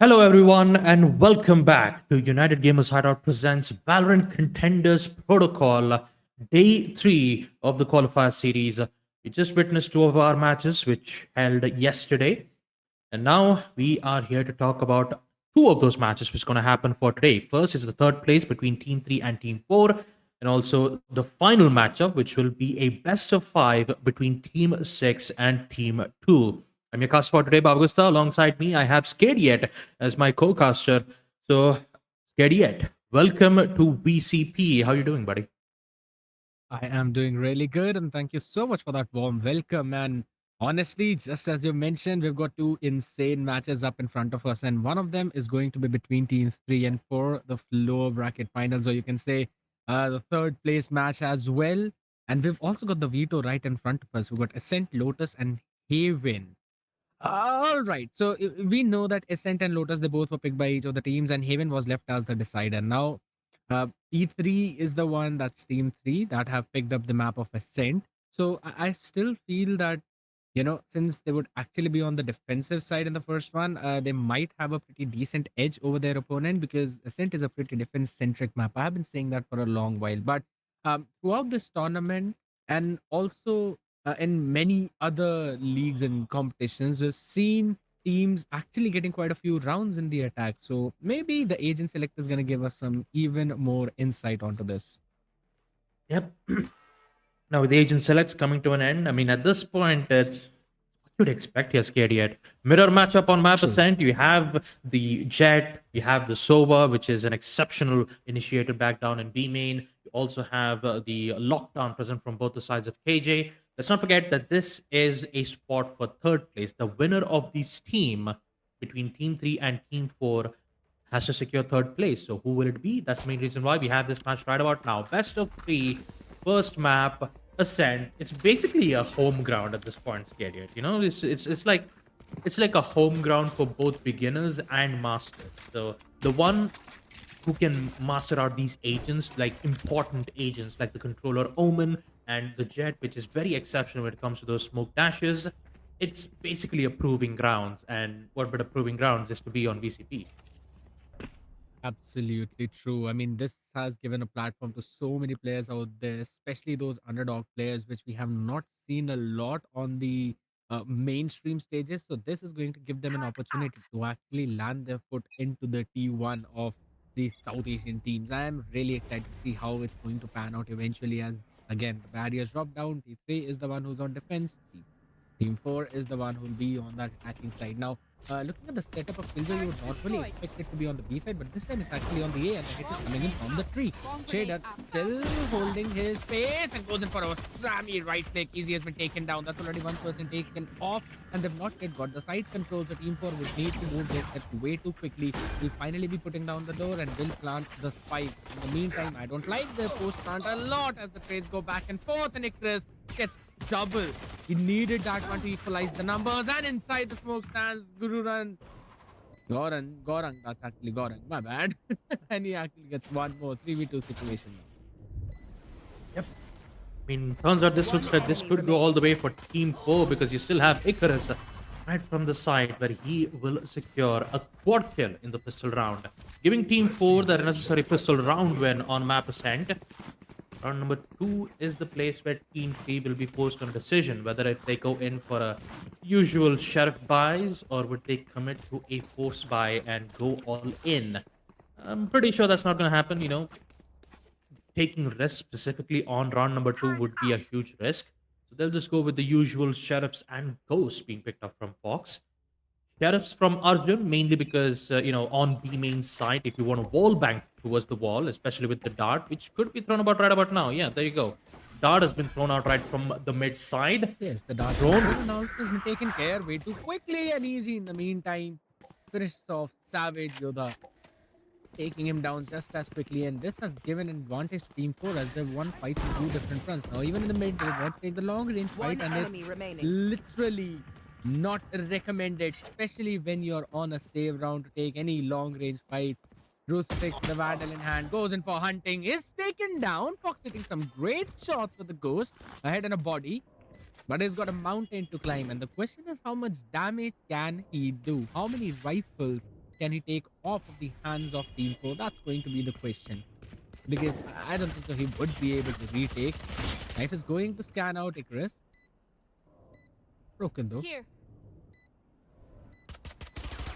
Hello, everyone, and welcome back to United Gamers Hideout presents Valorant Contenders Protocol, Day 3 of the Qualifier series. We just witnessed two of our matches, which held yesterday, and now we are here to talk about two of those matches, which is going to happen for today. First is the third place between Team 3 and Team 4, and also the final matchup, which will be a best of 5 between Team 6 and Team 2. I'm your caster for today, Babagusta. Alongside me, I have Skadiet as my co-caster. So, Skadiet, welcome to VCP. How you doing, buddy? I am doing really good, and thank you so much for that warm welcome. And honestly, just as you mentioned, we've got two insane matches up in front of us, and one of them is going to be between teams 3 and 4, the lower bracket finals, or you can say the third place match as well. And we've also got the veto right in front of us. We've got Ascent, Lotus, and Haven. All right. So we know that Ascent and Lotus, they both were picked by each of the teams, and Haven was left as the decider. Now, E3 is the one, that's Team 3, that have picked up the map of Ascent. So I still feel that, since they would actually be on the defensive side in the first one, they might have a pretty decent edge over their opponent because Ascent is a pretty defense centric map. I have been saying that for a long while. But throughout this tournament, and also in many other leagues and competitions, we've seen teams actually getting quite a few rounds in the attack. So maybe the agent select is going to give us some even more insight onto this. Yep. Now, with the agent selects coming to an end, I mean, at this point, it's what you'd expect here, scared yet. Mirror matchup on map True. Ascent. You have the Jet, you have the Sova, which is an exceptional initiator back down in B main. You also have the lockdown present from both the sides of KJ. Let's not forget that this is a spot for third place. The winner of this team between Team 3 and Team 4 has to secure third place. So who will it be? That's the main reason why we have this match right about now. Best of three, first map, Ascent. It's basically a home ground at this point, Scariot. You know, it's like a home ground for both beginners and masters. So the one who can master out these agents, like important agents like the controller Omen and the Jet, which is very exceptional when it comes to those smoke dashes. It's basically a proving grounds, and what better proving grounds is to be on VCP. Absolutely true. I mean, this has given a platform to so many players out there, especially those underdog players, which we have not seen a lot on the mainstream stages. So, this is going to give them an opportunity to actually land their foot into the T1 of these South Asian teams. I am really excited to see how it's going to pan out eventually, as again, the barriers drop down. T3 is the one who's on defense. Team 4 is the one who will be on that attacking side. Now, looking at the setup of Killjoy, you would normally expect it to be on the B side, but this time it's actually on the A, and the hit is coming in from the tree. Shader still holding his pace and goes in for a Sammy right click. Easy has been taken down. That's already 1% taken off, and they've not yet got the side controls. The Team 4 would need to move their steps way too quickly. Will finally be putting down the door and will plant the spike. In the meantime, I don't like the post plant a lot as the trades go back and forth, and Ixris gets double. He needed that one to equalize the numbers, and inside the smoke stands Guru Run. Gorang, that's actually Gorang, my bad. And he actually gets one more 3v2 situation. Yep. I mean, turns out this looks like this could go all the way for Team 4 because you still have Icarus right from the side where he will secure a quad kill in the pistol round, giving Team 4 the necessary pistol round win on map Ascent. Round number 2 is the place where Team 3 will be forced on a decision whether if they go in for a usual sheriff buys or would they commit to a force buy and go all in. I'm pretty sure that's not going to happen. Taking risks specifically on round number 2 would be a huge risk. So they'll just go with the usual sheriffs and ghosts being picked up from Fox. Sheriffs from Arjun, mainly because, on B main side, if you want to wall bank towards the wall, especially with the dart, which could be thrown about right about now. Yeah, there you go. Dart has been thrown out right from the mid side. Yes, the dart is Drone. down and also has been taken care way too quickly and easy. In the meantime, finishes off Savage Yoda, taking him down just as quickly. And this has given an advantage to Team 4 as they've won fights on two different fronts. Now, even in the mid, they want to take the long range fight, and it's literally not recommended, especially when you're on a save round, to take any long range fights. Rustic, the Vandal in hand, goes in for hunting, is taken down. Fox hitting some great shots with the ghost, a head and a body, but he's got a mountain to climb. And the question is, how much damage can he do? How many rifles can he take off of the hands of Team 4? That's going to be the question. Because I don't think so he would be able to retake. Knife is going to scan out Icarus. Broken though. Here.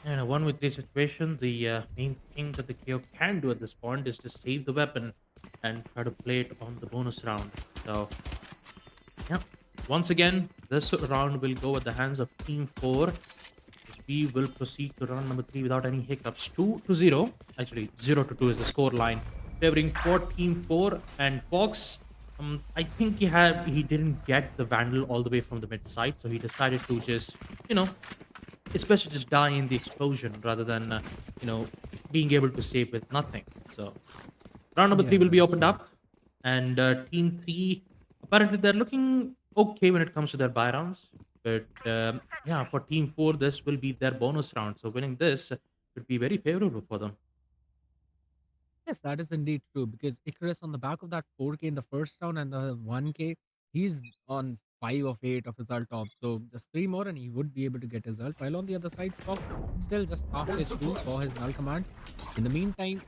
And a 1v3 situation, the main thing that the KO can do at this point is to save the weapon and try to play it on the bonus round. So, yeah, once again, this round will go at the hands of Team 4. We will proceed to round number 3 without any hiccups. 2-0. Actually, 0-2 is the score line. Favoring for Team 4 and Fox. I think he didn't get the Vandal all the way from the mid side, so he decided to just, you know, especially just die in the explosion rather than, being able to save with nothing. So round number 3 Yeah, will be that's opened true. up, and Team 3 apparently they're looking okay when it comes to their buy rounds. But yeah, for Team 4, this will be their bonus round. So winning this would be very favorable for them. Yes, that is indeed true because Icarus on the back of that 4K in the first round and the 1K, he's on 5 of 8 of his ult top. So just 3 more and he would be able to get his ult. While on the other side, Fox still just halfway through for his null command. In the meantime,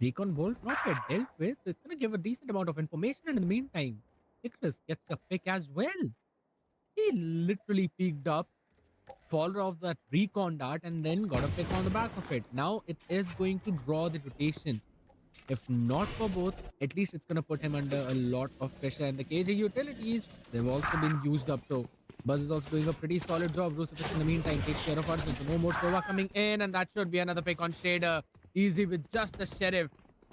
Recon Bolt not yet dealt with. So it's going to give a decent amount of information. And in the meantime, Icarus gets a pick as well. He literally peeked up, followed off that recon dart, and then got a pick on the back of it. Now it is going to draw the rotation. If not for both, at least it's going to put him under a lot of pressure. And the KJ utilities, they've also been used up. So Buzz is also doing a pretty solid job. Rusifus in the meantime takes care of us. There's no more Sova coming in. And that should be another pick on Shader. Easy with just the Sheriff.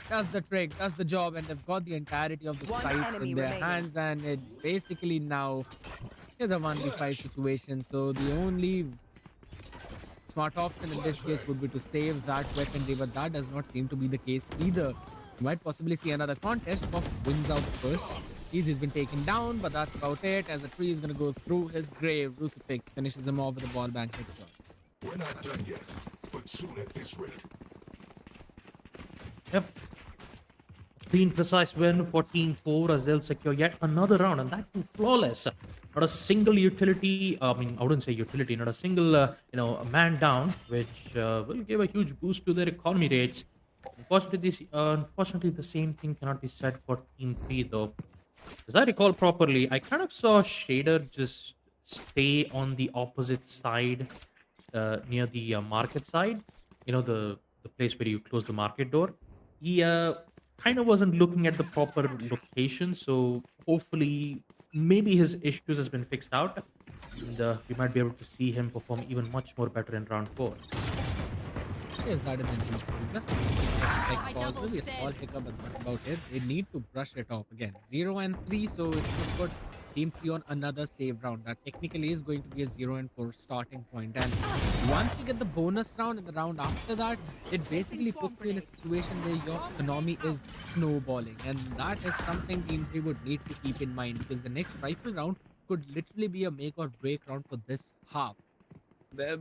Does the trick, does the job. And they've got the entirety of the One site enemy in their remaining. hands. And it basically now is a 1v5 situation. So the only smart option in this case would be to save that weaponry, but that does not seem to be the case either. You might possibly see another contest. Fox wins out first. He's been taken down, but that's about it. As a tree is going to go through his grave, Rucifix finishes him off with a ball bank headshot. We're not done yet, but soon at this rate. Yep. Clean, precise win for Team 4 as they'll secure yet another round, and that too flawless. Not a single utility, I mean, I wouldn't say utility, not a single, a man down, which will give a huge boost to their economy rates. Unfortunately, the same thing cannot be said for Team 3, though. As I recall properly, I kind of saw Shader just stay on the opposite side, near the market side. You know, the place where you close the market door. He kind of wasn't looking at the proper location, so hopefully, maybe his issues has been fixed out, and we might be able to see him perform even much more better in round 4. Yes, that is indeed true. Just I like double possibly a small stead. hiccup, but that's about it. They need to brush it off again. 0 and 3, so it should put Team 3 on another save round. That technically is going to be a 0 and 4 starting point. And once you get the bonus round and the round after that, it basically puts you in a situation where your economy is snowballing. And that is something Team 3 would need to keep in mind because the next rifle round could literally be a make or break round for this half.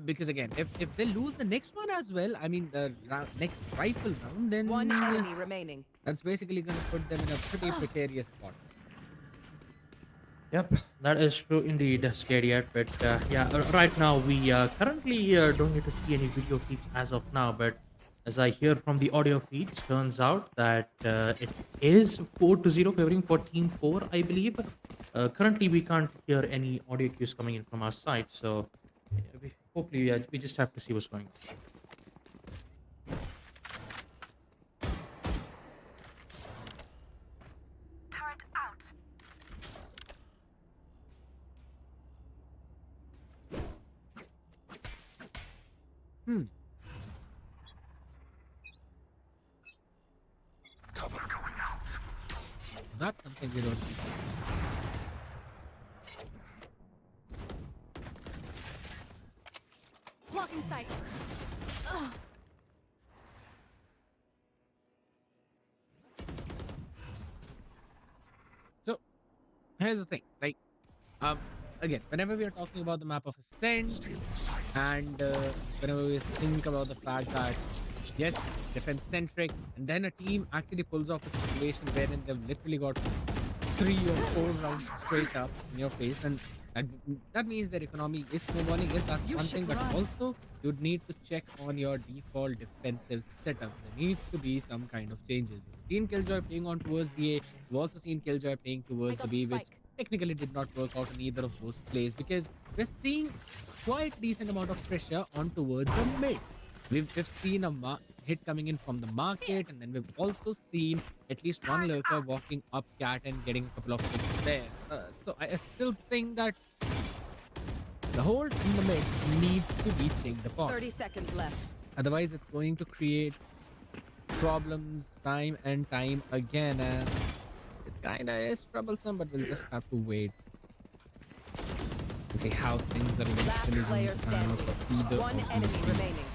Because again, if they lose the next one as well, I mean the next rifle round, then One enemy remaining. that's basically going to put them in a pretty precarious spot. Yep, that is true indeed, Scary. But yeah, right now we currently don't get to see any video feeds as of now. But as I hear from the audio feeds, turns out that it is 4-0 favoring for Team 4, I believe. Currently, we can't hear any audio cues coming in from our side, so hopefully we just have to see what's going on. Hmm. Cover going out. That's something we don't need to see. Blocking sight. Ugh. So here's the thing, like, again, whenever we are talking about the map of Ascent, Stealing sight. and whenever we think about the fact that yes, defense centric, and then a team actually pulls off a situation wherein they've literally got 3 or 4 rounds straight up in your face, and That means their economy is snowballing. Yes, that's You one should thing, but run. also you'd need to check on your default defensive setup. There needs to be some kind of changes. We've seen Killjoy playing on towards the A. We've also seen Killjoy playing I towards the got the B, which spike. technically did not work out in either of those plays because we're seeing quite decent amount of pressure on towards the mid. We've seen a hit coming in from the market, and then we've also seen at least one lurker walking up cat and getting a couple of hits there. So I still think that the hold in the mid needs to be checked upon. 30 seconds left. Otherwise, it's going to create problems time and time again, and it kind of is troublesome. But we'll just have to wait and see how things are Last eventually going player to pan out standing. for either One of these enemy teams. remaining.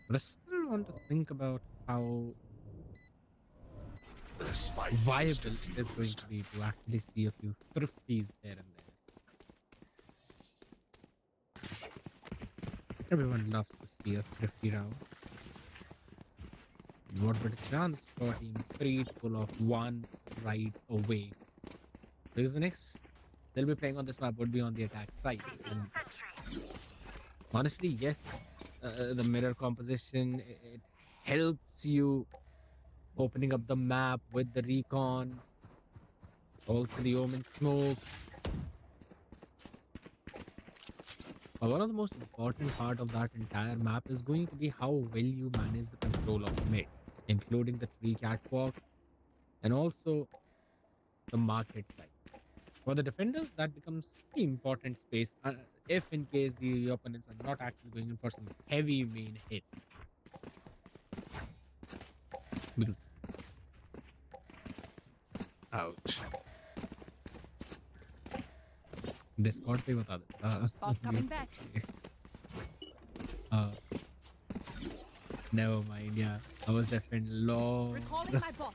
But I still want to think about how The spike is viable it is going defused. to be to actually see a few thrifties here and there. Everyone loves to see a thrifty round. What better chance for Team 3 to pull off one right away? Because the next they'll be playing on this map would be on the attack side. And honestly, yes, the mirror composition it helps you opening up the map with the recon, also the omen smoke. But one of the most important part of that entire map is going to be how well you manage the control of mid, including the tree catwalk and also the market side. For the defenders, that becomes the important space if in case the opponents are not actually going in for some heavy main hits. Because ouch. Discord पे बता दे. Bot coming News back. पे. Uh, Never mind. Yeah, I was defending long. Recalling my bot.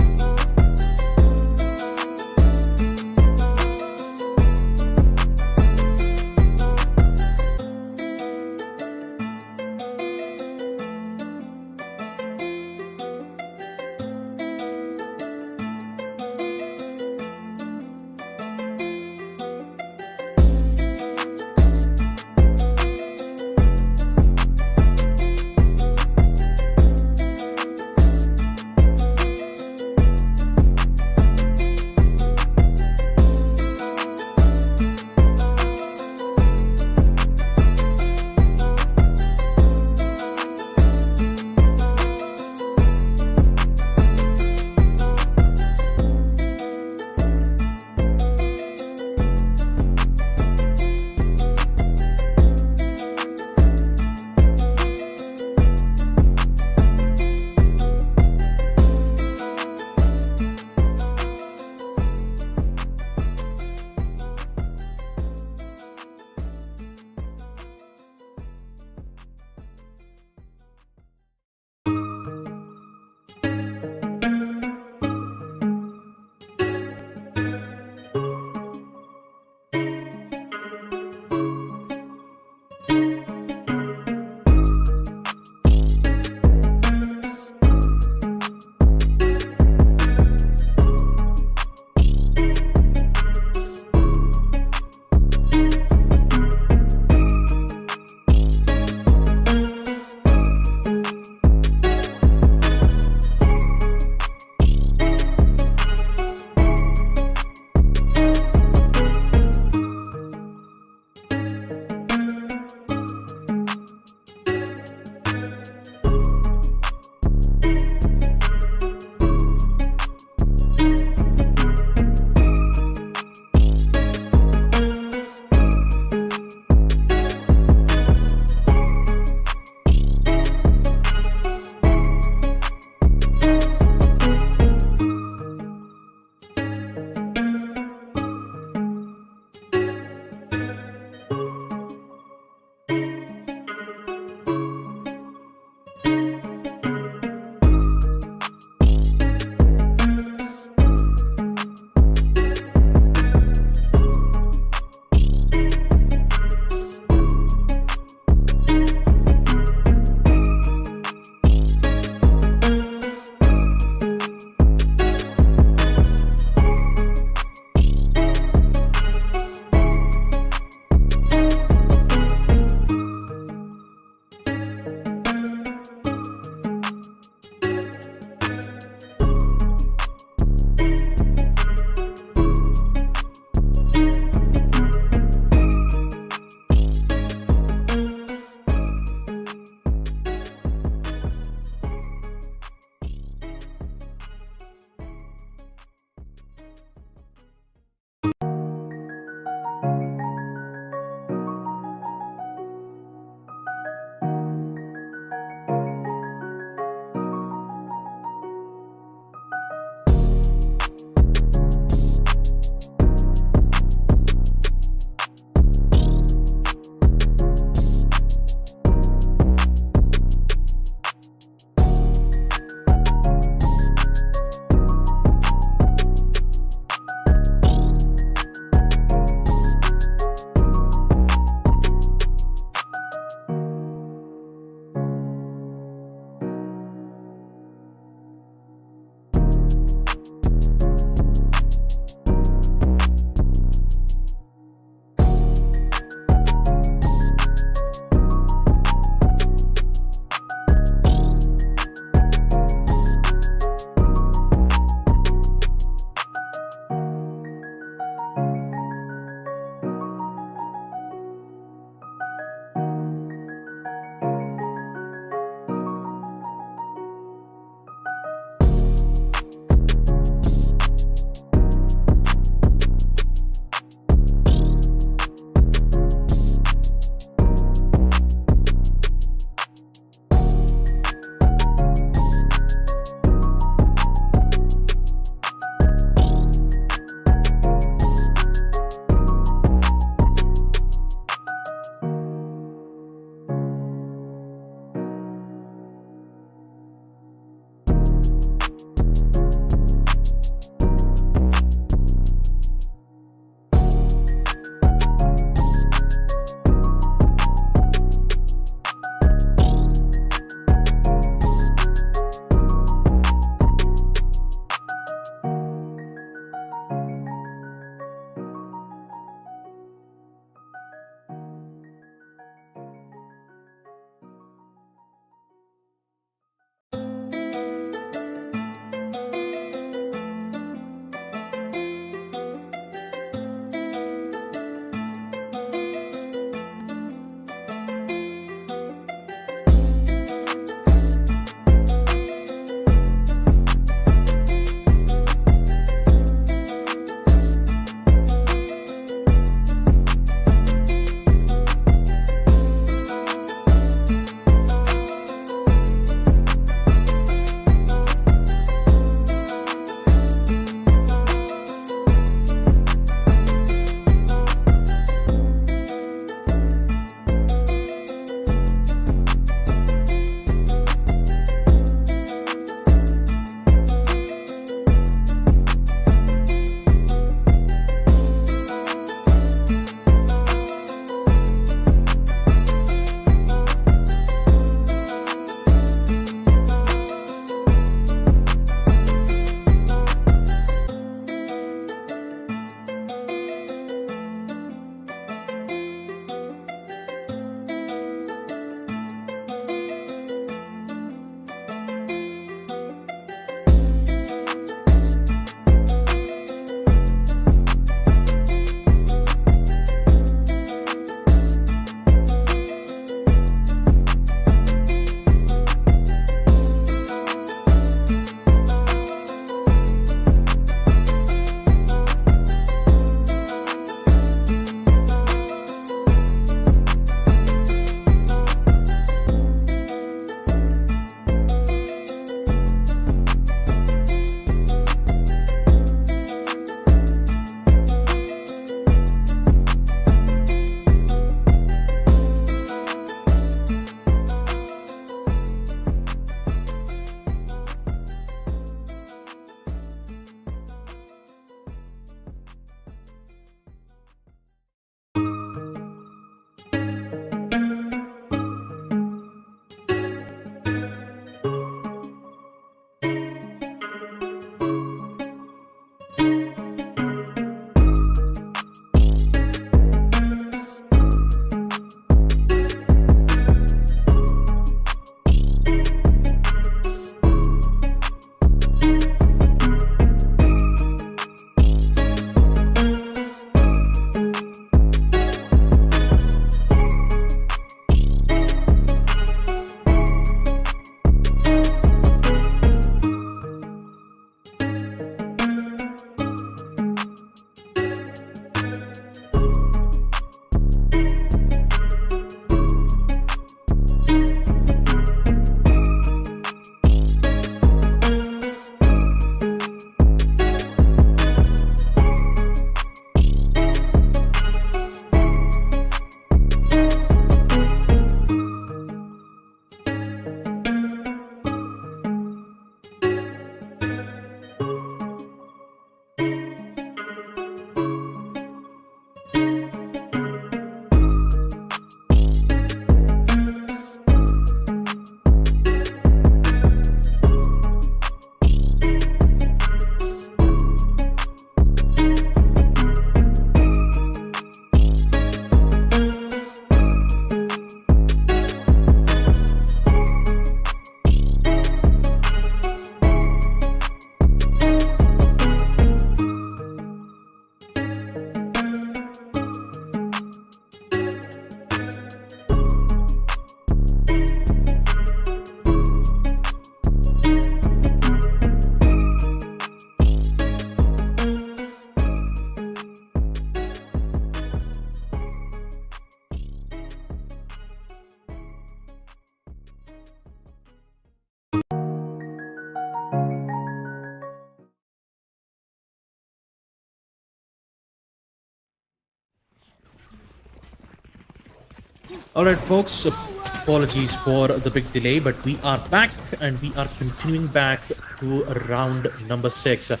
All right, folks. Apologies for the big delay, but we are back and we are continuing back to round number 6. As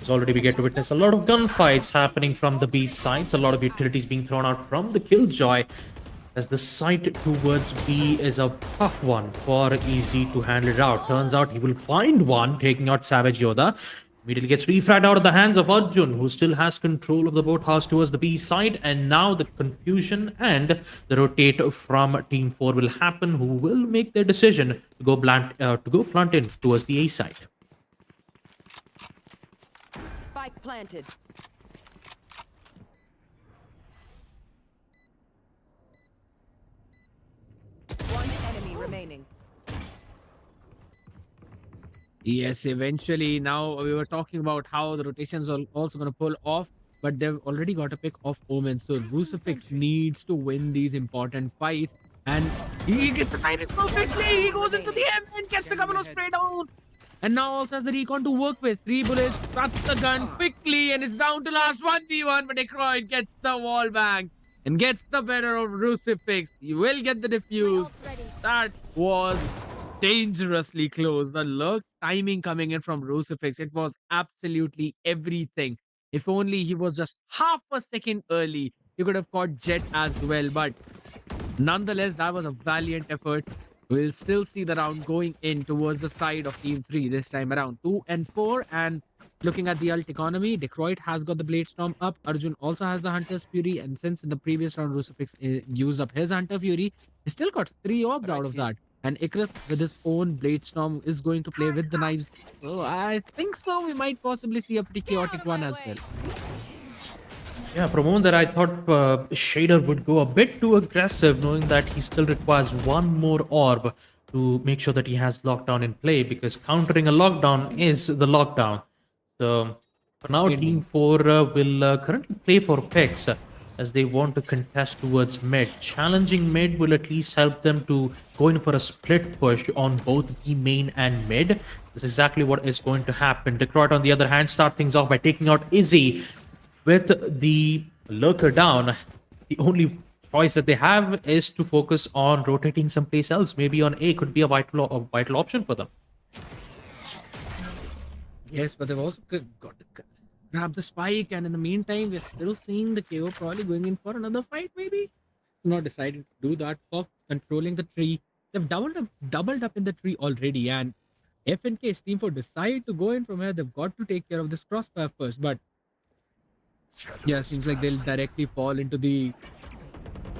already we get to witness a lot of gunfights happening from the B sides, a lot of utilities being thrown out from the Killjoy, as the site towards B is a tough one for Easy to handle it out. Turns out he will find one, taking out Savage Yoda. Immediately gets refragged out of the hands of Arjun, who still has control of the boathouse towards the B side. And now the confusion and the rotate from Team 4 will happen, who will make their decision to go plant in towards the A side. Spike planted. One enemy remaining. Yes, eventually. Now we were talking about how the rotations are also going to pull off, but they've already got a pick of Omen. So Crucifix needs to win these important fights, and he gets the timing perfectly. He goes into the M and gets the Governor straight down. And now also has the recon to work with. 3 bullets, cuts the gun quickly, and it's down to last 1v1. But Decroid gets the wall bang and gets the better of Crucifix. You will get the defuse. That was dangerously close. The lurk timing coming in from Crucifix, it was absolutely everything. If only he was just half a second early, he could have caught Jet as well. But nonetheless, that was a valiant effort. We'll still see the round going in towards the side of Team 3 this time around. 2 and 4. And looking at the ult economy, Decroid has got the Blade Storm up. Arjun also has the Hunter's Fury. And since in the previous round, Crucifix used up his Hunter Fury, he still got 3 orbs out of that. And Icarus with his own Blade Storm is going to play with the knives. So I think so. We might possibly see a pretty chaotic one as well. Yeah, for a moment there I thought Shader would go a bit too aggressive, knowing that he still requires one more orb to make sure that he has lockdown in play, because countering a lockdown is the lockdown. So for now, Team 4 will currently play for picks as they want to contest towards mid. Challenging mid will at least help them to go in for a split push on both the main and mid. This is exactly what is going to happen. Decroid, on the other hand, start things off by taking out Izzy with the lurker down. The only choice that they have is to focus on rotating someplace else. Maybe on A could be a vital option for them. Yes, but they've also got to grab the spike, and in the meantime, we're still seeing the KO probably going in for another fight, maybe. Not decided to do that. Fox controlling the tree. They've doubled up in the tree already, and if in case Team 4 decide to go in from here, they've got to take care of this crossfire first. But yeah, seems like they'll directly fall into the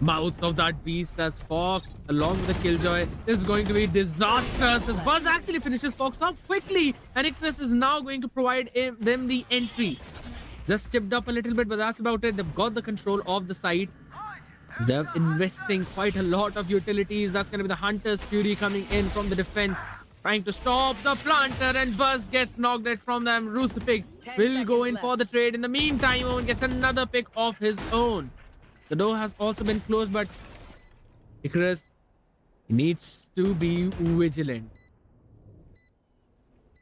mouth of that beast as Fox, along with the Killjoy, is going to be disastrous as Buzz actually finishes Fox off quickly, and Icarus is now going to provide them the entry. Just chipped up a little bit, but that's about it. They've got the control of the site. They're investing quite a lot of utilities. That's going to be the Hunter's Fury coming in from the defense, trying to stop the planter, and Buzz gets knocked it from them. Crucifix will go in for the trade. In the meantime, Owen gets another pick of his own. The door has also been closed, but Icarus needs to be vigilant.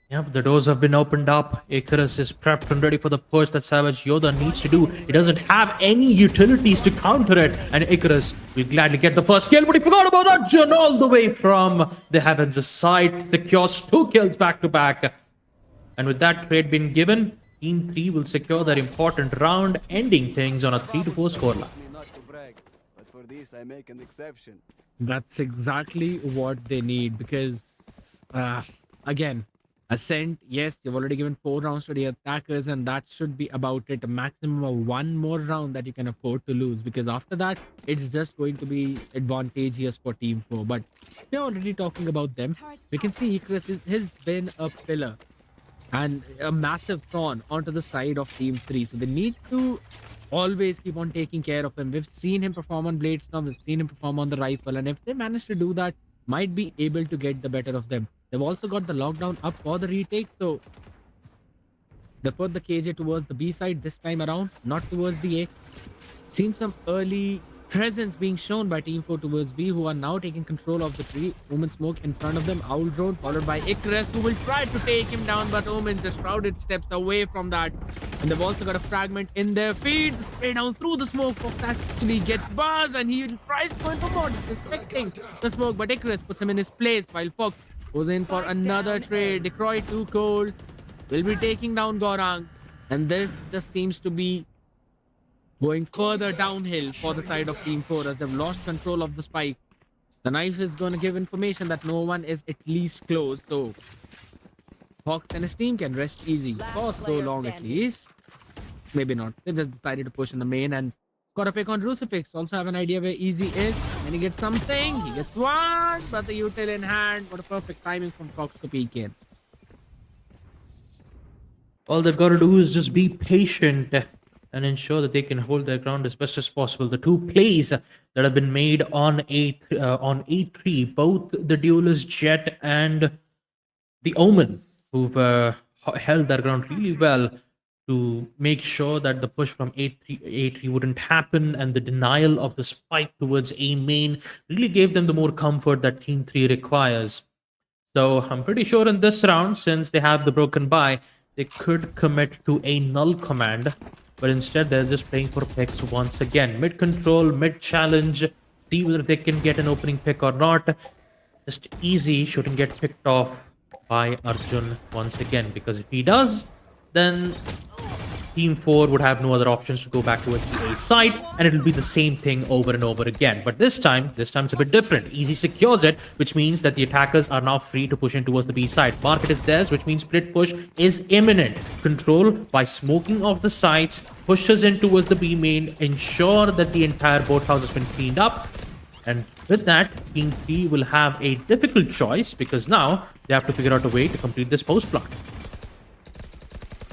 Yep, the doors have been opened up. Icarus is prepped and ready for the push that Savage Yoda needs to do. He doesn't have any utilities to counter it, and Icarus will gladly get the first kill, but he forgot about Arjun all the way from the heavens side. Secures 2 kills back to back. And with that trade being given, Team 3 will secure their important round, ending things on a 3-4 scoreline. Not to brag, but for this I make an exception. That's exactly what they need, because again, Ascent, yes, you've already given 4 rounds to the attackers, and that should be about it. A maximum of 1 more round that you can afford to lose, because after that, it's just going to be advantageous for Team 4. But we're already talking about them. We can see Icarus has been a pillar and a massive thorn onto the side of Team 3. So they need to always keep on taking care of him. We've seen him perform on Blade Storm, we've seen him perform on the rifle, and if they manage to do that, might be able to get the better of them. They've also got the lockdown up for the retake, so they put the KJ towards the B side this time around, not towards the A. Seen some early presence being shown by Team 4 towards B, who are now taking control of the tree. Omen smoke in front of them. Owl drone followed by Icarus, who will try to take him down, but Omen just shrouded steps away from that. And they've also got a fragment in their feed. Spray down through the smoke. Fox actually gets Buzz, and he tries to go in for more, disrespecting the smoke, but Icarus puts him in his place while Fox goes in for another trade. Decroy too cold. Will be taking down Gorang. And this just seems to be going further downhill for the side of Team 4 as they've lost control of the spike. The knife is going to give information that no one is at least close. So Fox and his team can rest easy for so long at least. Maybe not. They just decided to push in the main and got a pick on Crucifix. Also have an idea where Easy is. And he gets something. He gets one, but the util in hand. What a perfect timing from Fox to peek in. All they've got to do is just be patient and ensure that they can hold their ground as best as possible. The two plays that have been made on A3, both the duelist Jet and the Omen, who've held their ground really well to make sure that the push from A3 wouldn't happen, and the denial of the spike towards A main really gave them the more comfort that Team 3 requires. So I'm pretty sure in this round, since they have the broken buy, they could commit to a null command, but instead they're just playing for picks once again. Mid control, mid challenge, see whether they can get an opening pick or not. Just Easy shouldn't get picked off by Arjun once again, because if he does, then Team 4 would have no other options to go back towards the A side, and it'll be the same thing over and over again. But this time it's a bit different. Easy secures it, which means that the attackers are now free to push in towards the B side. Market is theirs, which means split push is imminent. Control, by smoking off the sides, pushes in towards the B main, ensure that the entire boathouse has been cleaned up. And with that, Team 3 will have a difficult choice, because now they have to figure out a way to complete this post plot.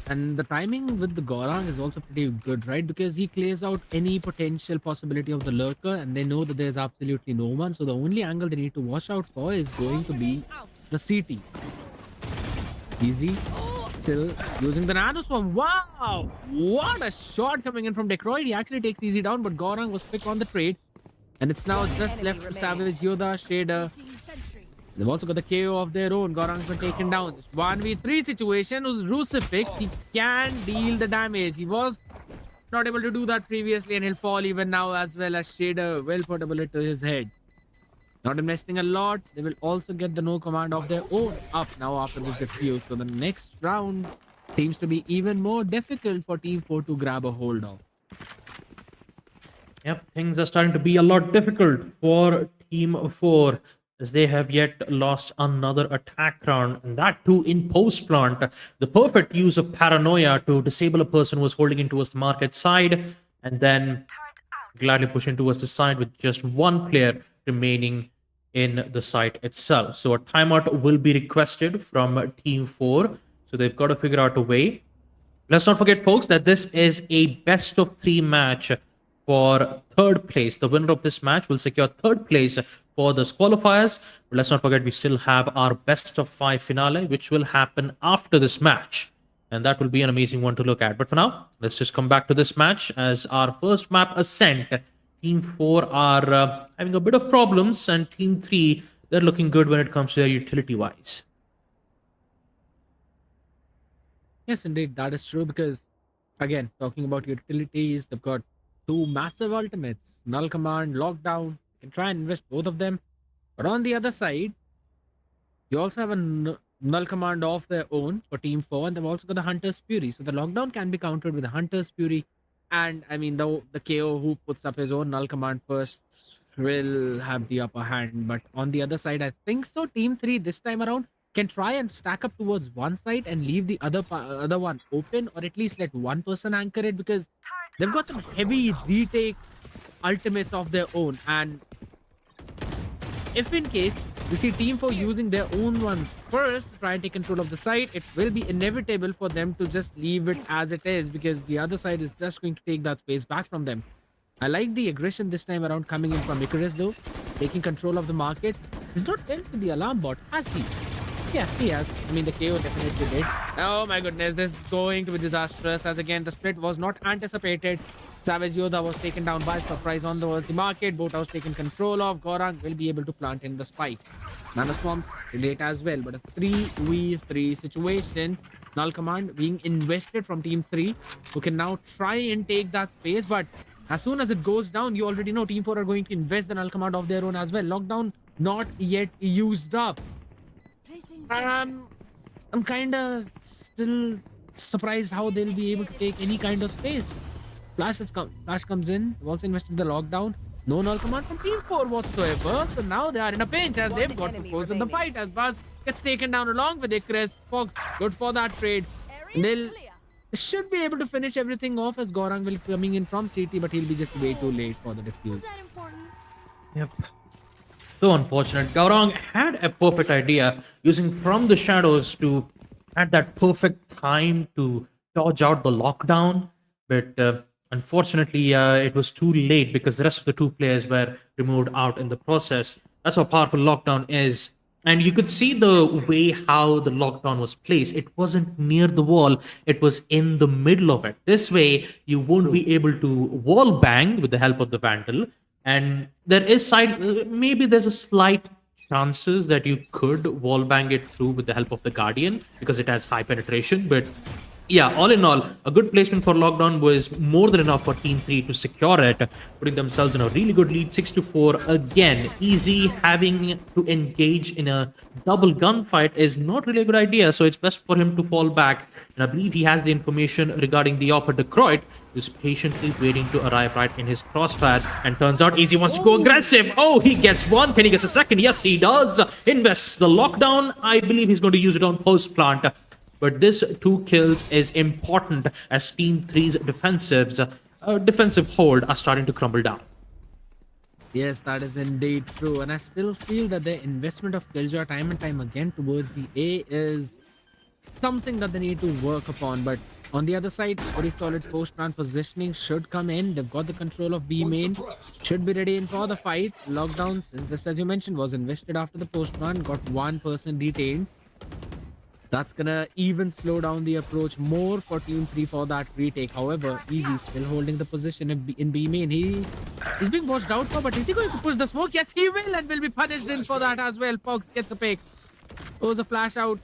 And the timing with the Gorang is also pretty good, right? Because he clears out any potential possibility of the lurker, and they know that there's absolutely no one. So the only angle they need to watch out for is going to be the CT. Easy. Still using the nano swarm. Wow! What a shot coming in from Decroy. He actually takes Easy down, but Gorang was quick on the trade. And it's now just left to Savage, Yoda, Shader. They've also got the KO of their own. Gorang's been taken down. This 1v3 situation was Crucifix. He can deal the damage. He was not able to do that previously, and he'll fall even now, as well as Shader will put a bullet to his head. Not investing a lot. They will also get the no command of their own up now after this defuse. So the next round seems to be even more difficult for Team 4 to grab a hold of. Yep, things are starting to be a lot difficult for Team 4, as they have yet lost another attack round, and that too in post plant. The perfect use of paranoia to disable a person who was holding in towards the market side, and then gladly push in towards the side with just one player remaining in the site itself. So a timeout will be requested from Team 4. So they've got to figure out a way. Let's not forget, folks, that this is a best of 3 match for third place. The winner of this match will secure third place for the qualifiers. But let's not forget, we still have our best of 5 finale, which will happen after this match. And that will be an amazing one to look at. But for now, let's just come back to this match as our first map, Ascent. Team 4 are having a bit of problems, and Team 3, they're looking good when it comes to their utility-wise. Yes, indeed, that is true, because, again, talking about utilities, they've got 2 massive ultimates, Null Command, Lockdown. You can try and invest both of them. But on the other side, you also have a Null Command of their own for Team 4, and they've also got the Hunter's Fury. So the Lockdown can be countered with the Hunter's Fury. And, I mean, the KO who puts up his own Null Command first will have the upper hand. But on the other side, I think so, Team 3 this time around can try and stack up towards one side and leave the other one open, or at least let one person anchor it, because they've got some heavy retake ultimates of their own. And if in case we see Team 4 using their own ones first to try and take control of the site, it will be inevitable for them to just leave it as it is, because the other side is just going to take that space back from them. I like the aggression this time around coming in from Icarus, though, taking control of the market. He's not dealt with the alarm bot, has he? Yeah, he has. I mean, the KO definitely did. Oh my goodness, this is going to be disastrous. As again, the split was not anticipated. Savage Yoda was taken down by surprise on the market. Boathouse taken control of. Gorang will be able to plant in the spike. Nanoswarms relate as well, but a 3v3 situation. Null Command being invested from Team 3, who can now try and take that space. But as soon as it goes down, you already know Team 4 are going to invest the Null Command of their own as well. Lockdown not yet used up. I'm kind of still surprised how they'll be able to take any kind of space. Flash comes in. They've also invested the lockdown. No null command from Team 4 whatsoever. So now they are in a pinch as they've got to close in the fight as Buzz gets taken down along with Icarus. Fox, good for that trade. And they'll should be able to finish everything off as Gorang will be coming in from CT, but he'll be just way too late for the defuse. Yep. So unfortunate. Gaurang had a perfect idea using from the shadows to had that perfect time to dodge out the lockdown, but unfortunately it was too late because the rest of the two players were removed out in the process. That's how powerful lockdown is. And you could see the way how the lockdown was placed. It wasn't near the wall, it was in the middle of it. This way, you won't be able to wall bang with the help of the Vandal. And there is maybe there's a slight chances that you could wall bang it through with the help of the Guardian because it has high penetration. But yeah, all in all, a good placement for lockdown was more than enough for Team 3 to secure it, putting themselves in a really good lead, 6-4. Again, easy having to engage in a double gunfight is not really a good idea, so it's best for him to fall back. And I believe he has the information regarding the Opera Decroit, who's patiently waiting to arrive right in his crossfires. And turns out Easy wants to go aggressive. Oh, he gets one. Can he get a second? Yes, he does. Invests the lockdown. I believe he's going to use it on post plant. But this 2 kills is important as Team 3's defensive hold are starting to crumble down. Yes, that is indeed true. And I still feel that the investment of Killjoy time and time again towards the A is something that they need to work upon. But on the other side, pretty solid post-plant positioning should come in. They've got the control of B main. Should be ready in for the fight. Lockdown, just as you mentioned, was invested after the post-plant. Got 1 person detained. That's gonna even slow down the approach more for Team 3 for that retake. However, Easy still holding the position in B main. He's being watched out for, but is he going to push the smoke? Yes, he will, and will be punished in for that as well. Fox gets a pick. Goes a flash out.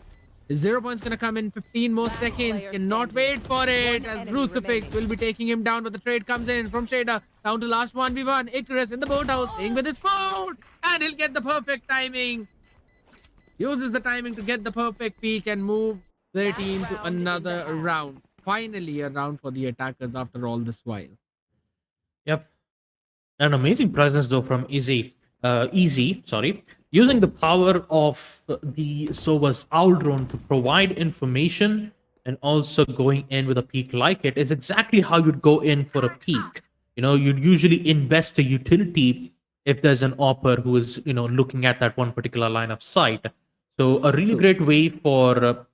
0 points gonna come in 15 more seconds. Cannot wait for it as Crucifix will be taking him down, but the trade comes in from Shader down to last 1v1. Icarus in the boathouse, staying with his foot, and he'll get the perfect timing. Uses the timing to get the perfect peak and move their team to another round. Finally, a round for the attackers after all this while. Yep. An amazing presence though from Easy. Using the power of the Sova's Owl drone to provide information and also going in with a peak like it is exactly how you'd go in for a peak. You know, you'd usually invest a utility if there's an Opper who is, looking at that one particular line of sight. So a really great way for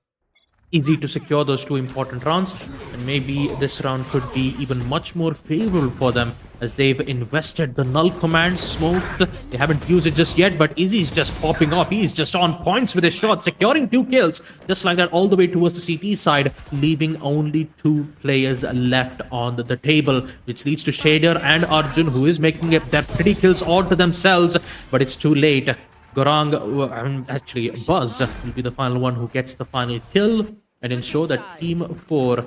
Easy to secure those 2 important rounds, and maybe this round could be even much more favorable for them as they've invested the null command smoked. They haven't used it just yet, but Easy's just popping off. He's just on points with his shot, securing 2 kills just like that all the way towards the CT side, leaving only 2 players left on the table, which leads to Shader and Arjun, who is making their pretty kills all to themselves, but it's too late. Actually, Buzz will be the final one who gets the final kill and ensure that Team 4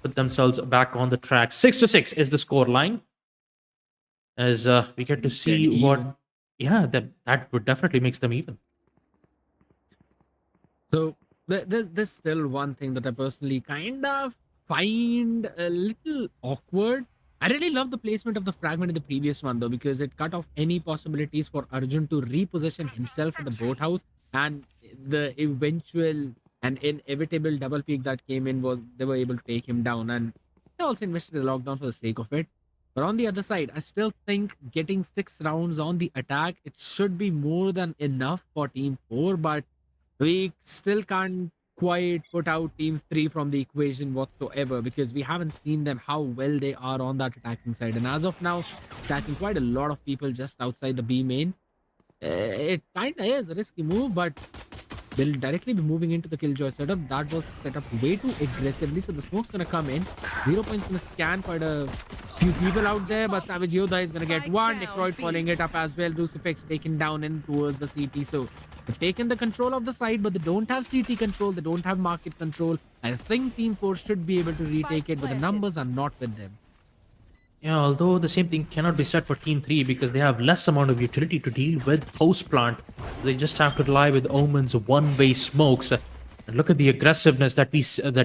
put themselves back on the track. 6-6 is the score line. As we get to see what... Yeah, that would definitely makes them even. So, there's still one thing that I personally kind of find a little awkward. I really love the placement of the fragment in the previous one though, because it cut off any possibilities for Arjun to reposition himself in the boathouse, and the eventual and inevitable double peak that came in was they were able to take him down, and they also invested a lockdown for the sake of it. But on the other side, I still think getting 6 rounds on the attack, it should be more than enough for Team 4, but we still can't quite put out Team 3 from the equation whatsoever, because we haven't seen them how well they are on that attacking side. And as of now, stacking quite a lot of people just outside the B main. It kind of is a risky move, but they'll directly be moving into the Killjoy setup. That was set up way too aggressively, so the smoke's gonna come in. 0 points gonna scan quite a few people out there, but Savage Yoda is gonna get Spike one. down, Detroit B. following it up as well. Crucifix taken down in towards the CT. So they've taken the control of the side, but they don't have CT control. They don't have market control. I think Team 4 should be able to retake it, but the planted. numbers are not with them. Yeah, although the same thing cannot be said for Team 3 because they have less amount of utility to deal with post-plant. They just have to rely with Omen's one-way smokes. And look at the aggressiveness that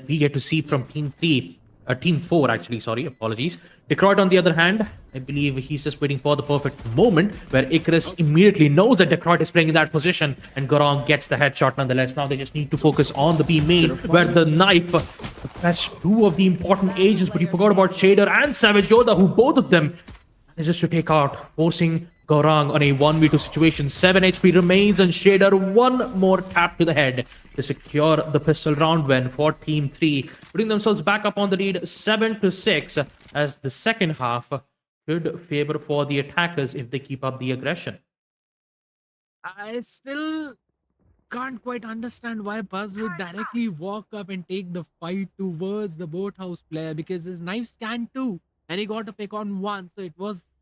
we get to see from Team 3. Team 4, actually, sorry, apologies. Detroit, on the other hand, I believe he's just waiting for the perfect moment where Icarus immediately knows that Detroit is playing in that position and Gorong gets the headshot nonetheless. Now they just need to focus on the B main where the knife press two of the important agents, but you forgot about Shader and Savage Yoda, who both of them manages to take out, forcing Gorang on a 1v2 situation. 7 HP remains, and Shader one more tap to the head to secure the pistol round win for Team 3, putting themselves back up on the lead 7-6, as the second half could favor for the attackers if they keep up the aggression. I still can't quite understand why Buzz would directly walk up and take the fight towards the boathouse player, because his knife scanned too and he got a pick on one. So it was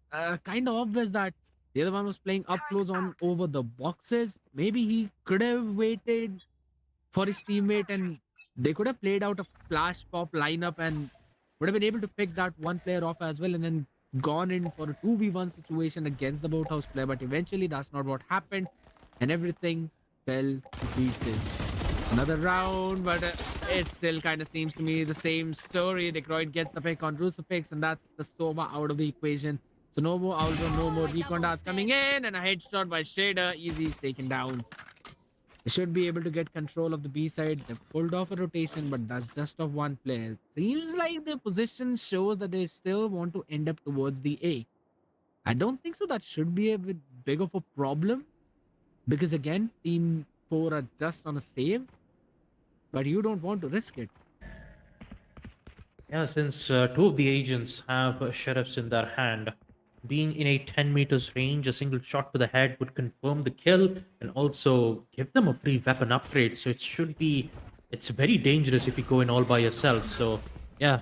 kind of obvious that the other one was playing up close on over the boxes. Maybe he could have waited for his teammate and they could have played out a flash pop lineup and would have been able to pick that one player off as well and then gone in for a 2v1 situation against the boathouse player. But eventually that's not what happened and everything fell to pieces. Another round, but it still kind of seems to me the same story. Detroit gets the pick on Crucifix, and that's the Sova out of the equation. So no more Aldo, no more recon darts coming in, and a headshot by Shader. Easy is taken down. They should be able to get control of the B side. They pulled off a rotation, but that's just of one player. Seems like their position shows that they still want to end up towards the A. I don't think so. That should be a bit big of a problem. Because again, Team 4 are just on a save, but you don't want to risk it. Yeah, since two of the agents have sheriffs in their hand, being in a 10 meters range, a single shot to the head would confirm the kill and also give them a free weapon upgrade. So it's very dangerous if you go in all by yourself. So yeah,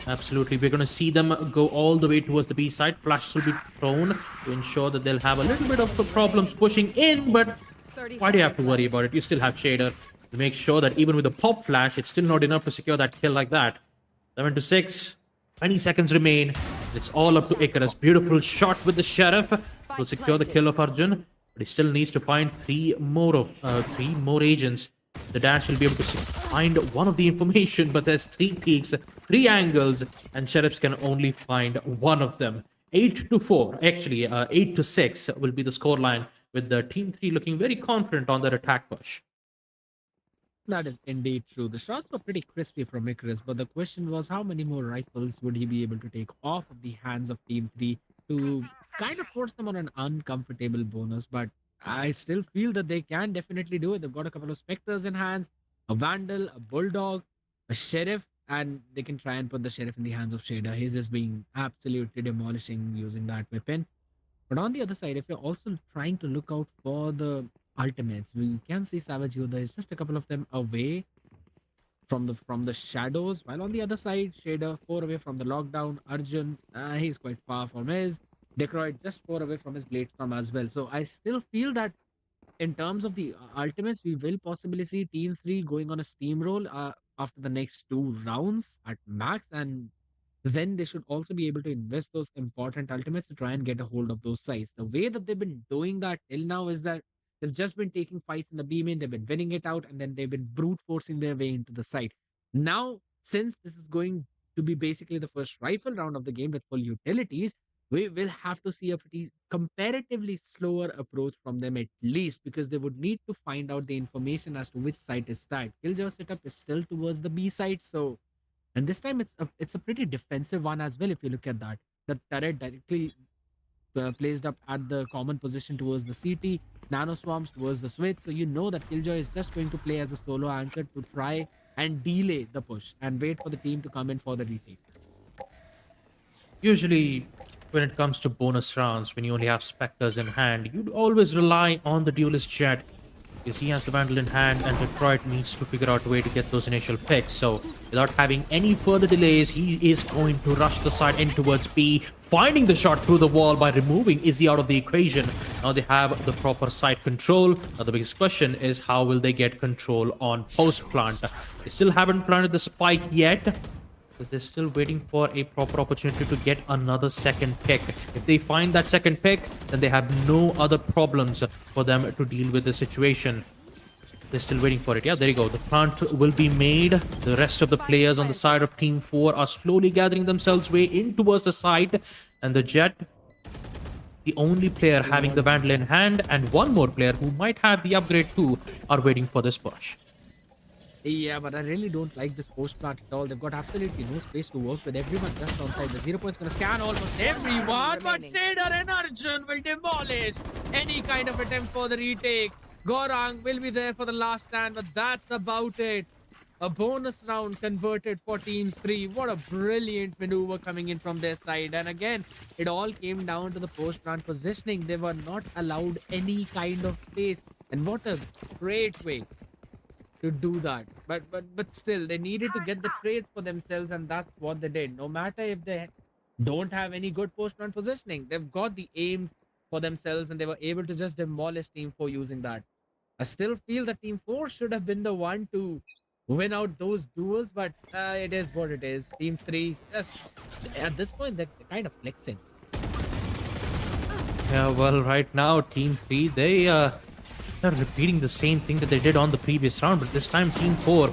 absolutely. We're going to see them go all the way towards the B side. Flash will be thrown to ensure that they'll have a little bit of problems pushing in, but 30 why do you have to seconds worry left. about it? You still have Shader to make sure that even with a pop flash, it's still not enough to secure that kill like that. 7-6, 20 seconds remain. It's all up to Icarus. Beautiful shot with the sheriff. Will secure the kill of Arjun, but he still needs to find three more agents. The dash will be able to find one of the information, but there's 3 peaks, 3 angles, and sheriffs can only find one of them. 8-4, actually 8-6 will be the scoreline, with the Team 3 looking very confident on their attack push. That is indeed true. The shots were pretty crispy from Icarus, but the question was how many more rifles would he be able to take off of the hands of Team 3 to kind of force them on an uncomfortable bonus. But I still feel that they can definitely do it. They've got a couple of Spectres in hands, a Vandal, a Bulldog, a Sheriff, and they can try and put the Sheriff in the hands of Shader. He's just being absolutely demolishing using that weapon. But on the other side, if you're also trying to look out for the ultimates, we can see Savage Yoda is just a couple of them away from the shadows, while on the other side, Shader 4 away from the lockdown. Arjun, he's quite far from his. Detroit just 4 away from his blade storm as well. So I still feel that in terms of the ultimates, we will possibly see Team 3 going on a steamroll after the next 2 rounds at max, and then they should also be able to invest those important ultimates to try and get a hold of those sites. The way that they've been doing that till now is that they've just been taking fights in the B main, they've been winning it out, and then they've been brute forcing their way into the site. Now, since this is going to be basically the first rifle round of the game with full utilities, we will have to see a pretty comparatively slower approach from them at least, because they would need to find out the information as to which site is stacked. Killjoy setup is still towards the B site, so and this time it's a pretty defensive one as well. If you look at that, the turret directly placed up at the common position towards the CT, nano swarms towards the switch. So you know that Killjoy is just going to play as a solo anchor to try and delay the push and wait for the team to come in for the retake. Usually, when it comes to bonus rounds, when you only have Spectres in hand, you'd always rely on the Duelist Jet Because he has the Vandal in hand, and Detroit needs to figure out a way to get those initial picks. So, without having any further delays, he is going to rush the side in towards B, finding the shot through the wall by removing Izzy out of the equation. Now they have the proper side control. Now the biggest question is, how will they get control on post plant? They still haven't planted the spike yet, because they're still waiting for a proper opportunity to get another second pick. If they find that second pick, then they have no other problems for them to deal with the situation. They're still waiting for it. Yeah, there you go. The plant will be made. The rest of the players on the side of Team 4 are slowly gathering themselves way in towards the side. And the Jet, the only player having the Vandal in hand, and one more player who might have the upgrade too, are waiting for this push. Yeah, but I really don't like this post plant at all. They've got absolutely no space to work with. Everyone just on side. The 0 point's gonna scan almost everyone, but Shader and Arjun will demolish any kind of attempt for the retake. Gorang will be there for the last stand, but that's about it. A bonus round converted for Team 3. What a brilliant maneuver coming in from their side. And again, it all came down to the post plant positioning. They were not allowed any kind of space. And what a great way to do that. But still, they needed to get the trades for themselves, and that's what they did. No matter if they don't have any good post plant positioning, they've got the aims for themselves, and they were able to just demolish Team 4 using that. I still feel that Team 4 should have been the one to win out those duels, but it is what it is. Team 3, just at this point, they're kind of flexing. Yeah, well, right now, Team 3, they're repeating the same thing that they did on the previous round, but this time Team 4,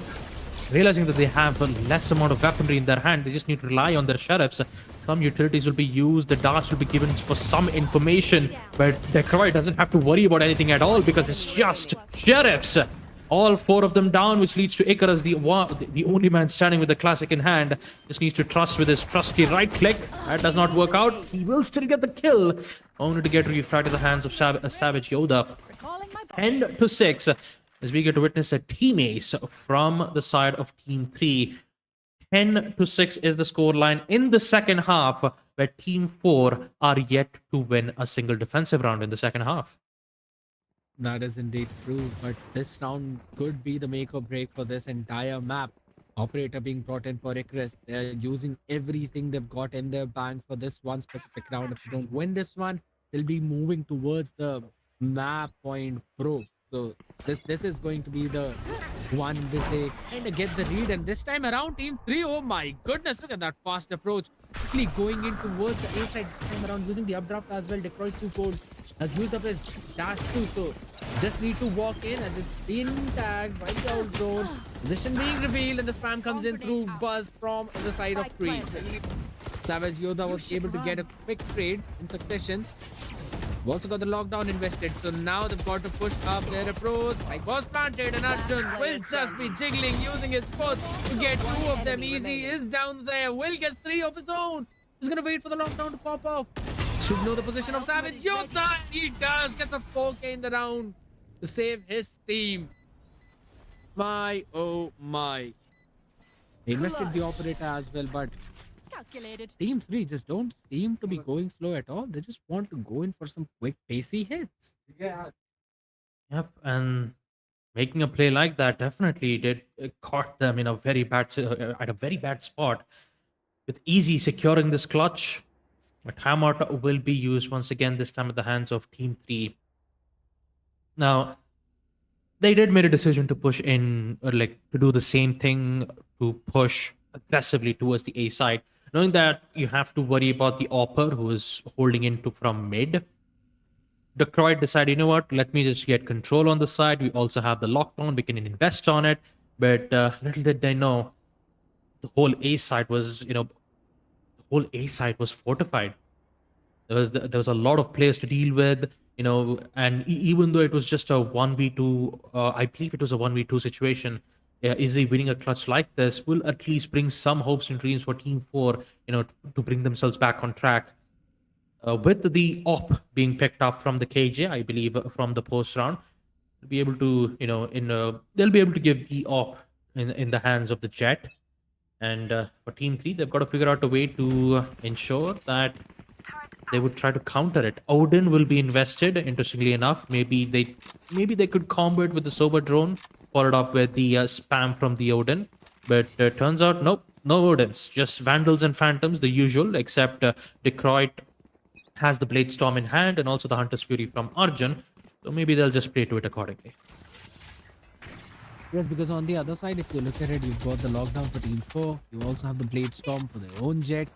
realizing that they have a less amount of weaponry in their hand, they just need to rely on their sheriffs. Some utilities will be used, the darts will be given for some information, but Detroit doesn't have to worry about anything at all because it's just sheriffs. All 4 of them down, which leads to Icarus, the only man standing with the classic in hand. Just needs to trust with his trusty right click. That does not work out. He will still get the kill, only to get refract in the hands of Savage Yoda. 10-6, as we get to witness a team ace from the side of Team 3. 10-6 is the scoreline in the second half, where Team 4 are yet to win a single defensive round in the second half. That is indeed true, but this round could be the make or break for this entire map. Operator being brought in for Icarus. They're using everything they've got in their bank for this one specific round. If they don't win this one, they'll be moving towards the map point pro. So this is going to be the one which they kind of get the lead. And this time around, Team 3, oh my goodness, look at that fast approach. Quickly going in towards the A side this time around, using the updraft as well. Detroit 2-fold has used up his dash too, so just need to walk in as it's being tagged by the out drone. Position being revealed, and the spam comes in through Buzz from the side of 3. Savage Yoda was able to get a quick trade in succession. We've also got the lockdown invested, so now they've got to push up their approach. Like was planted, and Arjun will just be jiggling, using his foot to get 2 of them. Easy is down there, will get 3 of his own. He's gonna wait for the lockdown to pop off. Should know the position of Savage Yoda. He does. Gets a 4K in the round to save his team. My, oh my. They invested the operator as well, but Calculated. Team 3 just don't seem to be going slow at all. They just want to go in for some quick, pacey hits. Yep, and making a play like that definitely did caught them in a very bad at a very bad spot. With Easy securing this clutch, a timeout will be used once again, this time at the hands of Team 3. Now, they did make a decision to push in, or like to do the same thing, to push aggressively towards the A side, knowing that you have to worry about the Opper who is holding into from mid. Detroit decided, you know what, let me just get control on the side. We also have the lockdown, we can invest on it. But little did they know, the whole A side was, fortified. There was a lot of players to deal with, and even though it was just a 1v2, I believe it was a 1v2 situation, Izzy winning a clutch like this will at least bring some hopes and dreams for Team 4, to bring themselves back on track. With the op being picked up from the KJ, I believe, from the post round, they'll be able to, they'll be able to give the op in the hands of the Jet. And for Team 3, they've got to figure out a way to ensure that they would try to counter it. Odin will be invested, interestingly enough. Maybe they could combo it with the Sober drone, followed up with the spam from the Odin. But turns out, nope, no Odins, just Vandals and Phantoms, the usual, except Detroit has the Blade Storm in hand and also the Hunter's Fury from Arjun. So maybe they'll just play to it accordingly. Yes, because on the other side, if you look at it, you've got the lockdown for Team 4. You also have the Blade Storm for their own jet.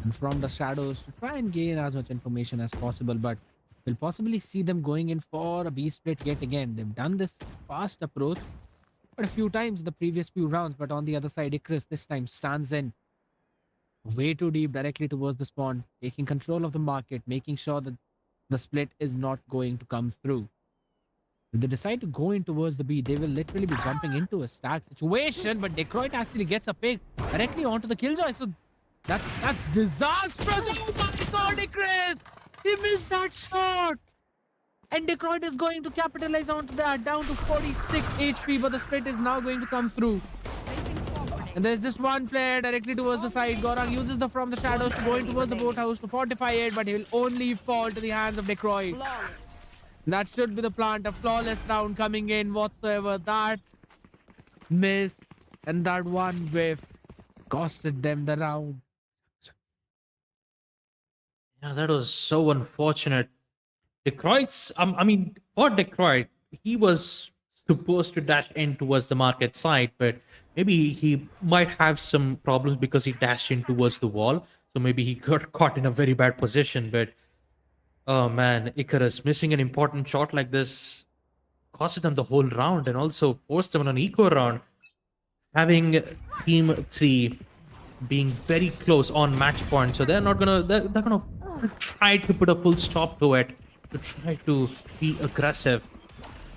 And from the shadows to try and gain as much information as possible. But we'll possibly see them going in for a B split yet again. They've done this fast approach quite a few times in the previous few rounds. But on the other side, Icarus this time stands in way too deep directly towards the spawn, taking control of the market, making sure that the split is not going to come through. If they decide to go in towards the B, they will literally be jumping into a stack situation, but Detroit actually gets a pick directly onto the killjoy. So that's disastrous. Oh my god, Icarus! He missed that shot! And Detroit is going to capitalize onto that, down to 46 HP, but the split is now going to come through. And there's just one player directly towards the side. Gorang uses the from the shadows to go in towards the boathouse to fortify it, but he will only fall to the hands of Detroit. That should be the plant. A flawless round coming in whatsoever. That miss and that one whiff costed them the round. Yeah, that was so unfortunate. I mean, for Detroit, he was supposed to dash in towards the market side, but maybe he might have some problems because he dashed in towards the wall. So maybe he got caught in a very bad position. But oh man, Icarus missing an important shot like this costed them the whole round and also forced them on an eco round. Having Team 3 being very close on match point, so they're gonna try to put a full stop to it, to try to be aggressive.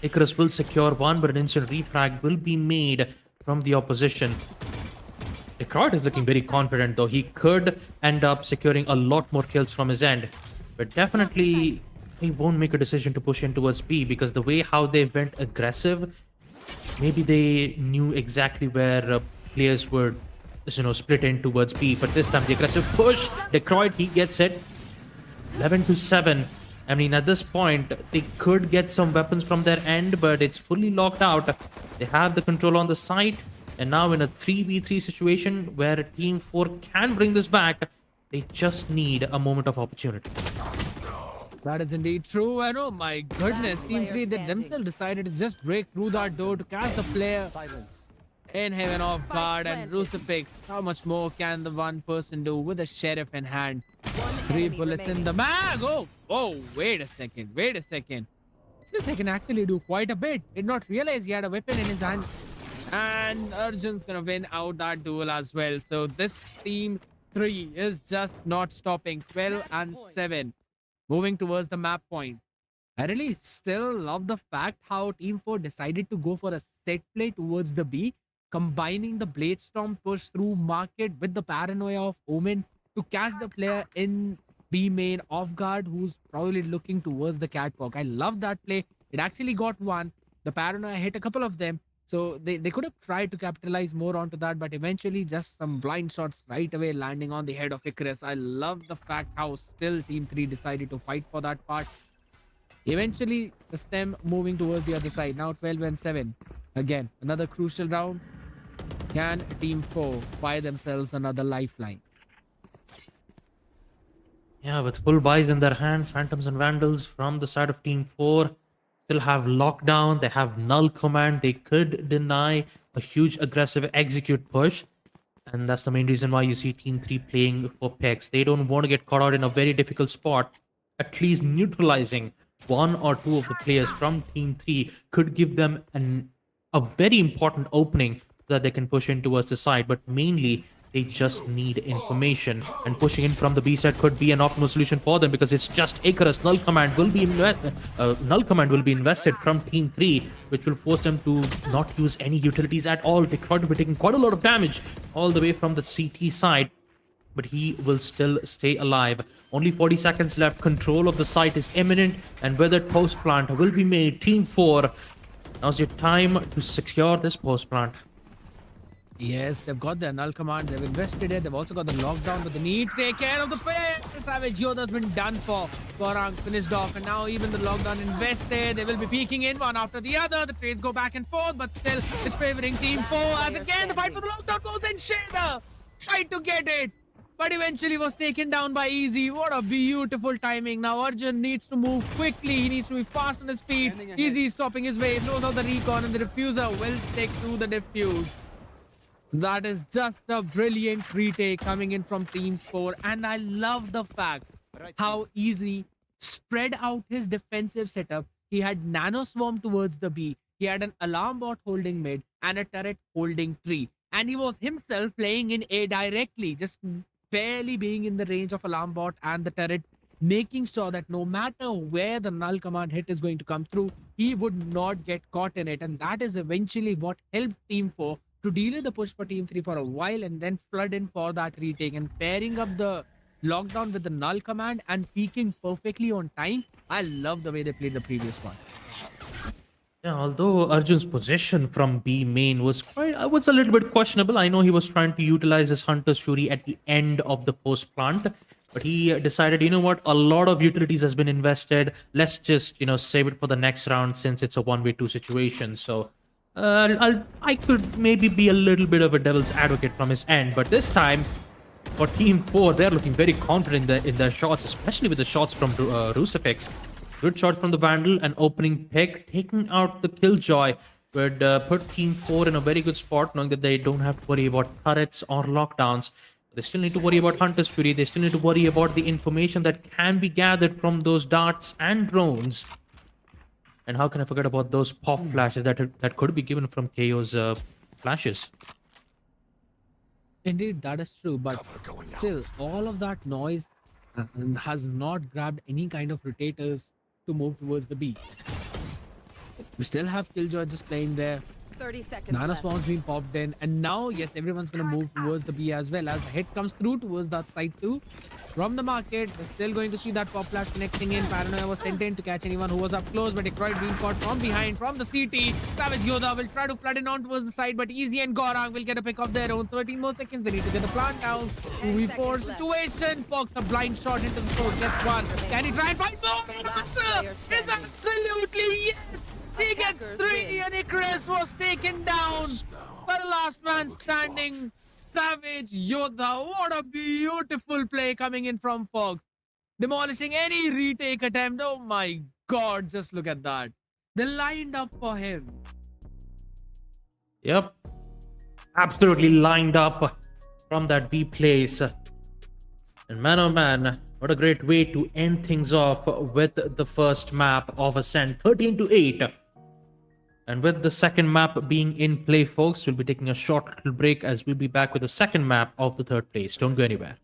Icarus will secure one, but an instant refrag will be made from the opposition. Detroit is looking very confident, though. He could end up securing a lot more kills from his end. But definitely, he won't make a decision to push in towards B, because the way how they went aggressive, maybe they knew exactly where players would, split in towards B. But this time, the aggressive push, Detroit, he gets it. 11-7. I mean, at this point, they could get some weapons from their end, but it's fully locked out. They have the control on the site, and now in a 3v3 situation where Team 4 can bring this back, they just need a moment of opportunity. That is indeed true. And oh my goodness, Team 3, they themselves decided to just break through that door to catch the player in heaven off guard. And Crucifix, how much more can the one person do with a sheriff in hand? 3 bullets in the mag. Oh, wait a second. They can actually do quite a bit. Did not realize he had a weapon in his hand. And Arjun's gonna win out that duel as well. So this Team 3 is just not stopping. 12-7. Moving towards the map point. I really still love the fact how Team 4 decided to go for a set play towards the B, combining the Blade Storm push through market with the paranoia of Omen to catch the player in B main off guard, who's probably looking towards the catwalk. I love that play. It actually got one. The paranoia hit a couple of them. So they could have tried to capitalize more onto that, but eventually just some blind shots right away landing on the head of Icarus. I love the fact how still Team 3 decided to fight for that part. Eventually, the stem moving towards the other side. Now 12-7. Again, another crucial round. Can Team 4 buy themselves another lifeline? Yeah, with full buys in their hand, Phantoms and Vandals from the side of Team 4 still have lockdown. They have null command. They could deny a huge aggressive execute push. And that's the main reason why you see Team 3 playing for picks. They don't want to get caught out in a very difficult spot. At least neutralizing one or two of the players from Team 3 could give them a very important opening so that they can push in towards the side. But mainly, they just need information, and pushing in from the B side could be an optimal solution for them, because it's just Icarus. Null command will be invested from Team 3, which will force them to not use any utilities at all. Detroit will be taking quite a lot of damage all the way from the CT side, but he will still stay alive. Only 40 seconds left. Control of the site is imminent, and whether post plant will be made. Team 4, now's your time to secure this post plant. Yes, they've got the null command. They've invested it. They've also got the lockdown, but they need to take care of the player. Savage Yoda's been done for. Gorang finished off, and now even the lockdown invested. They will be peeking in one after the other. The trades go back and forth, but still it's favoring Team 4. As again, the fight for the lockdown goes in. Shader tried to get it, but eventually was taken down by Easy. What a beautiful timing. Now Arjun needs to move quickly. He needs to be fast on his feet. Easy is stopping his way. Knows how the recon, and the diffuser will stick to the diffuse. That is just a brilliant retake coming in from Team 4. And I love the fact how Easy spread out his defensive setup. He had Nano Swarm towards the B. He had an alarm bot holding mid and a turret holding tree. And he was himself playing in A directly, just barely being in the range of alarm bot and the turret, making sure that no matter where the null command hit is going to come through, he would not get caught in it. And that is eventually what helped Team 4 to delay the push for Team 3 for a while and then flood in for that retake, and pairing up the lockdown with the null command and peaking perfectly on time. I love the way they played the previous one. Yeah, although Arjun's possession from B main was was a little bit questionable. I know he was trying to utilize his Hunter's Fury at the end of the post plant, but he decided, you know what, a lot of utilities has been invested. Let's just, save it for the next round since it's a 1v2 situation. So I could maybe be a little bit of a devil's advocate from his end, but this time for Team 4, they're looking very confident in their shots, especially with the shots from Rusifix. Good shot from the Vandal, an opening pick, taking out the Killjoy would put Team 4 in a very good spot, knowing that they don't have to worry about turrets or lockdowns. They still need to worry about Hunter's Fury. They still need to worry about the information that can be gathered from those darts and drones. And how can I forget about those pop flashes that could be given from KO's flashes? Indeed, that is true, but Cover going still, out. all of that noise has not grabbed any kind of rotators to move towards the B. We still have Killjoy just playing there. 30 seconds Nano left. Swarm's been popped in, and now, yes, everyone's gonna move towards the B as well as the hit comes through towards that side too. From the market, we're still going to see that pop flash connecting in. Paranoia was sent in to catch anyone who was up close, but Ikroid being caught from behind from the CT. Savage Yoda will try to flood in on towards the side, but Easy and Gorang will get a pick of their own. 13 more seconds, they need to get the plant down. 2v4 seconds left. situation. Fox a blind shot into the throat, gets one. Can he try and find more? And Last answer player is standing. absolutely yes. He gets Attackers 3 win. and Icarus was taken down by the last man standing. Savage Yoda. What a beautiful play coming in from Fox. Demolishing any retake attempt. Oh my god, just look at that. They lined up for him. Yep. Absolutely lined up from that B place. And man oh man, what a great way to end things off with the first map of Ascent, 13-8. And with the second map being in play, folks, we'll be taking a short little break as we'll be back with the second map of the third place. Don't go anywhere.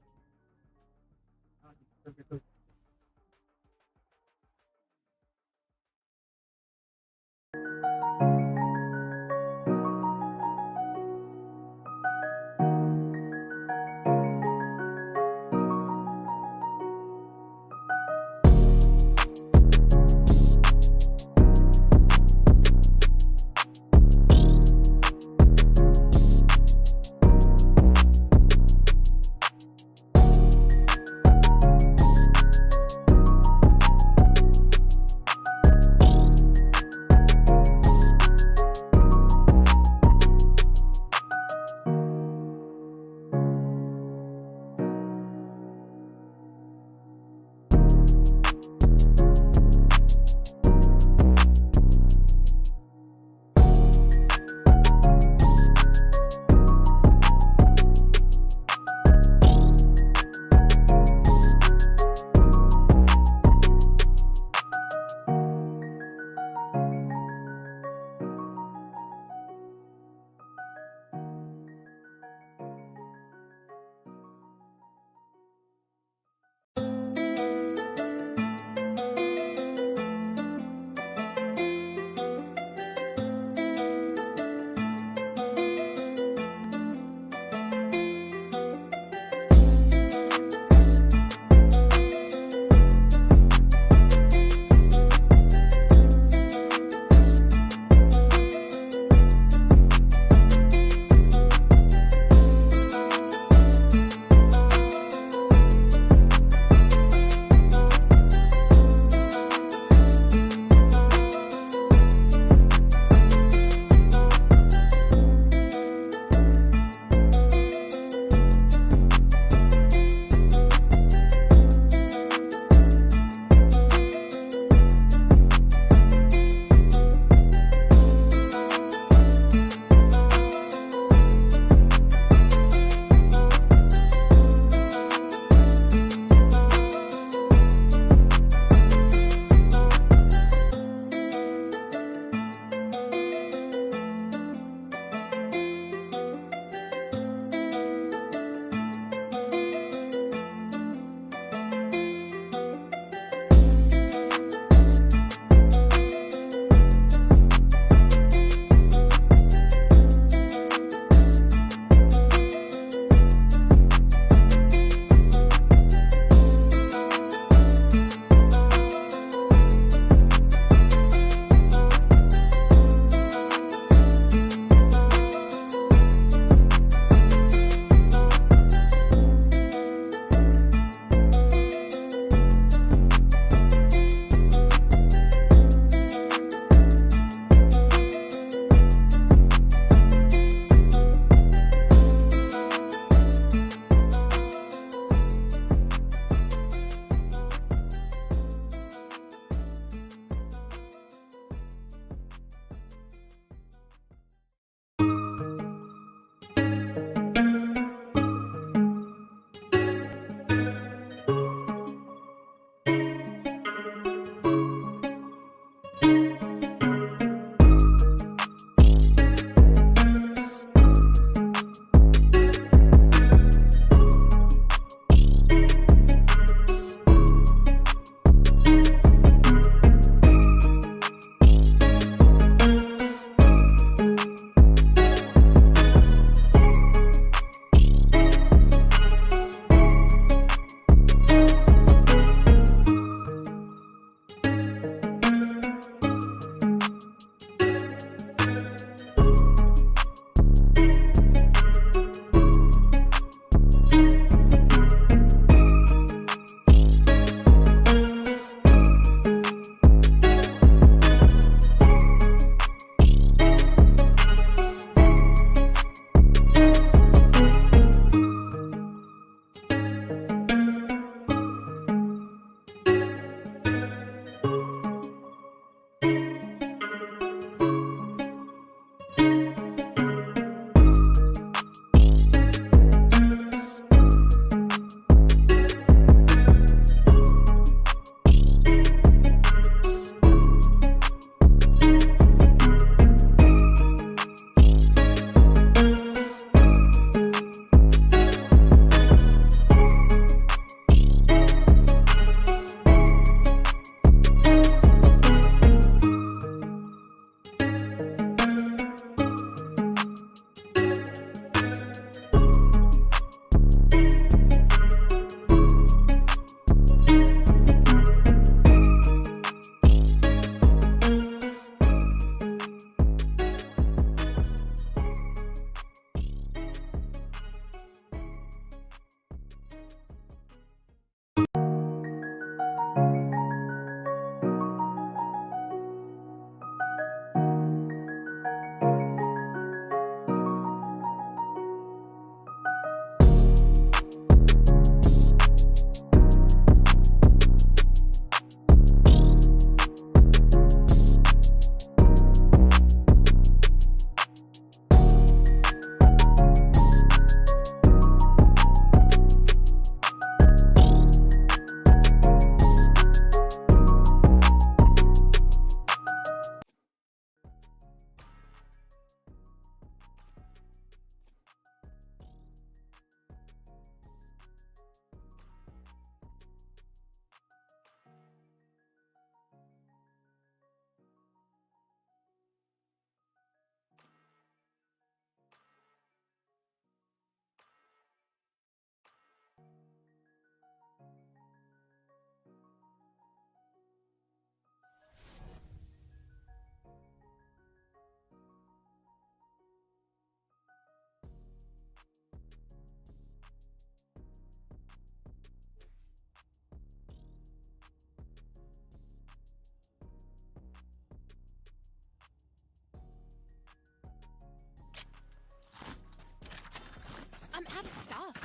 out of stuff.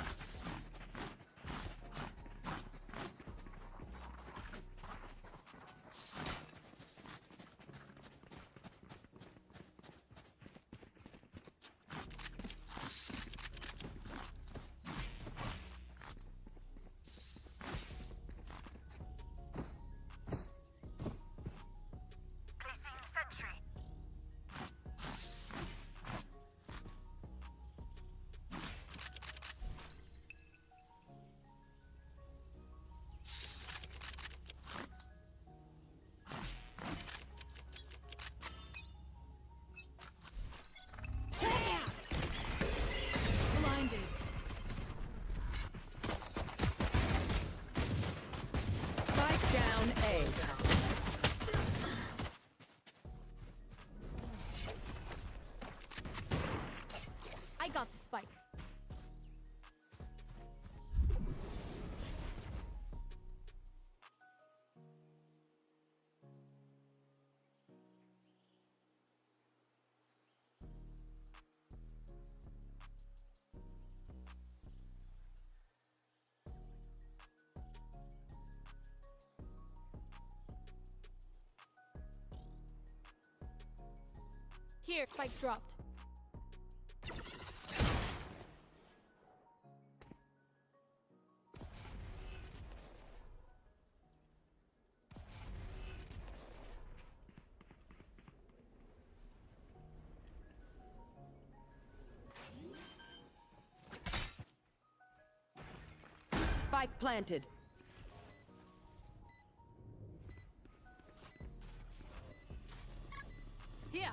Blinded. Spike down A. I got the spike. Here, spike dropped. Spike planted. Here.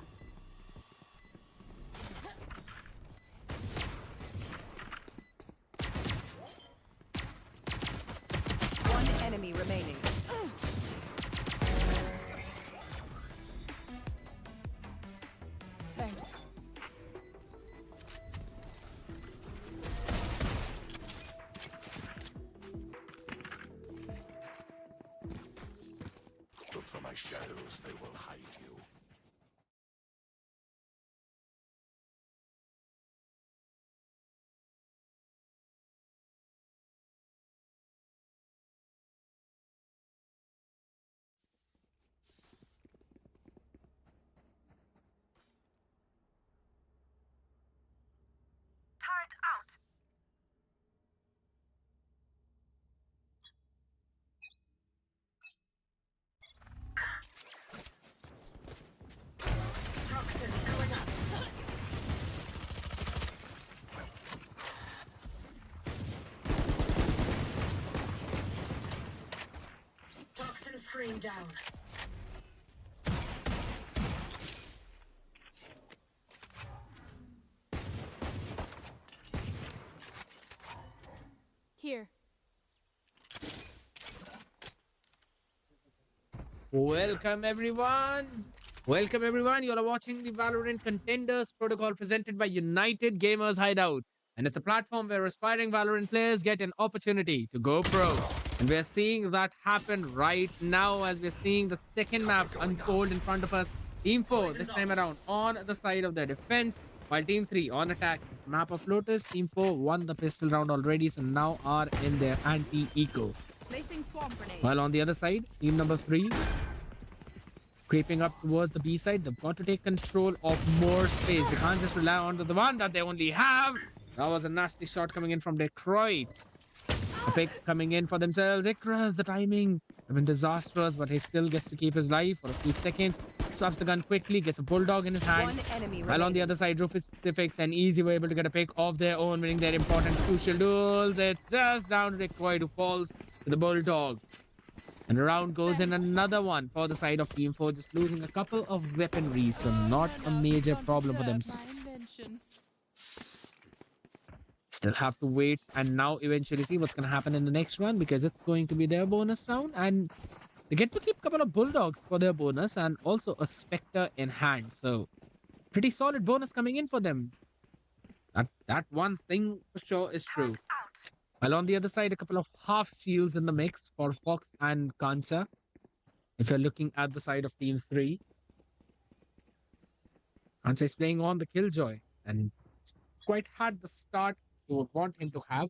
One enemy remaining. Thanks. Look for my shadows, they will hide you. Toxin screen down. Here. Welcome everyone. Welcome everyone. You are watching the Valorant Contenders protocol presented by United Gamers Hideout. And it's a platform where aspiring Valorant players get an opportunity to go pro. And we're seeing that happen right now as we're seeing the second map unfold in front of us. Team 4 this time around on the side of the defense, while Team 3 on attack. Map of Lotus. Team 4 won the pistol round already, so now are in their anti-eco. Placing swamp grenade. While on the other side, team number 3 creeping up towards the B side. They've got to take control of more space. They can't just rely on the one that they only have. That was a nasty shot coming in from Detroit. A pick coming in for themselves. Icarus, the timing has been disastrous, but he still gets to keep his life for a few seconds. Swaps the gun quickly, gets a bulldog in his hand. One enemy While on the remaining. other side, Rufus Pacifics and Easy were able to get a pick of their own, winning their important crucial duels. It's just down to Detroit who falls to the bulldog. And a round goes in another one for the side of Team 4, just losing a couple of weaponry, so not a major problem for them. Still have to wait and now eventually see what's going to happen in the next one, because it's going to be their bonus round and they get to keep a couple of bulldogs for their bonus and also a specter in hand. So pretty solid bonus coming in for them. That one thing for sure is true. While on the other side, a couple of half shields in the mix for Fox and Kansa. If you're looking at the side of Team 3, Kansa is playing on the Killjoy and quite had the start you would want him to have.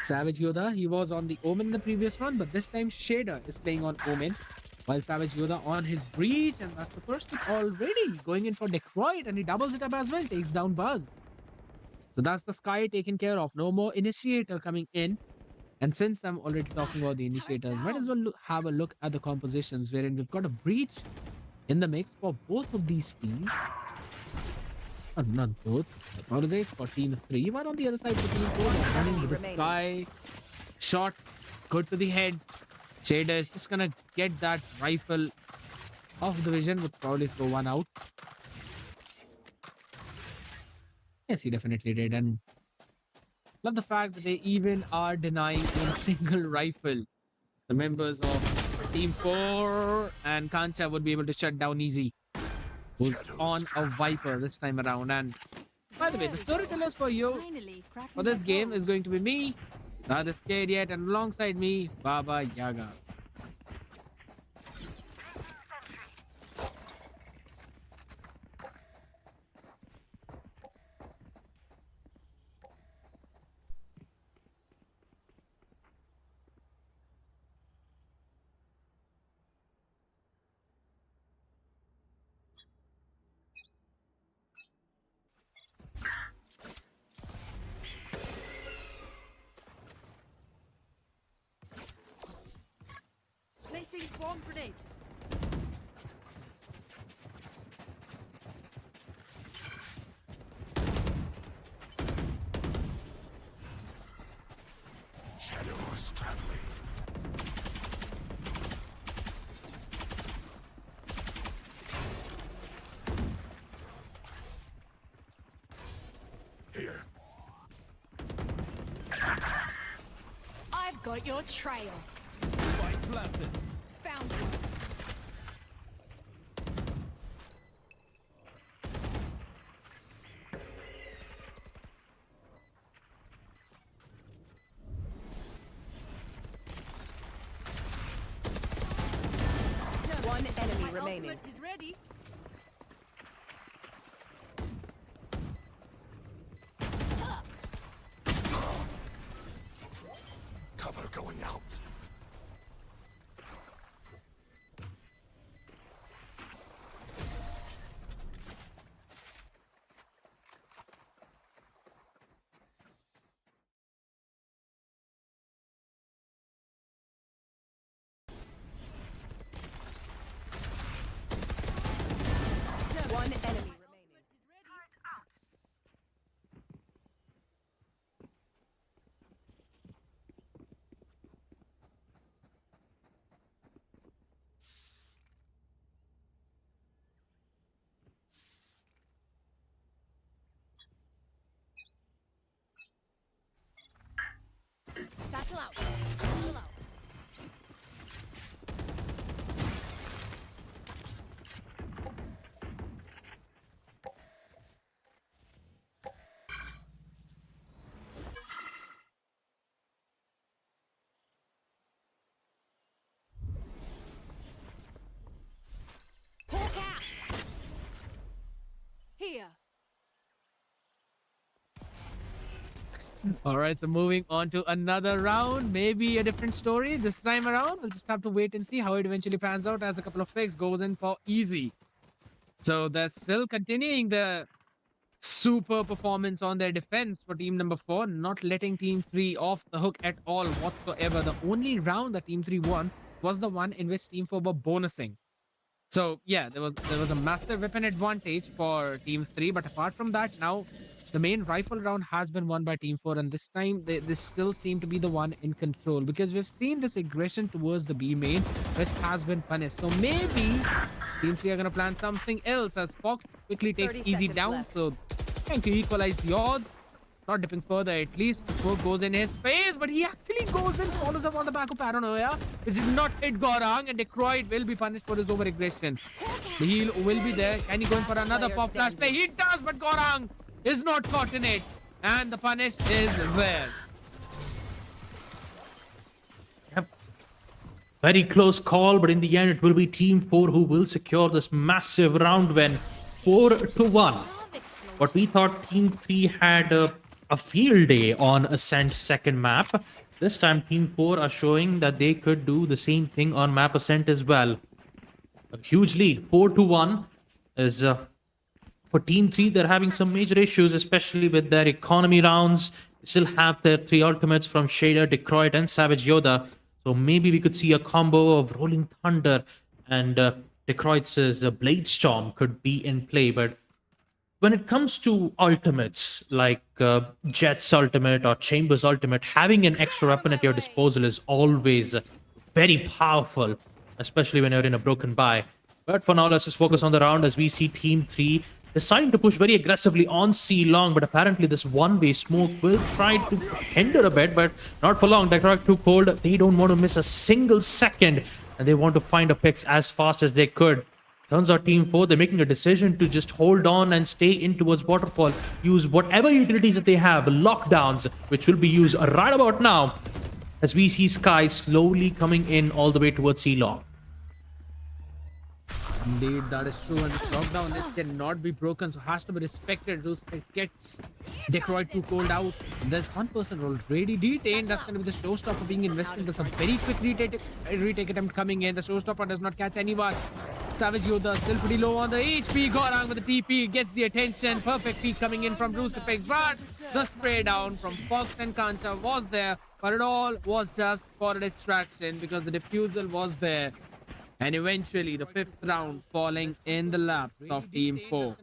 Savage Yoda, he was on the Omen in the previous one, but this time Shader is playing on Omen, while Savage Yoda on his Breach, and that's the first pick already going in for Detroit, and he doubles it up as well, takes down Buzz. So that's the Sky taken care of. No more Initiator coming in. And since I'm already talking about the Initiators, might as well have a look at the compositions, wherein we've got a Breach in the mix for both of these teams. Oh, not both. Apologize for team 3, but on the other side for team 4, they're running with the Remaining. Sky. Shot, good to the head. Shader is just gonna get that rifle off the vision, would probably throw one out. Yes, he definitely did. And love the fact that they even are denying a single rifle. The members of Team 4 and Kancha would be able to shut down easy. Who's on a Viper this time around. And by the way, the storytellers for you Finally, cracking for this my game code. is going to be me, not the scared yet, and alongside me, Baba Yaga. Placing swarm grenade. Shadows traveling. Here. I've got your trail. Found you. One enemy My remaining. ultimate is ready. Cover going out. One enemy remaining. Satchel out. Satchel out. Hawk out. Here. All right, so moving on to another round, maybe a different story this time around. We'll just have to wait and see how it eventually pans out as a couple of picks goes in for easy. So they're still continuing the super performance on their defense for team number 4, not letting team 3 off the hook at all whatsoever. The only round that team 3 won was the one in which team 4 were bonusing. So yeah, there was a massive weapon advantage for team 3, but apart from that, now the main rifle round has been won by team 4, and this time they still seem to be the one in control, because we've seen this aggression towards the B main which has been punished. So maybe team 3 are going to plan something else, as Fox quickly takes 30 easy seconds down. left. So trying to equalize the odds, not dipping further. At least the smoke goes in his face, but he actually goes and follows up on the back of Paranoia, which did not hit Gorang, and Detroit will be punished for his over aggression. The heal will be there. Can he go in for another Player pop flash play? standing. He does, but Gorang is not caught in it, and the punish is there. Yep. Very close call, but in the end, it will be Team 4 who will secure this massive round win, 4-1. What we thought Team 3 had a field day on Ascent second map. This time, Team 4 are showing that they could do the same thing on map Ascent as well. A huge lead, 4-1, is for Team 3. They're having some major issues, especially with their economy rounds. They still have their 3 ultimates from Shader, Decroid, and Savage Yoda. So maybe we could see a combo of Rolling Thunder and Decroid's Blade Storm could be in play. But when it comes to ultimates like Jet's ultimate or Chamber's ultimate, having an extra weapon at your disposal is always very powerful, especially when you're in a broken buy. But for now, let's just focus on the round as we see Team 3 deciding to push very aggressively on C long, but apparently this one-way smoke will try to hinder a bit, but not for long. Decroid too cold. They don't want to miss a single second, and they want to find a picks as fast as they could. Turns out Team 4, they're making a decision to just hold on and stay in towards Waterfall. Use whatever utilities that they have, lockdowns, which will be used right about now as we see Sky slowly coming in all the way towards C-Long. Indeed, that is true. And this lockdown, it cannot be broken, so has to be respected. Those gets Decroid too cold out. There's one person already detained. That's going to be the showstopper being invested. There's a very quick retake attempt coming in. The showstopper does not catch anyone. Savage Yoda still pretty low on the HP. Gorang with the TP gets the attention. Perfect peek coming in from Crucifix, but the spray down from Fox and Kancha was there, but it all was just for a distraction because the defusal was there. And eventually, the 5th round falling in the laps of Team 4.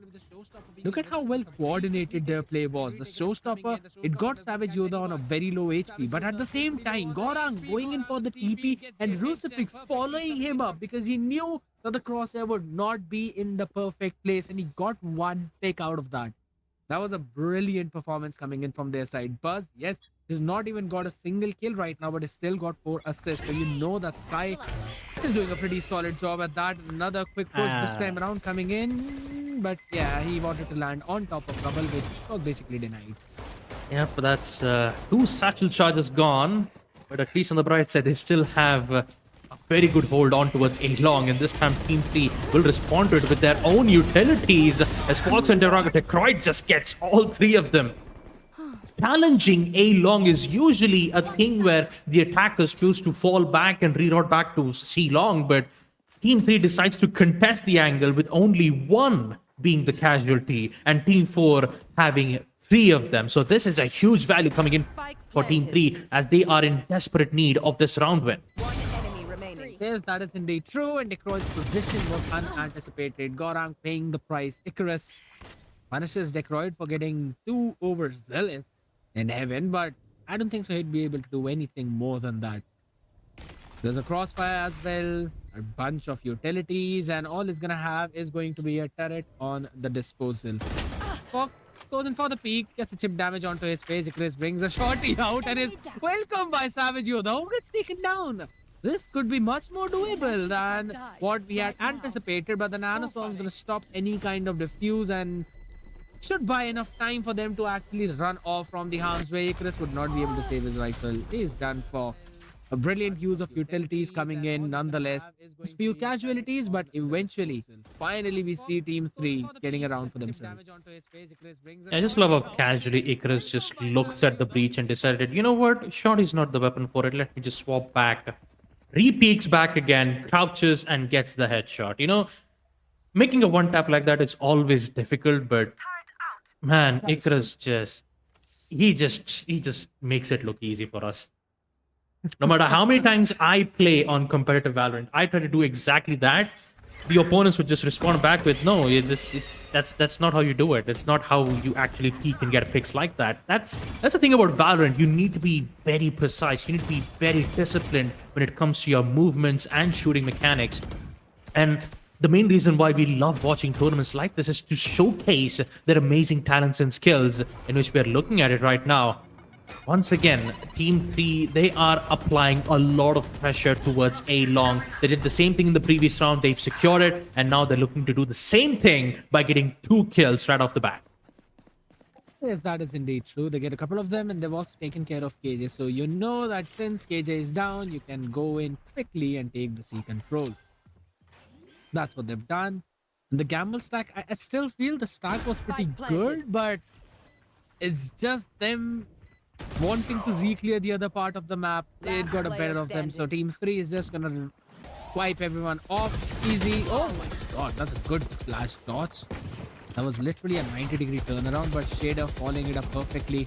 Look at how well coordinated their play was. The showstopper, it got Savage Yoda on a very low HP. But at the same time, Gorang going in for the TP and Crucifix following him up because he knew that the crosshair would not be in the perfect place. And he got one pick out of that. That was a brilliant performance coming in from their side. Buzz, yes, he's not even got a single kill right now, but he's still got 4 assists. So you know that Sky is doing a pretty solid job at that. Another quick push this time around coming in. But yeah, he wanted to land on top of Rubble, which was basically denied. Yeah, but that's 2 satchel charges gone. But at least on the bright side, they still have a very good hold on towards A-Long. And this time, Team 3 will respond to it with their own utilities as Fox and Decroid just gets all 3 of them. Challenging A-Long is usually a thing where the attackers choose to fall back and reroute back to C-Long, but Team 3 decides to contest the angle with only 1 being the casualty and Team 4 having 3 of them. So this is a huge value coming in for Team 3 as they are in desperate need of this round win. One enemy remaining. Yes, that is indeed true, and Decroid's position was unanticipated. Gorang paying the price. Icarus punishes Decroid for getting too overzealous in heaven, but I don't think so he'd be able to do anything more than that. There's a crossfire as well, a bunch of utilities, and all he's gonna have is going to be a turret on the disposal. Fox goes in for the peak, gets a chip damage onto his face. Icarus brings a shorty out and is welcomed by Savage Yoda, who gets taken down. This could be much more doable than what we had anticipated, but the Nanoswarm is gonna stop any kind of defuse and should buy enough time for them to actually run off from the harm's way. Icarus would not be able to save his rifle. He is done for. A brilliant use of utilities coming in nonetheless. Just few casualties, but eventually, finally we see Team 3 getting around for themselves. I just love how casually Icarus just looks at the breach and decided, you know what, shot is not the weapon for it. Let me just swap back. Re-peeks back again, crouches and gets the headshot. You know, making a one-tap like that is always difficult, but man, Icarus just makes it look easy for us. No matter how many times I play on competitive Valorant, I try to do exactly that. The opponents would just respond back with, "No, that's not how you do it. It's not how you actually peek and get picks like that." That's the thing about Valorant. You need to be very precise. You need to be very disciplined when it comes to your movements and shooting mechanics. And the main reason why we love watching tournaments like this is to showcase their amazing talents and skills, in which we are looking at it right now. Once again, Team 3, they are applying a lot of pressure towards A-Long. They did the same thing in the previous round. They've secured it, and now they're looking to do the same thing by getting 2 kills right off the bat. Yes, that is indeed true. They get a couple of them, and they've also taken care of KJ. So you know that since KJ is down, you can go in quickly and take the C control. That's what they've done. And the gamble stack, I still feel the stack was pretty good, but It's just them wanting to re-clear the other part of the map. It Last got a player better of them. So standing. Team 3 is just gonna wipe everyone off easy. Oh my god, that's a good splash dodge. That was literally a 90-degree turnaround, but Shader following it up perfectly.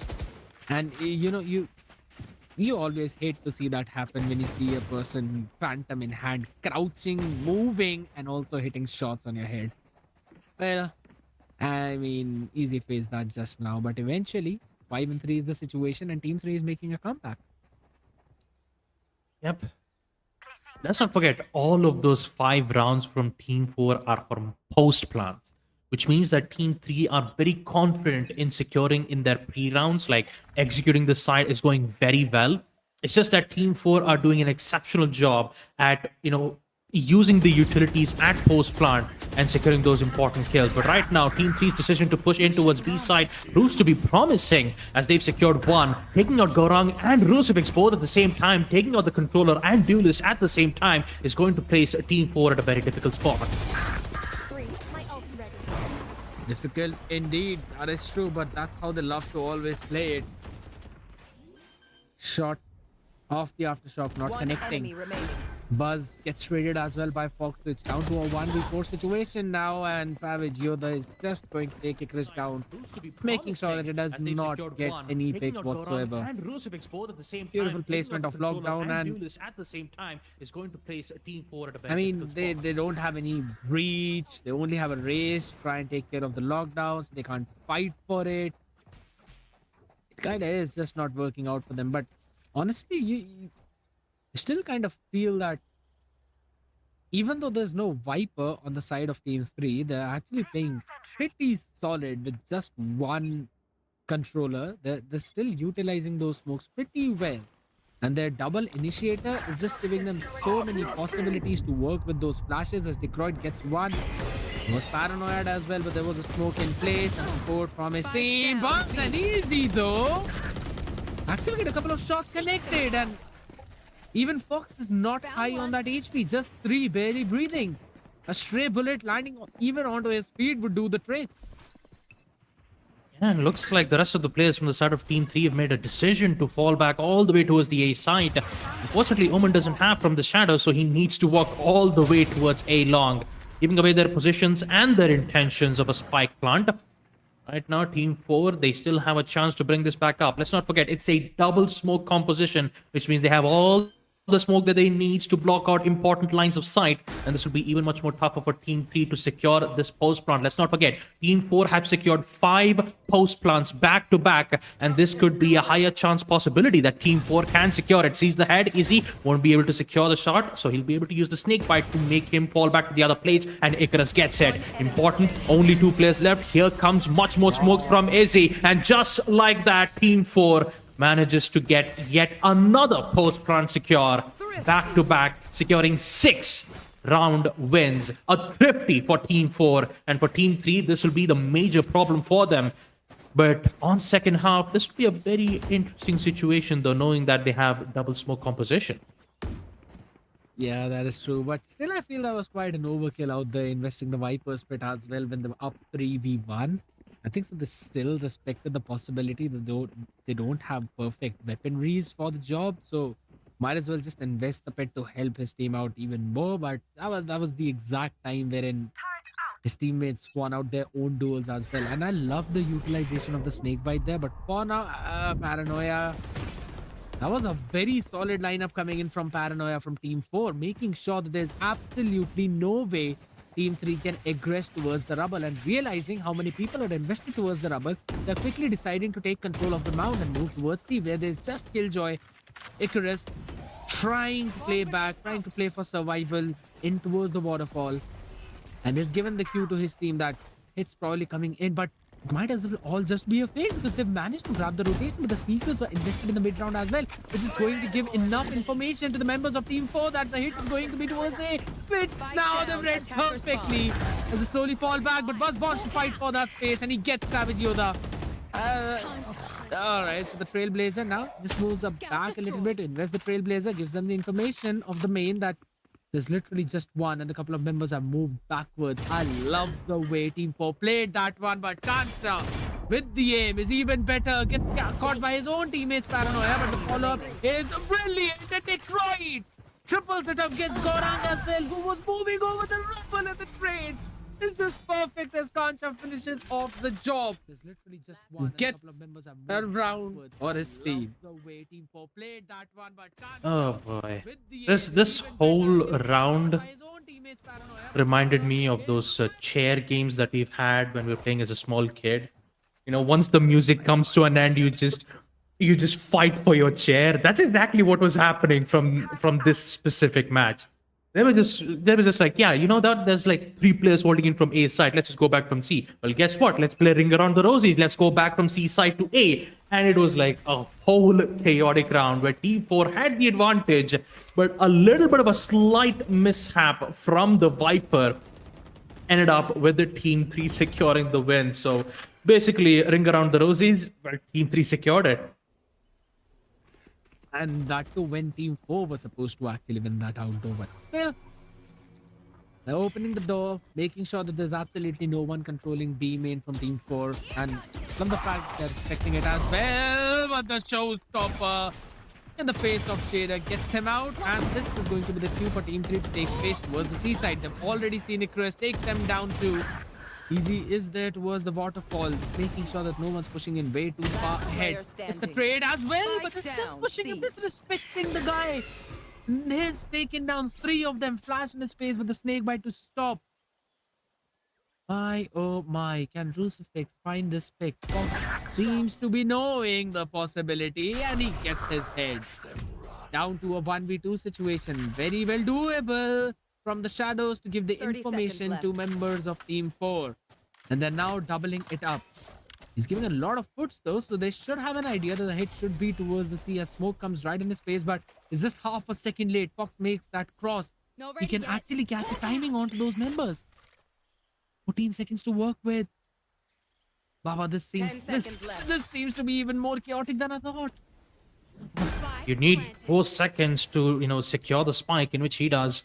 And you know, you always hate to see that happen when you see a person phantom in hand, crouching, moving, and also hitting shots on your head. Well, I mean, easy phase that just now, but eventually 5 and 3 is the situation, and Team 3 is making a comeback. Yep. Let's not forget, all of those 5 rounds from Team 4 are from post plans, which means that Team 3 are very confident in securing in their pre rounds, like executing the side is going very well. It's just that Team 4 are doing an exceptional job at, using the utilities at post plant and securing those important kills. But right now, Team 3's decision to push in towards B side proves to be promising as they've secured one, taking out Gorang and Rusifix both at the same time, taking out the controller and duelist at the same time is going to place Team 4 at a very difficult spot. My ult's ready. Difficult indeed, that is true, but that's how they love to always play it. Shot off the aftershock, not One connecting. enemy remaining. Buzz gets traded as well by Fox, so it's down to a 1v4 situation now, and Savage Yoda is just going to take Icarus down, making sure that it does not get any pick whatsoever. And Rusifix both at the same time, Beautiful taking out placement the of controller lockdown, and duelist at the same time is going to place Team 4 at a very I mean, difficult they, spot. they don't have any breach. They only have a race to try and take care of the lockdowns. They can't fight for it. It kind of is just not working out for them. But honestly, you still kind of feel that even though there's no Viper on the side of Team 3, they're actually playing pretty solid with just one controller. They're still utilizing those smokes pretty well. And their double initiator is just giving them so many possibilities to work with those flashes as Decroid gets one. He was paranoid as well, but there was a smoke in place and support from his team. Bugs and easy though. Actually get a couple of shots connected, and even Fox is not high on that HP, just 3, barely breathing. A stray bullet landing even onto his feet would do the trick. Yeah, and looks like the rest of the players from the side of Team 3 have made a decision to fall back all the way towards the A side. Unfortunately, Omen doesn't have from the shadow, so he needs to walk all the way towards A long, giving away their positions and their intentions of a spike plant. Right now, Team 4, they still have a chance to bring this back up. Let's not forget, it's a double smoke composition, which means they have all the smoke that they need to block out important lines of sight, and this will be even much more tougher for Team 3 to secure this post plant. Let's not forget, Team 4 have secured 5 post plants back to back, and this could be a higher chance possibility that Team 4 can secure it. Sees the head, Izzy won't be able to secure the shot, so he'll be able to use the snake bite to make him fall back to the other place, and Icarus gets it. Important, only 2 players left. Here comes much more smokes from Izzy, and just like that, Team 4 manages to get yet another post plant secure back to back, securing 6 round wins. A thrifty for Team 4, and for Team 3, this will be the major problem for them. But on second half, this will be a very interesting situation, though, knowing that they have double smoke composition. Yeah, that is true. But still, I feel that was quite an overkill out there, investing the Viper split as well when they were up 3v1. I think so they still respected the possibility that they don't have perfect weaponries for the job, so might as well just invest the pet to help his team out even more. But that was the exact time wherein his teammates won out their own duels as well. And I love the utilization of the snake bite there. But for now, Paranoia. That was a very solid lineup coming in from Paranoia from Team 4, making sure that there's absolutely no way Team 3 can aggress towards the rubble, and realizing how many people are invested towards the rubble, they're quickly deciding to take control of the mount and move towards C, where there's just Killjoy, Icarus, trying to play back, trying to play for survival in towards the waterfall, and he's given the cue to his team that it's probably coming in, but it might as well all just be a fake because they've managed to grab the rotation, but the sneakers were invested in the mid round as well, which is going to give enough information to the members of Team 4 that the hit is going to be towards A, which now they've read perfectly as they slowly fall back, but Buzz wants to fight for that space and he gets Savage Yoda. Alright, so the Trailblazer now just moves up back a little bit to invest the Trailblazer, gives them the information of the main that There's literally just one, and a couple of members have moved backwards. I love the way Team 4 played that one, but Kansa with the aim is even better. Gets caught by his own teammates' paranoia, but the follow-up is brilliant. And they cried. Triple setup gets Gorang as well, who was moving over the rubble at the trade. It's just perfect as Kansa finishes off the job. There's literally just one. Gets a round for his team. The way Team 4 played that one, but Oh boy. This whole round reminded me of those chair games that we've had when we were playing as a small kid. You know, once the music comes to an end, you just fight for your chair. That's exactly what was happening from this specific match. They were just like, yeah, you know that there's like 3 players holding in from A side. Let's just go back from C. Well, guess what? Let's play Ring Around the Rosies. Let's go back from C side to A. And it was like a whole chaotic round where Team 4 had the advantage, but a little bit of a slight mishap from the Viper ended up with the Team 3 securing the win. So basically, Ring Around the Rosies, well, Team 3 secured it. And that too when Team 4 was supposed to actually win that outdoor. But still, they're opening the door, making sure that there's absolutely no one controlling B main from Team 4. And from the fact they're respecting it as well. But the showstopper in the face of Shader gets him out. And this is going to be the cue for Team 3 to take face towards the seaside. They've already seen Icarus take them down too. Easy is there towards the waterfalls, making sure that no one's pushing in way too far ahead. It's the trade as well, but they're still pushing him, disrespecting the guy. He's taken down 3 of them, flash in his face with the snake bite to stop. My, oh my, can Crucifix find this pick? Fox seems to be knowing the possibility, and he gets his head. Down to a 1v2 situation, very well doable. From the shadows to give the 30 information seconds to members of Team 4. And they're now doubling it up. He's giving a lot of puts though, so they should have an idea that the hit should be towards the sea as smoke comes right in his face, but it's just half a second late. Fox makes that cross. No, He can actually catch a timing onto those members. 14 seconds to work with. Baba, this seems 10 seconds left. this seems to be even more chaotic than I thought. You need 4 seconds to, secure the spike, in which he does.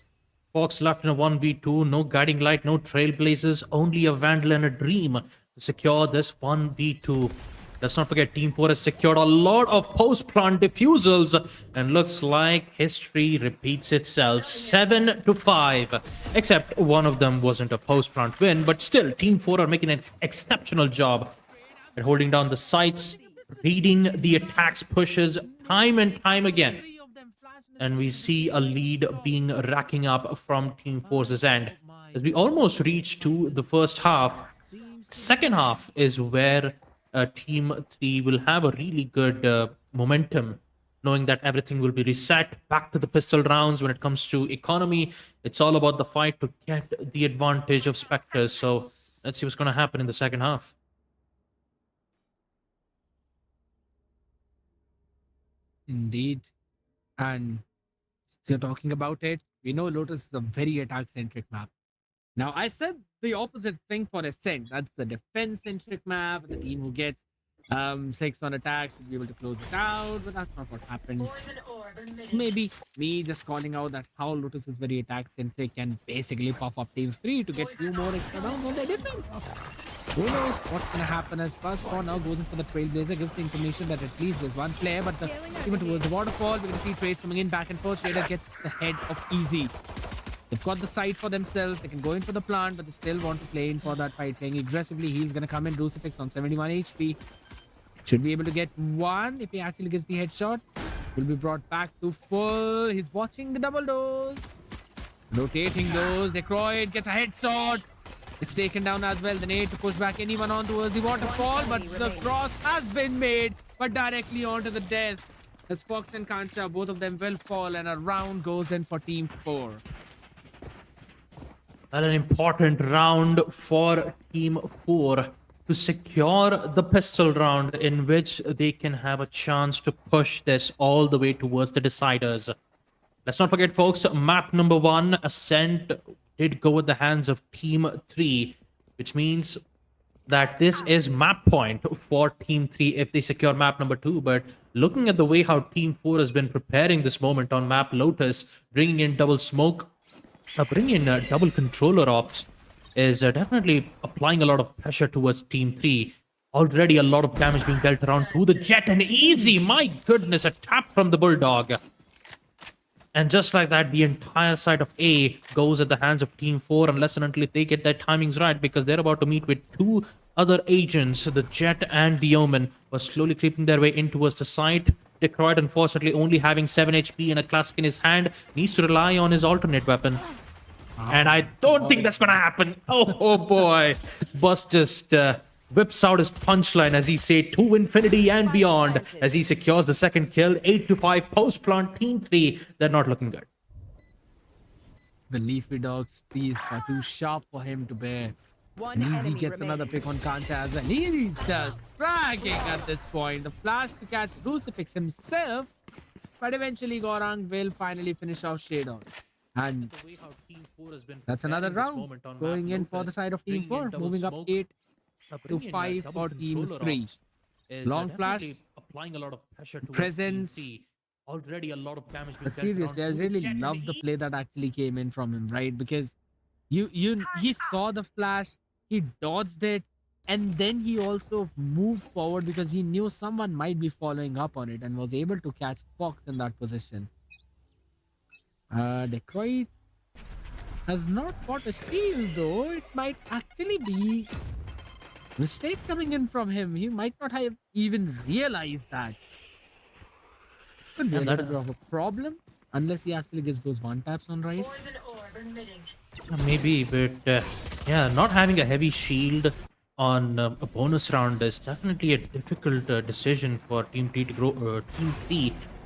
Fox left in a 1v2, no guiding light, no trailblazers, only a Vandal and a Dream to secure this 1v2. Let's not forget, Team 4 has secured a lot of post-plant defusals, and looks like history repeats itself. 7-5. Except one of them wasn't a post-plant win, but still, Team 4 are making an exceptional job at holding down the sites, reading the attacks pushes time and time again. And we see a lead being racking up from Team 4's end. As we almost reach to the first half, second half is where Team 3 will have a really good momentum, knowing that everything will be reset back to the pistol rounds. When it comes to economy, it's all about the fight to get the advantage of Spectres. So let's see what's going to happen in the second half. Indeed. And since you're talking about it, we know Lotus is a very attack-centric map. Now, I said the opposite thing for Ascent. That's the defense-centric map. The team who gets 6 on attack should be able to close it out, but that's not what happened. Maybe me just calling out that how Lotus is very attack-centric can basically puff up Team 3 to get few more extra rounds on their defense. Who knows what's going to happen as First now goes in for the Trailblazer, gives the information that at least there's one player, but even towards the waterfall, we're going to see trades coming in back and forth. Raider gets the head of Easy. They've got the site for themselves. They can go in for the plant, but they still want to play in for that fight. Playing aggressively, he's going to come in. Crucifix on 71 HP. Should be able to get one if he actually gets the headshot. Will be brought back to full. He's watching the double doors. Rotating those. Necroid gets a headshot. It's taken down as well. The nade to push back anyone on towards the waterfall, but the cross has been made, but directly onto the death. As Fox and Kancha, both of them will fall, and a round goes in for Team 4. Well, an important round for Team 4 to secure the pistol round, in which they can have a chance to push this all the way towards the deciders. Let's not forget, folks, map number 1, Ascent, did go with the hands of Team 3, which means that this is map point for Team 3 if they secure map number 2. But looking at the way how Team 4 has been preparing this moment on map Lotus, bringing in double smoke, bringing double controller ops is definitely applying a lot of pressure towards Team 3. Already a lot of damage being dealt around to the Jet, and easy, my goodness, a tap from the Bulldog. And just like that, the entire side of A goes at the hands of Team 4 unless and until they get their timings right, because they're about to meet with two other agents. The Jet and the Omen were slowly creeping their way in towards the site. Detroit, unfortunately, only having 7 HP and a classic in his hand, needs to rely on his alternate weapon. And I don't think that's going to happen. Oh boy. Buzz just whips out his punchline as he say to infinity and beyond as he secures the second kill. 8-5 post plant Team 3. They're not looking good. The Leafy Dog's teeth are too sharp for him to bear. One And Easy enemy gets remaining. another pick on Kancha as well. He's just dragging at this point. The flash to catch Crucifix himself. But eventually Gorang will finally finish off Shadow. And that's another round going in for the side of Team 4. Moving up 8 to 5 for Team 3. Long flash, applying a lot of pressure towards presence. Team 3. Already a lot of damage being But dealt seriously, I around to the really Jet, love and the play that actually came in from him, right? Because he saw the flash, he dodged it, and then he also moved forward because he knew someone might be following up on it and was able to catch Fox in that position. Detroit has not got a shield though. It might actually be mistake coming in from him. He might not have even realized that. Could be a Yeah, little that- bit of a problem unless he actually gets those one taps on right. Maybe, but yeah, not having a heavy shield on a bonus round is definitely a difficult decision for Team 3 to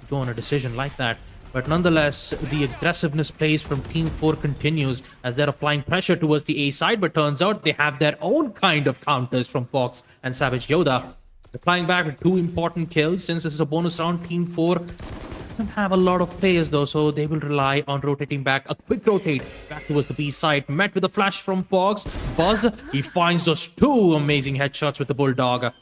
go on a decision like that. But nonetheless, the aggressiveness plays from Team 4 continues as they're applying pressure towards the A side, but turns out they have their own kind of counters from Fox and Savage Yoda. Replying back with 2 important kills. Since this is a bonus round, Team 4 doesn't have a lot of players though, so they will rely on rotating back. A quick rotate back towards the B side, met with a flash from Fox. Buzz, he finds those 2 amazing headshots with the Bulldog.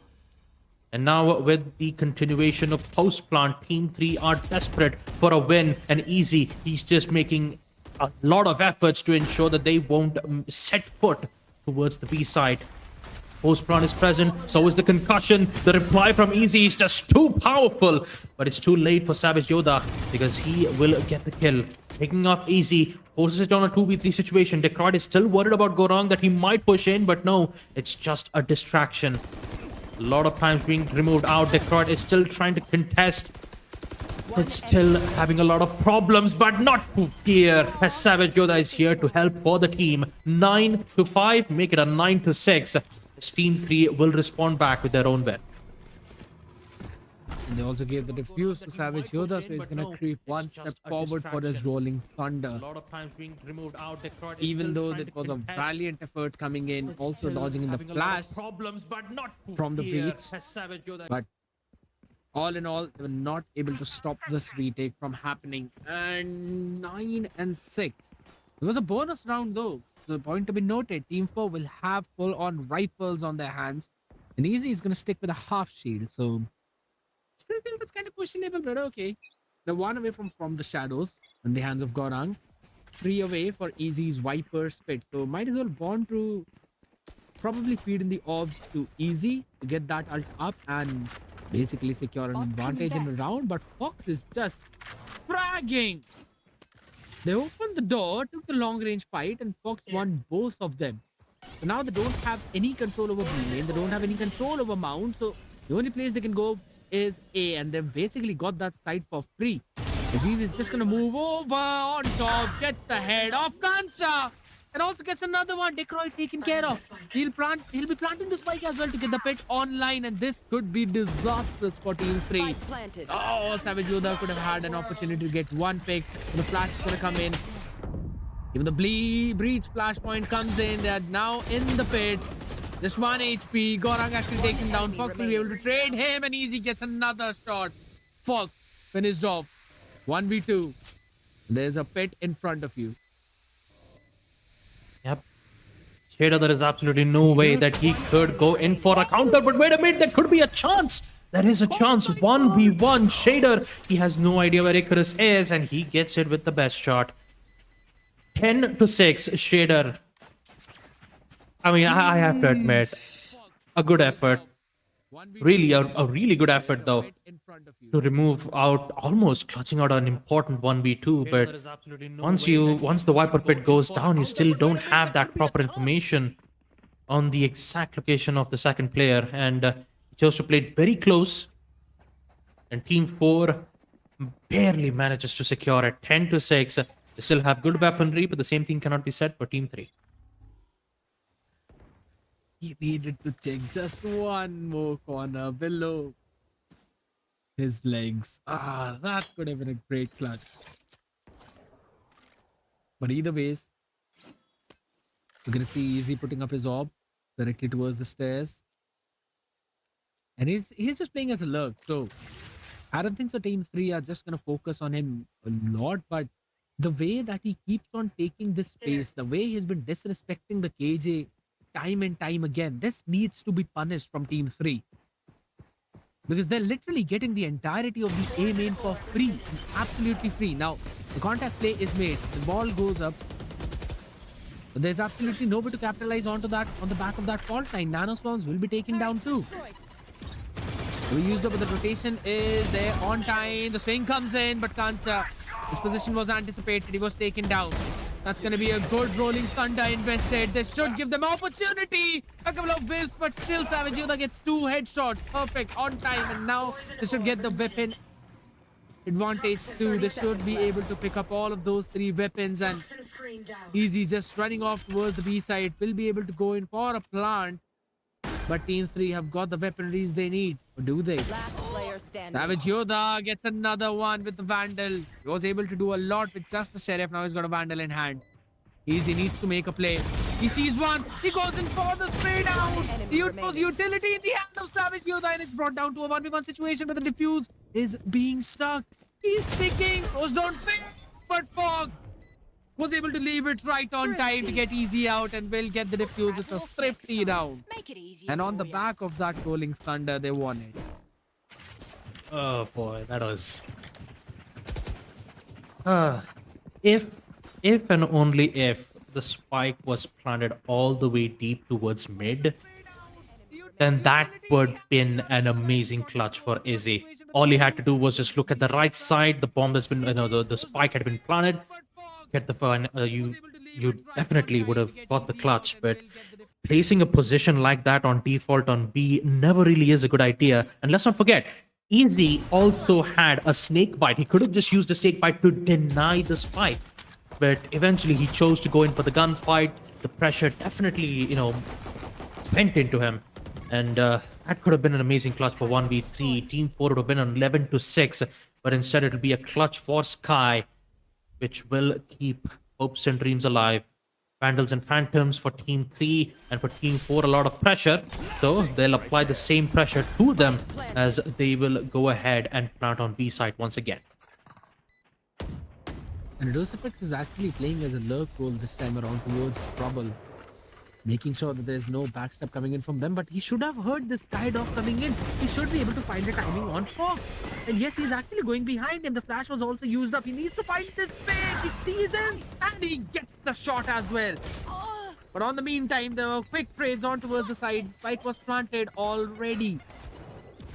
And now with the continuation of post plant, Team 3 are desperate for a win. And Easy, he's just making a lot of efforts to ensure that they won't set foot towards the B side. Post plant is present, so is the concussion. The reply from Easy is just too powerful, but it's too late for Savage Yoda because he will get the kill. Taking off Easy, forces it on a 2v3 situation. Detroit is still worried about Gorang that he might push in, but no, it's just a distraction. A lot of times being removed out. Detroit is still trying to contest. It's still having a lot of problems, but not here. As Savage Yoda is here to help for the team. 9-5, make it a 9-6. Team 3 will respond back with their own win. And they also gave the defuse to Savage Yoda, so he's gonna creep one step forward for his rolling thunder. A lot of times being removed out. Detroit is Even still though trying that to was a contest. valiant effort coming in, It's also still dodging in the having a lot flash. of problems, but not from the here. breach. As Savage Yoda But all in all, they were not able to stop this retake from happening. And 9-6. It was a bonus round though. The point to be noted, Team 4 will have full-on rifles on their hands. And Easy is going to stick with a half shield. So, still feel that's kind of questionable, but okay. They're 1 away from the shadows in the hands of Gorang. 3 away for Easy's Viper Spit. So, might as well bond to probably feed in the orbs to Easy to get that ult up and basically secure an advantage in the round. But Fox is just fragging. They opened the door, took the long range fight, and Fox won both of them. So now they don't have any control over B lane, they don't have any control over Mount, so the only place they can go is A, and they've basically got that site for free. Aziz is just gonna move over on top, gets the head off Kancha, and also gets another one. Detroit taken care of. He'll be planting the spike as well to get the pit online, and this could be disastrous for Team 3. Spike planted. Oh, Savage Yoda could have had an opportunity to get one pick. The flash is gonna come in. Even the breach flashpoint comes in. They are now in the pit. Just 1 HP. Gorang actually takes him down. Fox will be able to trade him, and Easy gets another shot. Fox finished off. 1v2. There's a pit in front of you. Yep. Shader, there is absolutely no way that he could go in for a counter. But wait a minute, there could be a chance. There is a chance. 1v1. Shader, he has no idea where Icarus is, and he gets it with the best shot. 10-6 Shader. I mean, I have to admit, a good effort. Really, a really good effort though, to remove out, almost clutching out an important 1v2. But once the Viper Pit goes down, you still don't have that proper information on the exact location of the second player, and he chose to play it very close. And Team 4 barely manages to secure it 10-6. They still have good weaponry, but the same thing cannot be said for Team 3. He needed to check just one more corner below his legs. That could have been a great clutch. But either ways, we're gonna see Easy putting up his orb directly towards the stairs. And he's just playing as a lurk. So I don't think so Team 3 are just gonna focus on him a lot, but the way that he keeps on taking this space, the way he's been disrespecting the KJ time and time again, this needs to be punished from Team 3. Because they're literally getting the entirety of the A main for free, absolutely free. Now, the contact play is made, the ball goes up, but there's absolutely nobody to capitalize onto that on the back of that fault line. Nano Swarms will be taken down too. We used up, but the rotation is there on time. The swing comes in, but Kansa, his position was anticipated. He was taken down. That's going to be a good rolling thunder invested. This should give them opportunity. A couple of whiffs, but still Savage Yoda gets 2 headshots. Perfect, on time. And now they should get the weapon advantage too. They should be able to pick up all of those 3 weapons. And Easy just running off towards the B side. Will be able to go in for a plant. But Team 3 have got the weaponries they need. Or do they? Last player standing. Savage Yoda gets another one with the Vandal. He was able to do a lot with just the Sheriff. Now he's got a Vandal in hand. Easy needs to make a play. He sees one. He goes in for the spray down. It was utility in the hand of Savage Yoda, and it's brought down to a 1v1 situation where the defuse is being stuck. He's sticking. Those don't fit. But Fog was able to leave it right on time to get Easy out and will get the defuse. It's a thrifty round. Make it easy. And on the back of that rolling thunder, they won it. Oh boy, that was. If and only if the spike was planted all the way deep towards mid, then that would been an amazing clutch for Izzy. All he had to do was just look at the right side. The bomb that's been, the spike had been planted. Get the fun. You definitely would have got the clutch, but placing a position like that on default on B never really is a good idea. And let's not forget, Easy also had a snake bite. He could have just used a snake bite to deny the spike, but eventually he chose to go in for the gunfight. The pressure definitely, went into him, and that could have been an amazing clutch for 1v3. Team 4 would have been on 11-6, but instead it'll be a clutch for Sky, which will keep hopes and dreams alive. Vandals and Phantoms for Team 3, and for Team 4 a lot of pressure, so they'll apply the same pressure to them as they will go ahead and plant on B side once again. And Rosifex is actually playing as a lurk role this time around towards trouble, making sure that there's no backstab coming in from them. But he should have heard this Skydog coming in. He should be able to find the timing on Fog. And yes, he's actually going behind him. The flash was also used up. He needs to find this pick. He sees him and he gets the shot as well. But on the meantime, the quick trades on towards the side. Spike was planted already.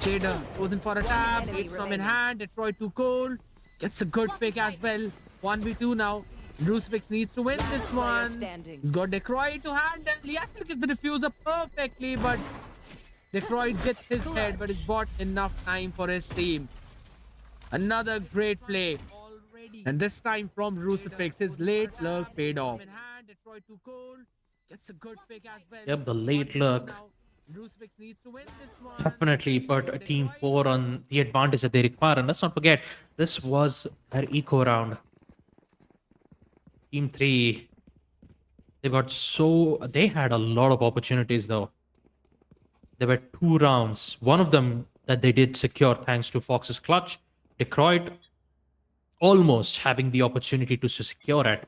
Shader goes in for a tap. It's from in hand. Detroit too cold. Gets a good pick as well. 1v2 now. Brucefix needs to win this one. He's got Detroit to handle. He actually gets the diffuser perfectly, but Detroit gets his head, but it's bought enough time for his team. Another great play. And this time from Brucefix, his late lurk paid off. Yep, the late lurk definitely put Team 4 on the advantage that they require. And let's not forget, this was their eco round. Team 3, they had a lot of opportunities though. There were 2 rounds. One of them that they did secure thanks to Fox's clutch. Detroit almost having the opportunity to secure it.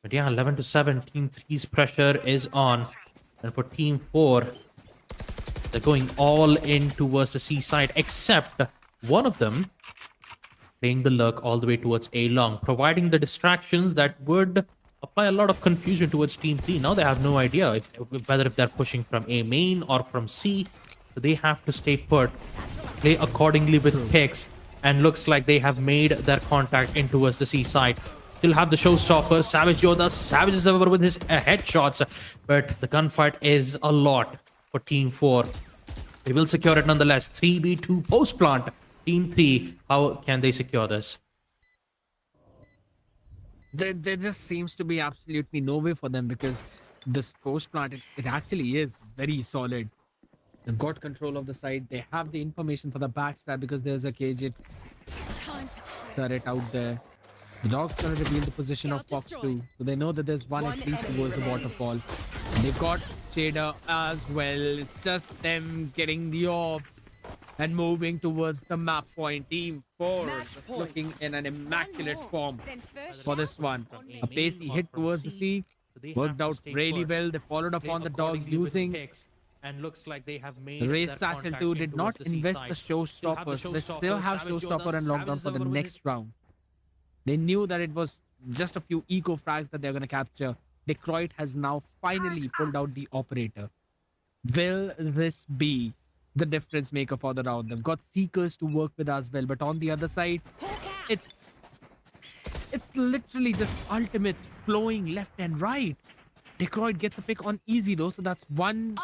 But yeah, 11-7, Team 3's pressure is on. And for Team 4, they're going all in towards the C side, except one of them playing the lurk all the way towards A long, providing the distractions that would apply a lot of confusion towards Team 3. Now they have no idea whether if they're pushing from A main or from C. So they have to stay put, play accordingly with picks, and looks like they have made their contact in towards the C side. Still have the showstopper, Savage Yoda. Savage is over with his headshots, but the gunfight is a lot for Team 4. They will secure it nonetheless. 3v2 post plant. Team 3, how can they secure this? There just seems to be absolutely no way for them because this post plant, it actually is very solid. They've got control of the site. They have the information for the backstab because there's a KJ turret out there. The dog's going to reveal the position of Fox 2. So they know that there's one at least towards the waterfall. They've got Shader as well. It's just them getting the orbs and moving towards the map point. Team 4 just looking in an immaculate form for this one. A pacey hit towards the sea. Worked out really well. They followed up on the dog using and looks like they have made Race Satchel 2 did not invest the showstopper. They still have showstopper and lockdown for the next round. They knew that it was just a few eco frags that they're going to capture. Detroit has now finally pulled out the operator. Will this be the difference maker for the round? They've got Seekers to work with as well, but on the other side, it's literally just ultimates flowing left and right. Detroit gets a pick on easy though, so that's one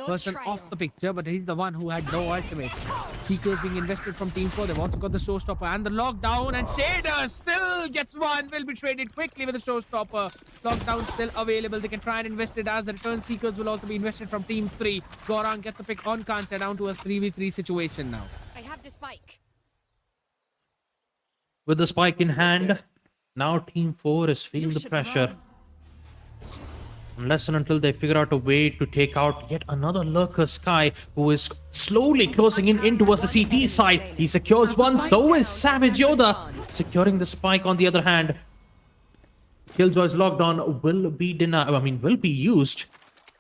person off the picture, but he's the one who had no ultimate. Seekers being invested from Team 4. They've also got the showstopper and the lockdown, and Shader still gets one. Will be traded quickly with the showstopper. Lockdown still available. They can try and invest it as the return Seekers will also be invested from Team 3. Gorang gets a pick on Kancha, down to a 3v3 situation now. I have the spike. With the spike in hand, now Team 4 is feeling the pressure. Unless and until they figure out a way to take out yet another lurker, Sky, who is slowly closing in towards the CT side. He secures one, so is Savage Yoda. Securing the spike on the other hand. Killjoy's lockdown will be will be used,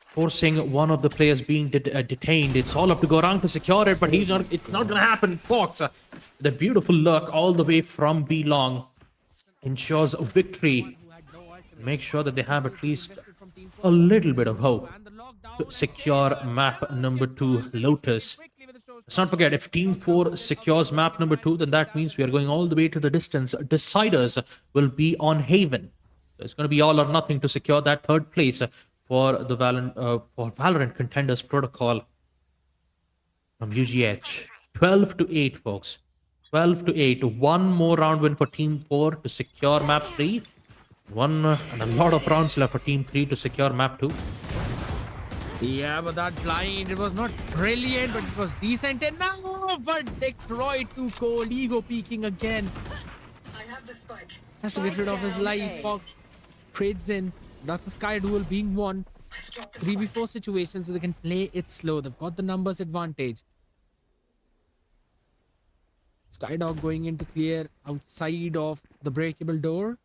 forcing one of the players being detained. It's all up to Gorang to secure it, but it's not gonna happen. Fox, the beautiful lurk all the way from B long, ensures a victory. Make sure that they have at least a little bit of hope to secure map number 2, Lotus. Let's not forget, if Team 4 secures map number 2, then that means we are going all the way to the distance. Deciders will be on Haven. So it's going to be all or nothing to secure that third place for the Valorant Contenders protocol from UGH. 12 to 8, folks. 12 to 8. One more round win for Team 4 to secure map 3. And a lot of rounds left for Team 3 to secure map 2. Yeah, but that blind, it was not brilliant, but it was decent enough. But Detroit too cold, ego peaking again. Has to get rid of his life. Fox trades in. That's a Sky duel being won. 3v4 situation, so they can play it slow. They've got the numbers advantage. Skydog going in to clear outside of the breakable door.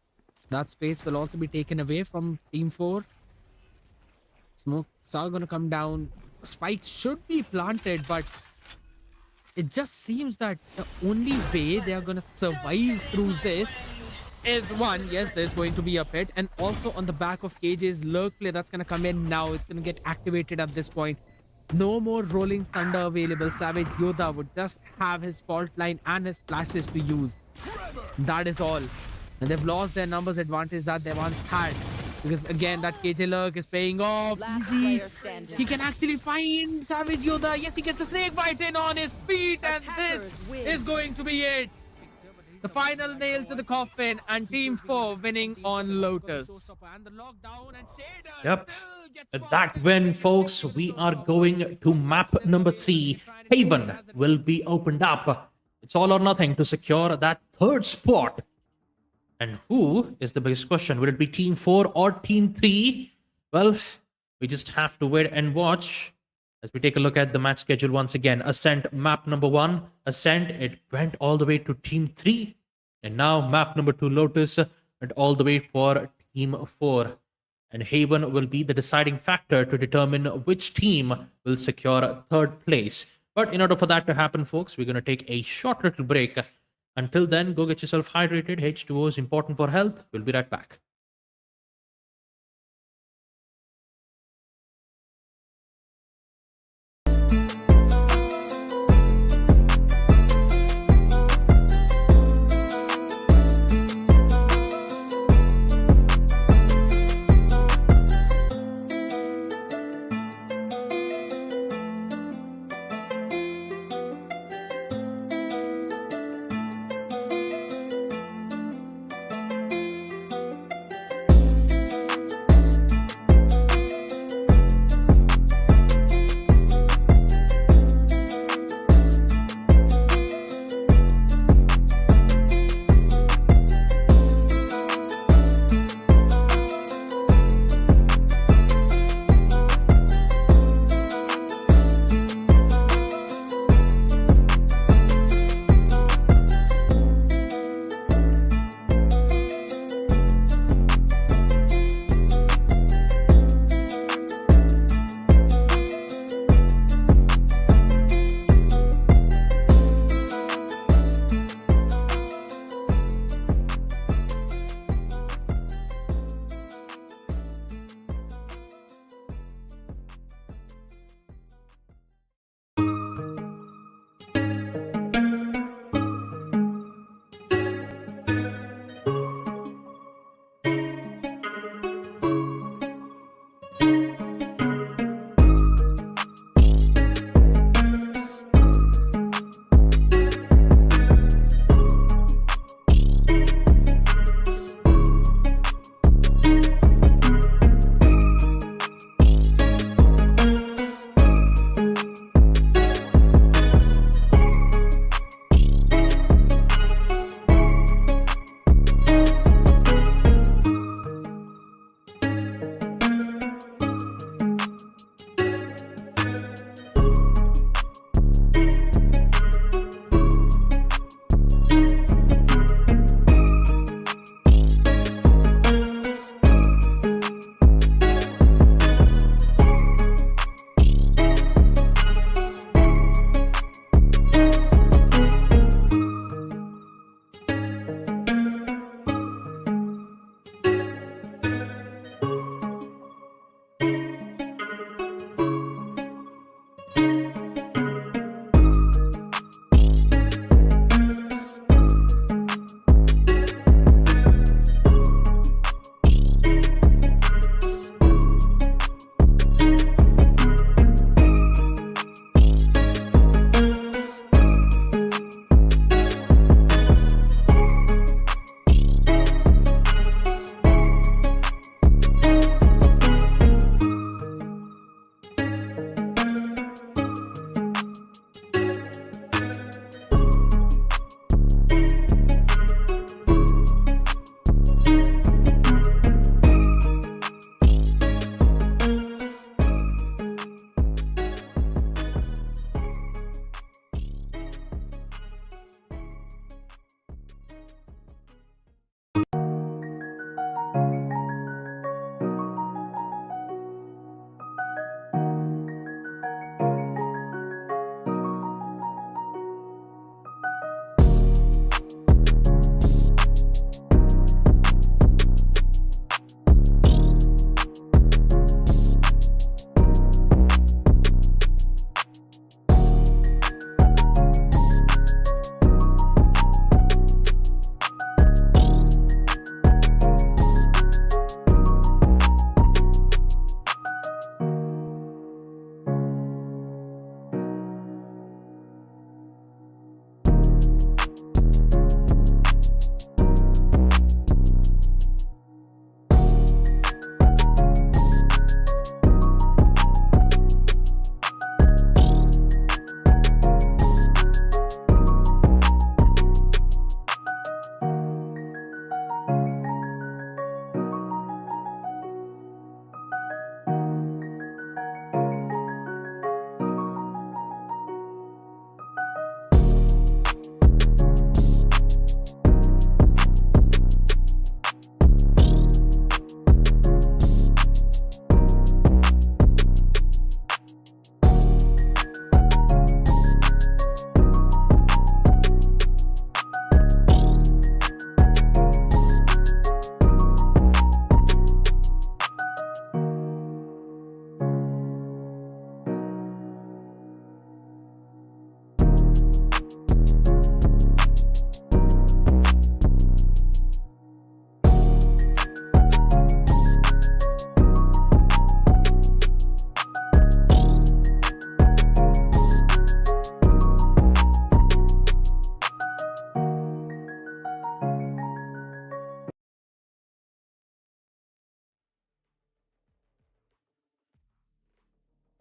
That space will also be taken away from Team 4. Smokes are going to come down. Spike should be planted, but it just seems that the only way they are going to survive through this is one, yes, there's going to be a pit, and also on the back of KJ's lurk play that's going to come in now. It's going to get activated at this point. No more rolling thunder available. Savage Yoda would just have his fault line and his flashes to use. That is all. And they've lost their numbers advantage that they once had. Because again, that KJ lurk is paying off. Easy. He can actually find Savage Yoda. Yes, he gets the snake bite in on his feet. And this is going to be it. The final nail to the coffin. And Team 4 winning on Lotus. Yep. With that win, folks, we are going to map number 3. Haven will be opened up. It's all or nothing to secure that third spot. And who is the biggest question? Will it be Team 4 or Team 3? Well, we just have to wait and watch as we take a look at the match schedule once again. Ascent map number 1. Ascent, it went all the way to Team 3. And now map number 2, Lotus, went all the way for Team 4. And Haven will be the deciding factor to determine which team will secure third place. But in order for that to happen, folks, we're going to take a short little break. Until then, go get yourself hydrated. H2O is important for health. We'll be right back.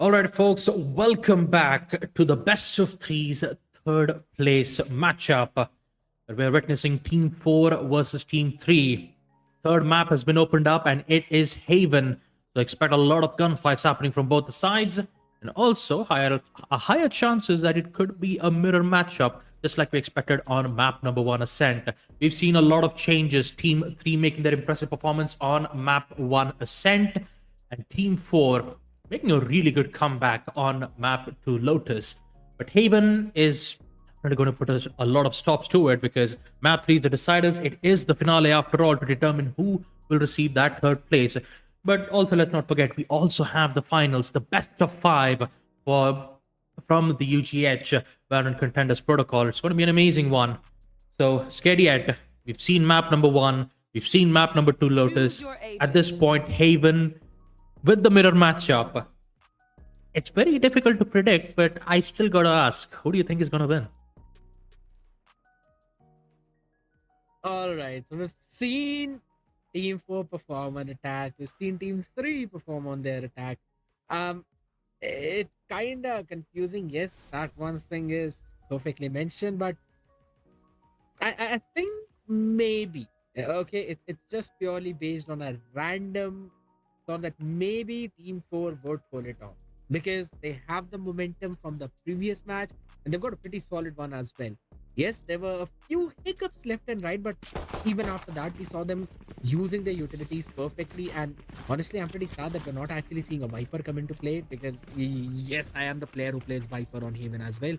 All right, folks, welcome back to the best of threes third place matchup. We're witnessing Team 4 versus Team 3. Third map has been opened up and it is Haven. So expect a lot of gunfights happening from both the sides. And also higher chances that it could be a mirror matchup, just like we expected on map number 1 Ascent. We've seen a lot of changes. Team 3 making their impressive performance on map 1 Ascent, and Team 4 making a really good comeback on map 2 Lotus. But Haven is really going to put a lot of stops to it, because map 3 is the deciders. It is the finale after all, to determine who will receive that third place. But also, let's not forget, we also have the finals, the best of 5 from the UGH Valorant Contenders protocol. It's going to be an amazing one. So, scared yet? We've seen map number 1, we've seen map number 2 Lotus. your agent. At this point, Haven with the mirror matchup. It's very difficult to predict, but I still gotta ask, who do you think is gonna win? All right, so we've seen Team 4 perform an attack. We've seen Team 3 perform on their attack. It's kind of confusing. Yes, that one thing is perfectly mentioned, but I think maybe okay, it's just purely based on a random thought that maybe Team 4 would pull it off because they have the momentum from the previous match and they've got a pretty solid one as well. Yes, there were a few hiccups left and right, but even after that, we saw them using their utilities perfectly. And honestly, I'm pretty sad that we're not actually seeing a Viper come into play because, yes, I am the player who plays Viper on Haven as well.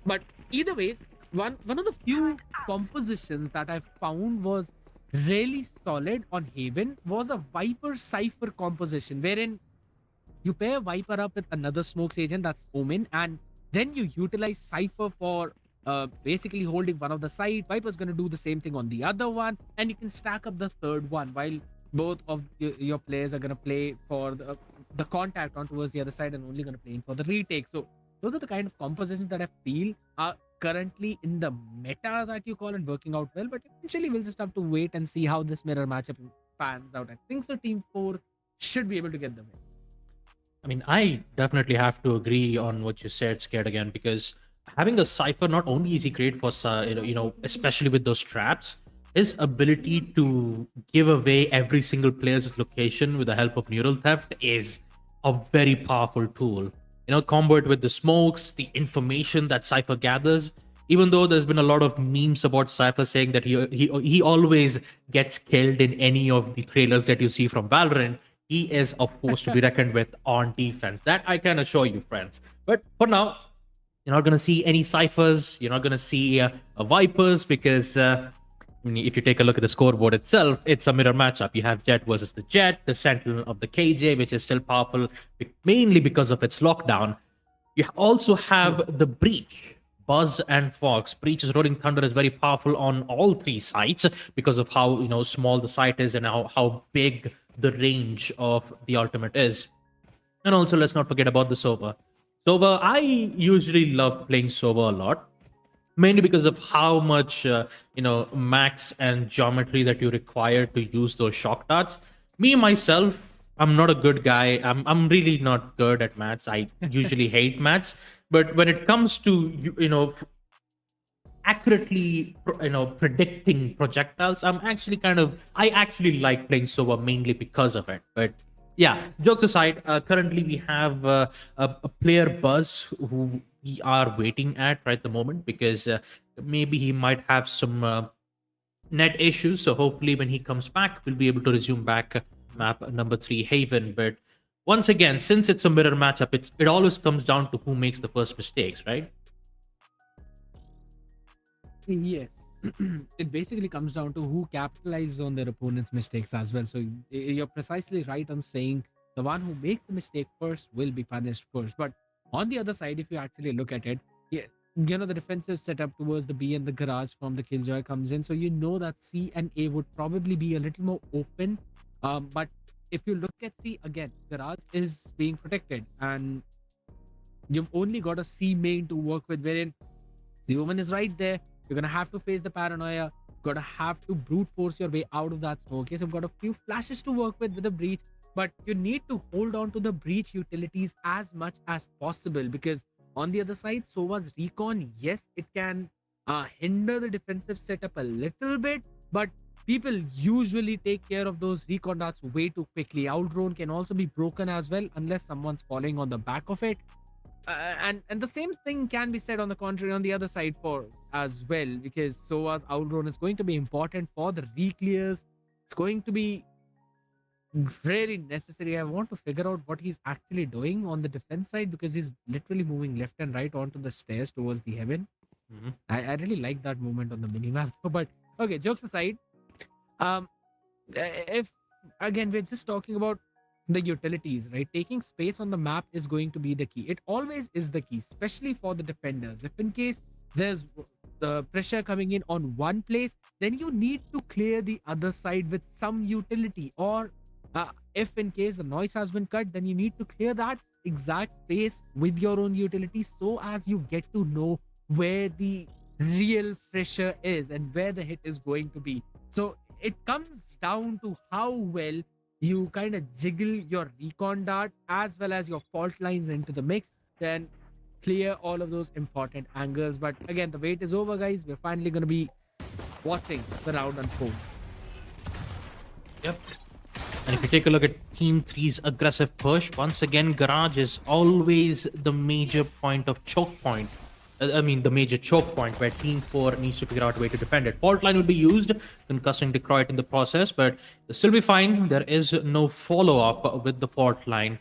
But either ways, one of the few compositions that I found was really solid on Haven was a Viper Cypher composition, wherein you pair Viper up with another smokes agent, that's Omen, and then you utilize Cypher for basically holding one of the side. Viper's going to do the same thing on the other one, and you can stack up the third one while both of your players are going to play for the contact on towards the other side and only going to play in for the retake. So those are the kind of compositions that I feel are currently in the meta that you call and working out well, but eventually we'll just have to wait and see how this mirror matchup pans out. I think so Team 4 should be able to get them in. I mean, I definitely have to agree on what you said, Scared, again, because having a Cypher, not only is he great for, especially with those traps, his ability to give away every single player's location with the help of neural theft is a very powerful tool. Combo it with the smokes, the information that Cypher gathers. Even though there's been a lot of memes about Cypher saying that he always gets killed in any of the trailers that you see from Valorant, he is a force to be reckoned with on defense. That I can assure you, friends. But for now, you're not going to see any Cyphers. You're not going to see Vipers because if you take a look at the scoreboard itself, it's a mirror matchup. You have Jet versus the Jet, the Sentinel of the KJ, which is still powerful mainly because of its lockdown. You also have the Breach, Buzz and Fox. Breach's Rolling Thunder is very powerful on all three sides because of how small the site is and how big the range of the ultimate is. And also, let's not forget about the Sova. Sova, I usually love playing Sova a lot, mainly because of how much max and geometry that you require to use those shock darts. Me myself, I'm not a good guy. I'm really not good at maths. I usually hate maths. But when it comes to accurately predicting projectiles, I actually like playing Sova mainly because of it. But yeah, jokes aside, currently we have a player Buzz who we are waiting at right the moment because maybe he might have some net issues. So hopefully when he comes back, we'll be able to resume back map number 3 Haven. But once again, since it's a mirror matchup, it always comes down to who makes the first mistakes, right? Yes. It basically comes down to who capitalizes on their opponent's mistakes as well. So you're precisely right on saying the one who makes the mistake first will be punished first. But on the other side, if you actually look at it, the defensive setup towards the B and the garage from the Killjoy comes in. So that C and A would probably be a little more open. But if you look at C again, garage is being protected and you've only got a C main to work with, wherein the woman is right there. You're going to have to face the paranoia. You're going to have to brute force your way out of that smoke. Okay, so you've got a few flashes to work with the breach. but you need to hold on to the breach utilities as much as possible, because on the other side, Sova's recon, yes, it can hinder the defensive setup a little bit, but people usually take care of those recon darts way too quickly. Outdrone can also be broken as well unless someone's following on the back of it. And the same thing can be said on the contrary on the other side for as well, because Sova's outdrone is going to be important for the re-clears. It's going to be very necessary. I want to figure out what he's actually doing on the defense side, because he's literally moving left and right onto the stairs towards the heaven. Mhm. I really like that movement on the minimap. But okay, jokes aside, um, if again we're just talking about the utilities, right? Taking space on the map is going to be the key. It always is the key, especially for the defenders. If in case there's the pressure coming in on one place, then you need to clear the other side with some utility. Or if in case the noise has been cut, then you need to clear that exact space with your own utility, so as you get to know where the real pressure is and where the hit is going to be. So it comes down to how well you kind of jiggle your recon dart as well as your fault lines into the mix, then clear all of those important angles. But again, the wait is over, guys. We're finally going to be watching the round unfold. Yep. And if you take a look at Team 3's aggressive push, once again, Garage is always the major point of choke point. The major choke point where Team 4 needs to figure out a way to defend it. Fault line will be used, concussing Detroit in the process, but they'll still be fine. There is no follow-up with the fault line.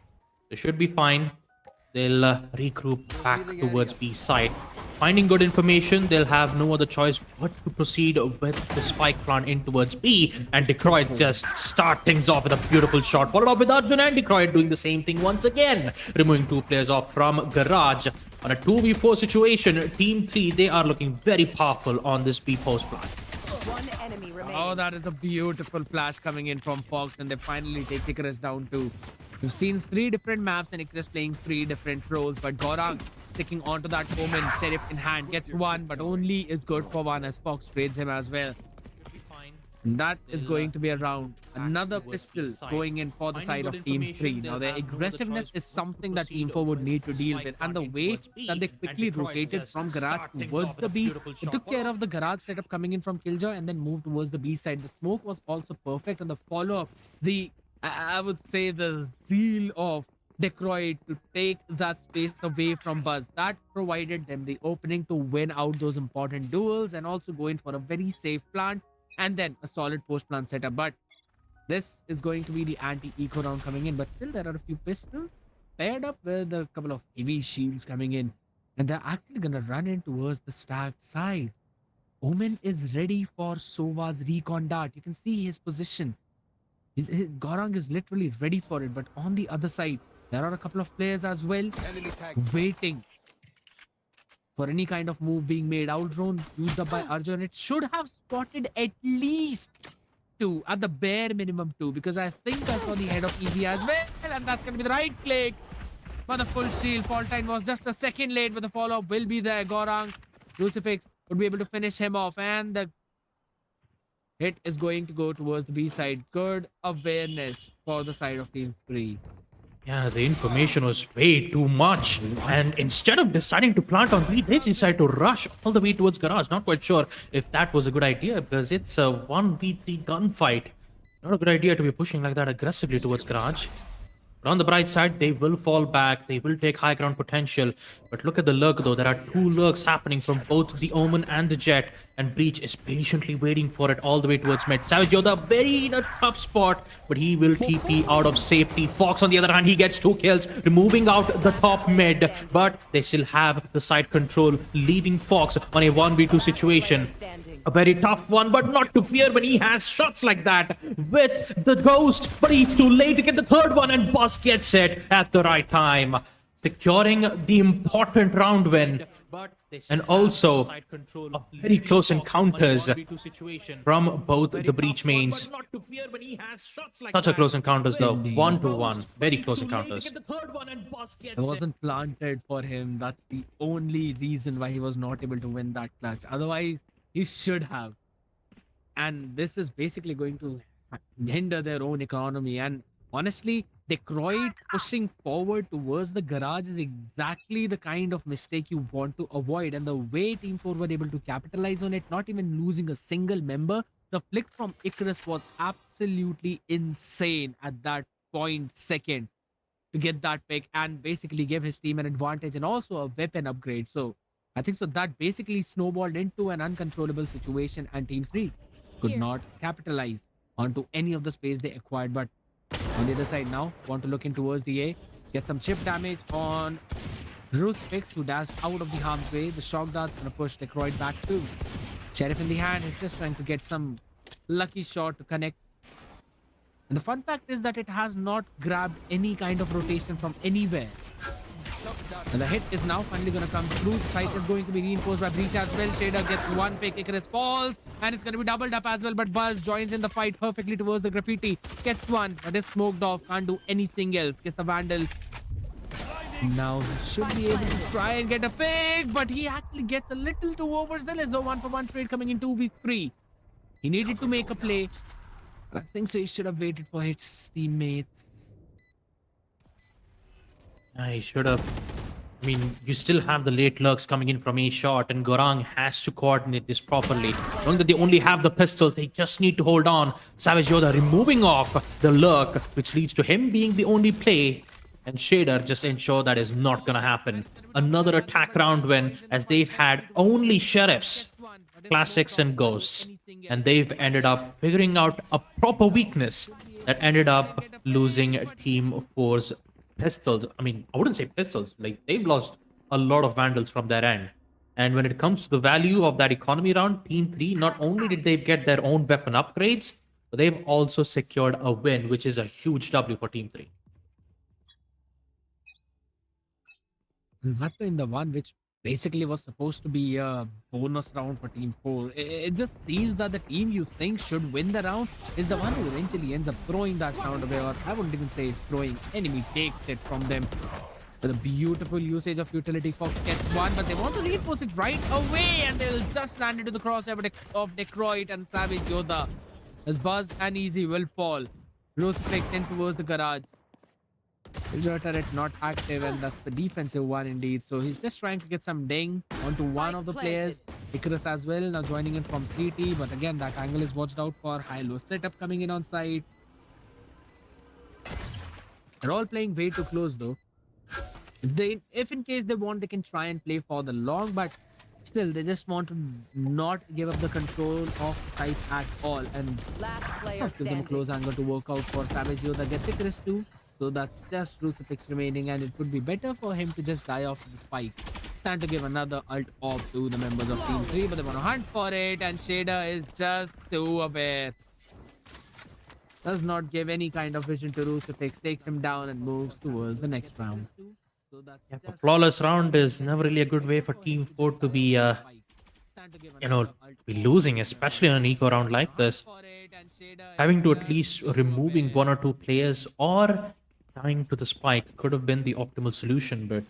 They should be fine. They'll regroup back towards B side. Finding good information, they'll have no other choice but to proceed with the spike plant in towards B. And Detroit just start things off with a beautiful shot, followed up with Arjun and Detroit doing the same thing once again, removing 2 players off from Garage. On a 2v4 situation, Team 3, they are looking very powerful on this B post plant. One enemy remaining. Oh, that is a beautiful flash coming in from Fox, and they finally take Icarus down too. We've seen 3 different maps and Icarus playing 3 different roles, but Gorang sticking onto that moment, Sheriff in hand, gets 1, but only is good for 1 as Fox trades him as well. And that is going to be a round. Another pistol going in for the side of Team 3. Now, their aggressiveness is something that Team 4 would need to deal with. And the way that they quickly rotated from Garage towards the B, it took care of the Garage setup coming in from Killjoy and then moved towards the B side. The smoke was also perfect, and the follow-up, I would say the zeal of Detroit to take that space away from Buzz, that provided them the opening to win out those important duels and also go in for a very safe plant and then a solid post plant setup. But this is going to be the anti-eco round coming in, but still there are a few pistols paired up with a couple of heavy shields coming in, and they're actually going to run in towards the stacked side. Omen is ready for Sova's recon dart. You can see his position. His Gorang is literally ready for it, but on the other side, there are a couple of players as well waiting for any kind of move being made. Outdrone used up by Arjun. It should have spotted at least 2, at the bare minimum 2, because I think I saw the head of Easy as well, and that's going to be the right click. But the full shield, Faultine was just a second late, but the follow-up will be there. Gorang, Crucifix would be able to finish him off, and the hit is going to go towards the B side. Good awareness for the side of Team 3. Yeah, the information was way too much. And instead of deciding to plant on B, they decided to rush all the way towards Garage. Not quite sure if that was a good idea, because it's a 1v3 gunfight. Not a good idea to be pushing like that aggressively towards Garage. But on the bright side, they will fall back. They will take high ground potential. But look at the lurk, though. There are 2 lurks happening from both the Omen and the Jet. And Breach is patiently waiting for it all the way towards mid. Savage Yoda very in a tough spot, but he will TP out of safety. Fox, on the other hand, he gets 2 kills, removing out the top mid. But they still have the side control, leaving Fox on a 1v2 situation. A very tough one, but not to fear when he has shots like that with the Ghost. But he's too late to get the 3rd one, and Buzz gets it at the right time, securing the important round win. And also very close encounters from both the Breach mains. Such a close encounters though, 1-1, very close encounters. It wasn't planted for him. That's the only reason why he was not able to win that clutch. Otherwise, he should have. And this is basically going to hinder their own economy. And Honestly, Detroit pushing forward towards the garage is exactly the kind of mistake you want to avoid. And the way Team 4 were able to capitalize on it, not even losing a single member, the flick from Icarus was absolutely insane at that point second to get that pick and basically give his team an advantage and also a weapon upgrade. So I think so that basically snowballed into an uncontrollable situation, and Team 3 could Here. not capitalize onto any of the space they acquired. But on the other side now, want to look in towards the A, get some chip damage on Rusfix, who dashed out of the harm's way. The shock dart's going to push Detroit back too. Sheriff in the hand is just trying to get some lucky shot to connect. And the fun fact is that it has not grabbed any kind of rotation from anywhere. And the hit is now finally going to come through. The site is going to be reinforced by Breach as well. Shader gets one pick. Icarus falls. And it's going to be doubled up as well. But Buzz joins in the fight perfectly towards the graffiti. Gets one. But is smoked off. Can't do anything else. Gets the Vandal. Now he should be able to try and get a pick. But he actually gets a little too overzealous. No 1-for-1 trade coming in 2v3. He needed to make a play. But I think so he should have waited for his teammates. I should have. I mean, you still have the late lurks coming in from A shot, and Gorang has to coordinate this properly. Knowing that they only have the pistols, they just need to hold on. Savage Yoda removing off the lurk, which leads to him being the only play. And Shader just ensure that is not gonna happen. Another attack round win, as they've had only sheriffs, classics, and ghosts. And they've ended up figuring out a proper weakness that ended up losing Team 4's pistols. I mean, I wouldn't say pistols. Like, they've lost a lot of vandals from their end. And when it comes to the value of that economy round, Team 3, not only did they get their own weapon upgrades, but they've also secured a win, which is a huge W for Team 3. That in the one which basically was supposed to be a bonus round for Team 4. It just seems that the team you think should win the round is the one who eventually ends up throwing that round away, or I wouldn't even say throwing, enemy takes it from them. With a beautiful usage of utility, Fox gets one, but they want to reinforce it right away, and they'll just land into the crosshair of Detroit and Savage Yoda. As Buzz and Easy will fall. Crucifix in towards the garage. Visual turret not active, and that's the defensive one indeed. So he's just trying to get some ding onto one of the players. Icarus as well, now joining in from CT. But again, that angle is watched out for. High-low setup coming in on site. They're all playing way too close though. If in case they want, they can try and play for the long, but still, they just want to not give up the control of the site at all. And Last player give them a standing. close angle to work out for Savage Yoda. Gets Icarus too. So that's just Crucifix remaining, and it would be better for him to just die off the spike than to give another ult off to the members of Team 3. But they want to hunt for it, and Shader is just too aware. Does not give any kind of vision to Crucifix, takes him down and moves towards the next round. So that's Yeah, a just flawless round is never really a good way for Team 4 to be, be losing, especially on an eco round like this. Having to at least removing one or two players or dying to the spike could have been the optimal solution, but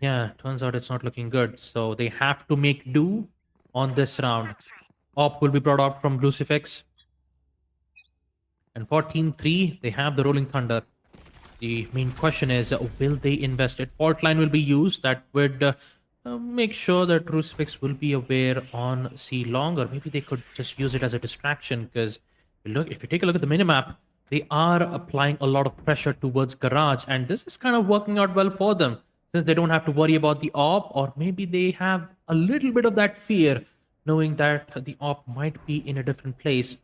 yeah, turns out it's not looking good. So they have to make do on this round. Op will be brought out from Crucifix. And for Team 3, they have the Rolling Thunder. The main question is, will they invest it? Fault line will be used. That would make sure that Crucifix will be aware on C long, or maybe they could just use it as a distraction, because if you take a look at the minimap, they are applying a lot of pressure towards Garage, and this is kind of working out well for them, since they don't have to worry about the op, or maybe they have a little bit of that fear, knowing that the op might be in a different place.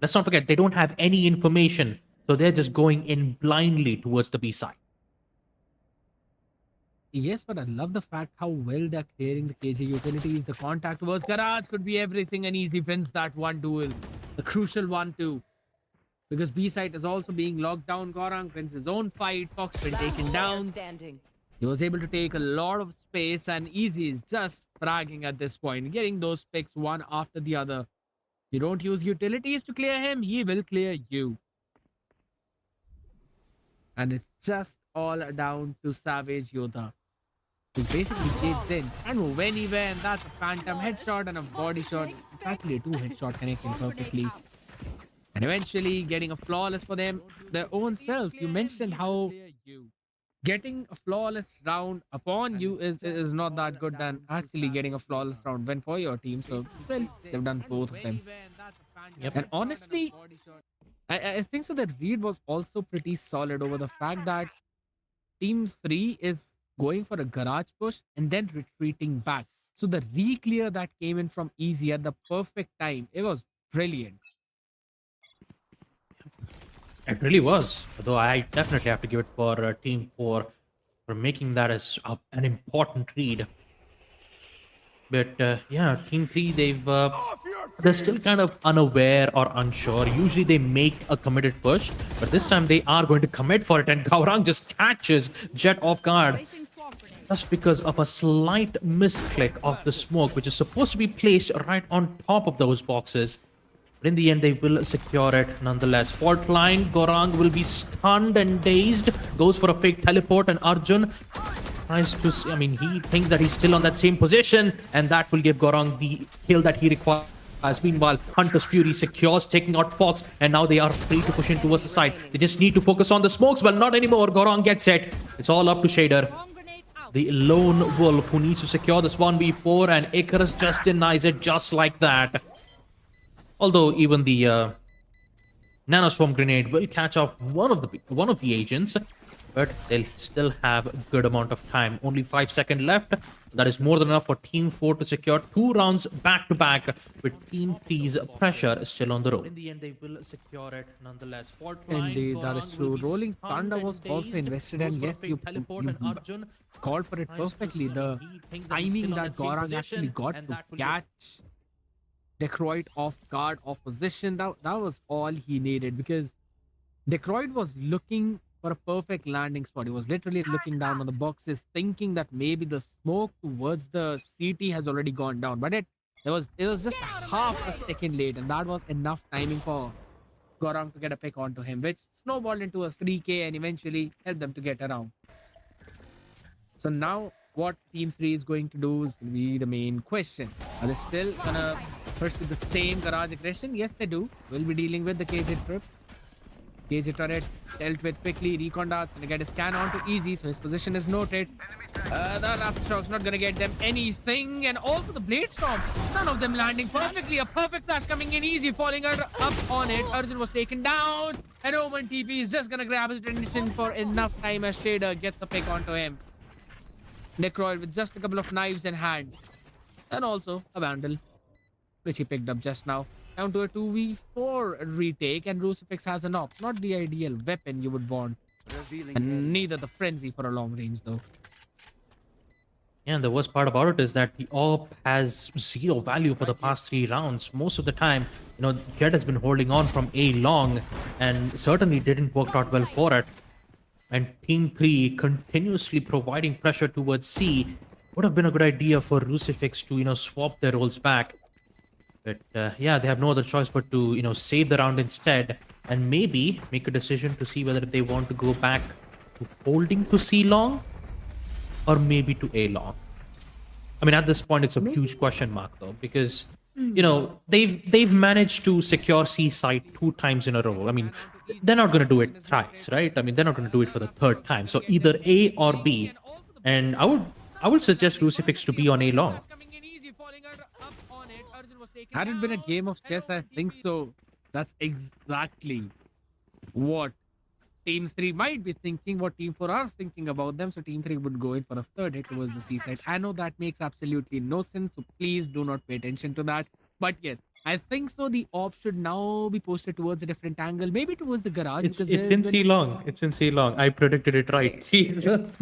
Let's not forget, they don't have any information, so they're just going in blindly towards the B side. Yes, but I love the fact how well they're clearing the KJ utilities. The contact towards Garage could be everything, and Easy wins that one duel. The crucial one too. Because B-side is also being locked down. Gorang wins his own fight. Fox been Last taken player down. standing. He was able to take a lot of space, and Easy is just fragging at this point, getting those picks one after the other. You don't use utilities to clear him, he will clear you. And it's just all down to Savage Yoda, who basically caged in and move anywhere, and that's a phantom headshot and a body shot. It's actually a two headshot connecting perfectly. And eventually getting a flawless for them, their own self. You mentioned how getting a flawless round upon you is not that good than actually getting a flawless round win for your team. So, well, they've done both of them. Yep. And honestly, I think so that Reed was also pretty solid over the fact that Team 3 is going for a garage push and then retreating back. So the re-clear that came in from Easy at the perfect time, it was brilliant. It really was. Though I definitely have to give it for Team 4 for making that as an important read. But yeah, Team 3, they're still kind of unaware or unsure. Usually they make a committed push, but this time they are going to commit for it, and Gaurang just catches Jet off guard Placing swamp grenade. just because of a slight misclick of the smoke, which is supposed to be placed right on top of those boxes. But in the end, they will secure it nonetheless. Fault line, Gorang will be stunned and dazed. Goes for a fake teleport, and Arjun tries to see. I mean, he thinks that he's still on that same position, and that will give Gorang the kill that he requires. Meanwhile, Hunter's Fury secures, taking out Fox, and now they are free to push in towards the side. They just need to focus on the smokes, but not anymore. Gorang gets it. It's all up to Shader, Bomb grenade out. the lone wolf who needs to secure this 1v4, and Icarus just denies it just like that. Although even the Nano Swarm Grenade will catch off one of the agents, but they'll still have a good amount of time. Only 5 seconds left. That is more than enough for Team 4 to secure 2 rounds back-to-back, with Team 3's pressure still on the road. In the end, they will secure it nonetheless. Fault line, Indeed, that is Gorang true. will be Rolling stunned Thunder and was also dazed. invested, Goes and for a yes, fake you teleport, and Arjun called for it tries to perfectly. see. The He thinks that he's timing still on that same Gorang position, actually got and to that will give catch Decroid off guard, off position, that was all he needed, because Decroid was looking for a perfect landing spot. He was literally looking down on the boxes, thinking that maybe the smoke towards the CT has already gone down. But it was just half a second late, and that was enough timing for Gorang to get a pick onto him, which snowballed into a 3K and eventually helped them to get around. So now what Team 3 is going to do is going to be the main question. Are they still gonna pursue the same garage aggression? Yes, they do. We'll be dealing with the KJ trip. KJ turret dealt with quickly. Recon dart's gonna get a scan onto Easy, so his position is noted. The Aftershock's not gonna get them anything, and all for the Blade Storm. None of them landing perfectly. A perfect flash coming in, Easy falling up on it. Arjun was taken down, and Omen TP is just gonna grab his attention for enough time as Shader gets a pick onto him. Necroid with just a couple of knives in hand, and also a Vandal, which he picked up just now. Down to a 2v4 retake, and Crucifix has an op. Not the ideal weapon you would want, Revealing and area. neither the Frenzy for a long range though. Yeah, and the worst part about it is that the AWP has zero value for the past 3 rounds. Most of the time, Jet has been holding on from A long, and certainly didn't work out well for it. And Team 3 continuously providing pressure towards C would have been a good idea for Crucifix to, swap their roles back. But yeah, they have no other choice but to, save the round instead, and maybe make a decision to see whether they want to go back to holding to C long, or maybe to A long. I mean, at this point, it's a huge question mark though, because they've managed to secure C side 2 times in a row. I mean, they're not going to do it thrice, right? I mean, they're not going to do it for the 3rd time. So either A or B, and I would suggest Crucifix to be on A long. Had it been a game of chess, I think so. That's exactly what Team 3 might be thinking, what Team 4 are thinking about them. So Team 3 would go in for a 3rd hit towards the seaside. I know that makes absolutely no sense, so please do not pay attention to that. But yes, I think so. The op should now be posted towards a different angle, maybe towards the garage. It's in C long. It's in C long. I predicted it right. Jesus.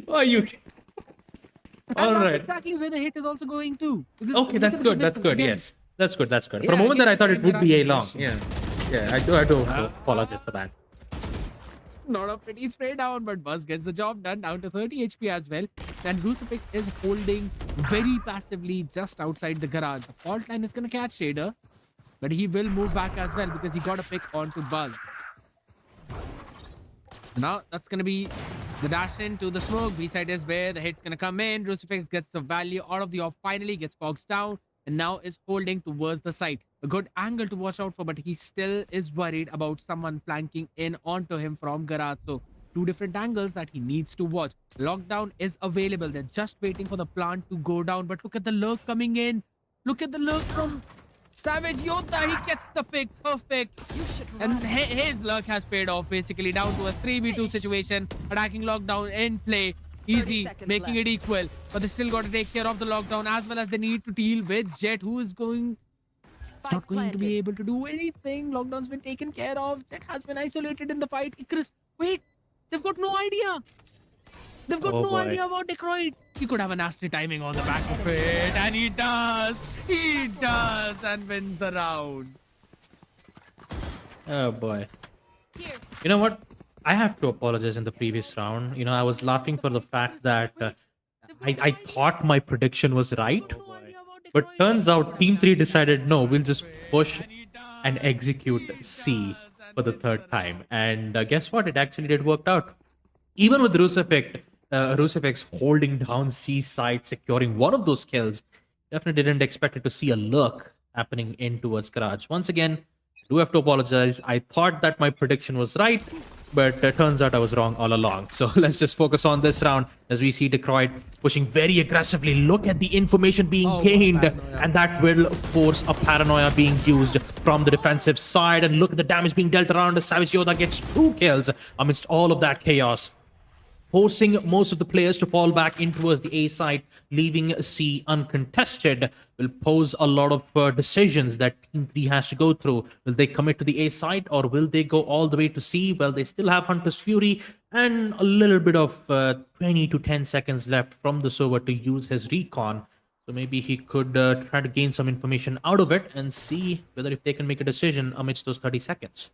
Why you? All that's right. exactly where the hit is also going to. Okay, that's good. That's good. Yes, that's good. That's good. For a Yeah, moment there, I against thought it the would be A long. aggression. Yeah. I do apologize for that. Not a pretty spray down, but Buzz gets the job done, down to 30 HP as well. And Crucifix is holding very passively just outside the garage. The fault line is going to catch Shader, but he will move back as well because he got a pick onto Buzz. Now that's going to be the dash into the smoke. B-side is where the hit's going to come in. Crucifix gets the value out of the off, finally gets boxed down. and now is holding towards the side. A good angle to watch out for, but he still is worried about someone flanking in onto him from garage. So two different angles that he needs to watch. Lockdown is available. They're just waiting for the plant to go down. But look at the lurk coming in. Look at the lurk from Savage Yoda. He gets the pick. Perfect. You should And run. his luck has paid off, basically down to a 3v2 situation. Attacking Lockdown in play. 30 Easy, seconds making left. it equal. But they still got to take care of the Lockdown, as well as they need to deal with Jet, who is going Spike not going to be planted. able to do anything. Lockdown's been taken care of. Jet has been isolated in the fight. Icarus, wait, they've got no idea. They've got Oh no boy. idea about Detroit. He could have a nasty timing on the back of it. And he does. He does. And wins the round. Oh boy. Here. You know what? I have to apologize in the previous round. You know, I was laughing for the fact that I thought my prediction was right. But turns out Team 3 decided, no, we'll just push and execute C for the third time. And guess what? It actually did work out. Even with Rusefix holding down C side, securing one of those kills, definitely didn't expect it to see a lurk happening in towards Garage. Once again, do have to apologize. I thought that my prediction was right, but turns out I was wrong all along. So let's just focus on this round as we see Detroit pushing very aggressively. Look at the information being Oh, gained, paranoia. and that will force a paranoia being used from the defensive side. And look at the damage being dealt around as Savage Yoda gets 2 kills amidst all of that chaos, forcing most of the players to fall back in towards the A side, leaving C uncontested. Will pose a lot of decisions that Team 3 has to go through. Will they commit to the A side, or will they go all the way to C? Well, they still have Hunter's Fury and a little bit of 20 to 10 seconds left from the server to use his recon. So maybe he could try to gain some information out of it and see whether if they can make a decision amidst those 30 seconds.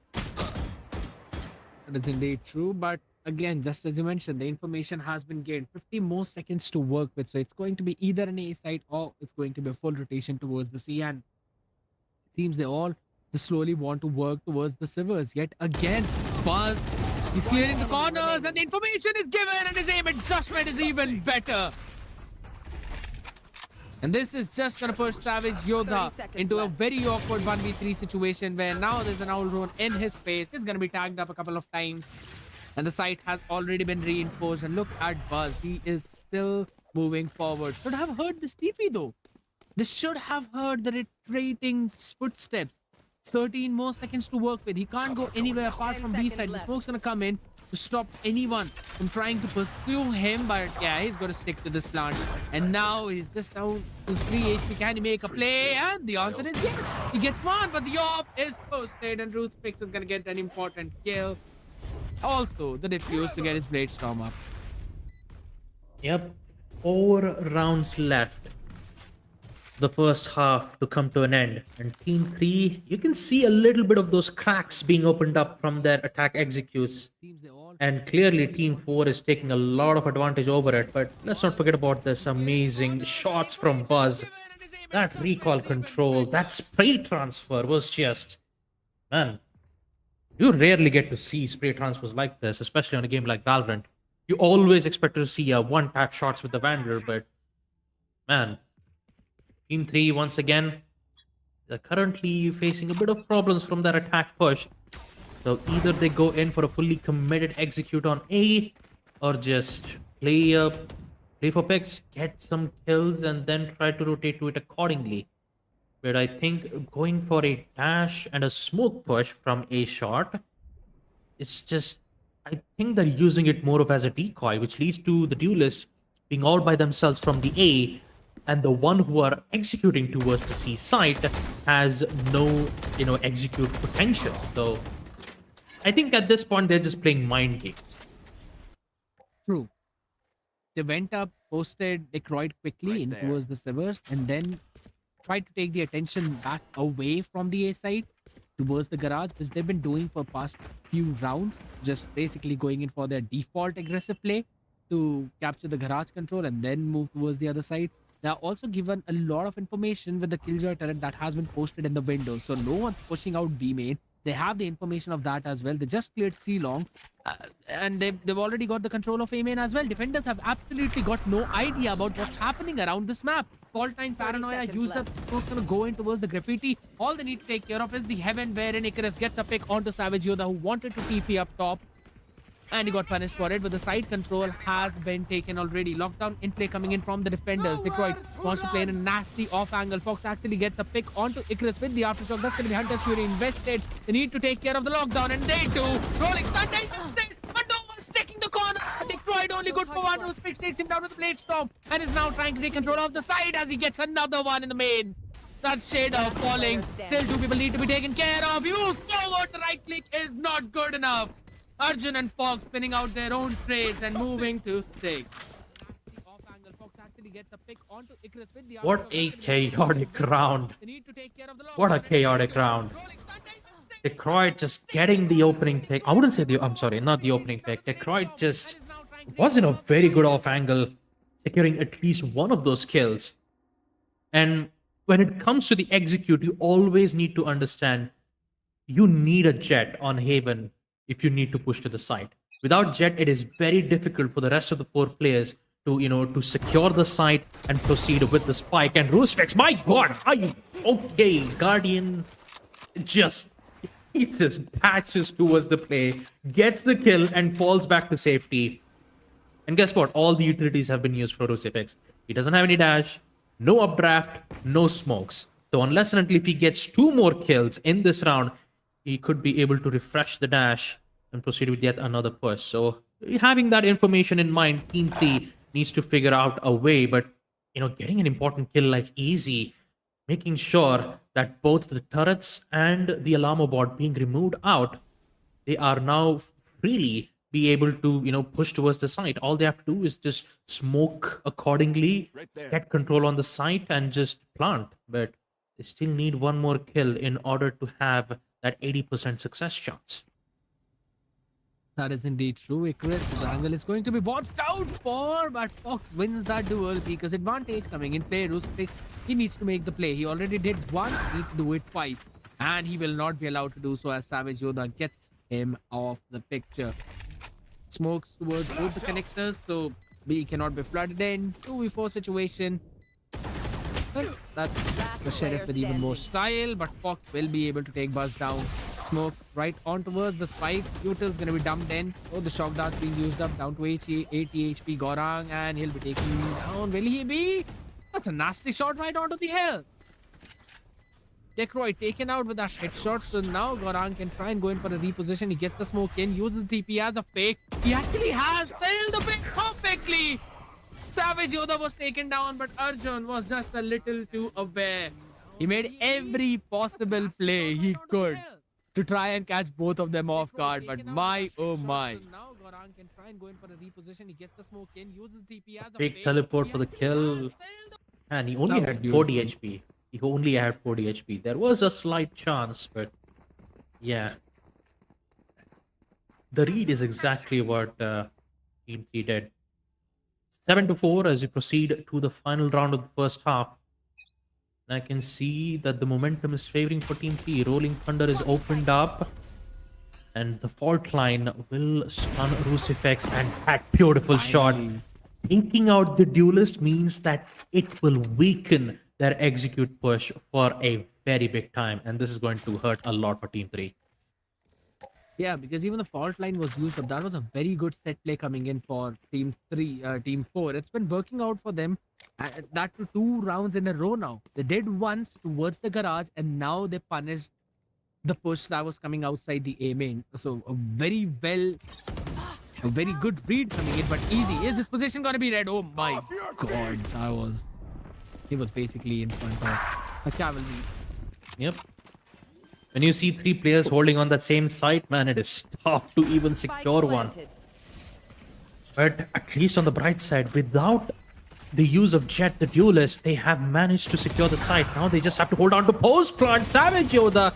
That is indeed true, but again, just as you mentioned, the information has been gained. 50 more seconds to work with, so it's going to be either an A side or it's going to be a full rotation towards the C. And it seems they all just slowly want to work towards the Sivers. Yet again, Buzz, he's clearing the corners, and the information is given, and his aim adjustment is even better. And this is just going to push Savage 30 Yoda seconds into a left. very awkward 1v3 situation where now there's an owl drone in his face. He's going to be tagged up a couple of times. And the site has already been reinforced. And look at Buzz. He is still moving forward. Should have heard this TP though. This should have heard the retreating footsteps. 13 more seconds to work with. He can't go anywhere apart 10 from B seconds side. The left. smoke's going to come in to stop anyone from trying to pursue him, but yeah, he's got to stick to this plant. And now he's just down to 3 HP. Can he make a play? And the answer is yes. He gets one, but the AWP is posted, and Ruth Pix is going to get an important kill. Also, the defuse to get his blade storm up. Yep, 4 rounds left. The first half to come to an end, and Team 3, you can see a little bit of those cracks being opened up from their attack executes, Seems they all and clearly Team 4 is taking a lot of advantage over it. But let's not forget about this amazing shots from Buzz. That recall control, that spray transfer was just, man, you rarely get to see spray transfers like this, especially on a game like Valorant. You always expect to see a one-tap shots with the Vandal, but man, Team 3, once again, they're currently facing a bit of problems from their attack push. So either they go in for a fully committed execute on A, or just play for picks, get some kills, and then try to rotate to it accordingly. But I think going for a dash and a smoke push from A shot, it's just, I think they're using it more of as a decoy, which leads to the duelists being all by themselves from the A, and the one who are executing towards the C side has no, execute potential. So I think at this point they're just playing mind games. true. They went up, posted Detroit quickly Right in there. towards the Sivers, and then tried to take the attention back away from the A side towards the garage, which they've been doing for past few rounds, just basically going in for their default aggressive play to capture the garage control and then move towards the other side. They are also given a lot of information with the Killjoy turret that has been posted in the window, so no one's pushing out B main. They have the information of that as well. They just cleared C long, and they've already got the control of A main as well. Defenders have absolutely got no idea about what's happening around this map. fault line 30 paranoia seconds used up. left. Smoke's gonna go in towards the graffiti. All they need to take care of is the heaven, wherein Icarus gets a pick onto Savage Yoda, who wanted to TP up top. And he got punished for it, but the side control has been taken already. Lockdown in play coming in from the defenders. Detroit wants to play in a nasty off angle. Fox actually gets a pick onto Icarus with the aftershock. That's going to be Hunter's Fury invested. They need to take care of the lockdown, and they do. Rolling stun instead, but no one's checking the corner. Detroit only good for one. Ruspix takes him down with the blade storm and is now trying to take control of the side as he gets another one in the main. That's Shader falling. Still two people need to be taken care of. You forward, the right click is not good enough. Arjun and Fox spinning out their own trades and moving to 6. What a chaotic round. What a chaotic round. Detroit just getting the opening pick. I wouldn't say I'm sorry, not the opening pick. Detroit just was in a very good off angle, securing at least one of those kills. And when it comes to the execute, you always need to understand you need a jet on Haven if you need to push to the side. Without jet, it is very difficult for the rest of the 4 players to secure the site and proceed with the spike. And Roosfix, my god, are you okay? Guardian he just dashes towards the play, gets the kill, and falls back to safety. And guess what? All the utilities have been used for Roosfix. He doesn't have any dash, no updraft, no smokes. So unless and until if he gets 2 more kills in this round, he could be able to refresh the dash and proceed with yet another push. So having that information in mind, Team 3 needs to figure out a way. But, getting an important kill like Easy, making sure that both the turrets and the alarm board being removed out, they are now freely be able to, push towards the site. All they have to do is just smoke accordingly, Right there. get control on the site, and just plant. But they still need one more kill in order to have that 80% success chance. That is indeed true. Icarus' angle is going to be watched out for, but Fox wins that duel because advantage coming in play. Roosfix, he needs to make the play. He already did once, he needs to do it twice. And he will not be allowed to do so as Savage Yoda gets him off the picture. Smokes towards both the connectors, so B cannot be flooded in. 2v4 situation. Well, that's the Sheriff with even more style, but Fox will be able to take Buzz down. Smoke right on towards the spike. Util's gonna be dumped in. Oh, the shock dart's being used up down to 80 HP Gorang, and he'll be taken down. Will he be? That's a nasty shot right onto the hill. Detroit taken out with that headshot, so now Gorang can try and go in for a reposition. He gets the smoke in, uses the TP as a fake. He actually has nailed the pick perfectly. Savage Yoda was taken down, but Arjun was just a little too aware. He made every possible play he could to try and catch both of them off guard, but my oh my. Big teleport for the kill. And he only had 40 HP. He only had 40 HP. There was a slight chance, but yeah. The read is exactly what Team 3 did. 7-4 as we proceed to the final round of the first half. And I can see that the momentum is favoring for Team 3. Rolling Thunder is opened up. And the fault line will stun Roosfix, and that beautiful shot. Inking out the duelist means that it will weaken their execute push for a very big time. And this is going to hurt a lot for Team 3. Yeah, because even the fault line was used up. That was a very good set play coming in for Team 4. It's been working out for them. That to 2 rounds in a row now. They did once towards the garage, and now they punished the push that was coming outside the A main. So a very good read coming in, but Easy. Is this position going to be red? Oh my god, he was basically in front of the cavalry. Yep. When you see 3 players holding on that same site, man, it is tough to even secure one. But at least on the bright side, without the use of Jet, the duelist, they have managed to secure the site. Now they just have to hold on to post plant. Savage Yoda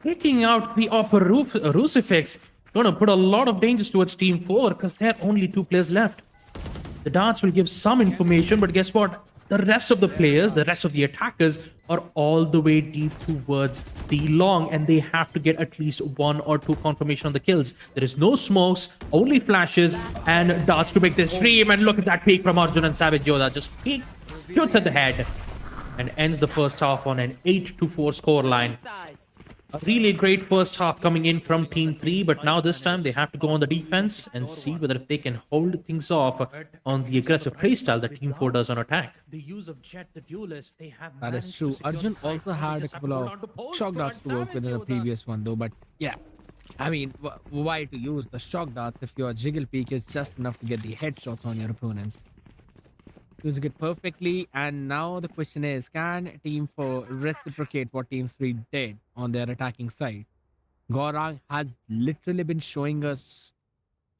taking out the upper roof, Roosfix. Gonna put a lot of dangers towards Team 4 because there are only 2 players left. The darts will give some information, but guess what? The rest of the players, the rest of the attackers are all the way deep towards the long, and they have to get at least 1 or 2 confirmation on the kills. There is no smokes, only flashes and darts to make this stream. And look at that peek from Arjun and Savage Yoda. Just peek shoots at the head, and ends the first half on an 8-4 scoreline. Sides. A really great first half coming in from Team 3, but now this time they have to go on the defense and see whether if they can hold things off on the aggressive playstyle that Team 4 does on attack. The use of Jet the Duelist, they have That is true. Arjun also had a couple of shock darts to work with in the previous one, though. But yeah, I mean, why to use the shock darts if your jiggle peak is just enough to get the headshots on your opponents? Using it perfectly, and now the question is, can Team 4 reciprocate what Team 3 did on their attacking side? Gorang has literally been showing us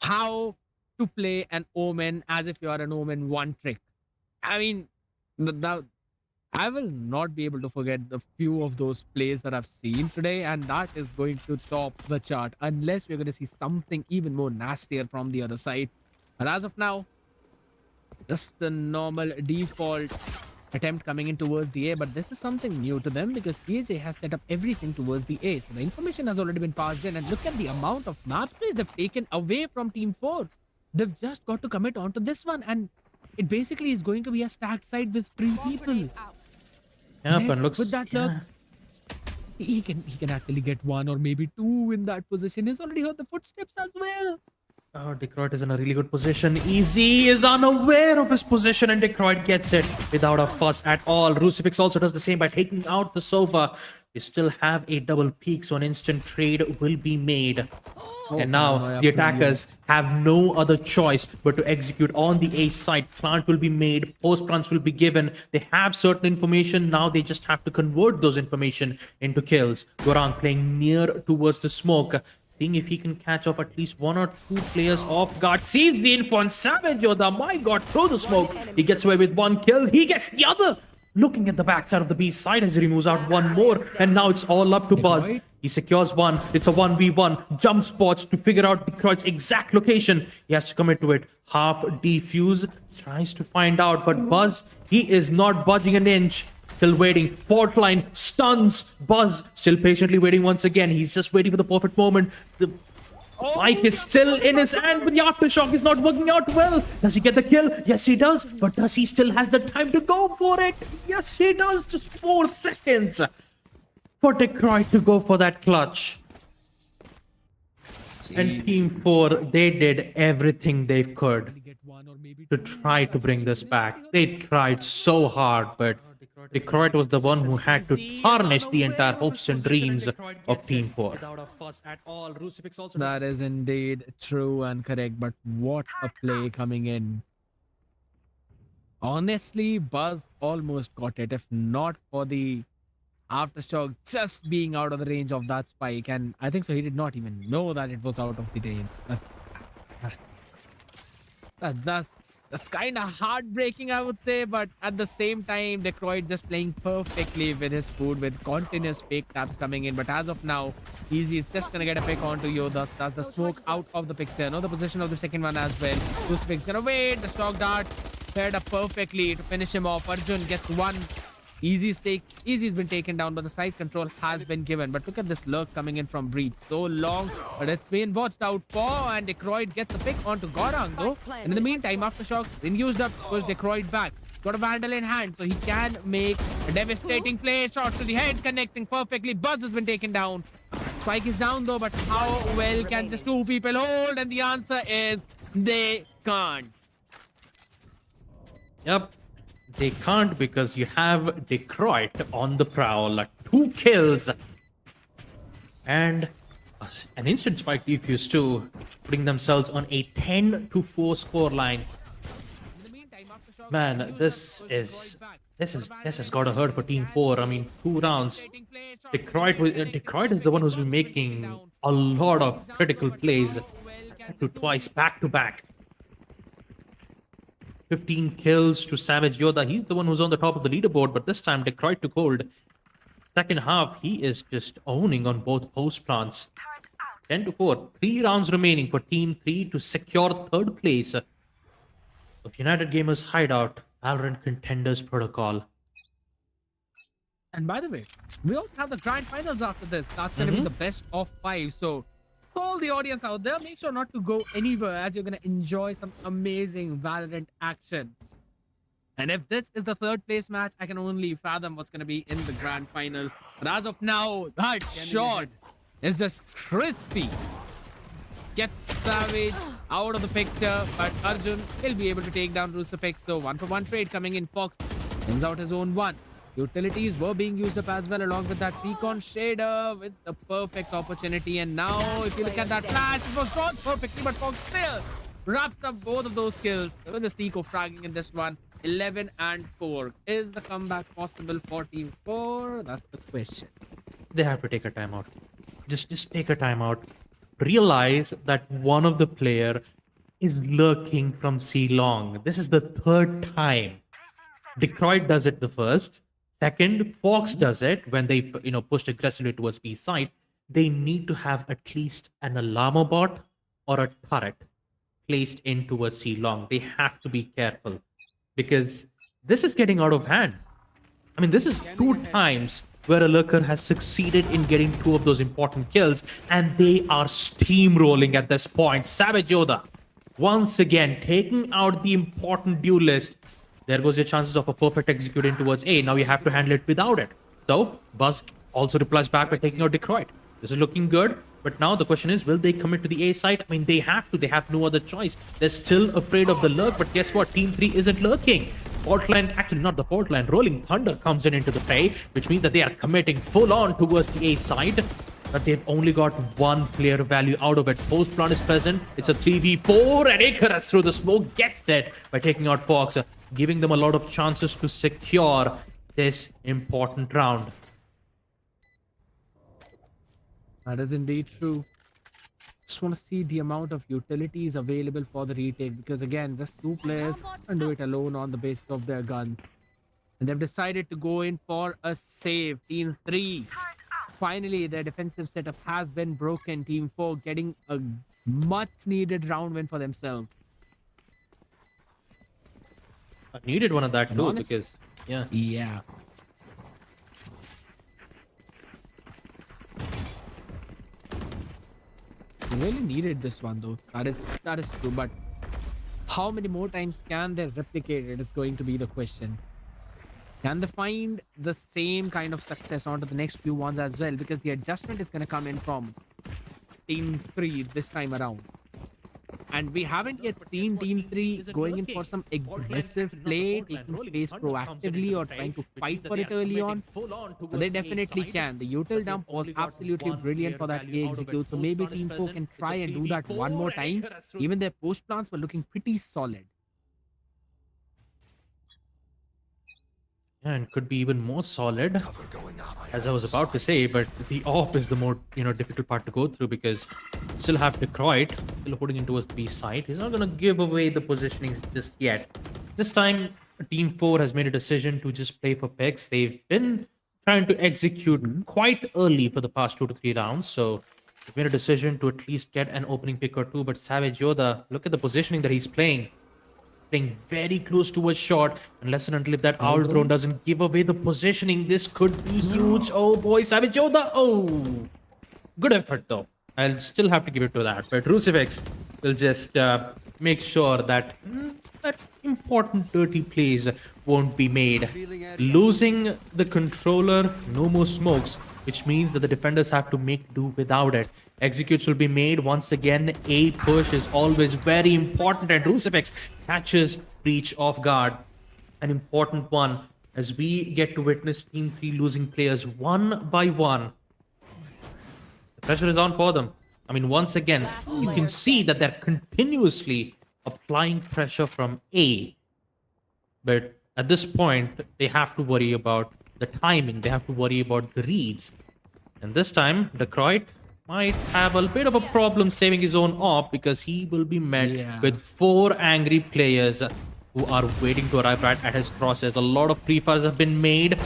how to play an Omen as if you are an Omen one trick. I mean, I will not be able to forget the few of those plays that I've seen today, and that is going to top the chart unless we're going to see something even more nastier from the other side. But as of now, just the normal default attempt coming in towards the A, but this is something new to them because PJ has set up everything towards the A. So the information has already been passed in, and look at the amount of map space they've taken away from Team 4. They've just got to commit onto this one, and it basically is going to be a stacked side with 3 people. Yep, and looks with that luck, he can actually get 1 or maybe 2 in that position. He's already heard the footsteps as well. Oh, Detroit is in a really good position. Easy is unaware of his position, and Detroit gets it without a fuss at all. Crucifix also does the same by taking out the Sova. We still have a double peak, so an instant trade will be made. And now the attackers have no other choice but to execute on the A side. Plant will be made, post plants will be given. They have certain information. Now they just have to convert those information into kills. Gorang playing near towards the smoke, seeing if he can catch off at least 1 or 2 players off guard. Sees the info on Savage Yoda. My god, through the smoke. He gets away with 1 kill. He gets the other. Looking at the backside of the B side as he removes out 1 more. And now it's all up to Buzz. He secures 1. It's a 1v1. Jump spots to figure out Detroit's exact location. He has to commit to it. Half defuse. Tries to find out. But Buzz, he is not budging an inch. Still waiting. Fault line stuns Buzz. Still patiently waiting once again. He's just waiting for the perfect moment. The Mike is still in his hand, but the aftershock is not working out well. Does he get the kill? Yes, he does. But does he still has the time to go for it? Yes, he does. Just 4 seconds for Detroit to go for that clutch. And Team 4, they did everything they could to try to bring this back. They tried so hard, but Detroit was the one who had to tarnish the entire hopes and dreams of Team 4. That is indeed true and correct, but what a play coming in. Honestly, Buzz almost got it, if not for the aftershock just being out of the range of that spike, and I think so he did not even know that it was out of the range. That's kind of heartbreaking, I would say, but at the same time, Detroit just playing perfectly with his food, with continuous fake taps coming in. But as of now, Easy is just gonna get a pick onto Yoda. That's the smoke out of the picture. Know the position of the second one as well. Crucifix gonna wait. The shock dart paired up perfectly to finish him off. Arjun gets 1. Easy's been taken down, but the side control has been given. But look at this lurk coming in from Breach. So long, but it's been watched out for, and Detroit gets a pick onto Gorang though. And in the meantime, Aftershock been used up, goes Detroit back. Got a Vandal in hand, so he can make a devastating play. Shot to the head, connecting perfectly. Buzz has been taken down. Spike is down though, but how well can just 2 people hold? And the answer is they can't. Yep. They can't because you have Detroit on the prowl. 2 kills. And an instant spike defuse too, putting themselves on a 10-4 scoreline. Man, this has got to hurt for Team 4. I mean, 2 rounds. Detroit is the one who's been making a lot of critical plays. To twice back to back. 15 kills to Savage Yoda. He's the one who's on the top of the leaderboard, but this time Detroit took hold. Second half, he is just owning on both post plants. 10-4. 3 rounds remaining for Team 3 to secure 3rd place of United Gamers Hideout Valorant Contenders Protocol. And by the way, we also have the grand finals after this. That's going to be the best of 5. So to all the audience out there, make sure not to go anywhere as you're going to enjoy some amazing Valorant action. And if this is the third place match, I can only fathom what's going to be in the grand finals. But as of now, that shot is just crispy. Gets Savage out of the picture, but Arjun will be able to take down Crucifix. So 1-for-1 trade coming in. Fox wins out his own one. Utilities were being used up as well, along with that recon shader with the perfect opportunity. And now, if you look at that flash, it was drawn perfectly, but Fox still wraps up both of those kills. There was just eco fragging in this one. 11 and 4. Is the comeback possible for Team 4? That's the question. They have to take a timeout. Just take a timeout. Realize that one of the player is lurking from C long. This is the third time. Detroit does it the first. Second, Fox does it when they pushed aggressively towards B side. They need to have at least an alarm bot or a turret placed in towards C long. They have to be careful because this is getting out of hand. I mean, this is 2 times where a lurker has succeeded in getting 2 of those important kills, and they are steamrolling at this point. Savage Yoda once again taking out the important duelist. There goes your chances of a perfect executing towards A. Now you have to handle it without it. So Buzz also replies back by taking out Detroit. This is looking good. But now the question is, will they commit to the A side? I mean, they have to. They have no other choice. They're still afraid of the lurk. But guess what? Team 3 isn't lurking. Fault line, actually not the fault line. Rolling Thunder comes in into the fray, which means that they are committing full on towards the A side. But they've only got 1 player value out of it. Post plant is present. It's a 3v4, and Icarus through the smoke gets dead by taking out Fox, giving them a lot of chances to secure this important round. That is indeed true. Just want to see the amount of utilities available for the retake, because again, just 2 players can do it alone on the basis of their guns. And they've decided to go in for a save. Team 3. Finally, their defensive setup has been broken. Team 4 getting a much needed round win for themselves. I needed one of that too, honest- because Yeah. They really needed this one though. That is true. But how many more times can they replicate it is going to be the question. Can they find the same kind of success onto the next few ones as well? Because the adjustment is going to come in from Team 3 this time around. And we haven't yet seen Team 3 going in for some aggressive play, taking space proactively or trying to fight for it early on. But they definitely can. The util dump was absolutely brilliant for that A execute. So maybe Team 4 can try and do that one more time. Even their post plants were looking pretty solid. Yeah, and could be even more solid, Cover going out. as I was about to say, but the AWP is the more difficult part to go through, because still have Detroit still holding in towards the B side. He's not going to give away the positioning just yet. This time, Team 4 has made a decision to just play for picks. They've been trying to execute quite early for the past 2 to 3 rounds, so they've made a decision to at least get an opening pick or 2. But Savage Yoda, look at the positioning that he's playing very close towards short, unless and until if that owl drone doesn't give away the positioning. This could be huge. Oh boy, Savage Yoda. Oh, good effort though. I'll still have to give it to that. But Crucifix will just make sure that that important dirty plays won't be made. Losing the controller, no more smokes, which means that the defenders have to make do without it. Executes will be made. Once again, a push is always very important, and Crucifix catches Breach off guard. An important one, as we get to witness Team 3 losing players one by one. The pressure is on for them. I mean, once again, you can see that they're continuously applying pressure from A. But at this point, they have to worry about the timing. They have to worry about the reads. And this time, Detroit might have a bit of a problem saving his own AWP, because he will be met with 4 angry players who are waiting to arrive right at his crosses. A lot of pre-fires have been made.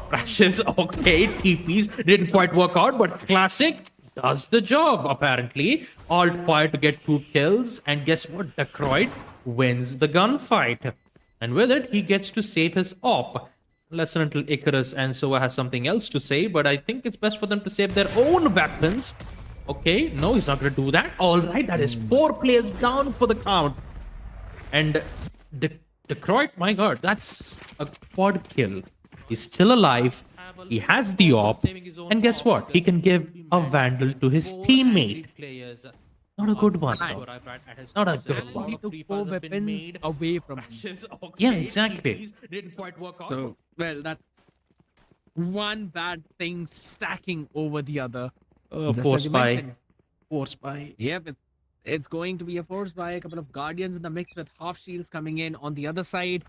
Crashes, okay, TPs didn't quite work out, but Classic does the job, apparently. Alt fire to get 2 kills, and guess what? Detroit wins the gunfight. And with it, he gets to save his AWP. Unless and until Icarus and Sova has something else to say, but I think it's best for them to save their own weapons. Okay, no, he's not going to do that. All right, that is 4 players down for the count. And Detroit, my god, that's a quad kill. He's still alive. He has the op. And guess what? He can give a vandal to his teammate. Not a good one, though. Not a good one. He took 4 weapons away from him. Yeah, exactly. So, well, that's one bad thing stacking over the other. Just as Force you by. mentioned. Force by. Yep, it's going to be a force by a couple of guardians in the mix with half shields coming in on the other side.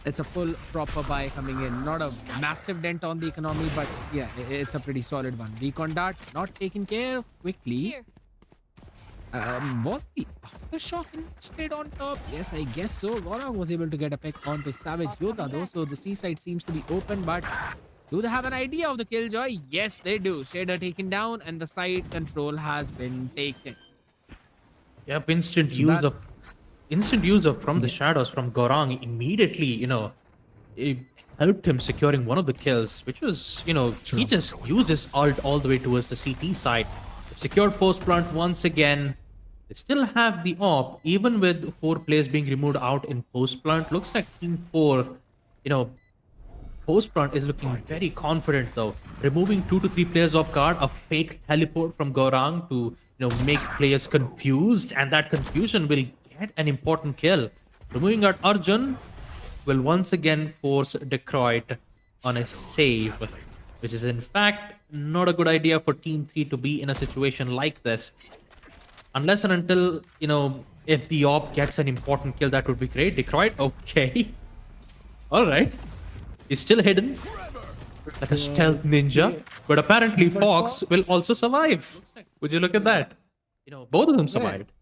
It's a full proper buy coming in. Not a massive dent on the economy, but yeah, it's a pretty solid one. Recon dart not taken care of quickly. Here. Was the aftershock instead on top? Yes, I guess so. Gorong was able to get a pick onto Savage Yoda though, so the seaside seems to be open, but do they have an idea of the killjoy? Yes, they do. Shader taken down and the side control has been taken. Yep, instant use of from the shadows from Gorong immediately, it helped him securing one of the kills, which was, he just used his ult all the way towards the CT side. Secured post plant once again. They still have the op, even with 4 players being removed out in post plant. Looks like Team 4, post plant is looking very confident though. Removing 2 to 3 players off guard, a fake teleport from Gorang to make players confused, and that confusion will get an important kill. Removing out Arjun will once again force Detroit on a save, which is in fact not a good idea for Team 3 to be in a situation like this. Unless and until, if the op gets an important kill, that would be great. Detroit, okay. Alright. He's still hidden like a stealth ninja. But apparently Fox will also survive. Would you look at that? Both of them survived.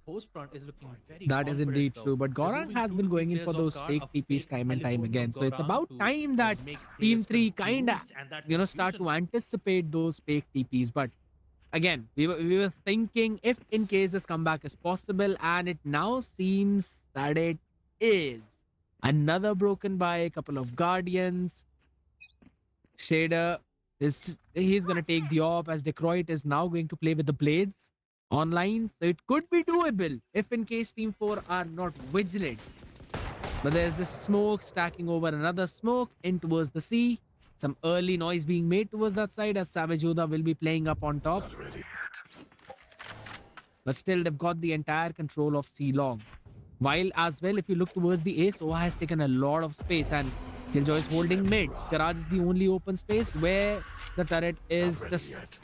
That is indeed true, but Goran has been going in for those fake TPs time and time again. So it's about time that Team 3 kind of, start to anticipate those fake TPs. But again, we were thinking if in case this comeback is possible, and it now seems that it is. Another broken by a couple of guardians. Shader he's gonna take the op as Detroit is now going to play with the blades online, so it could be doable if in case Team 4 are not vigilant. But there's this smoke stacking over another smoke in towards the sea. Some early noise being made towards that side as Savage Yoda will be playing up on top. But still, they've got the entire control of C long. While as well, if you look towards the A, Sova has taken a lot of space and Killjoy is holding mid. Garage is the only open space where the turret is just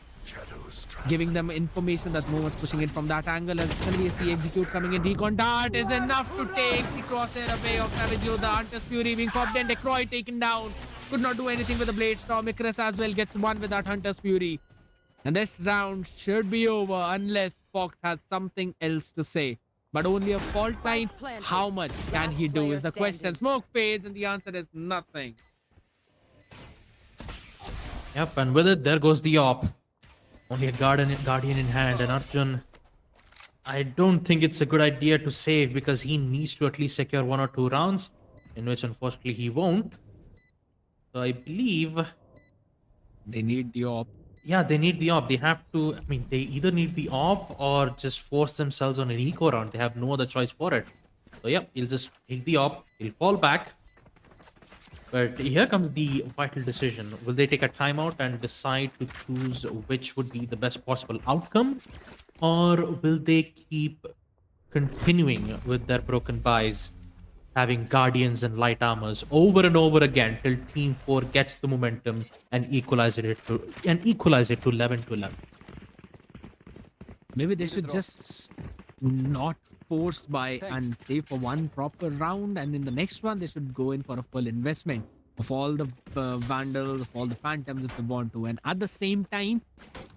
giving them information that no one's pushing it from that angle. There's going to be a C execute coming in. Recon dart is enough to take the crosshair away of Savage Yoda. Hunter's Fury being popped in. Detroit taken down. Could not do anything with the blade storm. Icarus as well gets one with that Hunter's Fury. And this round should be over unless Fox has something else to say. But only a fault line. How much can he do is the question. Smoke fades and the answer is nothing. Yep, and with it, there goes the op. Only a guardian in hand, and Arjun, I don't think it's a good idea to save because he needs to at least secure 1 or 2 rounds, in which unfortunately he won't. So I believe they need the op. Yeah, they need the op. They have to, they either need the op or just force themselves on an eco round. They have no other choice for it. So yeah, he'll just take the op, he'll fall back. But here comes the vital decision. Will they take a timeout and decide to choose which would be the best possible outcome? Or will they keep continuing with their broken buys, having guardians and light armors over and over again till Team 4 gets the momentum and equalize it to 11-11? Maybe they should just not force buy and save for one proper round, and in the next one they should go in for a full investment of all the vandals, of all the phantoms if they want to. And at the same time,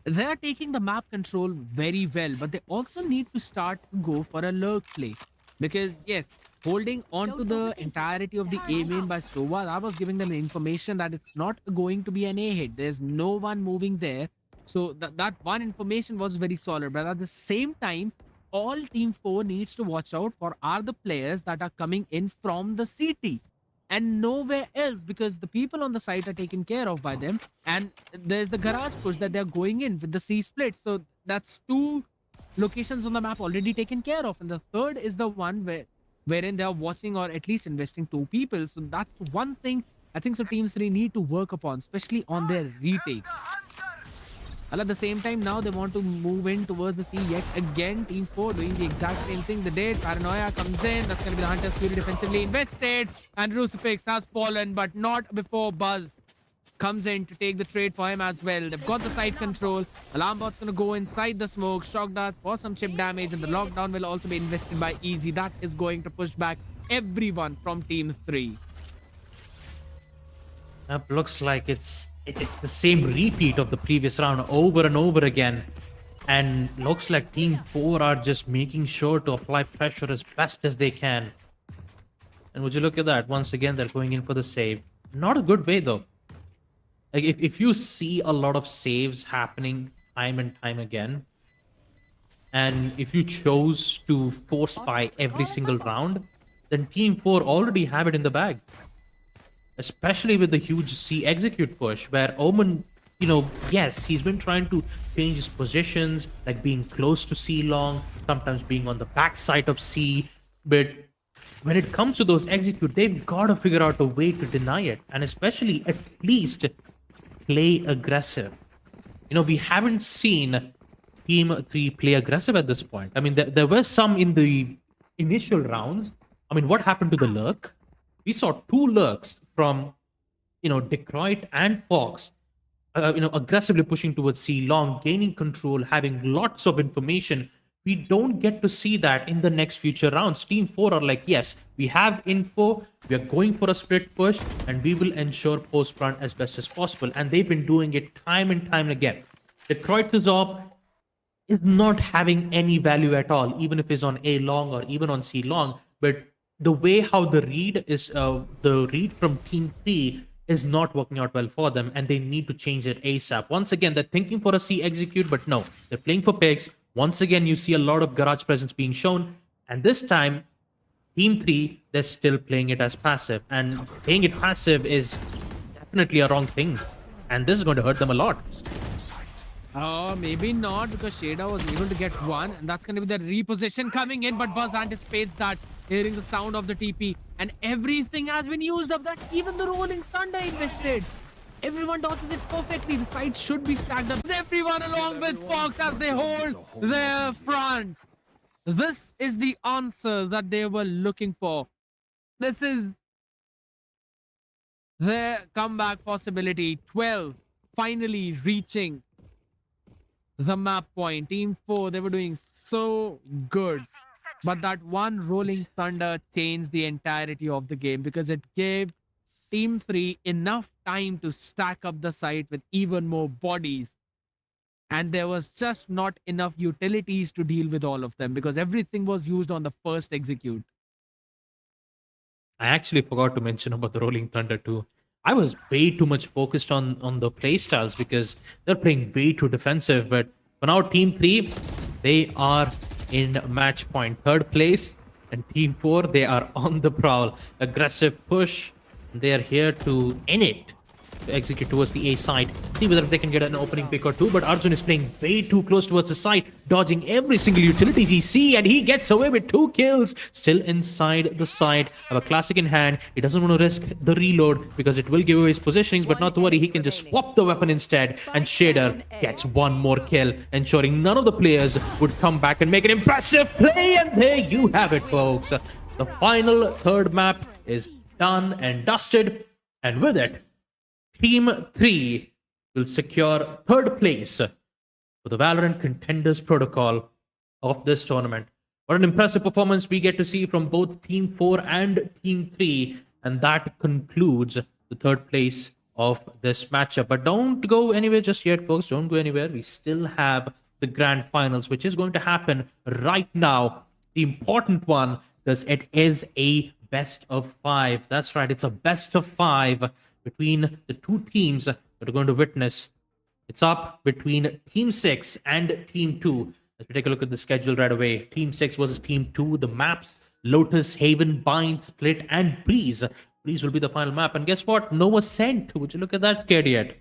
they are taking the map control very well, but they also need to start to go for a lurk play. Because yes, holding on to the entirety of the A main by Sova, that was giving them the information that it's not going to be an A hit. There's no one moving there. So that one information was very solid. But at the same time, all Team 4 needs to watch out for are the players that are coming in from the CT and nowhere else, because the people on the site are taken care of by them. And there's the garage push that they're going in with the C split. So that's 2 locations on the map already taken care of. And the third is the one where wherein they are watching or at least investing 2 people. So that's one thing I think so Team 3 need to work upon, especially on their retakes. And at the same time, now they want to move in towards the C yet again. Team 4 doing the exact same thing they did. Paranoia comes in. That's going to be the Hunter's Fury defensively invested. And Crucifix has fallen, but not before Buzz comes in to take the trade for him as well. They've got the side control. Alarm bot's going to go inside the smoke. Shock darts for some chip damage. And the lockdown will also be invested by Easy. That is going to push back everyone from Team 3. That looks like it's the same repeat of the previous round over and over again. And looks like Team 4 are just making sure to apply pressure as best as they can. And would you look at that? Once again, they're going in for the save. Not a good way, though. Like, if you see a lot of saves happening time and time again, and if you chose to force buy every single round, then Team 4 already have it in the bag. Especially with the huge C execute push, where Omen, yes, he's been trying to change his positions, like being close to C long, sometimes being on the backside of C. But when it comes to those execute, they've got to figure out a way to deny it, and especially at least play aggressive. We haven't seen Team 3 play aggressive at this point. I mean, there were some in the initial rounds. I mean, what happened to the lurk? We saw 2 lurks from, Detroit and Fox, aggressively pushing towards C long, gaining control, having lots of information. We don't get to see that in the next future rounds. Team 4 are like, yes, we have info, we are going for a split push, and we will ensure post run as best as possible. And they've been doing it time and time again. Detroit's op is not having any value at all, even if it's on A long or even on C long. But the way how the read from Team 3 is not working out well for them, and they need to change it ASAP. Once again, they're thinking for a C execute, but no, they're playing for pigs. Once again, you see a lot of garage presence being shown, and this time, Team 3, they're still playing it as passive, and playing it passive is definitely a wrong thing, and this is going to hurt them a lot. Oh, maybe not, because Shada was able to get one, and that's going to be the reposition coming in, but Buzz anticipates that, hearing the sound of the TP, and everything has been used up. That even the Rolling Thunder invested. Everyone dodges it perfectly. The side should be stacked up. Everyone along with Fox as they hold their front. This is the answer that they were looking for. This is their comeback possibility. 12 finally reaching the map point. Team 4, they were doing so good. But that one Rolling Thunder changed the entirety of the game, because it gave Team 3 enough time to stack up the site with even more bodies. And there was just not enough utilities to deal with all of them, because everything was used on the first execute. I actually forgot to mention about the Rolling Thunder too. I was way too much focused on the playstyles because they're playing way too defensive. But for now, Team 3, they are in match point 3rd place. And Team 4, they are on the prowl. Aggressive push. They are here to end it. To execute towards the A side. See whether they can get an opening pick or two. But Arjun is playing way too close towards the side, dodging every single utilities he see, and he gets away with 2 kills. Still inside the side. Have a classic in hand. He doesn't want to risk the reload because it will give away his positionings. But not to worry, he can just swap the weapon instead. And Shader gets 1 more kill, ensuring none of the players would come back and make an impressive play. And there you have it, folks. The final 3rd map is done and dusted. And with it, Team 3 will secure 3rd place for the Valorant Contenders protocol of this tournament. What an impressive performance we get to see from both Team 4 and Team 3. And that concludes the 3rd place of this matchup. But don't go anywhere just yet, folks. Don't go anywhere. We still have the grand finals, which is going to happen right now. The important one, because it is a best of 5. That's right. It's a best of 5 between the 2 teams that are going to witness. It's up between Team 6 and Team 2. Let's take a look at the schedule right away. Team 6 versus Team 2. The maps: Lotus, Haven, Bind, Split, and Breeze. Breeze will be the final map. And guess what? No Ascent. Would you look at that? Scared yet?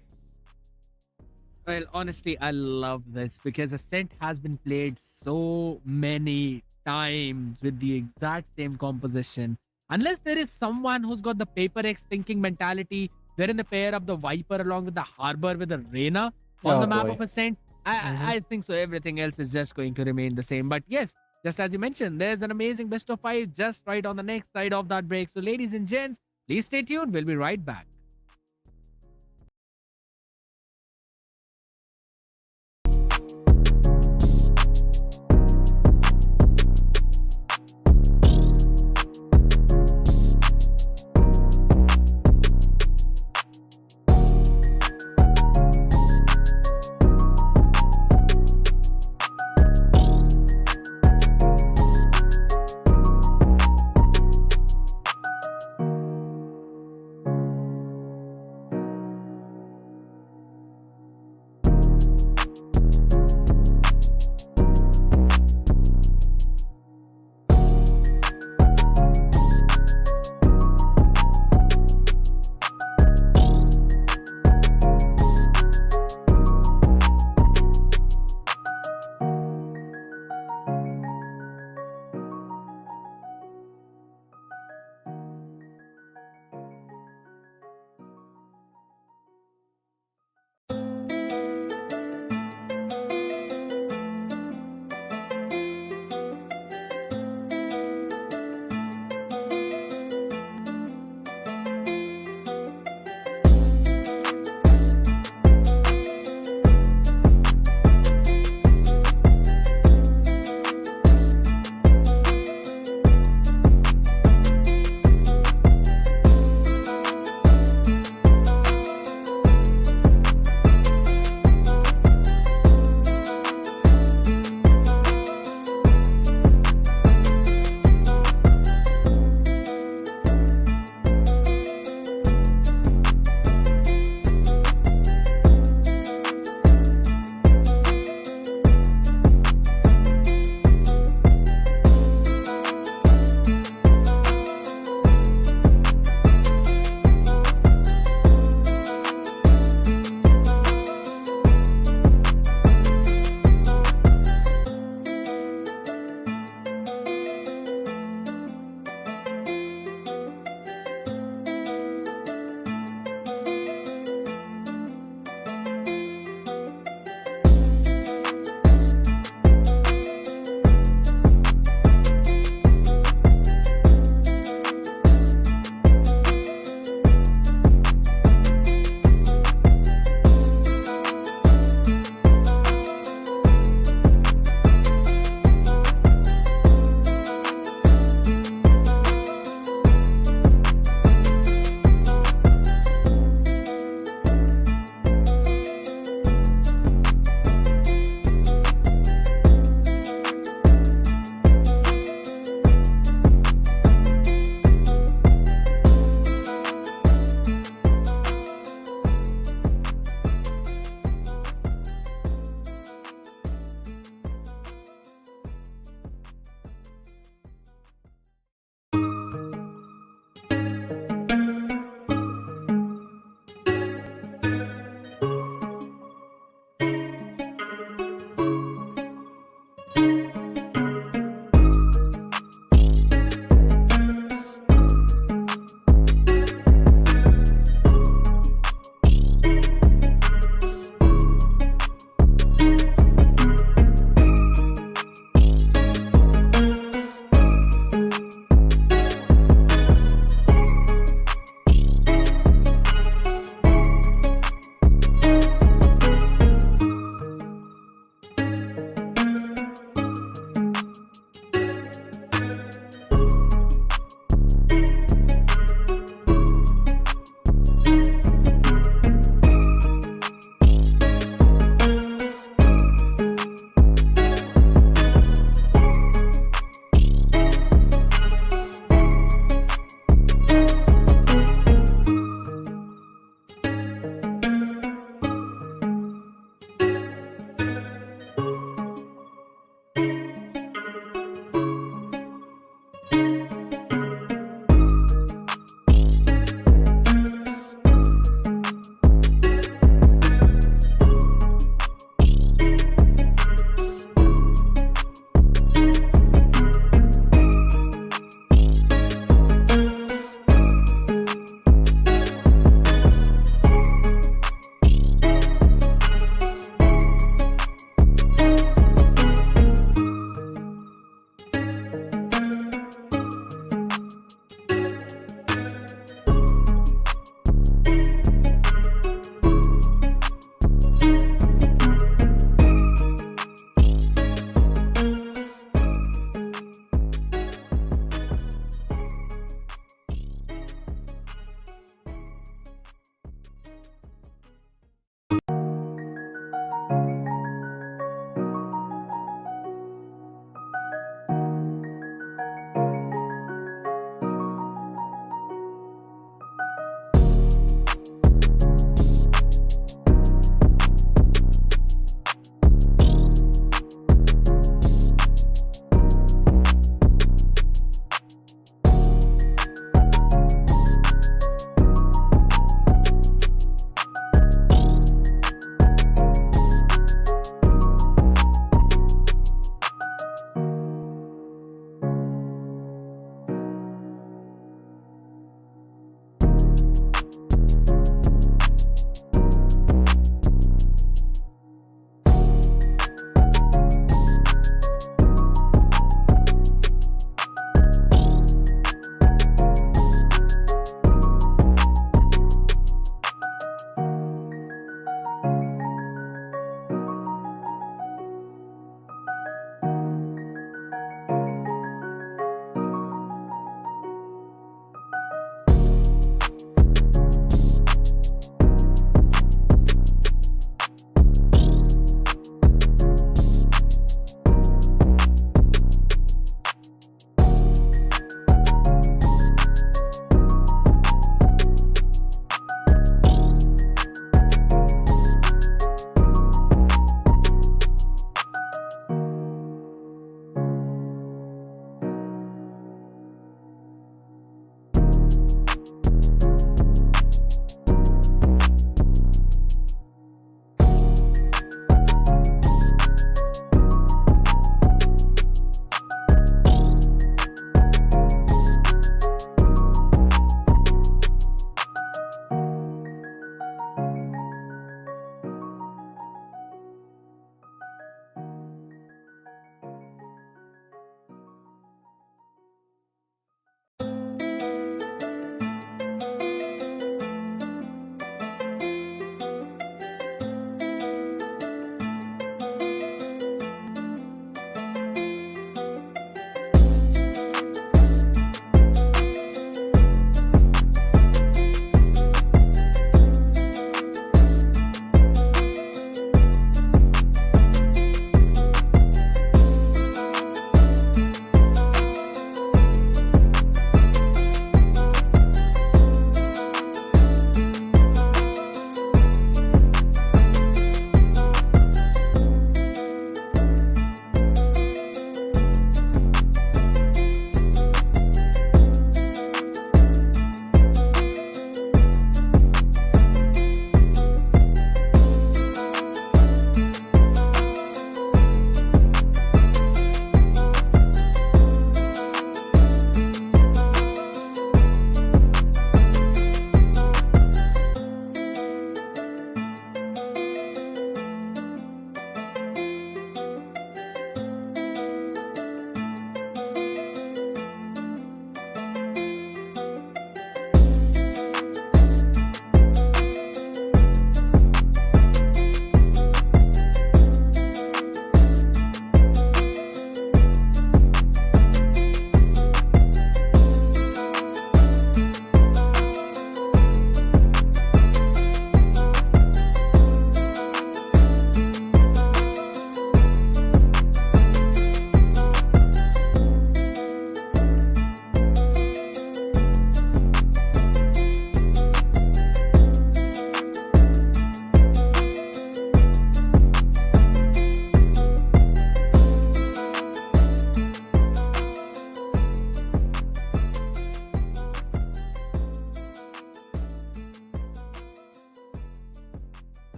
Well, honestly, I love this because Ascent has been played so many times with the exact same composition. Unless there is someone who's got the Paper X thinking mentality, wherein the pair of the Viper along with the Harbor with the Reyna on Oh the map boy. of Ascent, I think so. Everything else is just going to remain the same. But yes, just as you mentioned, there's an amazing best of five just right on the next side of that break. So, ladies and gents, please stay tuned. We'll be right back.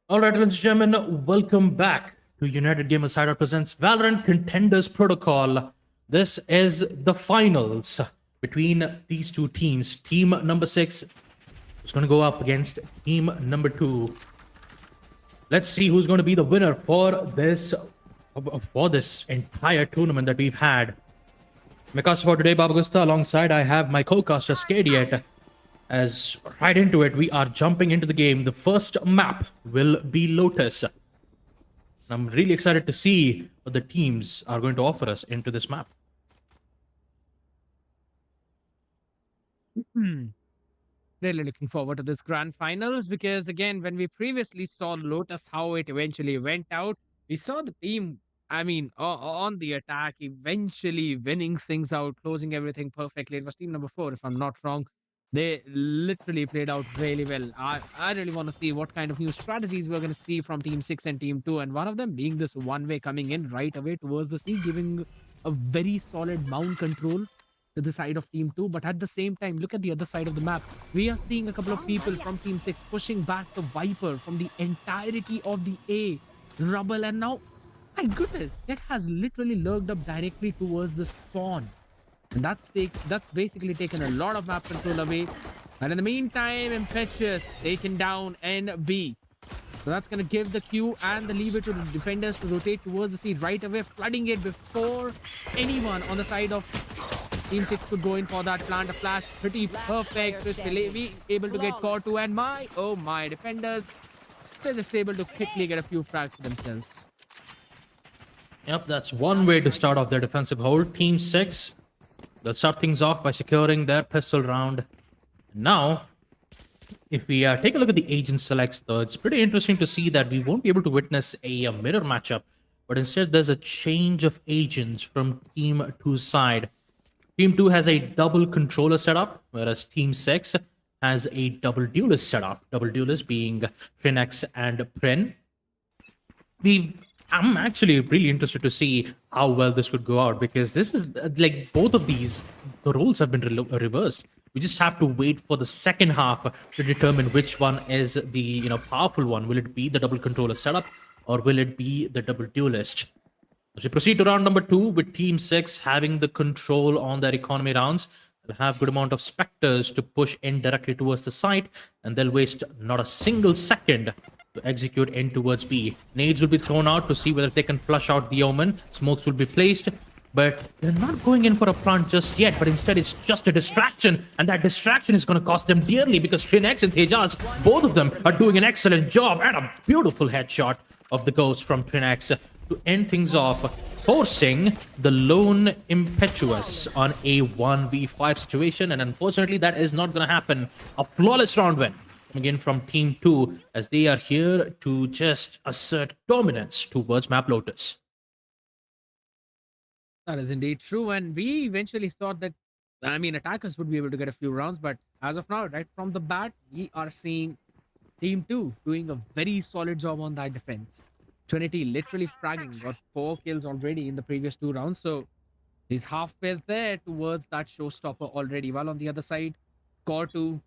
All right, ladies and gentlemen, welcome back to United Gamers Hideout presents Valorant Contenders Protocol. This is the finals between these two teams. Team number 6 is going to go up against team number 2. Let's see who's going to be the winner for this entire tournament that we've had. My caster for today, Babagusta. Alongside, I have my co-caster, Skadiet. As right into it, we are jumping into the game. The first map will be Lotus. I'm really excited to see what the teams are going to offer us into this map. Really looking forward to this grand finals because again, when we previously saw Lotus, how it eventually went out, we saw the team. I mean, on the attack, eventually winning things out, closing everything perfectly. It was team number 4, if I'm not wrong. They literally played out really well. I really want to see what kind of new strategies we're going to see from Team 6 and Team 2. And one of them being this one way coming in right away towards the C, giving a very solid mount control to the side of Team 2. But at the same time, look at the other side of the map. We are seeing a couple of people from Team 6 pushing back the Viper from the entirety of the A rubble. And now, my goodness, it has literally lurked up directly towards the spawn. And that's basically taken a lot of map control away. And in the meantime, Impetuous taken down NB. So that's going to give the Q and the lever to the defenders to rotate towards the C right away, flooding it before anyone on the side of Team 6 could go in for that plant. A flash, pretty perfect. Just able to get core 2 and my defenders, they're just able to quickly get a few frags for themselves. Yep, that's one way to start off their defensive hold. Team 6, they'll start things off by securing their pistol round. Now, if we take a look at the agent selects, though, it's pretty interesting to see that we won't be able to witness a mirror matchup, but instead there's a change of agents from Team 2's side. Team 2 has a double controller setup, whereas Team 6 has a double duelist setup. Double duelist being Trinex and Prin. I'm actually really interested to see how well this could go out, because this is like both of these, the roles have been reversed. We just have to wait for the second half to determine which one is the powerful one. Will it be the double controller setup, or will it be the double duelist? As we proceed to round number 2, with Team 6 having the control on their economy rounds, they'll have good amount of Spectres to push in directly towards the site, and they'll waste not a single second to execute in towards B. Nades will be thrown out to see whether they can flush out the Omen. Smokes will be placed, but they're not going in for a plant just yet, but instead it's just a distraction, and that distraction is going to cost them dearly, because Trinex and Tejas, both of them are doing an excellent job, and a beautiful headshot of the Ghost from Trinex to end things off, forcing the lone Impetuous on a 1v5 situation. And unfortunately, that is not going to happen. A flawless round win coming in from Team 2, as they are here to just assert dominance towards Map Lotus. That is indeed true. And we eventually thought that, attackers would be able to get a few rounds. But as of now, right from the bat, we are seeing Team 2 doing a very solid job on that defense. Trinity literally fragging, got 4 kills already in the previous 2 rounds. So he's halfway there towards that showstopper already. While on the other side, Core 2,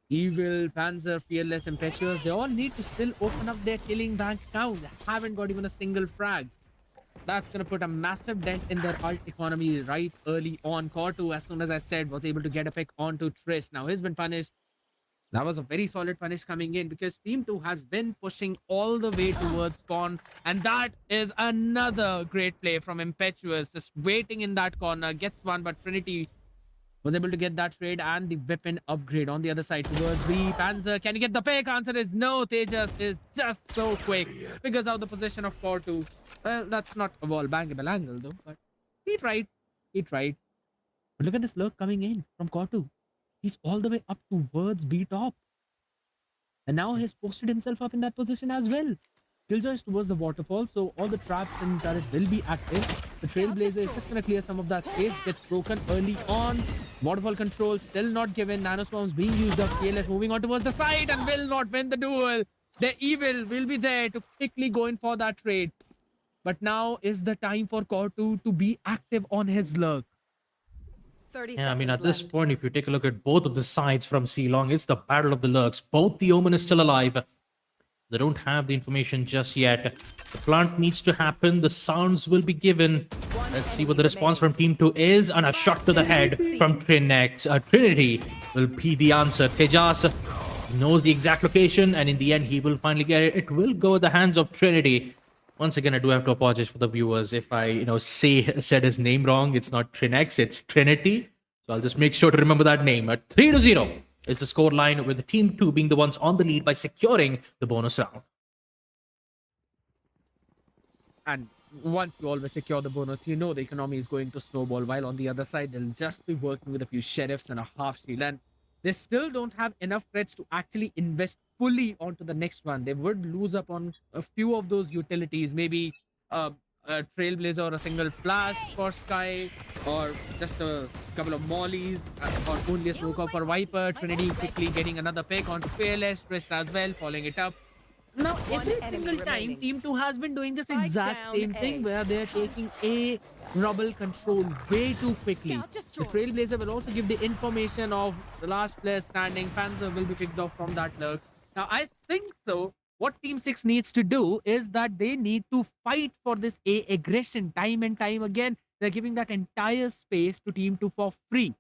Evil, Panzer, Fearless, Impetuous, they all need to still open up their killing bank account. They haven't got even a single frag. That's going to put a massive dent in their ult economy right early on. Core 2, as soon as I said, was able to get a pick onto Triss. Now he's been punished. That was a very solid punish coming in, because Team 2 has been pushing all the way towards spawn. And that is another great play from Impetuous. Just waiting in that corner. Gets one, but Trinity was able to get that trade and the weapon upgrade on the other side towards B. Panzer, can he get the pick? Answer is no. Tejas is just so quick. Figures out the position of Core 2. Well, that's not a wall bangable angle though, but he tried. He tried. But look at this lurk coming in from Core 2. He's all the way up towards B top. And now he's posted himself up in that position as well. Killjoy is towards the waterfall, so all the traps and turret will be active. The Trailblazer is just going to clear some of that space. Gets broken early on. Waterfall control still not given. Nanoswarms being used up. KLS moving on towards the side and will not win the duel. The Evil will be there to quickly go in for that trade. But now is the time for Core 2 to be active on his lurk. 30 Yeah, at seconds this left. point, if you take a look at both of the sides from C Long, it's the battle of the lurks. Both the Omen is still alive. They don't have the information just yet. The plant needs to happen. The sounds will be given. Let's see what the response from Team 2 is. And a shot to the head from Trinex. Trinity will be the answer. Tejas knows the exact location, and in the end, he will finally get it. It will go in the hands of Trinity. Once again, I do have to apologize for the viewers if I, said his name wrong. It's not Trinex, it's Trinity. So I'll just make sure to remember that name. At 3-0 is the score line, with the Team 2 being the ones on the lead by securing the bonus round. And once you always secure the bonus, you know the economy is going to snowball. While on the other side, they'll just be working with a few sheriffs and a half shield. And they still don't have enough threats to actually invest fully onto the next one. They would lose up on a few of those utilities, maybe a Trailblazer or a single flash for Sky, or just a couple of mollies, or only a smoke up for Viper. Trinity quickly getting another pick onto Fearless, Twist as well, following it up. Now, every single time, Team 2 has been doing this exact same thing where they're taking a rubble control way too quickly. The Trailblazer will also give the information of the last player standing. Panzer will be picked off from that lurk. Now, I think so. What Team 6 needs to do is that they need to fight for this A aggression time and time again. They're giving that entire space to Team 2 for free.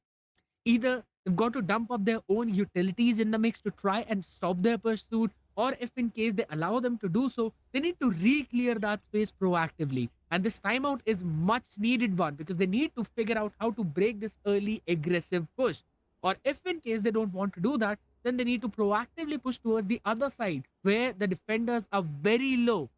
Either they've got to dump up their own utilities in the mix to try and stop their pursuit, or if in case they allow them to do so, they need to re-clear that space proactively. And this timeout is much needed one, because they need to figure out how to break this early aggressive push. Or if in case they don't want to do that, then they need to proactively push towards the other side where the defenders are very low,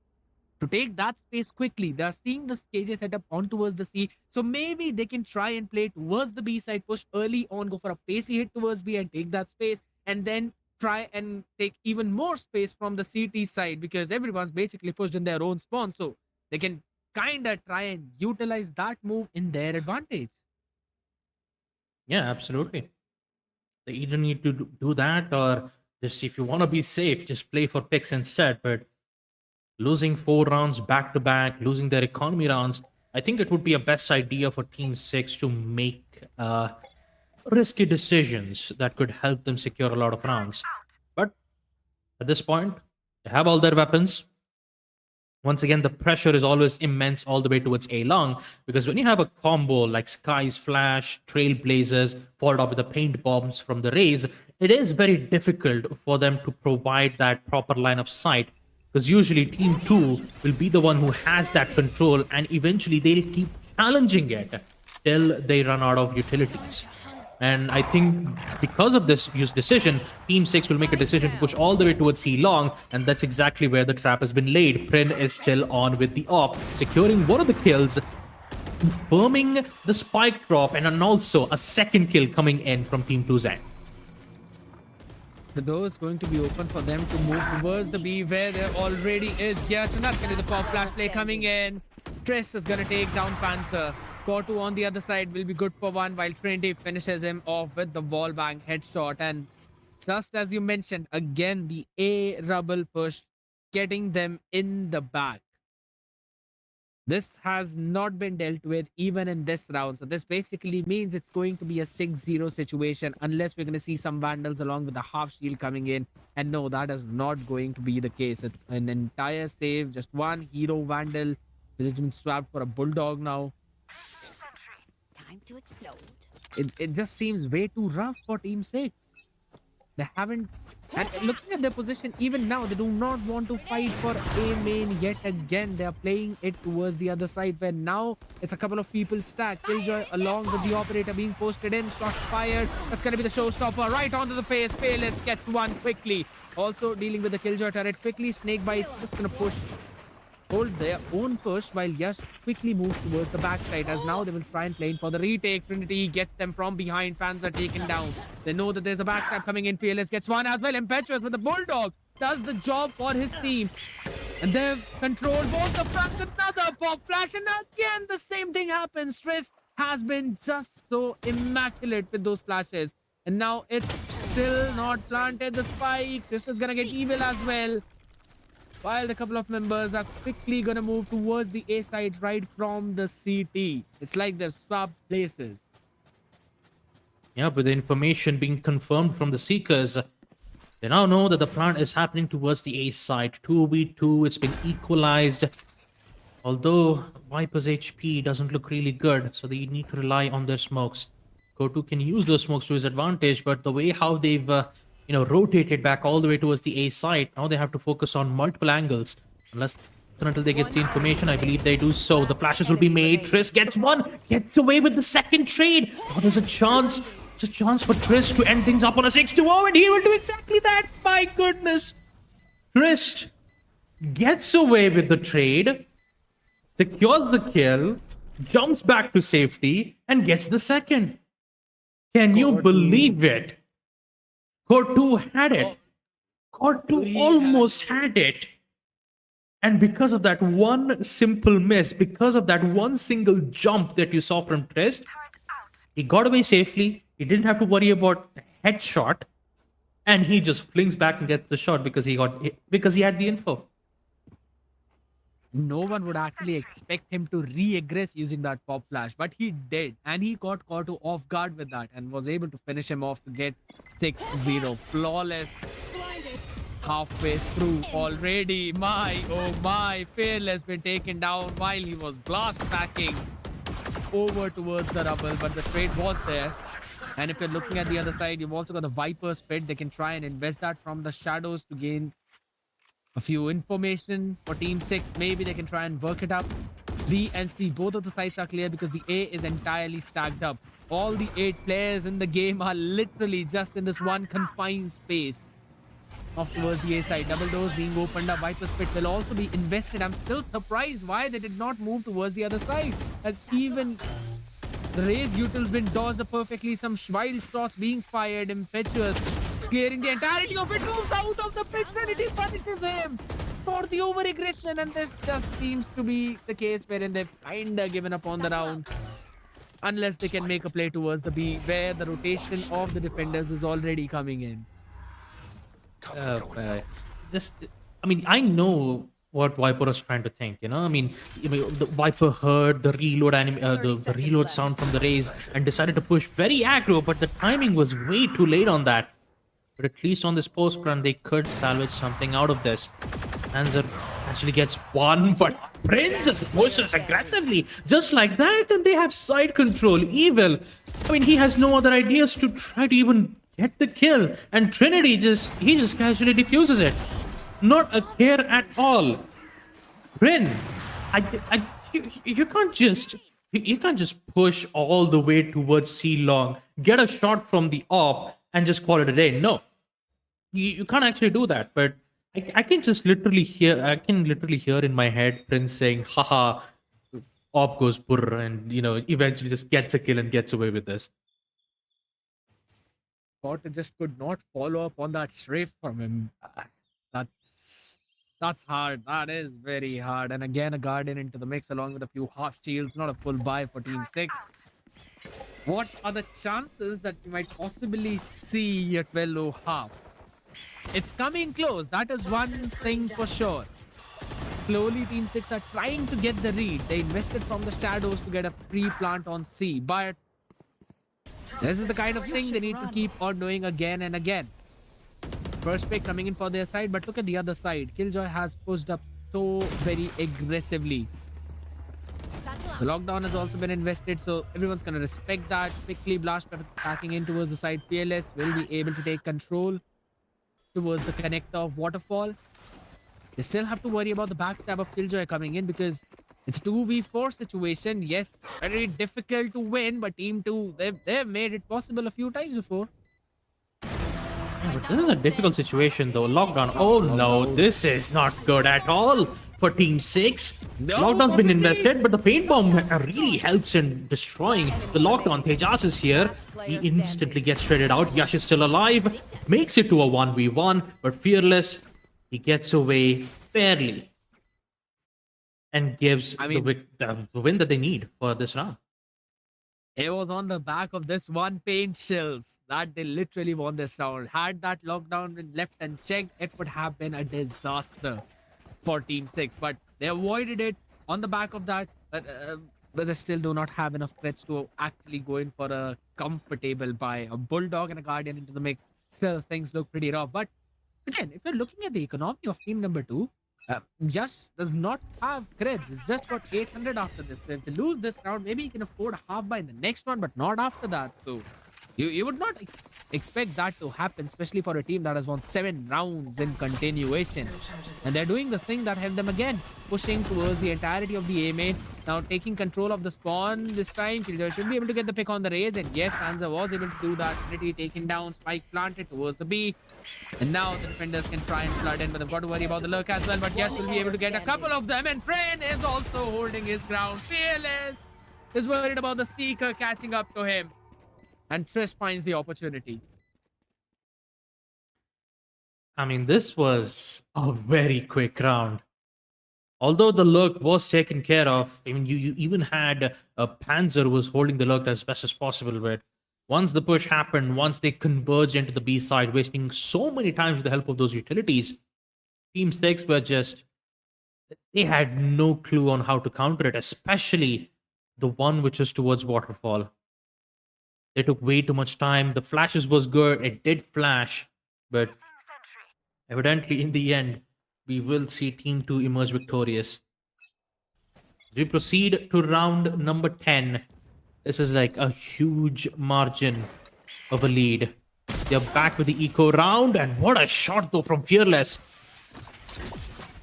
to take that space quickly. They're seeing the KJ setup on towards the C, so maybe they can try and play towards the B side, push early on, go for a pacey hit towards B and take that space, and then try and take even more space from the CT side, because everyone's basically pushed in their own spawn, so they can kind of try and utilize that move in their advantage. Yeah, absolutely. They either need to do that, or just, if you want to be safe, just play for picks instead. But losing 4 rounds back to back, losing their economy rounds, I think it would be a best idea for Team 6 to make risky decisions that could help them secure a lot of rounds. But at this point, they have all their weapons. Once again, the pressure is always immense all the way towards A long, because when you have a combo like Sky's Flash, Trailblazers, followed up with the paint bombs from the Rays, it is very difficult for them to provide that proper line of sight, because usually Team 2 will be the one who has that control, and eventually they'll keep challenging it till they run out of utilities. And I think because of this decision, Team 6 will make a decision to push all the way towards C long, and that's exactly where the trap has been laid. Prin is still on with the op, securing one of the kills, confirming the spike drop, and then also a second kill coming in from Team 2's end. The door is going to be open for them to move towards the B where there already is. Yes, and that's going to be the pop flash play coming in. Triss is going to take down Panther. Core2 on the other side will be good for 1, while Trinity finishes him off with the wall bang headshot. And just as you mentioned, again, the A rubble push, getting them in the back. This has not been dealt with even in this round. So this basically means it's going to be a 6-0 situation, unless we're going to see some Vandals along with the half shield coming in. And no, that is not going to be the case. It's an entire save, just one hero Vandal, which has been swapped for a Bulldog now. Time to explode. It just seems way too rough for Team 6. They haven't... And looking at their position, even now, they do not want to fight for A main yet again. They are playing it towards the other side, where now it's a couple of people stacked. Killjoy along with the operator being posted in. Shots fired. That's going to be the showstopper. Right onto the face. Payless gets one quickly. Also dealing with the Killjoy turret quickly. Snakebites just going to push, hold their own push, while Yash quickly moves towards the backside, as now they will try and play in for the retake. Trinity gets them from behind. Fans are taken down. They know that there's a backstab coming in. Fearless gets one as well. Impetuous with the Bulldog does the job for his team. And they've controlled both the fronts. Another pop flash, and again the same thing happens. Triss has been just so immaculate with those flashes. And now it's still not planted. The spike. Triss is gonna get evil as well, while the couple of members are quickly going to move towards the A side right from the CT. It's like they've swapped places. Yeah, with the information being confirmed from the Seekers, They now know that the plan is happening towards the A side. 2v2, it's been equalized. Although Viper's HP doesn't look really good, so they need to rely on their smokes. Gotu can use those smokes to his advantage, but the way how they've rotated back all the way towards the A side, now they have to focus on multiple angles. Unless and until they get the information, I believe they do so. The flashes will be made. Triss gets one, gets away with the second trade. Now there's a chance. It's a chance for Triss to end things up on a 6-0, and he will do exactly that. My goodness. Triss gets away with the trade, secures the kill, jumps back to safety, and gets the second. Can you believe it? Core2 had it. Core2 almost had it. And because of that one simple miss, because of that one single jump that you saw from Triss, he got away safely. He didn't have to worry about the headshot. And he just flings back and gets the shot because he had the info. No one would actually expect him to re-aggress using that pop flash, but he did, and he caught Kato off guard with that and was able to finish him off to get 6-0. Flawless. Halfway through already. Oh my, Fearless been taken down while he was blast packing over towards the rubble, but the trade was there. And if you're looking at the other side, you've also got the Viper's Pit. They can try and invest that from the shadows to gain a few information for Team 6. Maybe they can try and work it up. B and C, both of the sides are clear because the A is entirely stacked up. All the 8 players in the game are literally just in this one confined space. Off towards the A side, double doors being opened up. Viper's Pit will also be invested. I'm still surprised why they did not move towards the other side, as even the Raze Util's been dodged up perfectly. Some wild shots being fired. Impetuous clearing the entirety of it, moves out of the pit. Trinity punishes him for the over aggression, and this just seems to be the case wherein they've kinda given up on the round, unless they can make a play towards the B, where the rotation of the defenders is already coming in. I know what Viper was trying to think, the Viper heard the reload the reload sound from the Raze and decided to push very aggro, but the timing was way too late on that. But at least on this post run, they could salvage something out of this. Panzer actually gets one, but Prince just pushes aggressively, just like that, and they have side control. Evil, he has no other ideas to try to even get the kill, and Trinity just casually defuses it. Not a care at all. Prin, you can't just push all the way towards C long, get a shot from the op, and just call it a day. No, you can't actually do that. But I can literally hear in my head Prince saying, haha, op goes burr, and eventually just gets a kill and gets away with this. Potter just could not follow up on that strafe from him. That's hard. That is very hard. And again, a Guardian into the mix along with a few half shields. Not a full buy for Team 6. What are the chances that we might possibly see a 12-0 half? It's coming close. That is one thing for sure. Slowly, Team 6 are trying to get the read. They invested from the shadows to get a pre-plant on C. But this is the kind of thing they need to keep on doing again and again. First pick coming in for their side, but look at the other side. Killjoy has pushed up so very aggressively. The lockdown has also been invested, so everyone's going to respect that. Quickly, Blast packing in towards the side. Fearless will be able to take control towards the connector of Waterfall. They still have to worry about the backstab of Killjoy coming in because it's a 2v4 situation. Yes, very difficult to win, but Team 2, they've made it possible a few times before. This is a difficult situation though. Lockdown. Oh no, this is not good at all for Team 6. Lockdown's been invested, but the paint bomb really helps in destroying the lockdown. Tejas is here. He instantly gets shredded out. Yash is still alive. Makes it to a 1v1, but Fearless, he gets away barely. And gives the win that they need for this round. It was on the back of this one paint shells that they literally won this round. Had that lockdown been left unchecked, it would have been a disaster for Team 6. But they avoided it on the back of that. But they still do not have enough threats to actually go in for a comfortable buy. A Bulldog and a Guardian into the mix. Still, things look pretty rough. But Again, if you're looking at the economy of team number 2, Yash does not have creds. It's just got 800 after this. So if they lose this round, maybe he can afford half by in the next one, but not after that. So you would not expect that to happen, especially for a team that has won 7 rounds in continuation. And they're doing the thing that helped them again, pushing towards the entirety of the A main. Now taking control of the spawn this time. Killjoy should be able to get the pick on the raise. And yes, Panzer was able to do that. Trinity taken down, Spike planted towards the B. And now the defenders can try and flood in, but they've got to worry about the lurk as well. But yes, we'll be able to get a couple of them. And Brain is also holding his ground. Fearless is worried about the Seeker catching up to him. And Trish finds the opportunity. I mean, this was a very quick round. Although the lurk was taken care of, I mean, you even had a Panzer who was holding the lurk as best as possible. But once the push happened, once they converged into the B side, wasting so many times with the help of those utilities, Team 6 were just, they had no clue on how to counter it, especially the one which was towards Waterfall. They took way too much time. The flashes was good. It did flash, but evidently in the end, we will see Team 2 emerge victorious. We proceed to round number 10. This is like a huge margin of a lead. They're back with the eco round, and what a shot though from Fearless.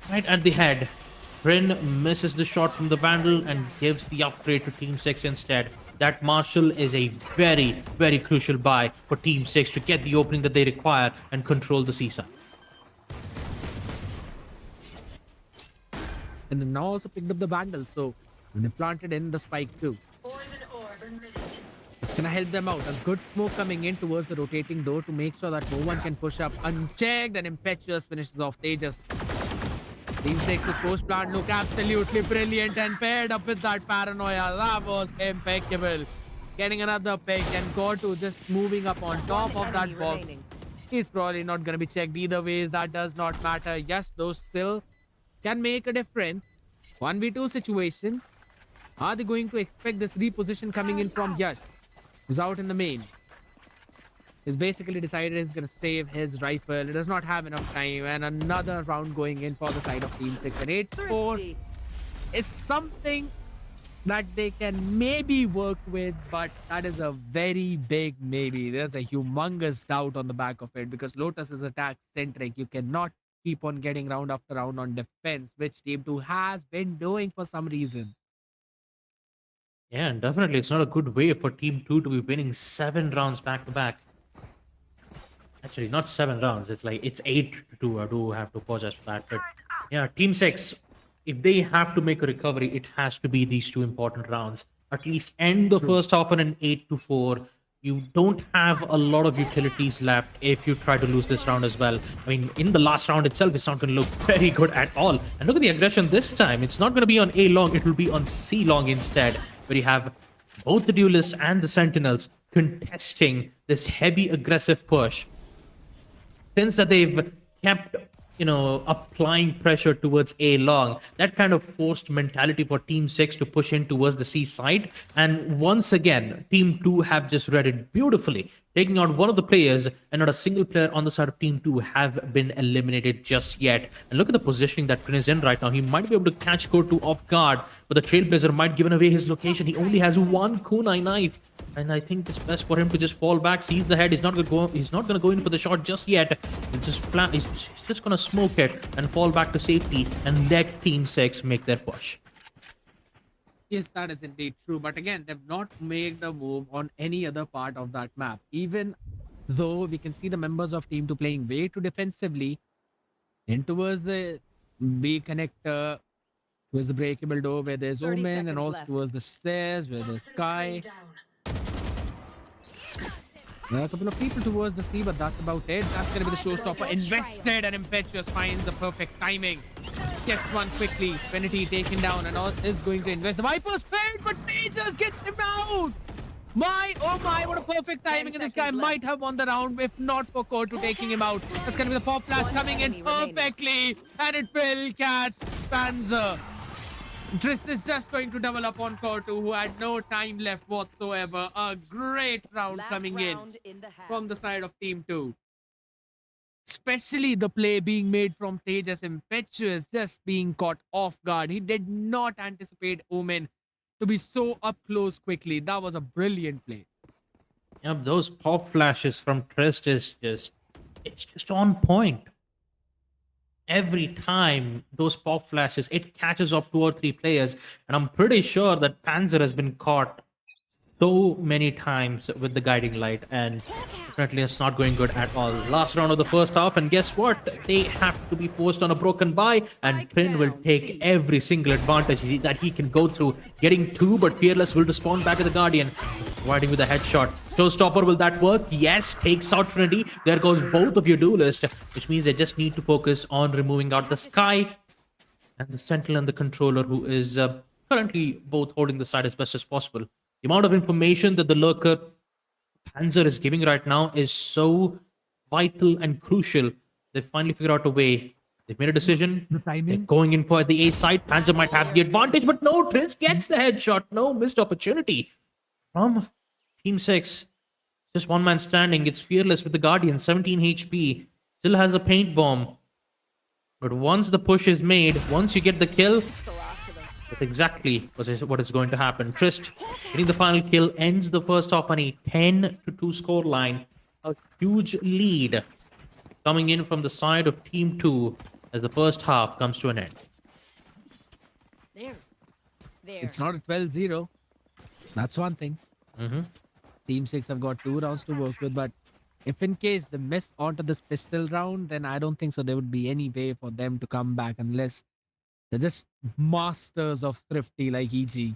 Right at the head. Bryn misses the shot from the Vandal and gives the upgrade to Team 6 instead. That Marshall is a very, very crucial buy for Team 6 to get the opening that they require and control the CISA. And then now also picked up the Vandal, so they planted in the Spike too. It's gonna help them out. A good smoke coming in towards the rotating door to make sure that no one can push up unchecked, and Impetuous finishes off Tejas. Team 6's post plant look absolutely brilliant, and paired up with that Paranoia, that was impeccable. Getting another pick, and Gotu just moving up on top of that box. Remaining. He's probably not gonna be checked either ways. That does not matter. Yes, those still can make a difference. 1v2 situation. Are they going to expect this reposition coming in from Yash, who's out in the main? He's basically decided he's going to save his rifle. He does not have enough time. And another round going in for the side of Team 6. And 8-4 Thirsty. is something that they can maybe work with, but that is a very big maybe. There's a humongous doubt on the back of it, because Lotus is attack-centric. You cannot keep on getting round after round on defense, which Team 2 has been doing for some reason. Yeah, and definitely it's not a good way for Team 2 to be winning 7 rounds back to back. Actually, not 7 rounds. It's like, it's 8-2. I do have to apologize for that. But yeah, Team 6, if they have to make a recovery, it has to be these 2 important rounds. At least end the first half on an 8-4. You don't have a lot of utilities left if you try to lose this round as well. I mean, in the last round itself, it's not going to look very good at all. And look at the aggression this time. It's not going to be on A long. It will be on C long instead, where you have both the Duelists and the Sentinels contesting this heavy aggressive push. Since that they've kept, applying pressure towards A long, that kind of forced mentality for Team 6 to push in towards the C side. And once again, Team 2 have just read it beautifully, taking out one of the players, and not a single player on the side of Team 2 have been eliminated just yet. And look at the positioning that Quinn is in right now. He might be able to catch Code 2 off guard, but the Trailblazer might give away his location. He only has one kunai knife. And I think it's best for him to just fall back, seize the head. He's not gonna go in for the shot just yet. He's just gonna smoke it and fall back to safety and let Team 6 make their push. Yes, that is indeed true. But again, they've not made the move on any other part of that map. Even though we can see the members of Team 2 playing way too defensively in towards the B connector, towards the breakable door where there's 30 Omen, and seconds also left. towards the stairs where there's Sky. There are a couple of people towards the sea, but that's about it. That's going to be the showstopper. Invested, and Impetuous finds the perfect timing. Gets one quickly. Trinity taken down, and all is going to invest. The Viper's failed, but Tejas gets him out. Oh my, what a perfect timing. And this guy seconds might have won the round if not for Kotu taking him out. That's going to be the pop flash coming in enemy remaining. perfectly. And it will catch Panzer. Triss is just going to double up on Kotu, who had no time left whatsoever. A great round Last coming round in the half. from the side of Team 2. Especially the play being made from Tejas Impetuous, just being caught off guard. He did not anticipate Omen to be so up close quickly. That was a brilliant play. Yep, those pop flashes from Trist is it's just on point. Every time those pop flashes, it catches off 2 or 3 players, and I'm pretty sure that Panzer has been caught so many times with the guiding light, and definitely it's not going good at all. Last round of the first half, and guess what? They have to be forced on a broken buy, and Prin will take every single advantage that he can go through, getting 2, but Fearless will respawn back at the Guardian, providing with a headshot. Showstopper, will that work? Yes, takes out Trinity. There goes both of your duelists, which means they just need to focus on removing out the Sky and the Sentinel and the Controller, who is currently both holding the side as best as possible. The amount of information that the Lurker Panzer is giving right now is so vital and crucial. They finally figured out a way. They've made a decision. The timing. They're going in for the A side. Panzer might have the advantage, but no, Prince gets the headshot. No, missed opportunity from Team 6. Just one man standing. It's Fearless with the Guardian, 17 HP. Still has a paint bomb. But once the push is made, once you get the kill, that's exactly what is going to happen. Trist getting the final kill ends the first half on a 10-2 score line. A huge lead coming in from the side of Team 2 as the first half comes to an end. There. It's not a 12-0. That's one thing. Team 6 have got 2 rounds to work with, but if in case they miss onto this pistol round, then I don't think so there would be any way for them to come back unless they're just masters of thrifty like EG.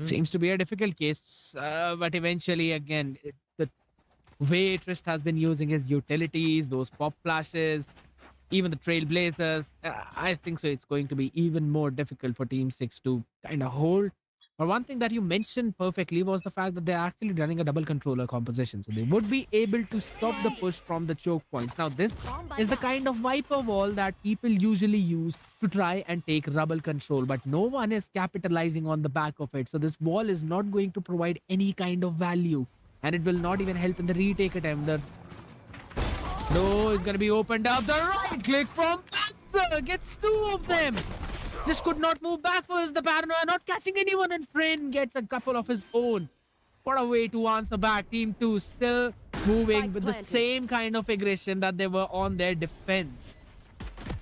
Seems to be a difficult case, but eventually, again, the way Trist has been using his utilities, those pop flashes, even the Trailblazers, I think so it's going to be even more difficult for Team 6 to kind of hold. But one thing that you mentioned perfectly was the fact that they're actually running a double controller composition. So they would be able to stop the push from the choke points. Now, this is the kind of Viper wall that people usually use to try and take rubble control. But no one is capitalizing on the back of it. So this wall is not going to provide any kind of value. And it will not even help in the retake attempt. No, it's going to be opened up. The right click from Panzer gets 2 of them. Just could not move backwards. The paranoia not catching anyone, and Prin gets a couple of his own. What a way to answer back. Team 2 still moving with the same kind of aggression that they were on their defense.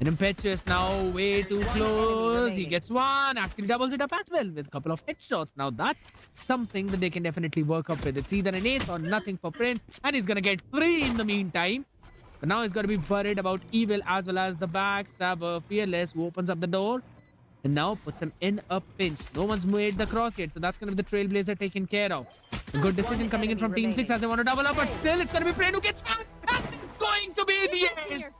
And Impetuous now way too close. He gets 1, actually doubles it up as well with a couple of headshots. Now that's something that they can definitely work up with. It's either an ace or nothing for Prince, and he's gonna get 3 in the meantime. But now he's got to be worried about Evil as well as the backstabber Fearless, who opens up the door and now puts him in a pinch. No one's made the cross yet, so that's going to be the Trailblazer taken care of. A good decision coming in from Team 6 as they want to double up, but still it's going to be Prin who gets one. And it's going to be the ace.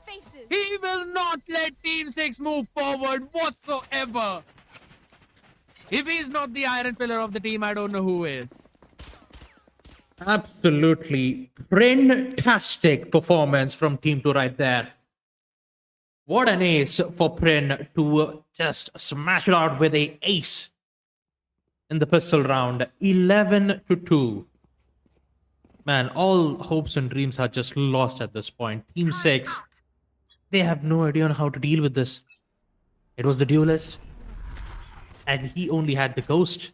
He will not let Team 6 move forward whatsoever. If he's not the iron pillar of the team, I don't know who is. Absolutely fantastic performance from Team 2 right there. What an ace for Prin to just smash it out with an ace in the pistol round. 11-2. Man, all hopes and dreams are just lost at this point. Team 6, they have no idea on how to deal with this. It was the duelist, and he only had the ghost.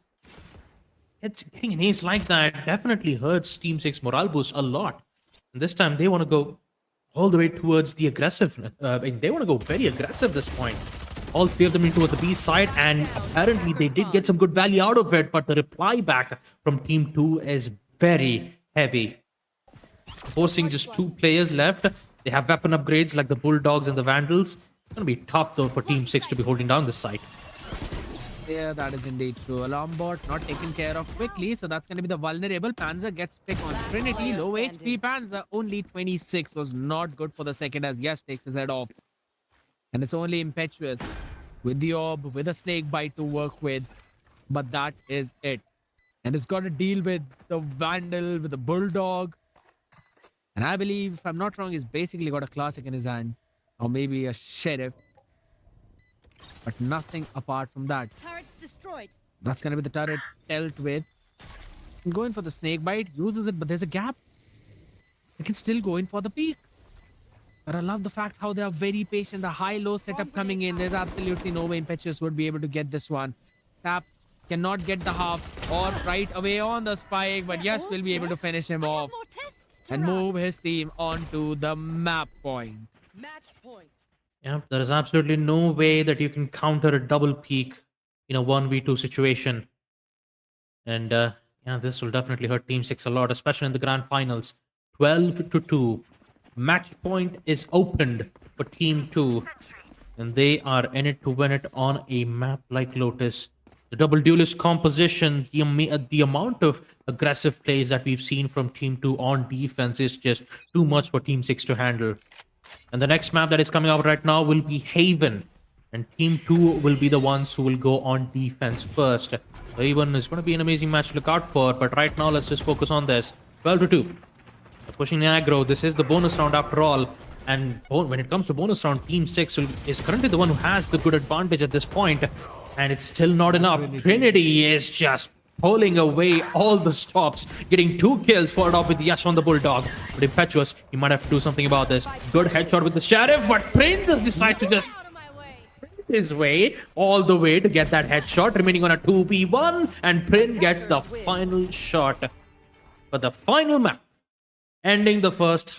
It's getting an ace like that definitely hurts Team 6 morale boost a lot. And this time they want to go all the way towards the aggressive. They want to go very aggressive this point. All 3 of them into the B side, and apparently they did get some good value out of it, but the reply back from Team 2 is very heavy. Forcing just 2 players left. They have weapon upgrades like the Bulldogs and the Vandals. It's going to be tough though for Team 6 to be holding down this site. Yeah, that is indeed true. Alarm bot not taken care of quickly, so that's going to be the vulnerable. Panzer gets pick on Trinity. Low HP Panzer, only 26, was not good for the second as Yash takes his head off. And it's only Impetuous with the orb, with a snake bite to work with. But that is it. And it's got to deal with the Vandal, with the Bulldog. And I believe, if I'm not wrong, he's basically got a classic in his hand. Or maybe a Sheriff. But nothing apart from that. Turret's destroyed. That's going to be the turret dealt with. Going for the snake bite, uses it, but there's a gap. They can still go in for the peak. But I love the fact how they are very patient. The high-low setup coming in. There's absolutely no way Impetuous would be able to get this one. Tap cannot get the half or right away on the spike, but yes, we'll be able to finish him off More tests to and run. move his team onto the map point. Match point. Yeah, there is absolutely no way that you can counter a double peak in a 1v2 situation. And yeah, this will definitely hurt Team 6 a lot, especially in the grand finals. 12 to 2. Match point is opened for Team 2. And they are in it to win it on a map like Lotus. The double duelist composition, the amount of aggressive plays that we've seen from Team 2 on defense is just too much for Team 6 to handle. And the next map that is coming out right now will be Haven. And Team 2 will be the ones who will go on defense first. So Haven is going to be an amazing match to look out for. But right now, let's just focus on this. 12 to 2. Pushing the aggro. This is the bonus round after all. And when it comes to bonus round, Team 6 is currently the one who has the good advantage at this point. And it's still not enough. Trinity is just pulling away all the stops, getting 2 kills, followed up with Yash on the Bulldog. But Impetuous, he might have to do something about this. Good headshot with the Sheriff, but Prince decides to just Out of my way. his way all the way to get that headshot, remaining on a 2v1, and Prin gets the final shot for the final map, ending the first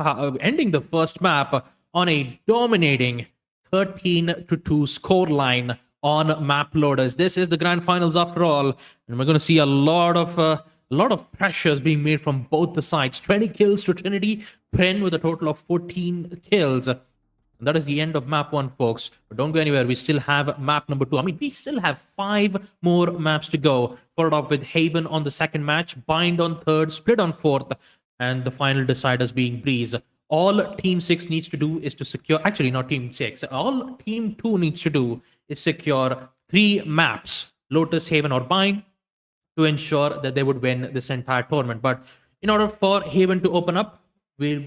map on a dominating 13 to 2 scoreline on map loaders. This is the grand finals after all, and we're going to see a lot of pressures being made from both the sides. 20 kills to Trinity, Prin with a total of 14 kills. And that is the end of map 1, folks. But don't go anywhere. We still have map number 2. I mean, we still have 5 more maps to go. Followed up with Haven on the second match, Bind on third, Split on fourth, and the final deciders being Breeze. All Team 6 needs to do is to secure... Actually, not Team 6. All Team 2 needs to do is secure 3 maps, Lotus, Haven, or Bind, to ensure that they would win this entire tournament. But in order for Haven to open up, we'll...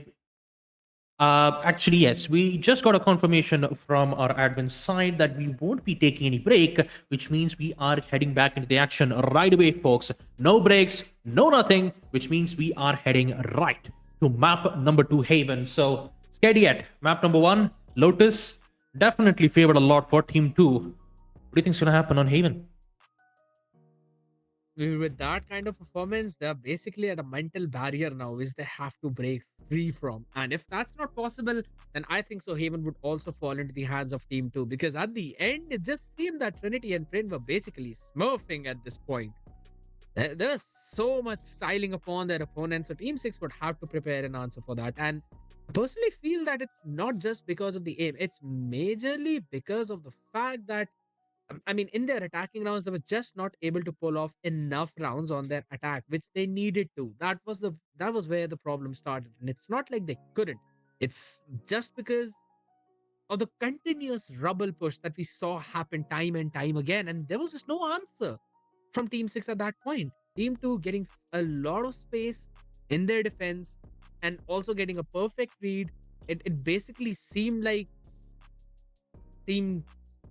actually, yes, we just got a confirmation from our admin side that we won't be taking any break, which means we are heading back into the action right away, folks. No breaks, no nothing, which means we are heading right to map number 2, Haven. So, scared yet? Map number 1, Lotus, definitely favored a lot for Team 2. What do you think's gonna happen on Haven? With that kind of performance, they're basically at a mental barrier now, which they have to break free from. And if that's not possible, then I think so Haven would also fall into the hands of Team 2. Because at the end, it just seemed that Trinity and Prin were basically smurfing at this point. There was so much styling upon their opponents, so Team 6 would have to prepare an answer for that. And I personally feel that it's not just because of the aim, it's majorly because of the fact that I mean, in their attacking rounds, they were just not able to pull off enough rounds on their attack, which they needed to. That was where the problem started. And it's not like they couldn't. It's just because of the continuous rubble push that we saw happen time and time again. And there was just no answer from Team 6 at that point. Team 2 getting a lot of space in their defense and also getting a perfect read. It basically seemed like Team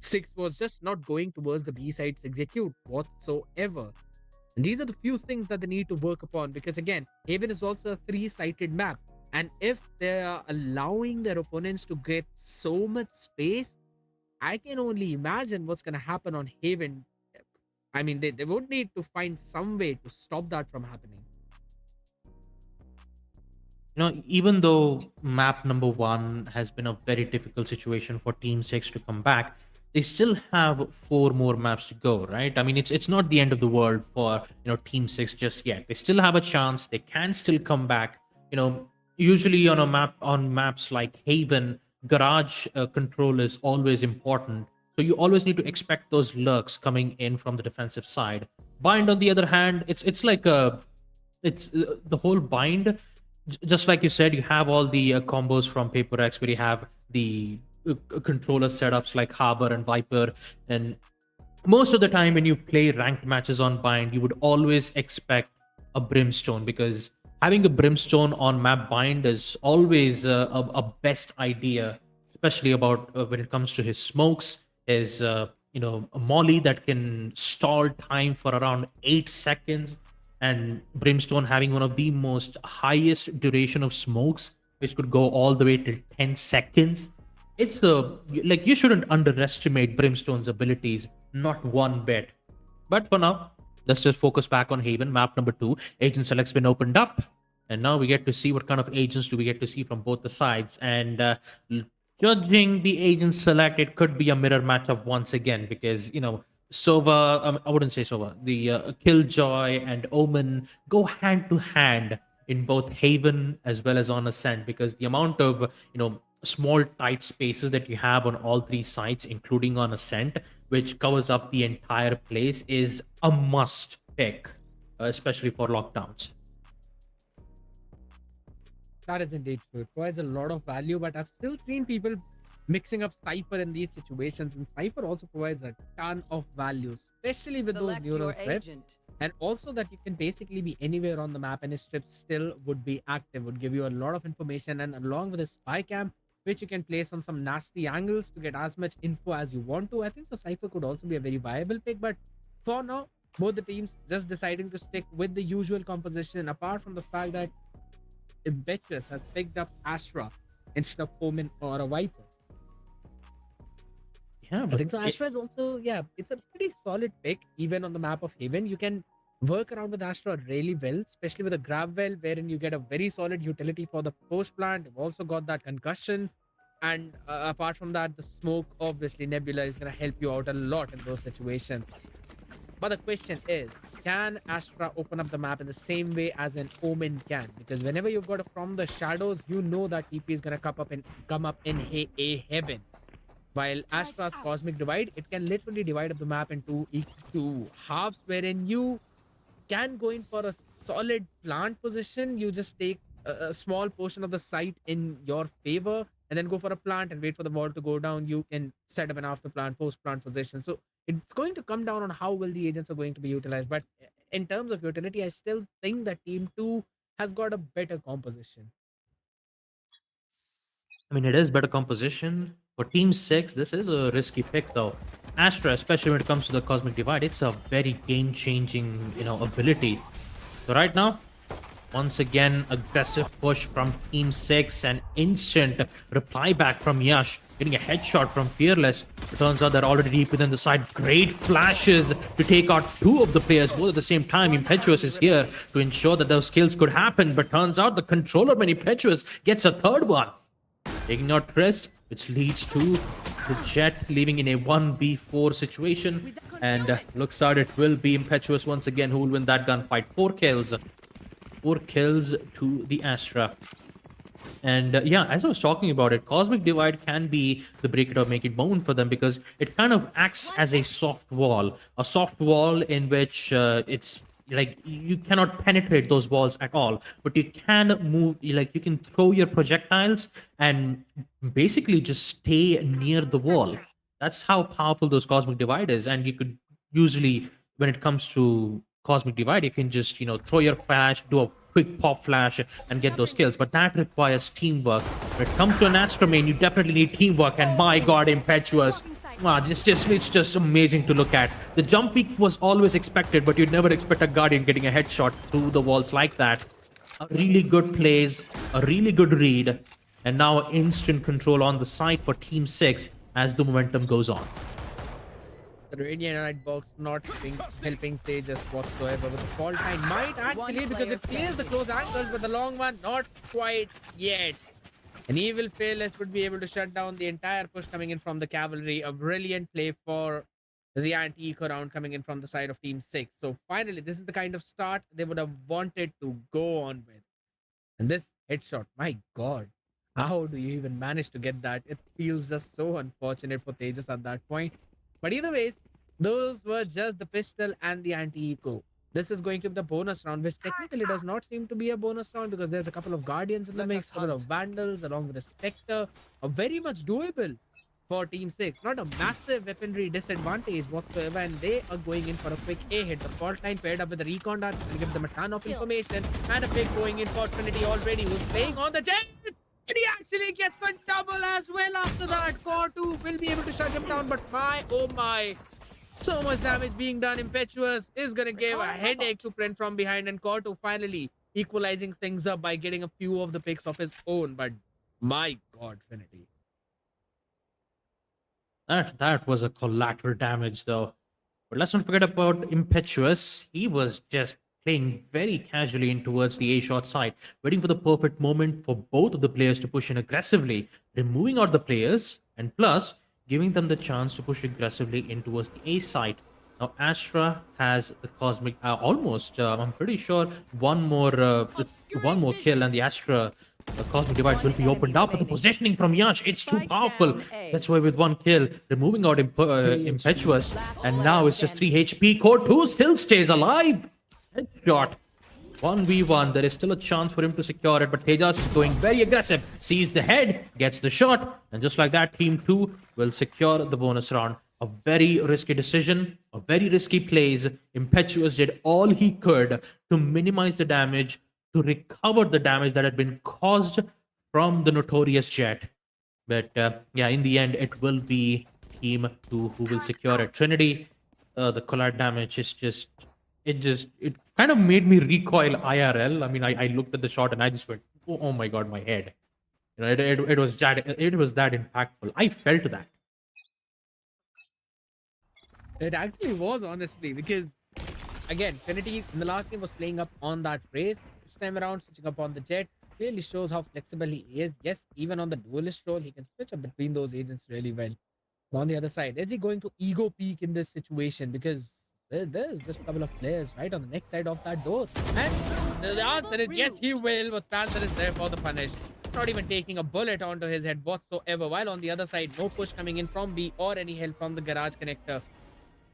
6 was just not going towards the B sides execute whatsoever. And these are the few things that they need to work upon, because again, Haven is also a 3-sided map. And if they are allowing their opponents to get so much space, I can only imagine what's going to happen on Haven. I mean, they would need to find some way to stop that from happening. You know, even though map number 1 has been a very difficult situation for Team 6 to come back, they still have 4 more maps to go, right? I mean, it's not the end of the world for, Team 6 just yet. They still have a chance. They can still come back. Usually on maps like Haven, garage control is always important. So you always need to expect those lurks coming in from the defensive side. Bind, on the other hand, it's like the whole bind. Just like you said, you have all the combos from Paper X, where you have the controller setups like Harbor and Viper, and most of the time when you play ranked matches on Bind, you would always expect a Brimstone, because having a Brimstone on map Bind is always a best idea, especially about when it comes to his smokes, his a molly that can stall time for around 8 seconds, and Brimstone having one of the most highest duration of smokes which could go all the way till 10 seconds. It's like you shouldn't underestimate Brimstone's abilities, not one bit. But for now, let's just focus back on Haven, map number 2. Agent select's been opened up. And now we get to see what kind of agents do we get to see from both the sides. And judging the agent select, it could be a mirror matchup once again because, Sova, I wouldn't say Sova, the Killjoy and Omen go hand to hand in both Haven as well as on Ascent because the amount of, small tight spaces that you have on all three sides, including on Ascent, which covers up the entire place, is a must pick, especially for lockdowns. That is indeed true. It provides a lot of value, but I've still seen people mixing up Cypher in these situations, and Cypher also provides a ton of value, especially with Select those neural your strips, agent. and also that you can basically be anywhere on the map and his strips still would be active, would give you a lot of information, and along with a spy cam, which you can place on some nasty angles to get as much info as you want to. I think the Cypher could also be a very viable pick, but for now, both the teams just deciding to stick with the usual composition, apart from the fact that Impetuous has picked up Astra instead of Omen or a Viper. Yeah, I but think so. Astra is also, yeah, it's a pretty solid pick, even on the map of Haven. You can work around with Astra really well, especially with a grab well, wherein you get a very solid utility for the post plant. You've also got that concussion. And apart from that, the smoke, obviously, Nebula is going to help you out a lot in those situations. But the question is, can Astra open up the map in the same way as an Omen can? Because whenever you've got it from the shadows, you know that TP is going to come up in a heaven. While Astra's Cosmic Divide, it can literally divide up the map into two halves, wherein you can go in for a solid plant position. You just take a small portion of the site in your favor and then go for a plant and wait for the wall to go down. You can set up an after plant, post plant position. So it's going to come down on how well the agents are going to be utilized. But in terms of utility, I still think that Team 2 has got a better composition. I mean, it is better composition. For Team 6, this is a risky pick, though. Astra, especially when it comes to the Cosmic Divide, it's a very game-changing, ability. So right now, once again, aggressive push from Team 6, an instant reply back from Yash, getting a headshot from Fearless. It turns out they're already deep within the side. Great flashes to take out two of the players, both at the same time. Impetuous is here to ensure that those kills could happen, but turns out the controller when Impetuous gets a third one. Taking out Trist, which leads to the Jet leaving in a 1v4 situation. And looks out, it will be Impetuous once again who will win that gunfight. 4 kills. 4 kills to the Astra. And yeah, as I was talking about it, Cosmic Divide can be the break it or make it moment for them because it kind of acts as a soft wall. A soft wall in which it's like you cannot penetrate those walls at all, but you can move, like you can throw your projectiles and basically just stay near the wall. That's how powerful those Cosmic Divide is. And you could usually, when it comes to Cosmic Divide, you can just, throw your flash, do a quick pop flash and get those kills, but that requires teamwork. When it comes to an Astra main, you definitely need teamwork, and my god, Impetuous. It's just amazing to look at. The jump peak was always expected, but you'd never expect a Guardian getting a headshot through the walls like that. A really good plays, a really good read, and now instant control on the side for Team 6 as the momentum goes on. The Radiant Night box not helping Tejas whatsoever with the fault line. Might actually, because it clears the close angles, but the long one, not quite yet. An evil Fearless would be able to shut down the entire push coming in from the cavalry. A brilliant play for the anti-eco round coming in from the side of Team 6. So finally, this is the kind of start they would have wanted to go on with. And this headshot, my god. How do you even manage to get that? It feels just so unfortunate for Tejas at that point. But either ways, those were just the pistol and the anti-eco. This is going to be the bonus round, which technically does not seem to be a bonus round because there's a couple of Guardians in the mix, a couple of Vandals along with a Spectre. A very much doable for Team 6. Not a massive weaponry disadvantage whatsoever, and they are going in for a quick A hit. The fault line paired up with the recon dart will give them a ton of information, and a pick going in for Trinity already, who's playing on the Jet. He actually gets a double as well after that. Core 2 will be able to shut him down, but my, oh my. So much damage being done. Impetuous is going to give a headache to Print from behind, and Core 2 finally equalizing things up by getting a few of the picks of his own. But my God, Trinity. That was a collateral damage though. But let's not forget about Impetuous. He was just playing very casually in towards the A shot side, waiting for the perfect moment for both of the players to push in aggressively, removing out the players, and plus giving them the chance to push aggressively in towards the A side. Now Astra has the cosmic almost. I'm pretty sure one more kill, and the Astra cosmic divides will be opened up. But the positioning from Yash, it's too Spike powerful. down A. That's why with one kill, removing out Impetuous, and now it's just 3 HP. Core 2 still stays alive. Headshot. 1v1. There is still a chance for him to secure it, but Tejas is going very aggressive. Sees the head, gets the shot, and just like that, Team 2 will secure the bonus round. A very risky decision, a very risky plays. Impetuous did all he could to minimize the damage, to recover the damage that had been caused from the notorious Jet. But yeah, in the end, it will be Team 2 who will secure it. Trinity, the collide damage is it kind of made me recoil IRL. I mean, I looked at the shot and I just went, oh my god, my head. You know, it was that impactful. I felt that. It actually was, honestly, because again, Trinity in the last game was playing up on that race. This time around, switching up on the Jet really shows how flexible he is. Yes, even on the duelist role, he can switch up between those agents really well. But on the other side, is he going to ego peak in this situation? Because there's just a couple of players right on the next side of that door. And the answer is yes, he will, but Panther is there for the punish. Not even taking a bullet onto his head whatsoever. While on the other side, no push coming in from B or any help from the garage connector,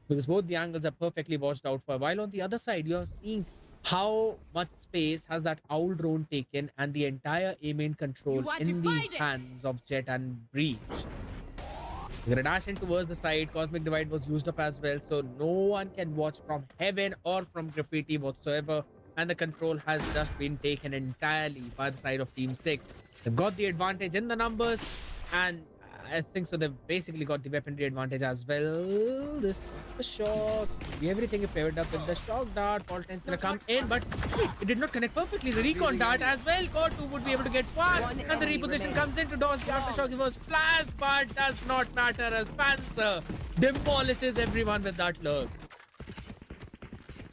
because both the angles are perfectly watched out for. While on the other side, you're seeing how much space has that owl drone taken and the entire A main control in the hands of Jet and Breach. They're gonna dash in towards the side. Cosmic Divide was used up as well, so no one can watch from heaven or from graffiti whatsoever. And the control has just been taken entirely by the side of Team 6. They've got the advantage in the numbers, and I think so. They've basically got the weaponry advantage as well. This is the shock. Everything is paired up with the shock dart. Faultline's gonna come in, but wait, it did not connect perfectly. The recon dart as well. Core 2 would be able to get one, and the reposition comes in to dodge the aftershock. He was flashed, but does not matter as Panzer demolishes everyone with that lurk.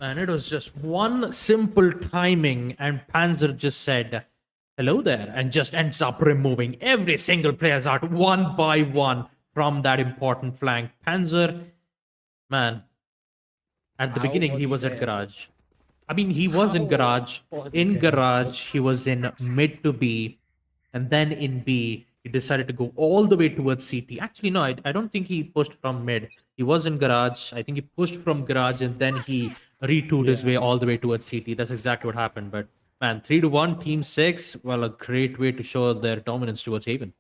And it was just one simple timing, and Panzer just said, hello there, and just ends up removing every single player's out one by one from that important flank. Panzer, man, at the How beginning was he he was at there? garage. I mean, he was in How garage. was he In there? garage, he was in mid to B, and then in B, he decided to go all the way towards CT. Actually, no, I don't think he pushed from mid. He was in garage. I think he pushed from garage, and then he retooled his way all the way towards CT. That's exactly what happened. But man, 3-1, Team 6. Well, a great way to show their dominance towards Haven.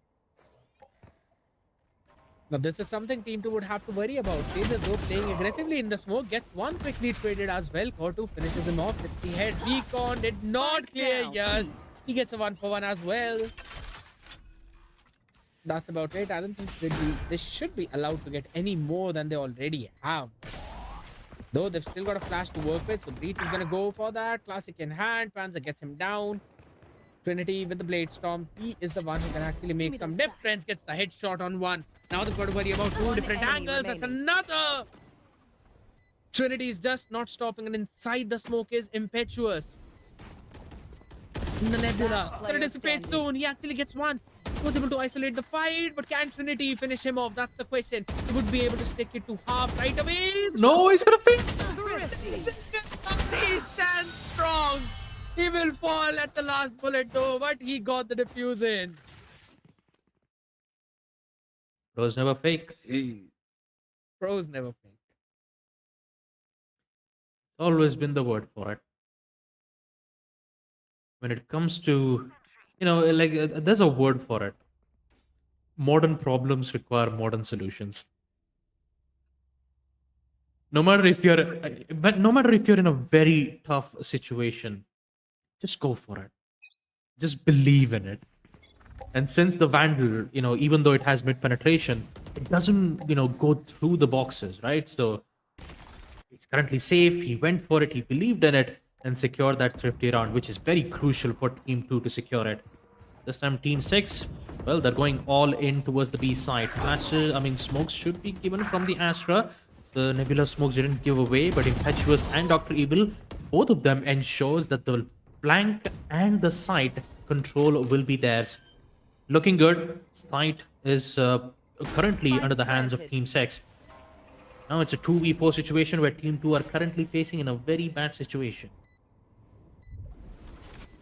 Now, this is something Team 2 would have to worry about. Taser, though, playing aggressively in the smoke, gets one quickly traded as well. Core 2 finishes him off with the head. Recon did not clear Yash. He gets a 1-for-1 as well. That's about it. I don't think they should be allowed to get any more than they already have. Though they've still got a flash to work with, so Breach is going to go for that. Classic in hand. Panzer gets him down. Trinity with the Blade Storm. He is the one who can actually make some difference. Gets the headshot on one. Now they've got to worry about two different angles. That's another. Trinity is just not stopping, and inside the smoke is Impetuous. In the nebula. Gonna dissipate soon. He actually gets one. He was able to isolate the fight, but can Trinity finish him off? That's the question. He would be able to stick it to half right away. No, he's gonna fail. He stands strong. He will fall at the last bullet though, but he got the defuse in. Pros never fake. Pros never fake. Always been the word for it. When it comes to, there's a word for it. Modern problems require modern solutions. No matter if you're in a very tough situation, just go for it. Just believe in it. And since the Vandal, even though it has mid penetration, it doesn't, go through the boxes, right? So it's currently safe. He went for it. He believed in it. and secure that thrifty round, which is very crucial for Team 2 to secure it. This time, Team 6, well, they're going all in towards the B side. Flashes, I mean, smokes should be given from the Astra. The Nebula smokes didn't give away, but Impetuous and Dr. Evil, both of them ensures that the flank and the site control will be theirs. Looking good. Site is currently under the hands of Team 6. Now it's a 2v4 situation where Team 2 are currently facing in a very bad situation.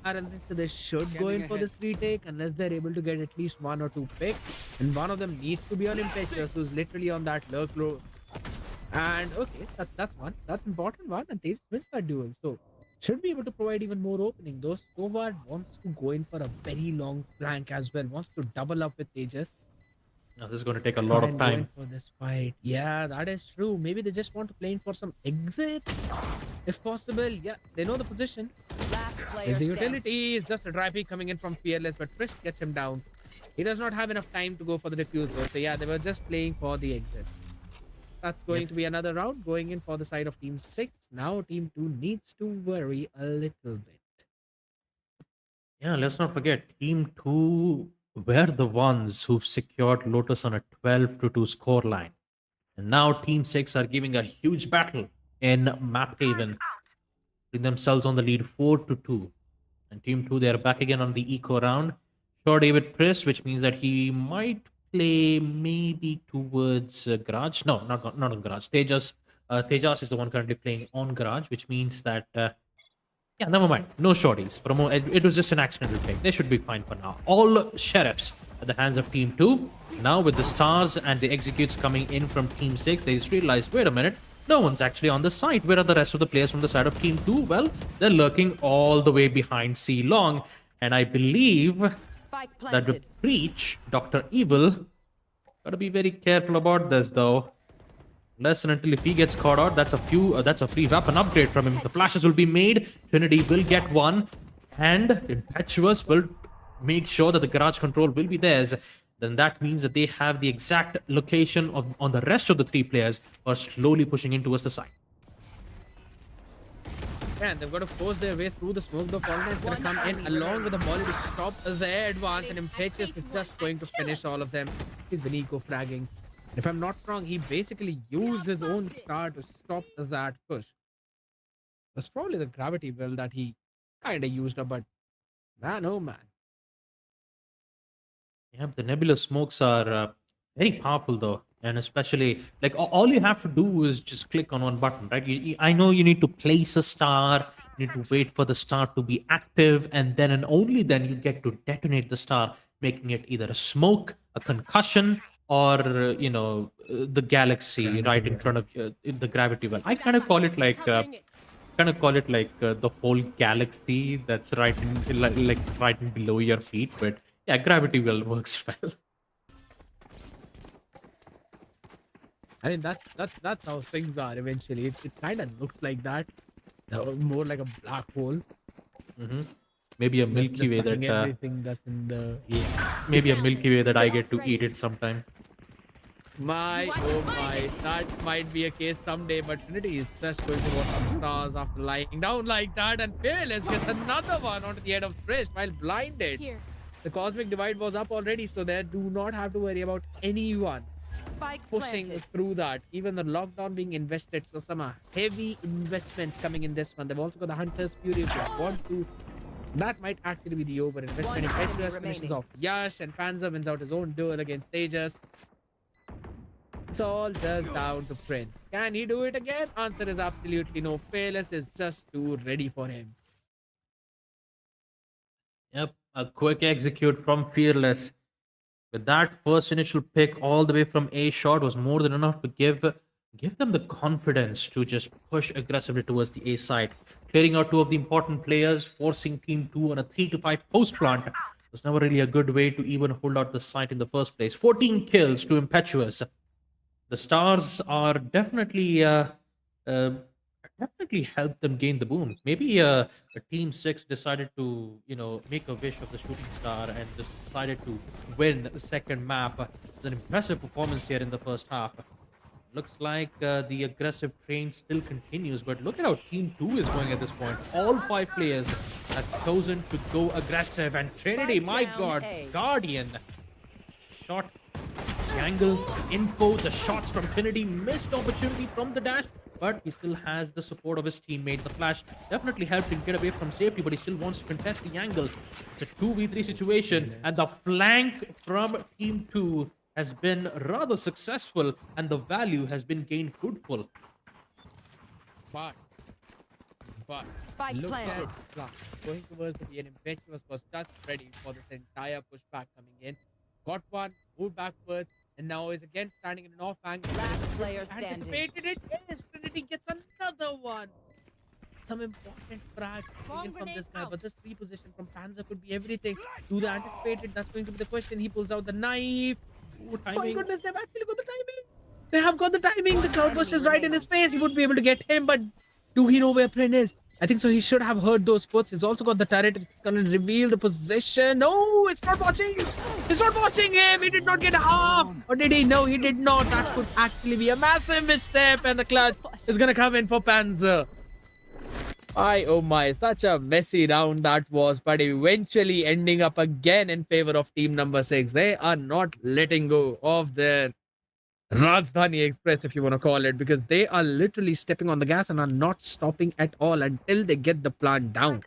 I don't think so. They should go in for this retake unless they're able to get at least 1 or 2 picks. And one of them needs to be on Impetuous, who's literally on that lurk row. And okay, that's one. That's important one. And Tejas wins that duel. So should be able to provide even more opening. Though Stovard wants to go in for a very long flank as well. Wants to double up with Tejas. Now this is going to take a lot of And go in time. for this fight. Yeah, that is true. Maybe they just want to play in for some exit. If possible, yeah, they know the position. Last player There's the standing. utility. It's just a dry peek coming in from Fearless, but Frisk gets him down. He does not have enough time to go for the defuse though. So yeah, they were just playing for the exits. That's going to be another round going in for the side of Team 6. Now Team 2 needs to worry a little bit. Yeah, let's not forget, Team 2 were the ones who secured Lotus on a 12-2 scoreline. And now Team 6 are giving a huge battle in Map Haven, putting themselves on the lead 4-2. And Team 2, they are back again on the eco round. Sure, David Priss, which means that he might play maybe towards Garage. No, not on Garage. Tejas is the one currently playing on Garage, which means that yeah, never mind. No shorties. It was just an accidental pick. They should be fine for now. All sheriffs at the hands of Team 2. Now with the stars and the executes coming in from Team 6, they just realized, wait a minute, no one's actually on the site. Where are the rest of the players from the side of Team 2? Well, they're lurking all the way behind C Long. And I believe Spike that the planted. Breach, Dr. Evil, gotta be very careful about this though. Unless and until if he gets caught out, that's a free weapon upgrade from him. The flashes will be made. Trinity will get one, and Impetuous will make sure that the garage control will be theirs. Then that means that they have the exact location on the rest of the 3 players who are slowly pushing in towards the side. And they've got to force their way through the smoke. The Falcon is going to come in along with the volley to stop their advance, and Impetuous is just going to finish all of them. He's been eco fragging. If I'm not wrong, he basically used his own star to stop that push. That's probably the gravity build that he kind of used up, but man, oh man. Yeah, the nebula smokes are very powerful though, and especially like all you have to do is just click on one button, right? I know you need to place a star, you need to wait for the star to be active, and then and only then you get to detonate the star, making it either a smoke, a concussion, or the galaxy right in front of the gravity well. I kind of call it like. The whole galaxy that's right in like right in below your feet, but yeah, gravity well works well. I mean that's how things are eventually. It kind of looks like that, more like a black hole. Maybe a Just Milky Way sucking that everything that's in the maybe a Milky Way that I get to eat it sometime. My, oh my, that might be a case someday, but Trinity is just going to watch some stars after lying down like that, and Fearless gets another one onto the head of Trish while blinded. Here. The Cosmic Divide was up already, so they do not have to worry about anyone Spike pushing planted. through that. Even the lockdown being invested, so some heavy investments coming in this one. They've also got the Hunter's Fury if they want to. That might actually be the over investment. One If enemy Petrus finishes remaining. off Yash and Panzer wins out his own duel against Tejas. It's all just down to Prince. Can he do it again? Answer is absolutely no. Fearless is just too ready for him. Yep, a quick execute from Fearless. With that first initial pick all the way from A shot was more than enough to give them the confidence to just push aggressively towards the A side. Clearing out 2 of the important players, forcing Team 2 on a 3-5 post plant was never really a good way to even hold out the site in the first place. 14 kills to Impetuous. The stars are definitely helped them gain the boon. Maybe a Team 6 decided to, make a wish of the shooting star and just decided to win the second map. It's an impressive performance here in the first half. Looks like the aggressive train still continues, but look at how Team 2 is going at this point. All 5 players have chosen to go aggressive, and Trinity, Spike my down god, A. Guardian. Shot, the angle, the info, the shots from Trinity, missed opportunity from the dash, but he still has the support of his teammate. The flash definitely helped him get away from safety, but he still wants to contest the angle. It's a 2v3 situation, and the flank from Team 2 has been rather successful, and the value has been gained fruitful. But, but Spike look planted. at Plus going towards the B, and Impetuous was just ready for this entire pushback coming in. Got one, moved backwards, and now is again standing in an off angle. Last player standing. Anticipated it. Yes, Trinity gets another one. Some important frag coming in from this guy, but this reposition from Panzer could be everything. Do they anticipate it? That's going to be the question. He pulls out the knife. Ooh, My timing. goodness, they've actually got the timing. They have got the timing. The cloudburst is right in his face. He would be able to get him, but do he know where Prin is? I think so. He should have heard those puts. He's also got the turret. It's gonna reveal the position. No, it's not watching. It's not watching him. He did not get a half. Or did he? No, he did not. That could actually be a massive misstep, and the clutch is gonna come in for Panzer. Oh my, such a messy round that was, but eventually ending up again in favor of team number 6. They are not letting go of their Rajdhani Express, if you want to call it, because they are literally stepping on the gas and are not stopping at all until they get the plant down.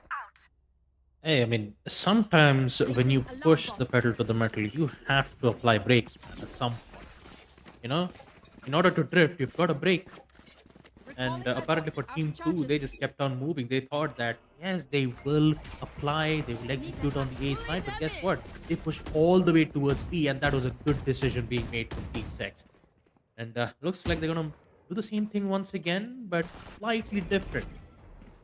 Hey, I mean, sometimes when you push the pedal to the metal, you have to apply brakes at some point. You know, in order to drift, you've got to brake. And apparently for Team 2, they just kept on moving. They thought that, yes, they will apply, they will execute on the A side, but guess what? They pushed all the way towards B, and that was a good decision being made from Team 6. And looks like they're going to do the same thing once again, but slightly different.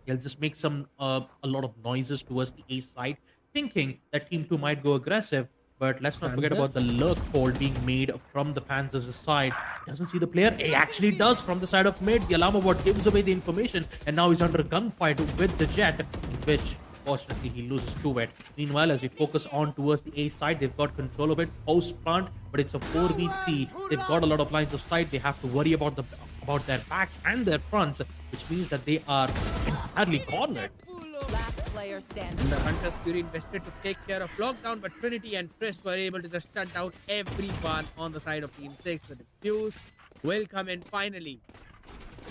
They'll just make a lot of noises towards the A side, thinking that Team 2 might go aggressive. But let's not forget Panzer? about the lurk hold being made from the Panzer's side. He doesn't see the player. He actually does from the side of mid. The alarm bot gives away the information, and now he's under gunfight with the jet, in which fortunately he loses to it. Meanwhile, as we focus on towards the A side, they've got control of it post plant, but it's a 4v3. They've got a lot of lines of sight. They have to worry about about their backs and their fronts, which means that they are entirely cornered. Last player standing. And the Hunter's Fury invested to take care of lockdown, but Trinity and Trist were able to just shut down everyone on the side of Team 6. The defuse will come in finally.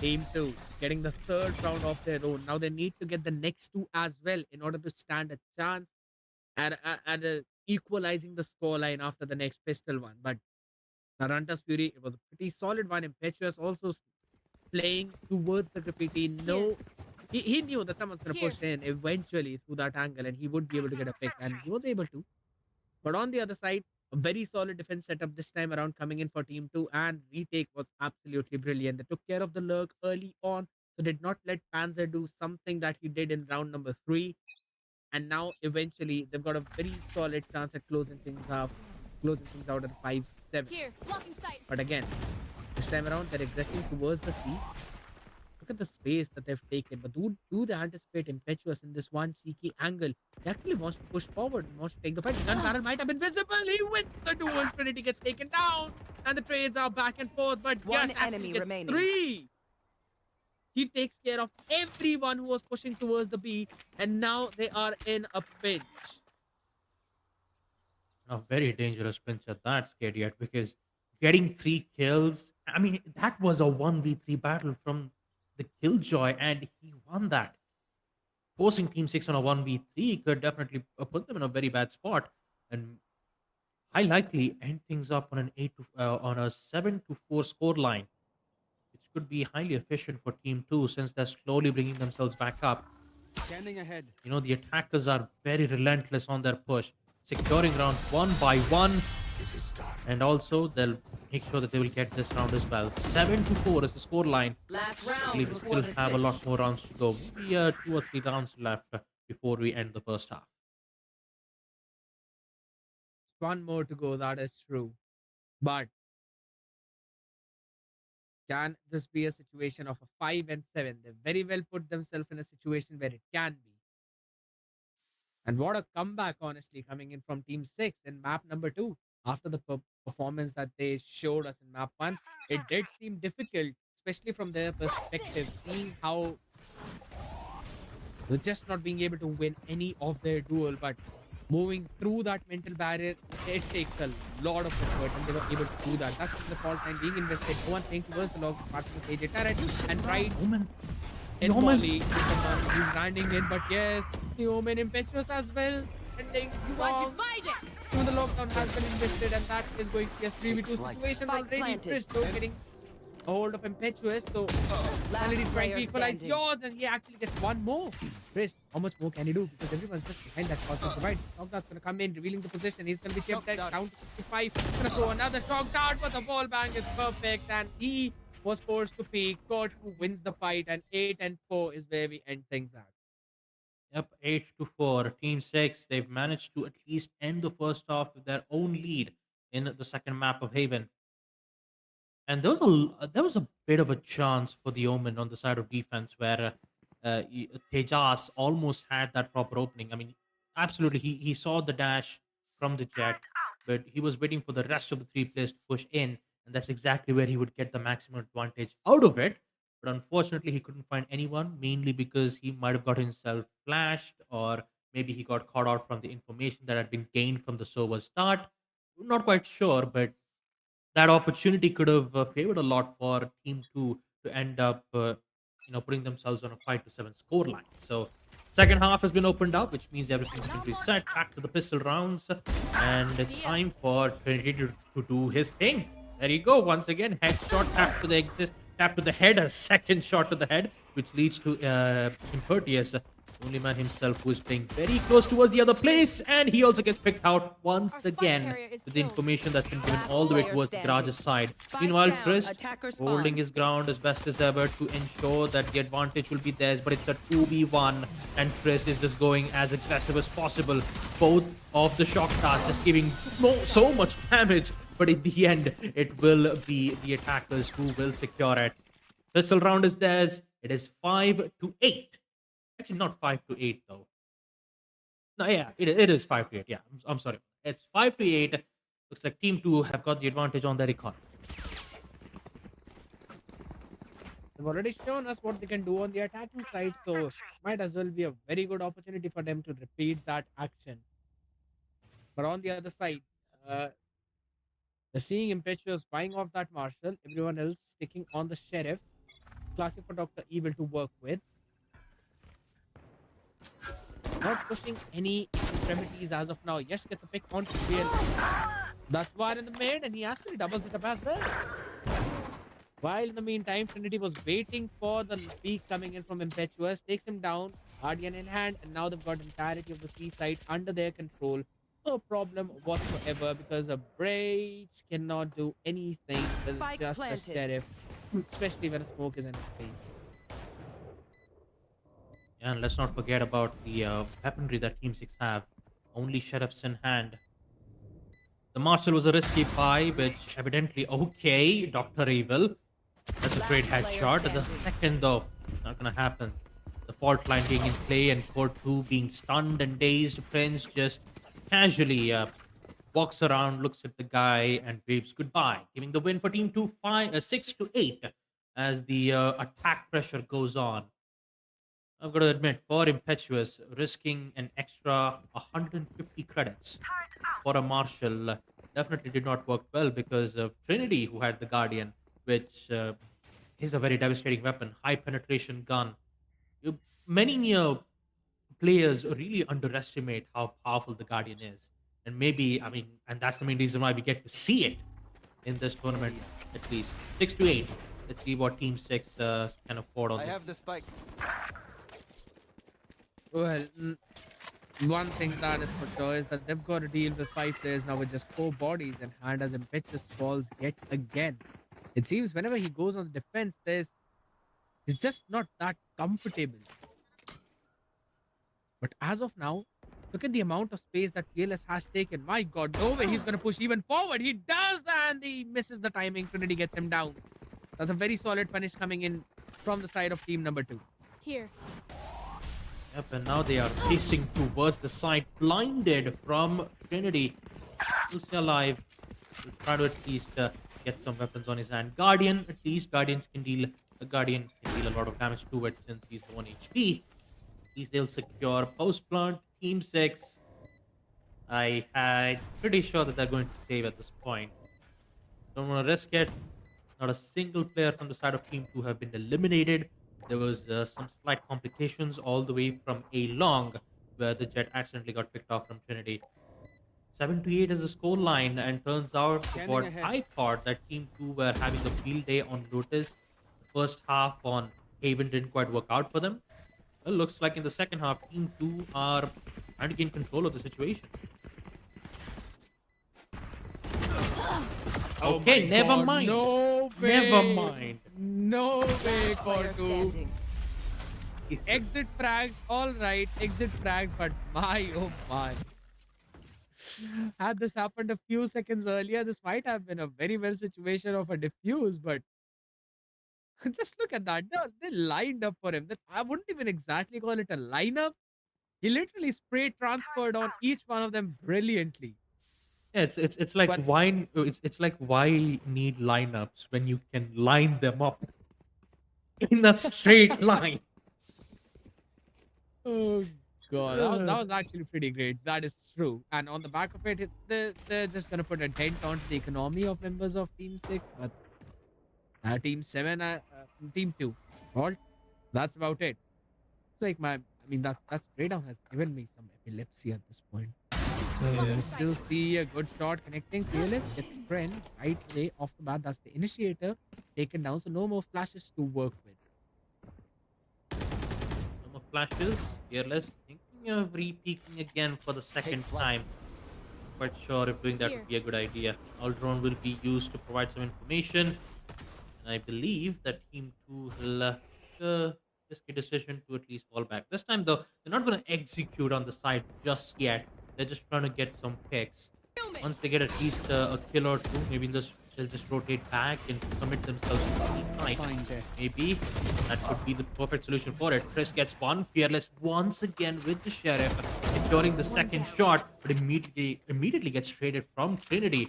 Team 2 getting the third round of their own. Now they need to get the next 2 as well in order to stand a chance at equalizing the scoreline after the next pistol one. But the Hunter's Fury, it was a pretty solid one. Impetuous also playing towards the graffiti. No, he knew that someone's going to push in eventually through that angle and he would be able to get a pick, and he was able to. But on the other side, a very solid defense setup this time around coming in for Team 2, and retake was absolutely brilliant. They took care of the lurk early on, so did not let Panzer do something that he did in round number 3. And now eventually they've got a very solid chance at closing things out at 5-7. Here, blocking sight. But again, this time around they're aggressing towards the sea. Look at the space that they've taken. But do they anticipate Impetuous in this one cheeky angle? He actually wants to push forward and wants to take the fight. Gun barrel might have been visible. He wins the duel. Trinity gets taken down. And the trades are back and forth. But One Gus enemy gets remaining. 3. He takes care of everyone who was pushing towards the B. And now they are in a pinch. A very dangerous pinch at that, scared yet, because getting 3 kills, I mean, that was a 1v3 battle from the Killjoy, and he won that. Forcing Team 6 on a 1v3 could definitely put them in a very bad spot, and high likely end things up on an 7-4 score line, which could be highly efficient for Team 2 since they're slowly bringing themselves back up. Scanning ahead. You know, the attackers are very relentless on their push, securing rounds one by one, It is done. and also they'll make sure that they will get this round as well. 7-4 is the score line. Last I round believe we before still the have a switch. lot more rounds to go. Maybe 2 or 3 rounds left before we end the first half. One more to go, that is true. But can this be a situation of a 5-7? They very well put themselves in a situation where it can be. And what a comeback, honestly, coming in from Team 6 in map number 2. after the performance that they showed us in map 1, it did seem difficult, especially from their perspective, seeing how they're just not being able to win any of their duel, but moving through that mental barrier, it takes a lot of effort, and they were able to do that. That's the fault line being invested. No one playing towards the log, apart from the AJ turret, and right Omen. in Omen. volley, he's landing in, but yes, the Omen impetuous as well, ending You want strong. to fight it? Through the lockdown has been invested, and that is going to be a 3v2 situation Spike already. planted. Chris though getting a hold of impetuous, so finally trying player to equalize standing. the odds, and he actually gets one more. Chris, how much more can he do? Because everyone's just behind that cosmic divide. Shockdart's gonna come in, revealing the position. He's gonna be chipped down to 55. Gonna throw another shock dart, but the ball bang is perfect, and he was forced to peek. God who wins the fight, and 8 and 4 is where we end things at. Yep, 8-4. Team 6, they've managed to at least end the first half with their own lead in the second map of Haven. And there was a bit of a chance for the Omen on the side of defense where Tejas almost had that proper opening. I mean, absolutely, he saw the dash from the jet, but he was waiting for the rest of the three players to push in, and that's exactly where he would get the maximum advantage out of it. But unfortunately, he couldn't find anyone, mainly because he might have got himself flashed, or maybe he got caught out from the information that had been gained from the server start. Not quite sure, but that opportunity could have favored a lot for Team Two to end up, putting themselves on a 5-7 score line. So, second half has been opened up, which means everything's been reset. Back to the pistol rounds, and it's time for Trinity to do his thing. There you go. Once again, headshot tap to the head, a second shot to the head, which leads to Impertius, only man himself, who is playing very close towards the other place, and he also gets picked out once Our spike again carrier is with the killed. information that's been given Last all the way player towards the standing. garage's side. Spike Meanwhile, down. Chris Attacker holding spawn. his ground as best as ever to ensure that the advantage will be theirs, but it's a 2v1, and Chris is just going as aggressive as possible. Both of the shock stars just giving so much damage, but in the end, it will be the attackers who will secure it. Pistol round is theirs. It is 5-8. Actually, not 5-8 though. No, yeah, it is 5-8. Yeah, I'm sorry. It's 5-8. Looks like Team 2 have got the advantage on their economy. They've already shown us what they can do on the attacking side, so might as well be a very good opportunity for them to repeat that action. But on the other side, they're seeing Impetuous buying off that Marshal, everyone else sticking on the Sheriff. Classic for Dr. Evil to work with. Not pushing any extremities as of now. Yash gets a pick on Real. That's one in the mid, and he actually doubles it up as well. While in the meantime, Trinity was waiting for the peak coming in from Impetuous, takes him down, Guardian in hand, and now they've got entirety of the seaside under their control. No problem whatsoever, because a Breach cannot do anything with Spike just planted. a Sheriff, especially when a smoke is in his face. Yeah, and let's not forget about the weaponry that Team 6 have. Only Sheriffs in hand. The Marshal was a risky buy, which evidently, okay, Dr. Evil. That's a great Last player headshot. The standing. second, though, not gonna happen. The fault line being in play and Core 2 being stunned and dazed. Prince just casually walks around, looks at the guy, and waves goodbye, giving the win for Team 2 6-8 as the attack pressure goes on. I've got to admit, for Impetuous, risking an extra 150 credits for a Marshal definitely did not work well because of Trinity, who had the Guardian, which is a very devastating weapon, high penetration gun. Many players really underestimate how powerful the Guardian is. And maybe, I mean, and that's the main reason why we get to see it in this tournament, at least. 6-8. Let's see what Team 6 can afford on I this. have the spike. Well, one thing that is for sure is that they've got to deal with 5 players now with just 4 bodies, and hand as Impetuous falls yet again. It seems whenever he goes on the defense, he's just not that comfortable. But as of now, look at the amount of space that PLS has taken. My god, no way he's going to push even forward. He does, and he misses the timing. Trinity gets him down. That's a very solid punish coming in from the side of team number 2. Here. Yep, and now they are racing towards the side, blinded from Trinity. Still stay alive. Will try to at least get some weapons on his hand. Guardian, at least Guardian can deal a lot of damage to it since he's the 1 HP. At least they'll secure post plant. Team 6. I'm pretty sure that they're going to save at this point. Don't want to risk it. Not a single player from the side of Team 2 have been eliminated. There was some slight complications all the way from A long, where the Jet accidentally got picked off from Trinity. 7-8 is the score line, and turns out Scanning what ahead. I thought that Team 2 were having a field day on Lotus. The first half on Haven didn't quite work out for them. Well, looks like in the second half, Team 2 are trying to gain control of the situation. Oh Okay, my never God, mind. No way. Never mind. No way, Player Cordu. standing. Exit frags, all right. Exit frags, but my oh my. Had this happened a few seconds earlier, this might have been a very well situation of a diffuse, but just look at that. They lined up for him. That I wouldn't even exactly call it a lineup. He literally spray transferred on each one of them brilliantly. Yeah, it's like But it's like why need lineups when you can line them up in a straight line. oh god, that was actually pretty great. That is true. And on the back of it, they're just gonna put a dent onto the economy of members of Team 6, but Team 7, Team 2. All that's about it. It's like I mean, that spray down has given me some epilepsy at this point. Still see a good shot connecting. Fearless gets friend right away off the bat. That's the initiator taken down. So no more flashes to work with. No more flashes. Fearless thinking of re-peeking again for the second time. Quite sure if doing that would be a good idea. All drone will be used to provide some information. And I believe that Team 2 will risk a decision to at least fall back. This time, though, they're not going to execute on the side just yet. They're just trying to get some picks. Once they get at least a kill or two, maybe they'll just rotate back and commit themselves to the side. Find death. Maybe that could be the perfect solution for it. Chris gets one. Fearless once again with the Sheriff, securing the second shot, but immediately gets traded from Trinity,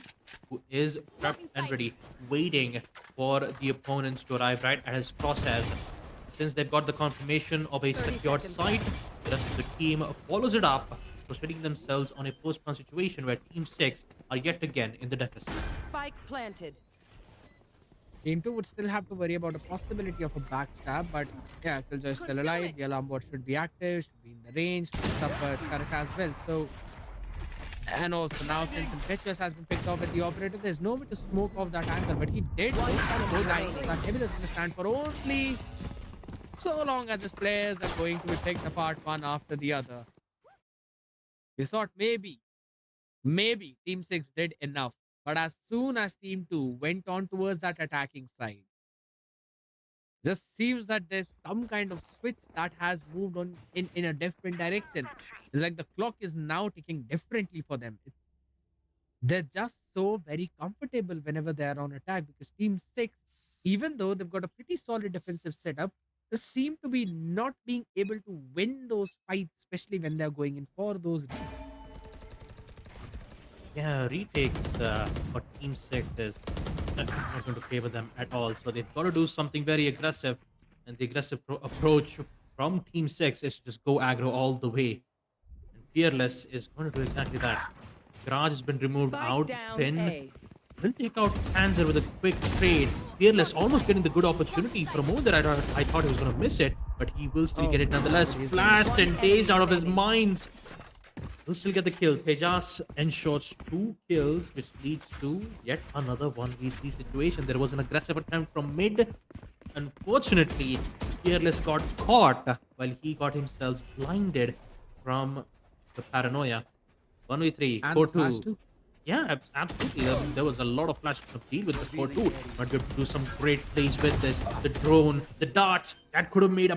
who is prepped and ready, waiting for the opponents to arrive right at his crosshairs. Since they've got the confirmation of a 30 secured seconds site, the rest of the team follows it up, proceeding themselves on a post-plan situation where Team 6 are yet again in the deficit. Spike planted. Team 2 would still have to worry about a possibility of a backstab, but yeah, Killjoy is still alive. The alarm bot should be active, should be in the range, picks up a turret as well. So, and also now since Impetuous has been picked off with the operator, there's no way to smoke off that angle, but he did go down. That Heavy is going to stand for only so long as his players are going to be picked apart one after the other. We thought maybe Team 6 did enough. But as soon as Team 2 went on towards that attacking side, just seems that there's some kind of switch that has moved on in a different direction. It's like the clock is now ticking differently for them. They're just so very comfortable whenever they're on attack because Team 6, even though they've got a pretty solid defensive setup, they seem to be not being able to win those fights, especially when they're going in for those. Yeah, retakes for Team 6 is not going to favor them at all. So they've got to do something very aggressive. And the aggressive approach from Team 6 is to just go aggro all the way. And Fearless is going to do exactly that. Garage has been removed Spike out. down Finn A. will take out Panzer with a quick trade. Fearless almost getting the good opportunity. For a moment there, I thought he was going to miss it. But he will still get it nonetheless. Flashed and dazed out of his minds. Will still get the kill. Tejas ensures 2 kills, which leads to yet another 1v3 situation. There was an aggressive attempt from mid. Unfortunately, Fearless got caught while he got himself blinded from the paranoia. 1v3, And core the flash 2. too. Yeah, absolutely. There was a lot of flashes to deal with the core 2. But we have to do some great plays with this. The drone, the darts, that could have made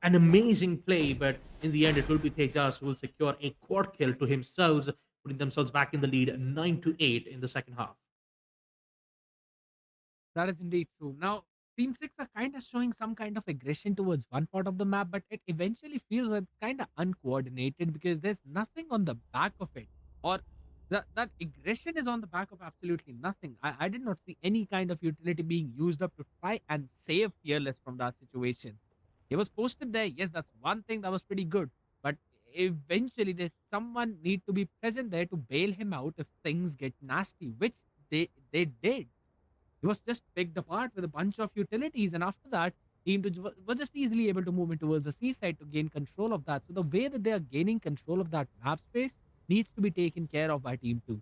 an amazing play, but in the end, it will be Tejas who will secure a quad kill to himself, putting themselves back in the lead 9-8 in the second half. That is indeed true. Now, Team 6 are kind of showing some kind of aggression towards one part of the map, but it eventually feels that it's kind of uncoordinated because there's nothing on the back of it. Or That aggression is on the back of absolutely nothing. I did not see any kind of utility being used up to try and save Fearless from that situation. He was posted there. Yes, that's one thing that was pretty good. But eventually, there's someone need to be present there to bail him out if things get nasty, which they did. He was just picked apart with a bunch of utilities, and after that, Team 2 was just easily able to move in towards the seaside to gain control of that. So the way that they are gaining control of that map space needs to be taken care of by Team 2.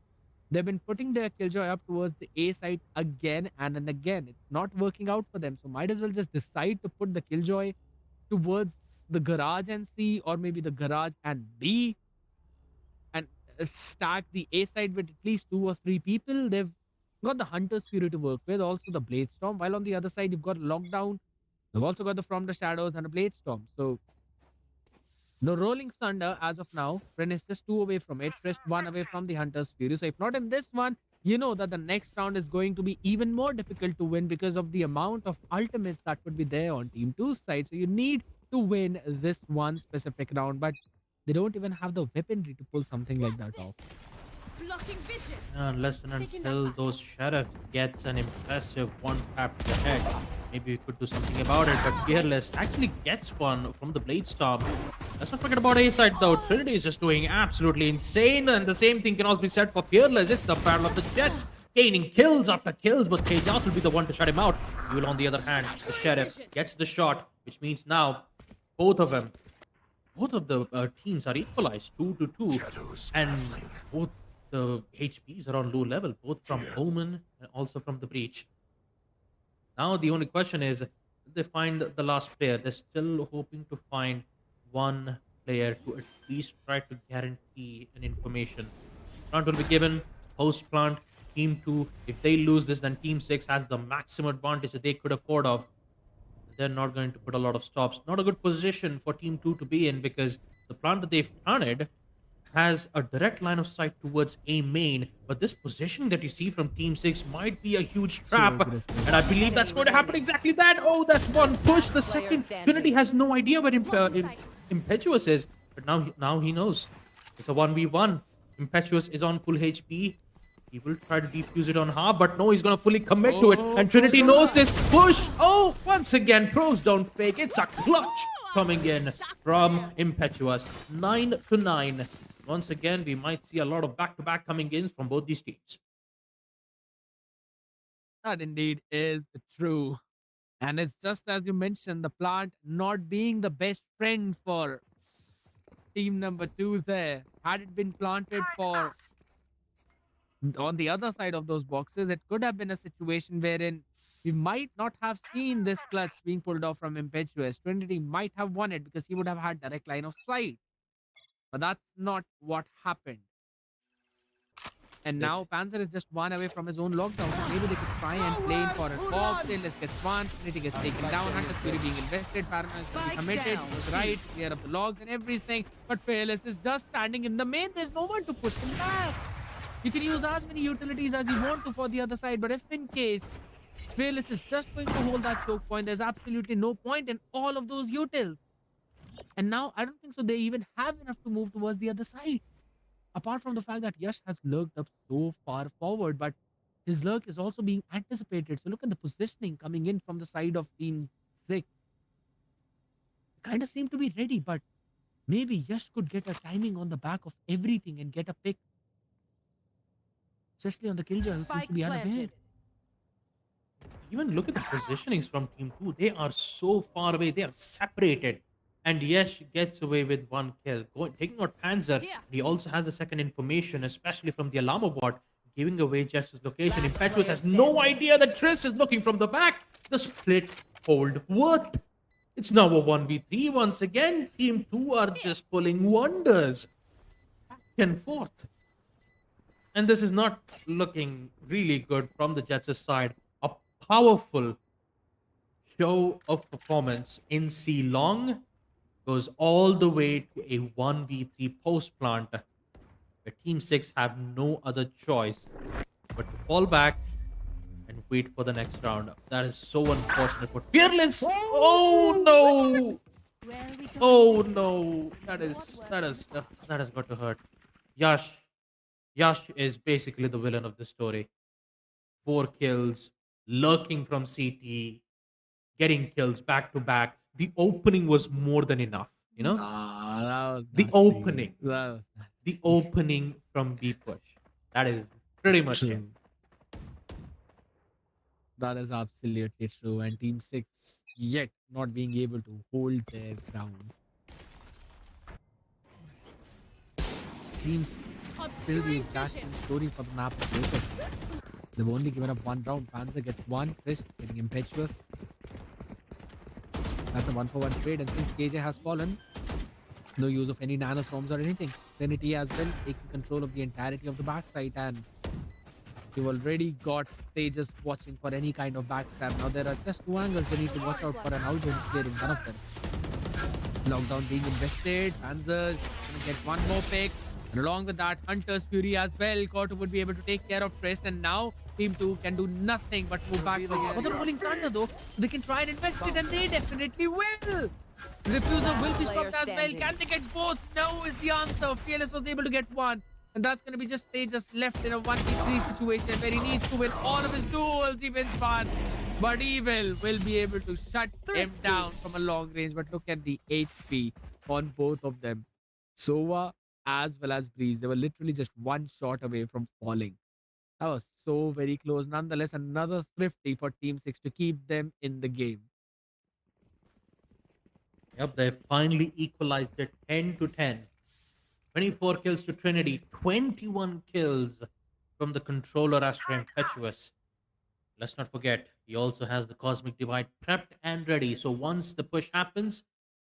They've been putting their Killjoy up towards the A side again and again. It's not working out for them, so might as well just decide to put the Killjoy towards the garage and C, or maybe the garage and B, and stack the A side with at least 2 or 3 people. They've got the Hunter's Fury to work with, also the Blade Storm, while on the other side, you've got Lockdown. They've also got the From the Shadows and a Blade Storm. So, no Rolling Thunder as of now. Ren is just 2 away from it, just 1 away from the Hunter's Fury. So, if not in this one, you know that the next round is going to be even more difficult to win because of the amount of ultimates that would be there on Team 2's side. So, you need to win this one specific round, but they don't even have the weaponry to pull something like that off. Blocking vision. Unless and until those Sheriff gets an impressive one tap to the head, maybe we could do something about it. But Fearless actually gets one from the Blade Storm. Let's not forget about A side though. Trinity is just doing absolutely insane, and the same thing can also be said for Fearless. It's the battle of the Jets, gaining kills after kills, but Hideout will be the one to shut him out. He will, on the other hand, the Sheriff gets the shot, which means now both of them, both of the teams are equalized 2-2, Shadows and traveling. both the HPs are on low level, both from Omen and also from the Breach. Now the only question is, did they find the last player? They're still hoping to find one player to at least try to guarantee an information. Plant will be given, host plant, team 2. If they lose this, then team 6 has the maximum advantage that they could afford of. They're not going to put a lot of stops. Not a good position for team 2 to be in, because the plant that they've planted has a direct line of sight towards A main, but this positioning that you see from Team 6 might be a huge trap. aggressive. And I believe that's going to happen exactly that. Oh, that's one push. The second, Trinity has no idea where Impetuous is, but now he knows. It's a 1v1. Impetuous is on full HP. He will try to defuse it on half, but no, he's going to fully commit to it. And Trinity knows this. Push! Oh, once again, pros don't fake. It's a clutch coming in from Impetuous. 9-9. Once again, we might see a lot of back-to-back coming in from both these teams. That indeed is true. And it's just as you mentioned, the plant not being the best friend for team number 2 there. Had it been planted for on the other side of those boxes, it could have been a situation wherein we might not have seen this clutch being pulled off from Impetuous. Trinity might have won it because he would have had direct line of sight. But that's not what happened. And now Panzer is just 1 away from his own lockdown. So maybe they could try and play in for it. Bob Taylor gets one. Trinity gets taken down. Hunter's Fury being invested. Paranoia is going to be committed. He was right. Clear up the logs and everything. But Fearless is just standing in the main. There's no one to push him back. You can use as many utilities as you want to for the other side. But if in case Fearless is just going to hold that choke point, there's absolutely no point in all of those utils. And now I don't think so they even have enough to move towards the other side. Apart from the fact that Yash has lurked up so far forward, but his lurk is also being anticipated. So look at the positioning coming in from the side of Team 6. Kind of seem to be ready, but maybe Yash could get a timing on the back of everything and get a pick. Especially on the Killjoy, who seems Spike to be unaware. planted. Even look at the positionings from Team 2. They are so far away. They are separated. And Yesh gets away with 1 kill. Taking out Panzer, Yeah. he also has the second information, especially from the Alamo bot, giving away Jess's location. Last Impetuous player has no standing. idea that Triss is looking from the back. The split hold worked. It's now a 1v3 once again. Team 2 are just pulling wonders back and forth. And this is not looking really good from the Jets' side. A powerful show of performance in C long goes all the way to a 1v3 post plant, where Team 6 have no other choice but to fall back and wait for the next round. That is so unfortunate for Fearless. Oh no! Where are we going? Oh no! That has got to hurt. Yash, Yash is basically the villain of the story. 4 kills, lurking from CT, getting kills back to back. The opening was more than enough, you know? Nah, that was The nasty. opening. That was The nasty. opening from B push. That is pretty much it. True. That is absolutely true. And Team 6 yet not being able to hold their ground. Seems still the Obscuring exact vision. same story for the map of Lakers. They've only given up one round. Panzer gets one. Chris getting impetuous. That's a 1-for-1 trade. And since KJ has fallen, no use of any nanoswarms or anything. Trinity as well taking control of the entirety of the backside. And you've already got Tejas watching for any kind of backstab. Now there are just 2 angles they need to watch out for, and Alvin is clearing one of them. Lockdown being invested. Panzer's gonna get one more pick. And along with that, Hunter's Fury as well. Koto would be able to take care of Trist. And now Team 2 can do nothing but move back. For the rolling thunder though, they can try and invest it, and they definitely will. Refuser will be stopped as well. Standing. Can they get both? No is the answer. Fearless was able to get one. And that's going to be just Tejas left in a 1v3 situation where he needs to win all of his duels. He wins one. But Evil will be able to shut him down from a long range. But look at the HP on both of them. Sova as well as Breeze. They were literally just one shot away from falling. That was so very close. Nonetheless, another thrifty for Team 6 to keep them in the game. Yep, they finally equalized it 10 to 10. 24 kills to Trinity, 21 kills from the controller Astra Impetuous. Let's not forget, he also has the Cosmic Divide prepped and ready. So once the push happens,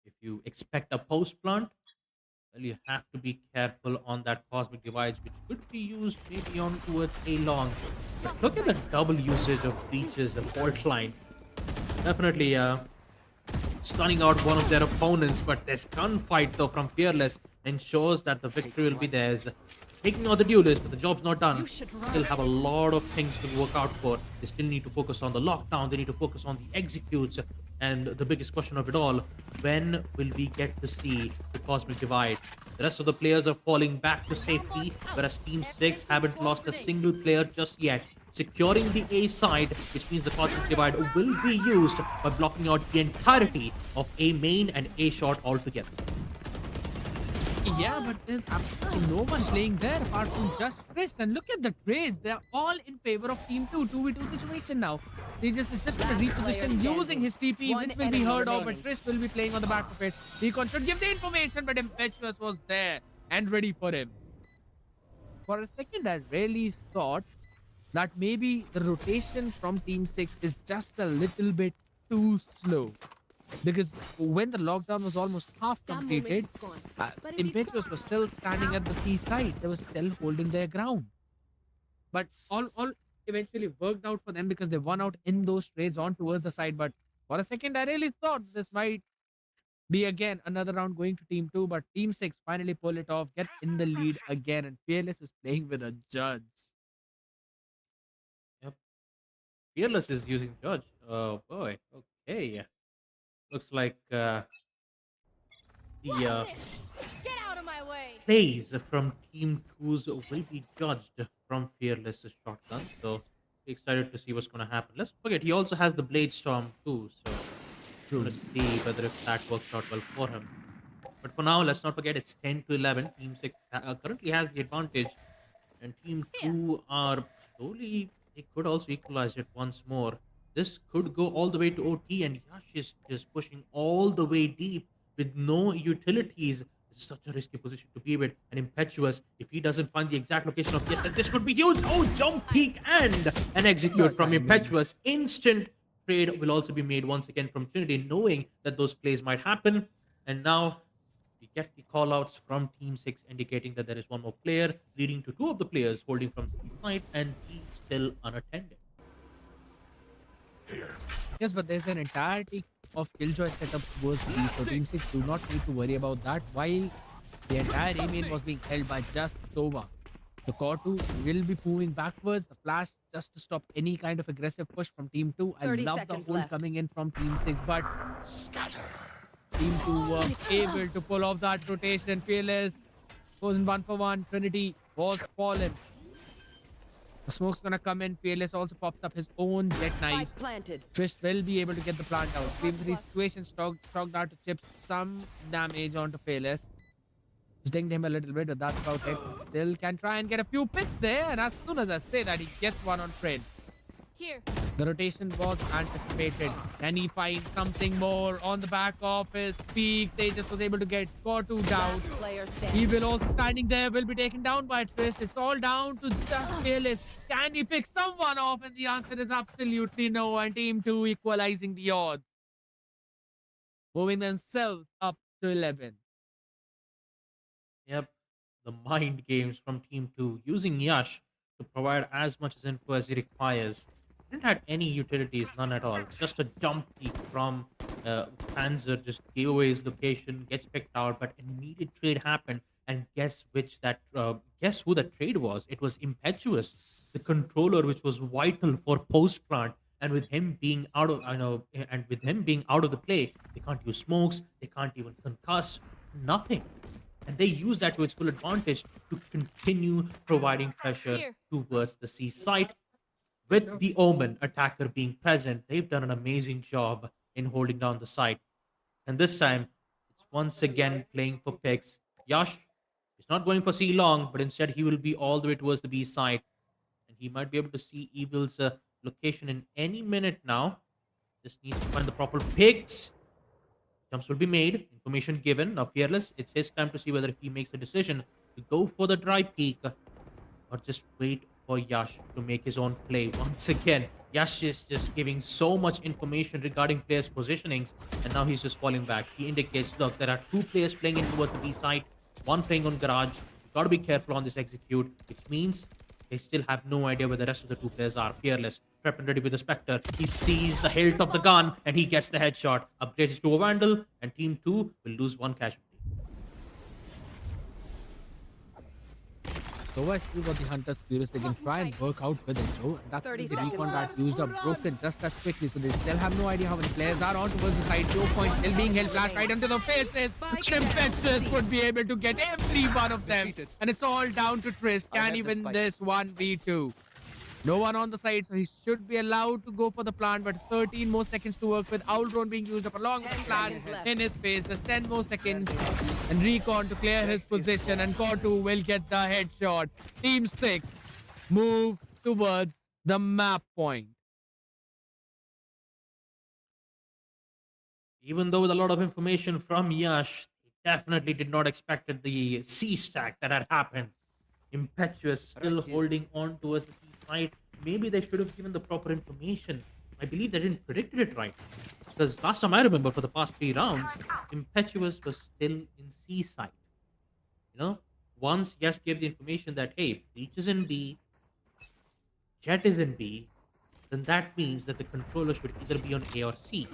if you expect a post plant, well, you have to be careful on that Cosmic Divides, which could be used maybe on towards A long. But look at the double usage of breaches, a fault line. Definitely stunning out one of their opponents, but this gunfight though from Fearless ensures that the victory will be theirs. Taking out the duelist, but the job's not done. You should run. Still have a lot of things to work out for. They still need to focus on the lockdown, they need to focus on the executes, and the biggest question of it all, when will we get to see the Cosmic Divide? The rest of the players are falling back to safety, whereas Team 6 haven't lost a single player just yet. Securing the A side, which means the Cosmic Divide will be used by blocking out the entirety of A main and A short altogether. Yeah, but there's absolutely no one playing there apart from just Chris. And look at the trades. They're all in favor of Team 2. 2v2 situation now. Tejas is just going to Last player reposition using standing. his TP, One which will be enemy heard of, but remaining. Chris will be playing on the back of it. Recon should give the information, but Impetuous was there and ready for him. For a second, I really thought that maybe the rotation from Team 6 is just a little bit too slow. Because when the lockdown was almost half That moment completed, is gone. But if you Impetuous was still standing at the seaside. They were still holding their ground. But all eventually worked out for them because they won out in those trades on towards the side. But for a second, I really thought this might be again another round going to Team 2. But Team 6 finally pull it off, get in the lead again. And Fearless is playing with a judge. Yep. Fearless is using Judge. Oh boy. Okay. Looks like the Watch this. Get out of my way. plays from Team 2's will be judged from Fearless's shotgun. So excited to see what's going to happen. Let's not forget, he also has the Blade Storm too. So we're going to see whether if that works out well for him. But for now, let's not forget it's 10 to 11. Team 6 currently has the advantage. And Team 2 are slowly, they could also equalize it once more. This could go all the way to OT, and Yash is just pushing all the way deep with no utilities. This is such a risky position to be with. And Impetuous, if he doesn't find the exact location of yes, then this could be huge. Oh, jump peek and an execute from Impetuous. Instant trade will also be made once again from Trinity, knowing that those plays might happen. And now we get the callouts from Team 6 indicating that there is one more player, leading to 2 of the players holding from C side, and he's still unattended. Yes, but there's an entirety of Killjoy setup towards B, so Team 6 do not need to worry about that. While the entire A main was being held by just Sova. The core 2 will be moving backwards. The flash just to stop any kind of aggressive push from Team 2. I 30 love the seconds hold left. coming in from Team 6, but Scatter. Team 2 were able to pull off that rotation. Fearless goes in 1-for-1. Trinity Walls fallen. The smoke's gonna come in. Fearless also pops up his own jet knife. Spike planted. Trish will be able to get the plant out. Seems the situation stocked out to chip some damage onto Fearless. Stinged him a little bit, but that's about it. Still can try and get a few picks there. And as soon as I say that, he gets one on trade. Here. The rotation was anticipated. Can he find something more on the back of his peak? Tejas was able to get Cortu down. Player He standing. will also standing there, will be taken down by Trist. It's all down to just Fearless. Can he pick someone off? And the answer is absolutely no. And Team 2 equalizing the odds. Moving themselves up to 11. Yep, the mind games from Team 2, using Yash to provide as much as info as he requires. Didn't have any utilities, none at all. Just a jump peek from Panzer, just gave away his location, gets picked out, but an immediate trade happened. And guess who that trade was? It was Impetuous, the controller, which was vital for post plant. And with him being out of, and with him being out of the play, they can't use smokes, they can't even concuss, nothing. And they use that to its full advantage to continue providing pressure Here. towards the C site. With the Omen attacker being present, they've done an amazing job in holding down the site. And this time, it's once again playing for picks. Yash is not going for C long, but instead he will be all the way towards the B side. And he might be able to see Evil's location in any minute now. Just needs to find the proper picks. Jumps will be made, information given. Now, Fearless, it's his time to see whether he makes a decision to go for the dry peak or just wait for Yash to make his own play. Once again, Yash is just giving so much information regarding players' positionings, and now he's just falling back. He indicates, look, there are two players playing in towards the B side, one playing on Garage. You gotta be careful on this execute, which means they still have no idea where the rest of the two players are. Fearless, prepped and ready with the Spectre. He sees the hilt of the gun and he gets the headshot. Upgrades to a Vandal, and Team 2 will lose one casualty. So I still got the Hunter's Furious. They can try and work out with it, though. And that's 30 the seconds recon that left. used up broken just as quickly. So they still have no idea how many players are on towards the side. 2 points still being held flat right into the faces. Spike Impetuous down. would be able to get every one of them. Defeated. And it's all down to Trist. I Can have he the win spike. this 1v2? No one on the side, so he should be allowed to go for the plant, but 13 more seconds to work with. Outrun being used up along with the 10 plant seconds left. in his face. Just 10 more seconds. And Recon to clear his position, and Cortu will get the headshot. Team 6 move towards the map point. Even though with a lot of information from Yash, he definitely did not expect the C stack that had happened. Impetuous still Right here. holding on towards the C side. Maybe they should have given the proper information. I believe they didn't predict it right. Because last time I remember for the past 3 rounds, Impetuous was still in C side. Once Yash gave the information that, hey, Breach is in B, Jet is in B, then that means that the controller should either be on A or C.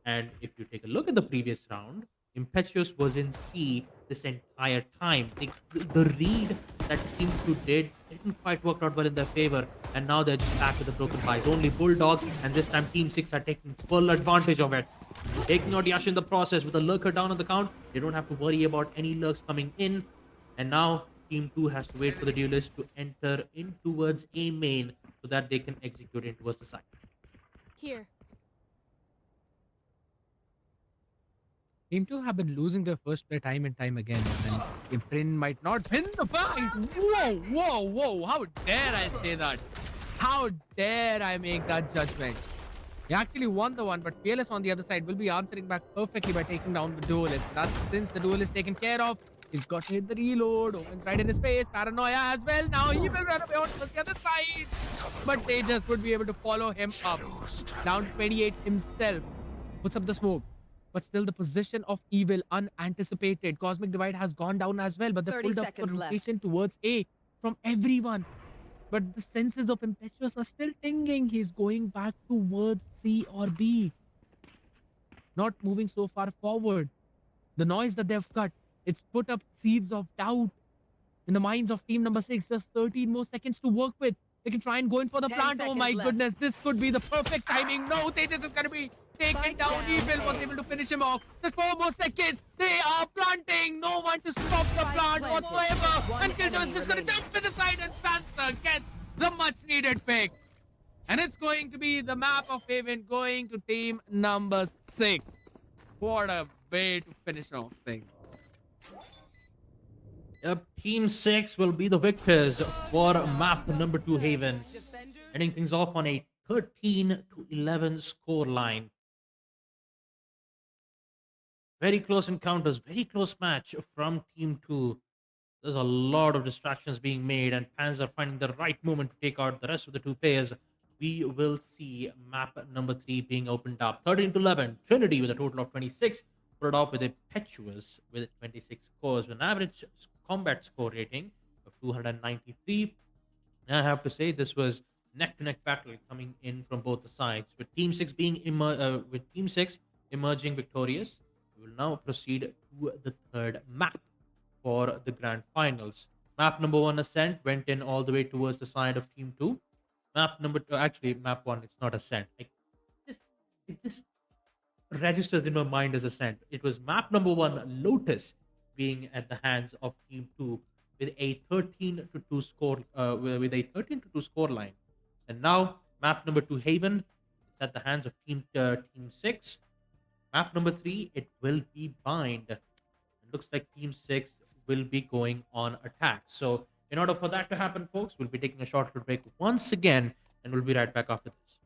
And if you take a look at the previous round, Impetuous was in C this entire time. The read that Team 2 didn't quite work out well in their favor, and now they're just back with the broken pies. Only Bulldogs, and this time Team 6 are taking full advantage of it. Taking out Yash in the process with a lurker down on the count. They don't have to worry about any lurks coming in. And now Team 2 has to wait for the duelist to enter in towards A main so that they can execute in towards the side. Here. Team 2 have been losing their first play time and time again. And Imprin might not win the fight. Whoa, whoa, whoa. How dare I say that? How dare I make that judgment? He actually won the one, but Fearless on the other side will be answering back perfectly by taking down the duelist. That's since the duelist is taken care of. He's got to hit the reload. Owen's right in his face. Paranoia as well. Now he will run away on the other side. But Tejas would be able to follow him up. Down to 28 himself. Puts up the smoke. But still the position of Evil unanticipated. Cosmic Divide has gone down as well. But they 30 pulled up for seconds left. rotation towards A from everyone. But the senses of Impetuous are still tingling. He's going back towards C or B. Not moving so far forward. The noise that they've cut, it's put up seeds of doubt in the minds of team number 6. Just 13 more seconds to work with. They can try and go in for the 10 plant. Oh seconds my left. goodness, this could be the perfect timing. No, Tejas is going to be take it down. Evil was able to finish him off. Just 4 more seconds. They are planting. No one to stop the plant whatsoever. And Killjoy's just going to jump to the side, and Panther gets the much needed pick. And it's going to be the map of Haven going to team number 6. What a way to finish off things. Yep, Team 6 will be the victors for map number 2 Haven. Ending things off on a 13-11 score line. Very close encounters, very close match from Team 2. There's a lot of distractions being made, and Panzer finding the right moment to take out the rest of the 2 players. We will see map number 3 being opened up. 13-11, Trinity with a total of 26. Followed up with a Petuous with 26 scores, with an average combat score rating of 293. And I have to say, this was neck-to-neck battle coming in from both the sides. With Team 6 emerging victorious, we will now proceed to the third map for the grand finals. Map number 1, Ascent, went in all the way towards the side of Team 2. Map number 2, actually, map 1, it's not Ascent. It just registers in my mind as Ascent. It was map number 1, Lotus, being at the hands of Team 2 with a 13-2 score, with a 13-2 score line. And now map number 2, Haven, it's at the hands of Team 6. Map number 3, it will be Bind. It looks like Team 6 will be going on attack. So in order for that to happen, folks, we'll be taking a short little break once again, and we'll be right back after this.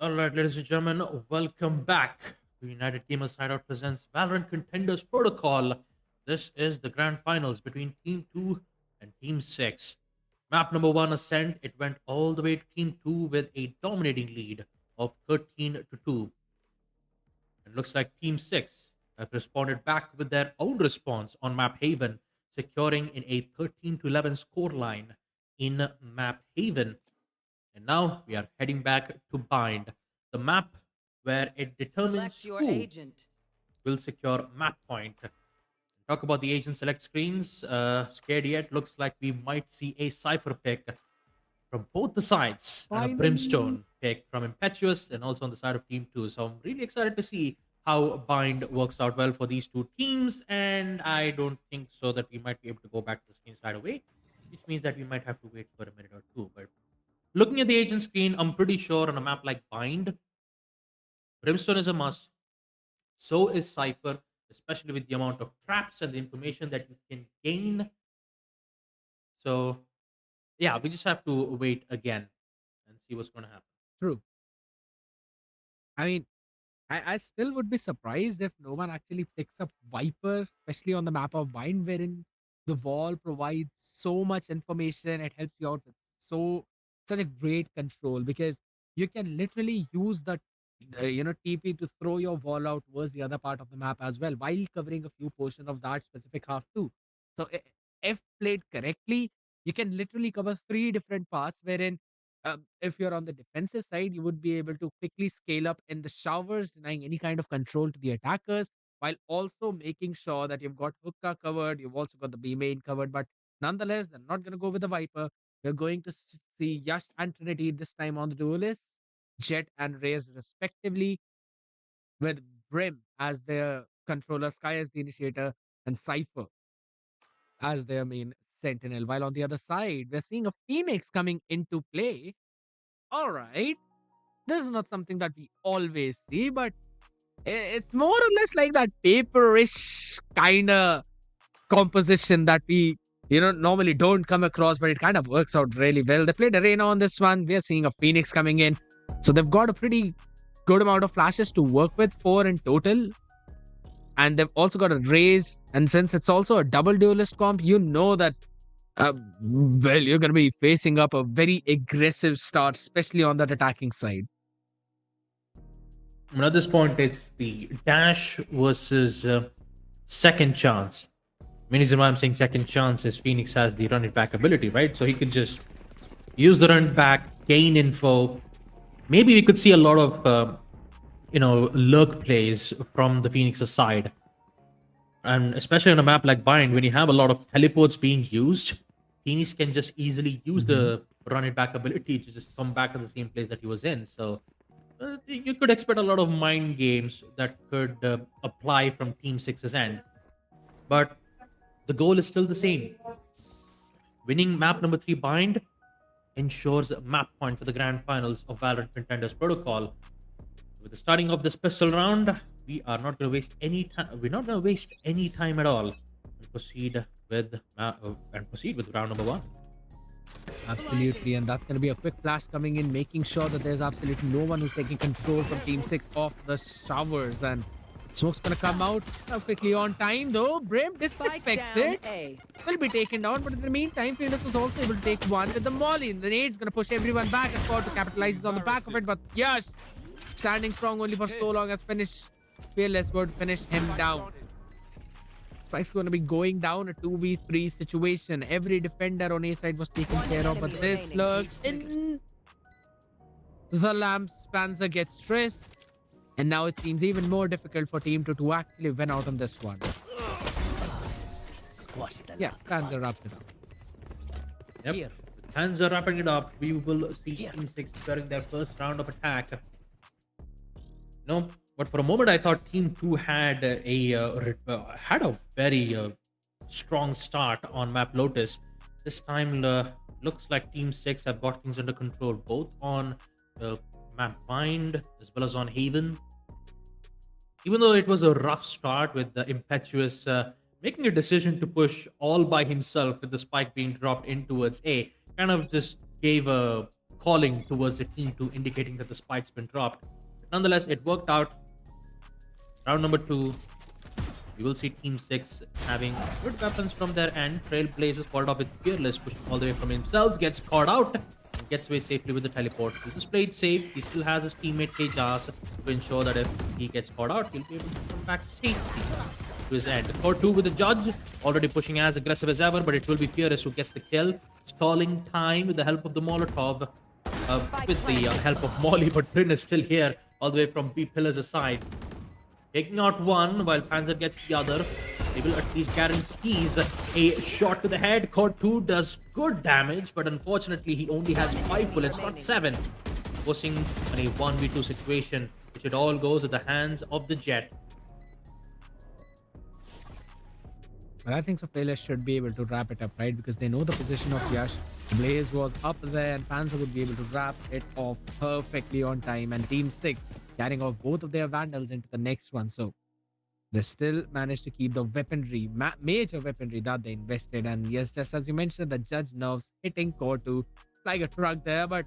All right, ladies and gentlemen, welcome back to United Gamers Hideout presents Valorant Contenders Protocol. This is the grand finals between Team 2 and Team 6. Map number 1, Ascent, it went all the way to Team 2 with a dominating lead of 13-2. It looks like Team 6 have responded back with their own response on Map Haven, securing in a 13-11 scoreline in Map Haven. And now we are heading back to Bind, the map where it determines Select your who agent. will secure map point. Talk about the agent select screens. Scared yet? Looks like we might see a Cypher pick from both the sides and a Finally. Brimstone pick from Impetuous and also on the side of Team 2. So I'm really excited to see how Bind works out well for these two teams. And I don't think so that we might be able to go back to the screens right away, which means that we might have to wait for a minute or two. But looking at the agent screen, I'm pretty sure on a map like Bind, Brimstone is a must. So is Cypher, especially with the amount of traps and the information that you can gain. So, yeah, we just have to wait again and see what's going to happen. True. I mean, I still would be surprised if no one actually picks up Viper, especially on the map of Bind, wherein the wall provides so much information. It helps you out with such a great control because you can literally use the TP to throw your wall out towards the other part of the map as well, while covering a few portion of that specific half too. So if played correctly, you can literally cover three different parts, wherein if you're on the defensive side, you would be able to quickly scale up in the showers, denying any kind of control to the attackers, while also making sure that you've got hookah covered, you've also got the B main covered. But nonetheless, they're not going to go with the Viper. We're going to see Yash and Trinity this time on the duelists, Jet and Raze respectively, with Brim as their controller, Sky as the initiator, and Cypher as their main sentinel. While on the other side, we're seeing a Phoenix coming into play. All right. This is not something that we always see, but it's more or less like that paperish kind of composition that we, normally don't come across, but it kind of works out really well. They played Arena on this one. We are seeing a Phoenix coming in. So they've got a pretty good amount of flashes to work with, 4 in total. And they've also got a Raze. And since it's also a double duelist comp, you know that you're going to be facing up a very aggressive start, especially on that attacking side. I mean, at this point, it's the dash versus second chance. The main reason why I'm saying second chance is Phoenix has the run it back ability, right? So he could just use the run back, gain info. Maybe we could see a lot of, lurk plays from the Phoenix's side. And especially on a map like Bind, when you have a lot of teleports being used, Phoenix can just easily use the run it back ability to just come back to the same place that he was in. So you could expect a lot of mind games that could apply from Team 6's end. But the goal is still the same. Winning map number 3 Bind ensures a map point for the grand finals of Valorant Contenders Protocol. With the starting of this pistol round, we are not going to waste any time. We're not going to waste any time at all and proceed with round number 1. Absolutely, and that's going to be a quick flash coming in, making sure that there's absolutely no one who's taking control from Team 6 off the showers. And smoke's going to come out perfectly on time, though. Brim Spike disrespects down it. A. Will be taken down, but in the meantime, Fearless was also able to take one with the Molly. The nade's going to push everyone back and forward to capitalize on the back of it. But yes, standing strong only for so long as Fearless would finish him down. Spike's going to be going down a 2v3 situation. Every defender on A side was taken care of, but this lurks in the lamp. Spanzer gets stressed, and now it seems even more difficult for Team 2 to actually win out on this one. Yeah, Spanzer wrapped it up. Yep. With hands are wrapping it up. We will see Team 6 during their first round of attack. No, but for a moment I thought Team 2 had a very strong start on map Lotus. This time looks like Team 6 have got things under control, both on map Bind as well as on Haven. Even though it was a rough start with the Impetuous making a decision to push all by himself with the spike being dropped in towards A, kind of just gave a calling towards the team 2, indicating that the spike's been dropped. Nonetheless, it worked out. Round number 2, you will see Team 6 having good weapons from their end. Trailblazers followed up with Fearless, pushing all the way from himself, gets caught out, and gets away safely with the teleport. He just played safe. He still has his teammate Tejas to ensure that if he gets caught out, he'll be able to come back safely to his end. Core 2 with the Judge, already pushing as aggressive as ever, but it will be Fearless who gets the kill. Stalling time with the help of the Molotov, with the help of Molly, but Trin is still here, all the way from B pillars aside. Taking out one while Panzer gets the other. They will at least guarantees a shot to the head. Core 2 does good damage, but unfortunately he only has 5 bullets, not 7. Forcing on a 1v2 situation, which it all goes at the hands of the Jet. But I think so Fearless should be able to wrap it up, right? Because they know the position of Yash. Blaze was up there and Panzer would be able to wrap it off perfectly on time. And Team 6 carrying off both of their Vandals into the next one. So they still managed to keep the weaponry, major weaponry that they invested. And yes, just as you mentioned, the Judge nerves hitting Core 2 like a truck there. But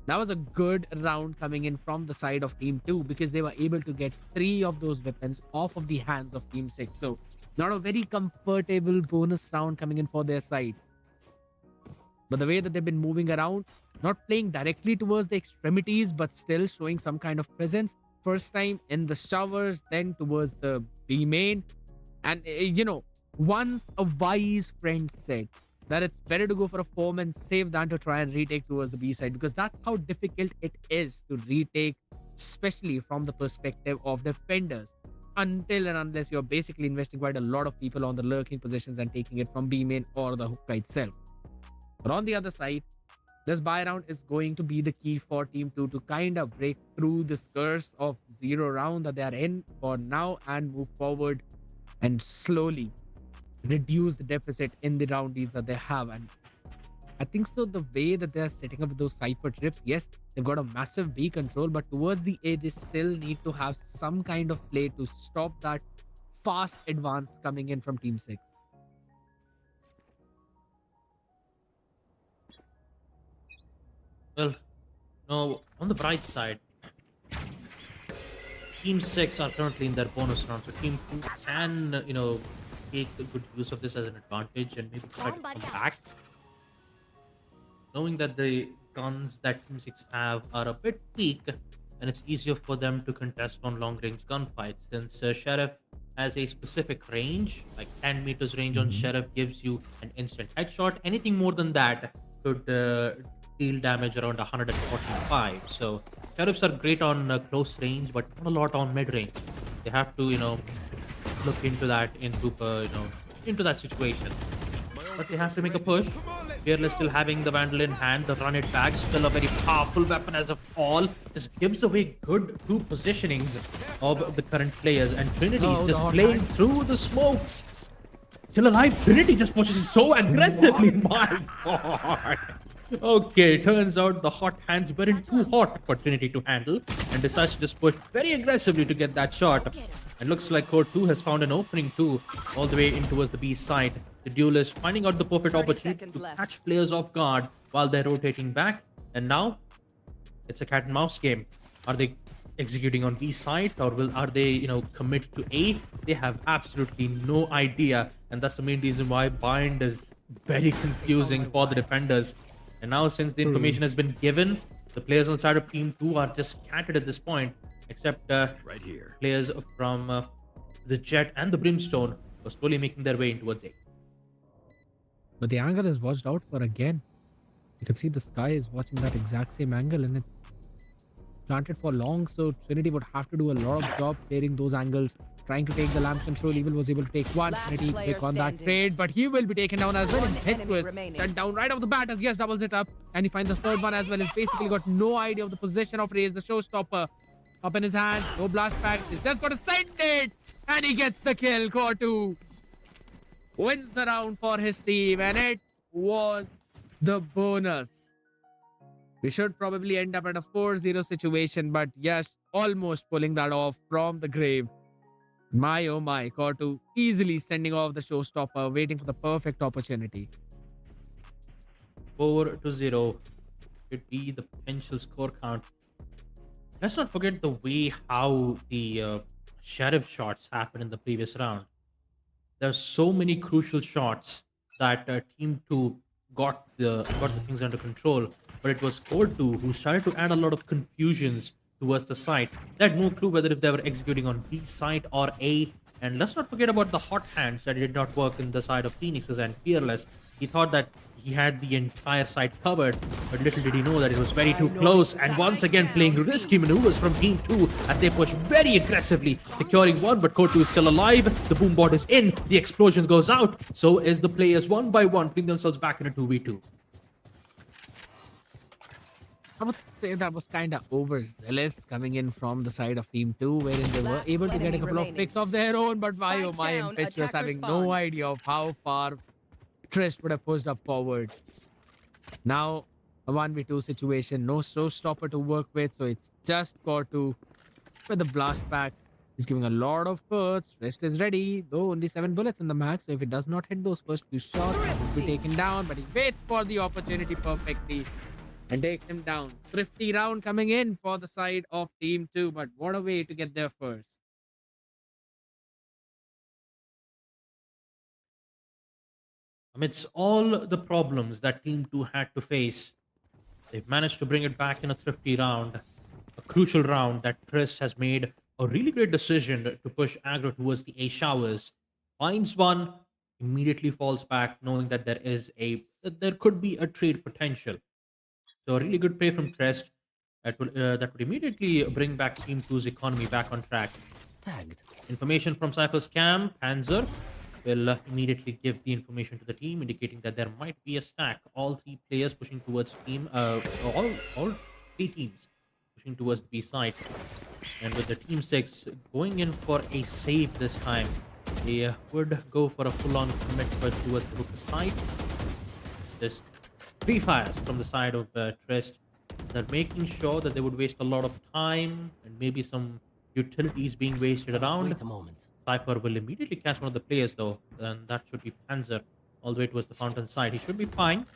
that was a good round coming in from the side of Team 2 because they were able to get 3 of those weapons off of the hands of Team 6. So not a very comfortable bonus round coming in for their side. But the way that they've been moving around, not playing directly towards the extremities, but still showing some kind of presence. First time in the showers, then towards the B main. And, once a wise friend said that it's better to go for a 4-man save than to try and retake towards the B side, because that's how difficult it is to retake, especially from the perspective of defenders. Until and unless you're basically investing quite a lot of people on the lurking positions and taking it from B main or the hookah itself. But on the other side, this buy round is going to be the key for Team 2 to kind of break through this curse of 0 round that they are in for now and move forward and slowly reduce the deficit in the roundies that they have. And I think so the way that they're setting up those cypher trips, yes, they've got a massive B control, but towards the A, they still need to have some kind of play to stop that fast advance coming in from Team 6. Well, no, on the bright side, Team 6 are currently in their bonus round, so Team 2 can, take a good use of this as an advantage and maybe try to come back. Knowing that the guns that Team 6 have are a bit weak, and it's easier for them to contest on long-range gunfights, since Sheriff has a specific range, like 10 meters range on Sheriff gives you an instant headshot. Anything more than that could deal damage around 145. So Sheriffs are great on close range, but not a lot on mid-range. They have to, look into that into that situation. But they have to make a push. Fearless still having the Vandal in hand. The run it back. Still a very powerful weapon as of all. This gives away good two positionings of the current players. And Trinity just playing through the smokes. Still alive. Trinity just pushes so aggressively. My God. Okay, turns out the hot hands weren't too hot for Trinity to handle and decides to just push very aggressively to get that shot. And looks like Core 2 has found an opening too, all the way in towards the B side. The duelist finding out the perfect opportunity to catch players off guard while they're rotating back. And now, it's a cat and mouse game. Are they executing on B side or are they, commit to A? They have absolutely no idea. And that's the main reason why bind is very confusing for the defenders. And now since the information has been given, the players on the side of Team 2 are just scattered at this point. Except right here. Players from the Jet and the Brimstone are slowly making their way towards A. But the angle is watched out for again. You can see the sky is watching that exact same angle and it's planted for long. So Trinity would have to do a lot of job clearing those angles. Trying to take the lamp control. Evil was able to take one. Trinity quick on that trade, but he will be taken down as well. And hit twist sent down right off the bat as Yes doubles it up. And he finds the third one as well. He's basically got no idea of the position of Raze, the showstopper. Up in his hands. No blast pack. He's just got to send it. And he gets the kill. Core 2 wins the round for his team. And it was the bonus. We should probably end up at a 4-0 situation. But yes, almost pulling that off from the grave. My oh my, Core 2 easily sending off the showstopper, waiting for the perfect opportunity. 4-0. could be the potential score count. Let's not forget the way how the sheriff shots happened in the previous round. There's so many crucial shots that Team Two got the things under control, but it was Core Two who started to add a lot of confusions towards the site. They had no clue whether if they were executing on B site or A. And let's not forget about the hot hands that did not work in the side of Phoenixes and Fearless. He thought that he had the entire side covered, but little did he know that it was very too close. And once again, playing risky maneuvers from Team 2 as they push very aggressively, securing one, but Core 2 is still alive. The boom bot is in, the explosion goes out. So is the players one by one putting themselves back in a 2v2. I would say that was kind of overzealous coming in from the side of Team 2, wherein they were Last able to get a enemy couple of remaining. picks of their own, but why oh Spike my down, impetuous attacker having no spawned. idea of how far Trist would have pushed up forward. Now, a 1v2 situation, no showstopper to work with, so it's just got to with the blast packs. He's giving a lot of hurts. Rest is ready, though only 7 bullets in the max, so if it does not hit those first few shots, he will be taken down, but he waits for the opportunity perfectly and takes him down. Thrifty round coming in for the side of Team 2, but what a way to get there first. Amidst all the problems that Team 2 had to face, they've managed to bring it back in a thrifty round, a crucial round that Trist has made a really great decision to push aggro towards the A showers. Finds one, immediately falls back, knowing that that there could be a trade potential. So a really good play from Trist that would immediately bring back Team 2's economy back on track. Tagged. Information from Cypher's camp, Panzer will immediately give the information to the team, indicating that there might be a stack. All three players pushing towards all three teams pushing towards the B side. And with the Team 6 going in for a save this time, they would go for a full-on commit first towards the Hookah side. This three fires from the side of Trist. They're making sure that they would waste a lot of time and maybe some utilities being wasted around. Wait a moment. Cypher will immediately catch one of the players though, and that should be Panzer all the way towards the fountain side. He should be fine.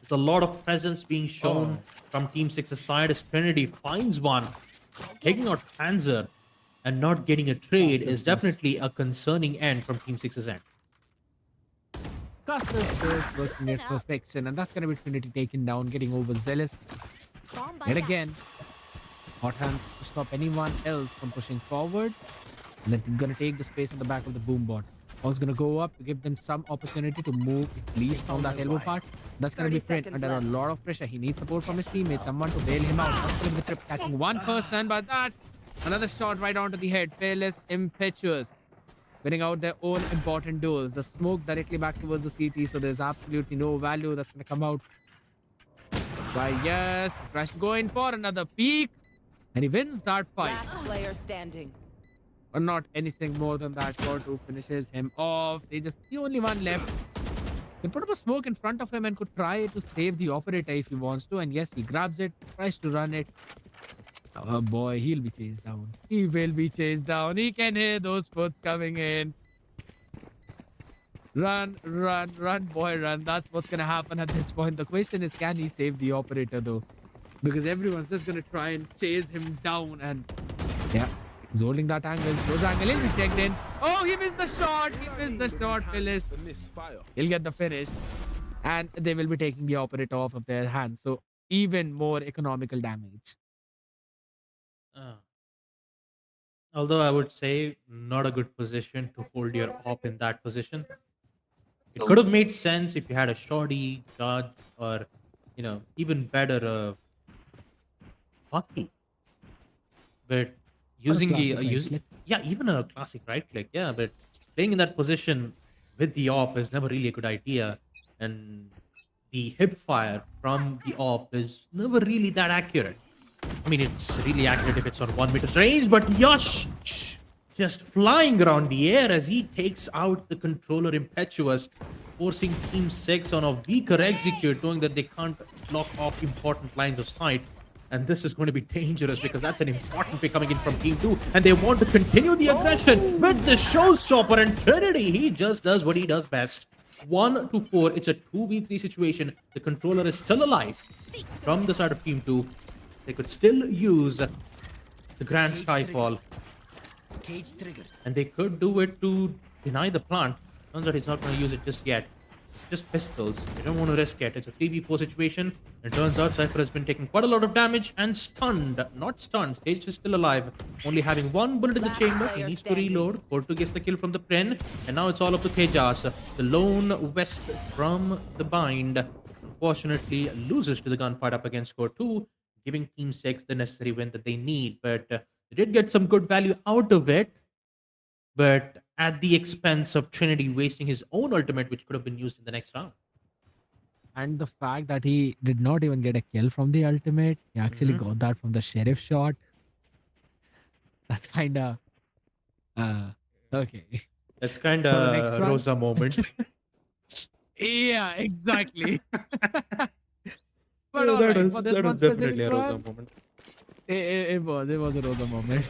There's a lot of presence being shown from Team 6's side as Trinity finds one. Taking out Panzer and not getting a trade is definitely a concerning end from Team 6's end. Custer's first working at perfection, and that's going to be Trinity taken down, getting overzealous. Bomb by Yet that. again, hot hands to stop anyone else from pushing forward. And then going to take the space on the back of the boom bot. Ball's going to go up to give them some opportunity to move at least from that elbow part. That's going to be 30 Trent seconds under left. a lot of pressure. He needs support from his teammates, someone to bail him out. Not the trip, catching one person, but that another shot right onto the head. Fearless, impetuous, winning out their own important duels. The smoke directly back towards the CT, so there's absolutely no value that's going to come out. Why, yes, Crash going for another peak, and he wins that fight. Last player standing. Or not anything more than that. Gordo finishes him off. They just the only one left. Can put up a smoke in front of him and could try to save the operator if he wants to. And yes, he grabs it, tries to run it. Oh boy, he'll be chased down. He will be chased down. He can hear those foots coming in. Run, run, run, boy, run. That's what's gonna happen at this point. The question is, can he save the operator though? Because everyone's just gonna try and chase him down. And yeah, he's holding that angle. Those angle is he checked in. Oh, he missed the shot. He missed the shot. Finish. He'll get the finish. And they will be taking the operator off of their hands. So even more economical damage. Although I would say not a good position to hold your op in that position. It could have made sense if you had a shorty, judge, or even better, Bucky. But using classic right using click. yeah, even a classic right click, yeah, but playing in that position with the op is never really a good idea, and the hip fire from the op is never really that accurate. I mean, it's really accurate if it's on 1 meter's range, but Yash just flying around the air as he takes out the controller impetuous, forcing Team 6 on a weaker execute, knowing that they can't block off important lines of sight. And this is going to be dangerous because that's an important pick coming in from Team 2. And they want to continue the aggression with the showstopper. And Trinity, he just does what he does best. 1 to 4. It's a 2v3 situation. The controller is still alive from the side of Team 2. They could still use the Grand Skyfall. And they could do it to deny the plant. Turns out he's not going to use it just yet. It's just pistols. They don't want to risk it. It's a 3v4 situation. And turns out Cypher has been taking quite a lot of damage and stunned. Not stunned. Stage is still alive. Only having 1 bullet in the Last chamber. He player needs to standing. reload. Porto gets the kill from the Pren. And now it's all up to Tejas. The lone West from the bind. Unfortunately, loses to the gunfight up against Core 2. Giving Team 6 the necessary win that they need. But they did get some good value out of it. But at the expense of Trinity wasting his own ultimate, which could have been used in the next round. And the fact that he did not even get a kill from the ultimate, he actually got that from the sheriff shot. That's kind of okay. That's kind For the next of round? Rosa moment. Yeah, exactly. But Yeah, all right, for this that one was definitely specific a Rosa one, moment. it was a Rosa moment.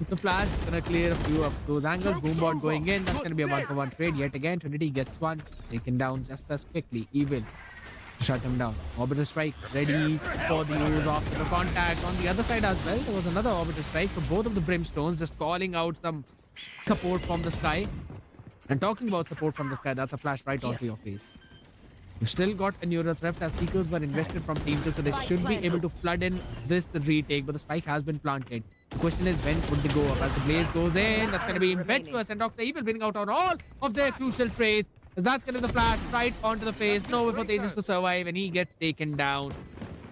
The flash gonna clear a few of those angles. Boombot going in. That's gonna be a 1-for-1 trade yet again. Trinity gets one, taken down just as quickly. Evil shut him down. Orbital strike ready for the use after the contact. On the other side as well, there was another orbital strike. So both of the brimstones just calling out some support from the sky. And talking about support from the sky, that's a flash right onto your face. You've still got a Neuro Theft as Seekers were invested from Team 2, so they should be able to flood in this retake, but the spike has been planted. The question is, when would they go up? As the blaze goes in, that's going to be impetuous, and Dr. Evil winning out on all of their crucial trades, as that's going to be the flash right onto the face. No way for Tejas to survive, and he gets taken down.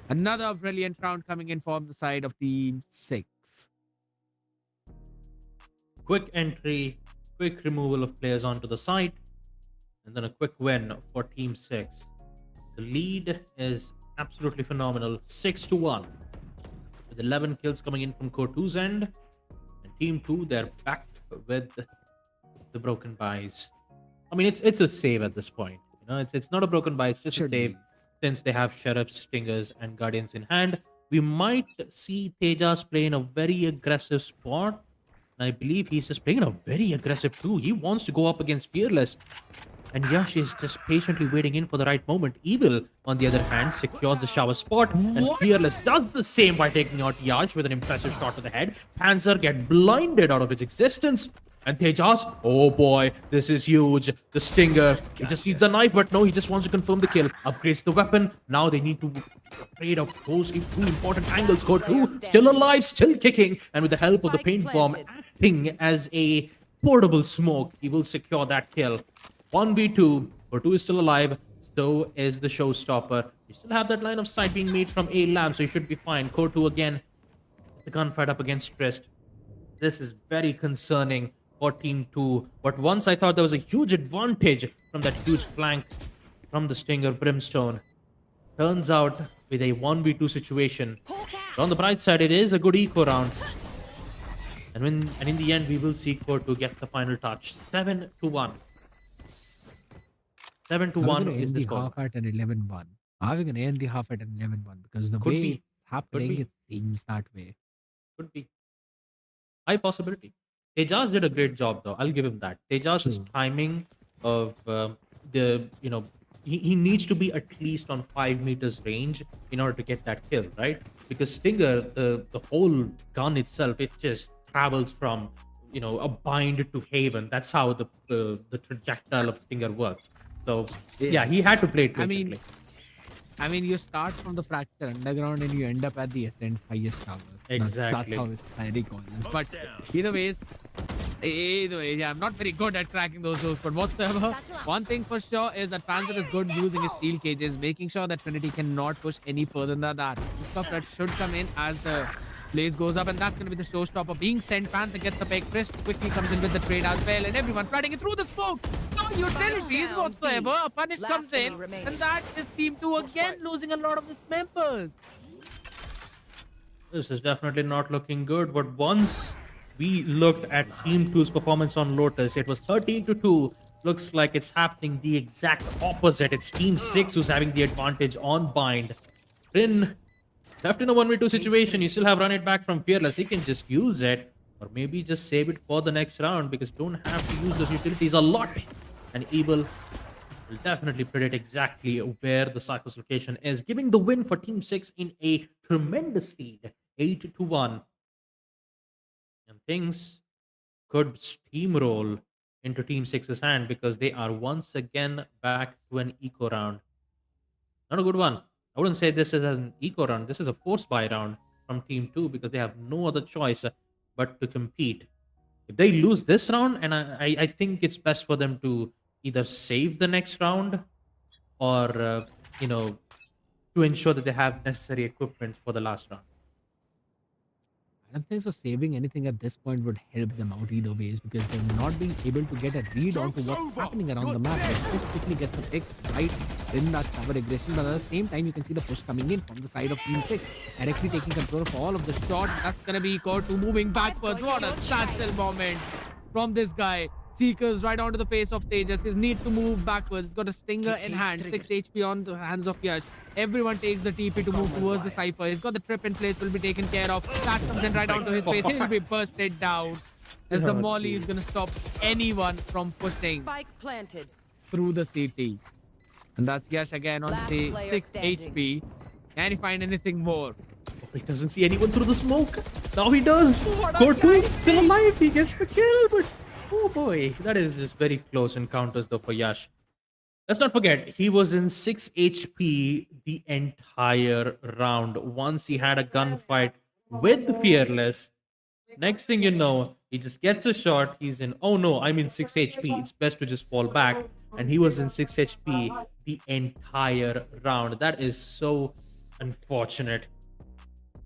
Another brilliant round coming in from the side of Team 6. Quick entry, quick removal of players onto the site, and then a quick win for Team 6. The lead is absolutely phenomenal, 6-1. With 11 kills coming in from Core 2's end. And Team 2, they're back with the broken buys. I mean, it's a save at this point. You know, it's not a broken buy, it's just a Should save. be. Since they have Sheriffs, Stingers, and Guardians in hand. We might see Tejas play in a very aggressive spot. And I believe he's just playing in a very aggressive too. He wants to go up against Fearless. And Yash is just patiently waiting in for the right moment. Evil, on the other hand, secures the shower spot. And Fearless does the same by taking out Yash with an impressive shot to the head. Panzer get blinded out of its existence. And Tejas, oh boy, this is huge. The Stinger, he just needs a knife, but no, he just wants to confirm the kill. Upgrades the weapon. Now they need to be afraid of those two important angles. Core 2, still alive, still kicking. And with the help of the paint bomb acting as a portable smoke, he will secure that kill. 1v2, Core 2 is still alive, so is the showstopper. You still have that line of sight being made from A Lamb, so you should be fine. Core 2 again, the gunfight up against Trist. This is very concerning for Team 2. But once I thought there was a huge advantage from that huge flank from the Stinger Brimstone. Turns out with a 1v2 situation. But on the bright side, it is a good eco round. And in the end, we will see Core 2 get the final touch. 7-1. 7-1 is the score. Half at an 11-1. Are we going to end the half at an 11-1? Because the Could way be. it's happening, be. it seems that way. Could be. High possibility. Tejas did a great job, though. I'll give him that. Tejas's True. timing of he needs to be at least on 5 meters range in order to get that kill, right? Because Stinger, the whole gun itself, it just travels from a bind to haven. That's how the trajectory of Stinger works. So yeah, he had to play it patiently. I mean, you start from the fracture underground and you end up at the Ascent's highest tower. That's Exactly. how it's highly called. But either way, yeah, I'm not very good at cracking those doors. But whatsoever, one thing for sure is that Panzer is good using his steel cages, making sure that Trinity cannot push any further than that. Stuff that should come in as the blaze goes up, and that's going to be the showstopper being sent. Panzer gets the pick. Chris quickly comes in with the trade as well, and everyone flooding it through the smoke. No utilities whatsoever. A punish comes in, and that is Team 2 again losing a lot of its members. This is definitely not looking good. But once we looked at Team 2's performance on Lotus, it was 13-2. Looks like it's happening the exact opposite. It's Team 6 who's having the advantage on Bind. Rin Left in a 1v2 situation, you still have run it back from Fearless. He can just use it, or maybe just save it for the next round because you don't have to use those utilities a lot. And Evil will definitely predict exactly where the Cypher's location is, giving the win for Team 6 in a tremendous lead, 8-1. And things could steamroll into Team 6's hand because they are once again back to an eco round. Not a good one. I wouldn't say this is an eco round. This is a force buy round from Team 2 because they have no other choice but to compete. If they lose this round, and I think it's best for them to either save the next round or, you know, to ensure that they have necessary equipment for the last round. I don't think so. Saving anything at this point would help them out either ways because they're not being able to get a read onto what's happening around the map. They just quickly gets a pick right in that tower aggression, but at the same time, you can see the push coming in from the side of Team 6, directly taking control of all of the shot. That's gonna be equal to moving backwards. What a satchel moment from this guy. Seekers right onto the face of Tejas. His need to move backwards. He's got a stinger in hand. 6 HP on the hands of Yash. Everyone takes the TP to move towards the Cypher. He's got the trip in place. Will be taken care of. That comes in right onto his face. He'll be bursted down. As the molly is going to stop anyone from pushing Spike planted. through the CT. And that's Yash again on Last say player 6 standing. HP. Can he find anything more? Oh, he doesn't see anyone through the smoke. Now he does. Core2 still alive. He gets the kill, but oh boy, that is just very close encounters though for Yash. Let's not forget, he was in 6 HP the entire round. Once he had a gunfight with Fearless. Next thing you know, he just gets a shot. He's in, oh no, I'm in 6 HP. It's best to just fall back. And he was in 6 HP the entire round. That is so unfortunate.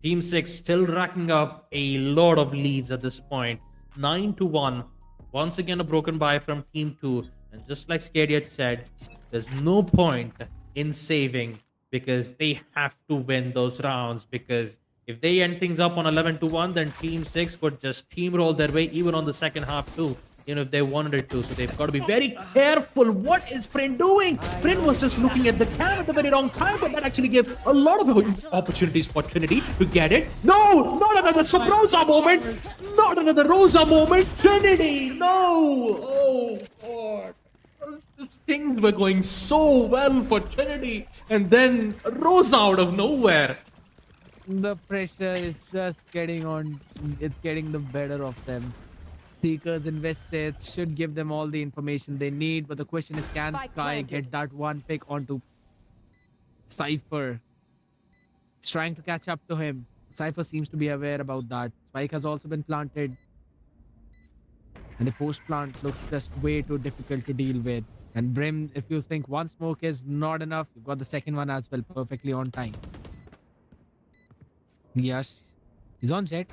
Team 6 still racking up a lot of leads at this point. 9-1. Once again, a broken bye from Team 2. And just like Scary had said, there's no point in saving because they have to win those rounds. Because if they end things up on 11-1, then Team 6 could just steamroll their way even on the second half too. You know, if they wanted it to. So they've got to be very careful. What is Prin doing? Prin was just looking at the cam at the very wrong time, but that actually gave a lot of opportunities for Trinity to get it. No, not another Rosa moment. Not another Rosa moment. Trinity, no. Oh, God. Things were going so well for Trinity. And then Rosa out of nowhere. The pressure is just getting on. It's getting the better of them. Seekers invested should give them all the information they need, but the question is, can Spike Sky planted. get that one pick onto Cypher? He's trying to catch up to him. Cypher seems to be aware about that. Spike has also been planted, and the post plant looks just way too difficult to deal with. And Brim, if you think one smoke is not enough, you've got the second one as well, perfectly on time. Yash, he's on Jet.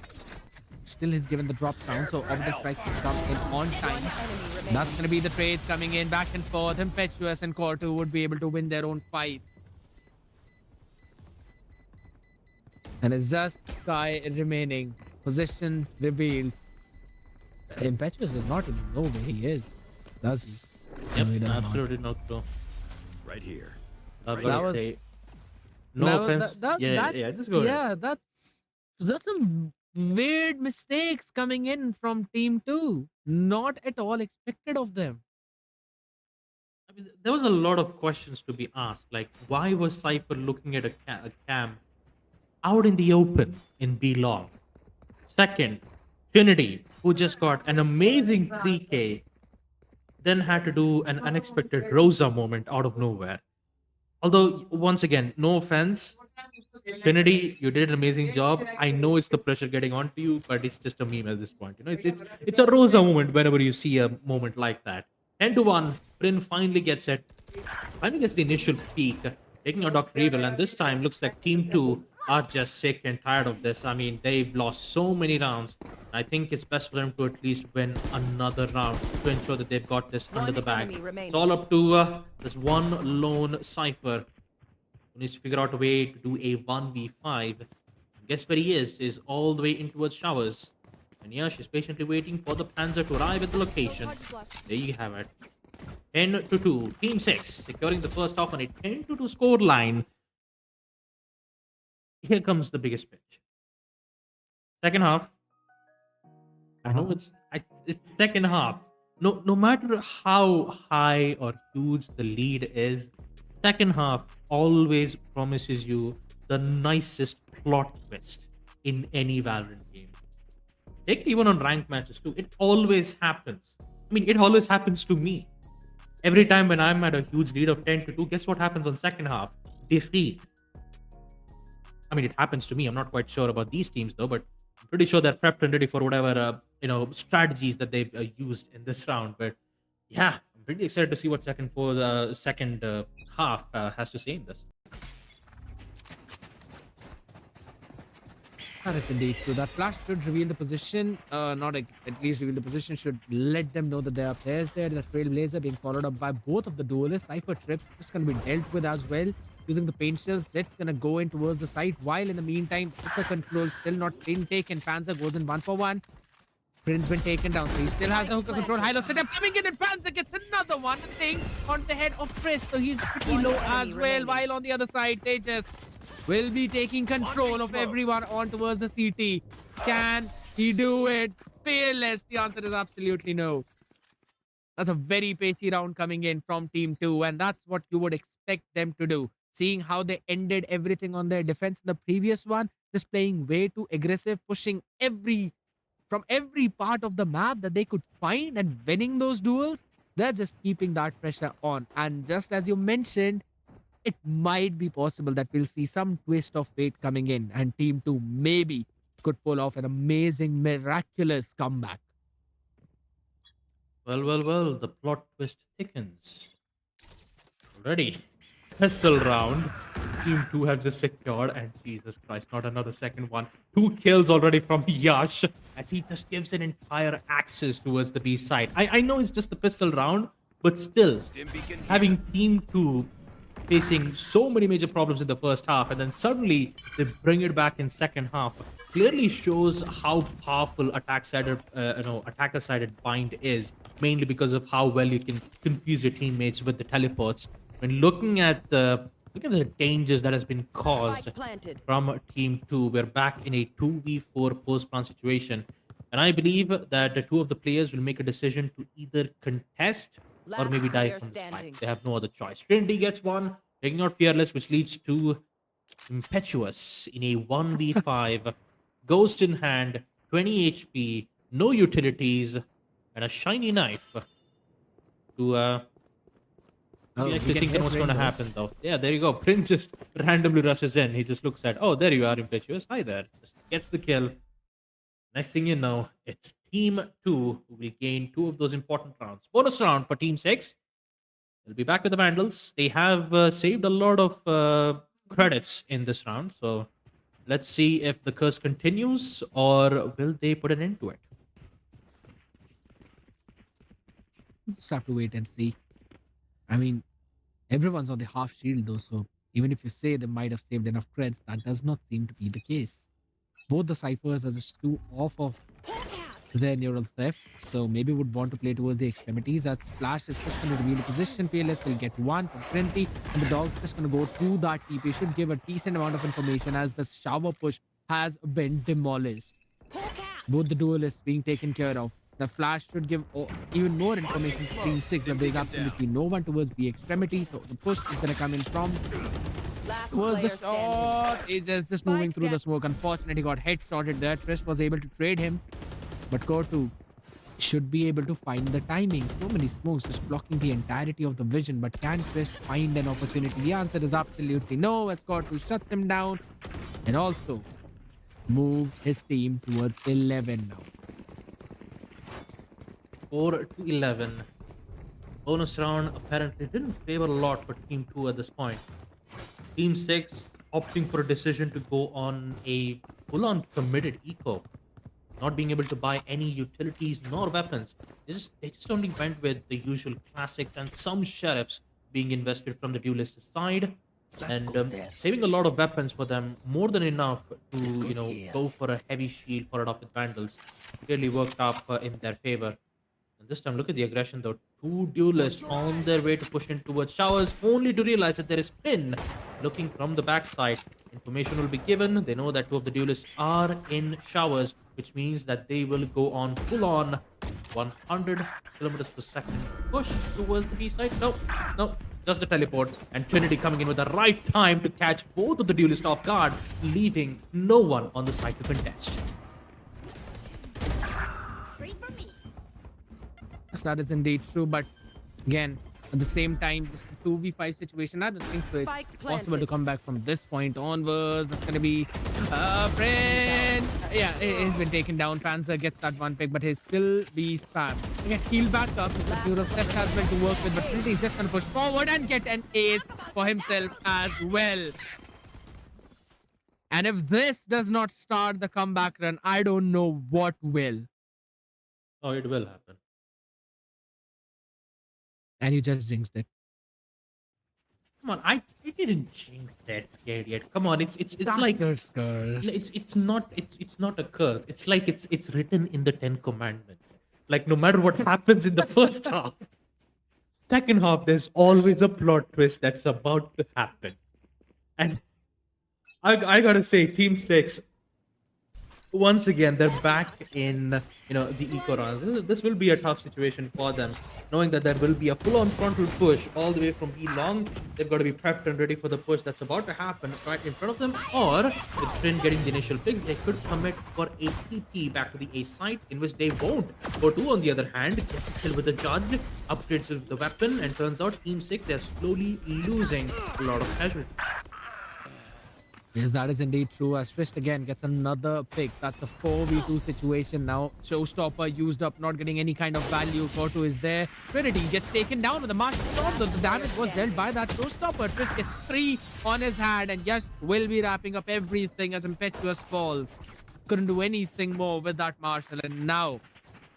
Still has given the drop down, so Object Strike will come in on time. That's going to be the trades coming in back and forth. Impetuous and Core2 would be able to win their own fights. And it's just Sky remaining. Position revealed. Impetuous does not even know where he is, does he? Yep, No, he does not. absolutely not true. Right here. No That offense. Yeah, just go ahead. That's some weird mistakes coming in from Team 2. Not at all expected of them. I mean, there was a lot of questions to be asked. Like, why was Cypher looking at a cam out in the open in B long? Second, Trinity, who just got an amazing 3K, then had to do an unexpected Rosa moment out of nowhere. Although, once again, no offense, Trinity, you did an amazing job. I know it's the pressure getting onto you, but it's just a meme at this point. You know, it's a Rosa moment whenever you see a moment like that. 10-1, Prin finally gets it. Finally gets the initial peak, taking out Dr. Evil, and this time looks like Team 2 are just sick and tired of this. I mean, they've lost so many rounds. I think it's best for them to at least win another round to ensure that they've got this under the bag. enemy remaining. It's all up to this one lone Cypher who needs to figure out a way to do a 1v5. Guess where he is all the way in towards showers. And yeah, she's patiently waiting for the Panzer to arrive at the location. There you have it. 10-2. Team 6 securing the first half on a 10-2 score line. here comes the biggest pitch. Second half, I know it's second half. No matter how high or huge the lead is, second half always promises you the nicest plot twist in any Valorant game. Take it even on ranked matches too. It always happens. I mean, it always happens to me. Every time when I'm at a huge lead of 10-2, guess what happens on second half? Defeat. I mean, it happens to me. I'm not quite sure about these teams though, but I'm pretty sure they're prepped and ready for whatever strategies that they've used in this round. But yeah, I'm pretty excited to see what second half has to say in this. That is indeed true. That flash should reveal the position, not at least reveal the position, should let them know that there are players there. The Trailblazer being followed up by both of the duelists. Cypher Trips just going to be dealt with as well. Using the paint shells, Jet's going to go in towards the site. While in the meantime, the control still not been taken. Panzer goes in 1-for-1. Prince been taken down, so he still has the hooker control. High-low setup coming in, and Panzer gets another one. The thing on the head of Chris, so he's pretty low as well. While on the other side, Tejas will be taking control of everyone on towards the CT. Can he do it? Fearless. The answer is absolutely no. That's a very pacey round coming in from Team 2, and that's what you would expect them to do. Seeing how they ended everything on their defense in the previous one, just playing way too aggressive, pushing from every part of the map that they could find and winning those duels. They're just keeping that pressure on. And just as you mentioned, it might be possible that we'll see some twist of fate coming in, and Team 2 maybe could pull off an amazing, miraculous comeback. Well, the plot twist thickens. Already. Pistol round. Team 2 have just secured, and Jesus Christ, not another second one. 2 kills already from Yash, as he just gives an entire access towards the B side. I know it's just the pistol round, but still, having Team 2 facing so many major problems in the first half, and then suddenly they bring it back in second half, clearly shows how powerful attacker-sided bind is, mainly because of how well you can confuse your teammates with the teleports. When looking at the dangers that has been caused Spike planted. from Team 2, we're back in a 2v4 post-plant situation, and I believe that the two of the players will make a decision to either contest or Last maybe die player from the standing. spike. They have no other choice. Trinity gets one, taking out Fearless, which leads to Impetuous in a 1v5. Ghost in hand, 20 HP, no utilities, and a shiny knife to Oh, actually we thinking get what's going to Prince, though. happen though. Yeah, there you go. Prince just randomly rushes in. He just looks at, oh, there you are, Impetuous. Hi there. Just gets the kill. Next thing you know, it's Team 2 who will gain 2 of those important rounds. Bonus round for Team 6. They'll be back with the Vandals. They have saved a lot of credits in this round. So let's see if the curse continues, or will they put an end to it? Just have to wait and see. I mean, everyone's on the half shield though, so even if you say they might have saved enough creds, that does not seem to be the case. Both the ciphers are just too off of their neural theft, so maybe would want to play towards the extremities. As Flash is just going to reveal the position. Fearless will get one from Trinity, and the dog's just going to go to that TP. Should give a decent amount of information as the shower push has been demolished. Both the duelists being taken care of. The Flash should give even more information to Team 6 that there's absolutely no one towards the extremities, so the push is going to come in from Last towards player the standing. shot. He's just moving through the smoke. Unfortunately, he got headshotted there. Trish was able to trade him, but Kotu should be able to find the timing. So many smokes just blocking the entirety of the vision, but can Trish find an opportunity? The answer is absolutely no, as Kotu shuts him down and also move his team towards 11 now. 4-11. Bonus round apparently didn't favor a lot for Team 2 at this point. Team 6 opting for a decision to go on a full-on committed eco, not being able to buy any utilities nor weapons. They just only went with the usual classics and some sheriffs being invested from the duelist side, and saving a lot of weapons for them, more than enough to go for a heavy shield, followed up with vandals. Clearly worked up in their favor. And this time, look at the aggression though. 2 duelists on their way to push in towards showers, only to realize that there is Pin looking from the backside. Information will be given. They know that two of the duelists are in showers, which means that they will go on full on 100 kilometers per second push towards the B side. No, no, just a teleport. And Trinity coming in with the right time to catch both of the duelists off guard, leaving no one on the side to contest. Straight for me. Yes, that is indeed true. But again, at the same time, this 2v5 situation, I don't think so. It's Spike possible to planted. come back from this point onwards. That's going to be friend. Yeah, he's been taken down. Panzer gets that one pick, but he'll still be spammed. Again, heal back up. The Euro Theft has been to work with, but Trinity is just going to push forward and get an ace for himself as well. And if this does not start the comeback run, I don't know what will. Oh, it will happen. And you just jinxed it. Come on, I didn't jinx that scared yet. Come on, it's like Bastard's curse. it's not a curse. It's like it's written in the Ten Commandments. Like no matter what happens in the first half, second half there's always a plot twist that's about to happen. And I gotta say, Team 6, once again, they're back in the eco rounds. This will be a tough situation for them, knowing that there will be a full-on frontal push all the way from B long. They've got to be prepped and ready for the push that's about to happen right in front of them. Or with Trin getting the initial picks, they could commit for a TP back to the A site, in which they won't. Go2, on the other hand, gets a kill with the judge, upgrades the weapon, and turns out Team 6, they're slowly losing a lot of casualties. Yes, that is indeed true. As Trist again gets another pick. That's a 4v2 situation now. Showstopper used up, not getting any kind of value. Go2 is there. Trinity gets taken down with a master storm. The damage was dealt by that Showstopper. Trist gets 3 on his hand and just will be wrapping up everything as Impetuous falls. Couldn't do anything more with that Marshall. And now,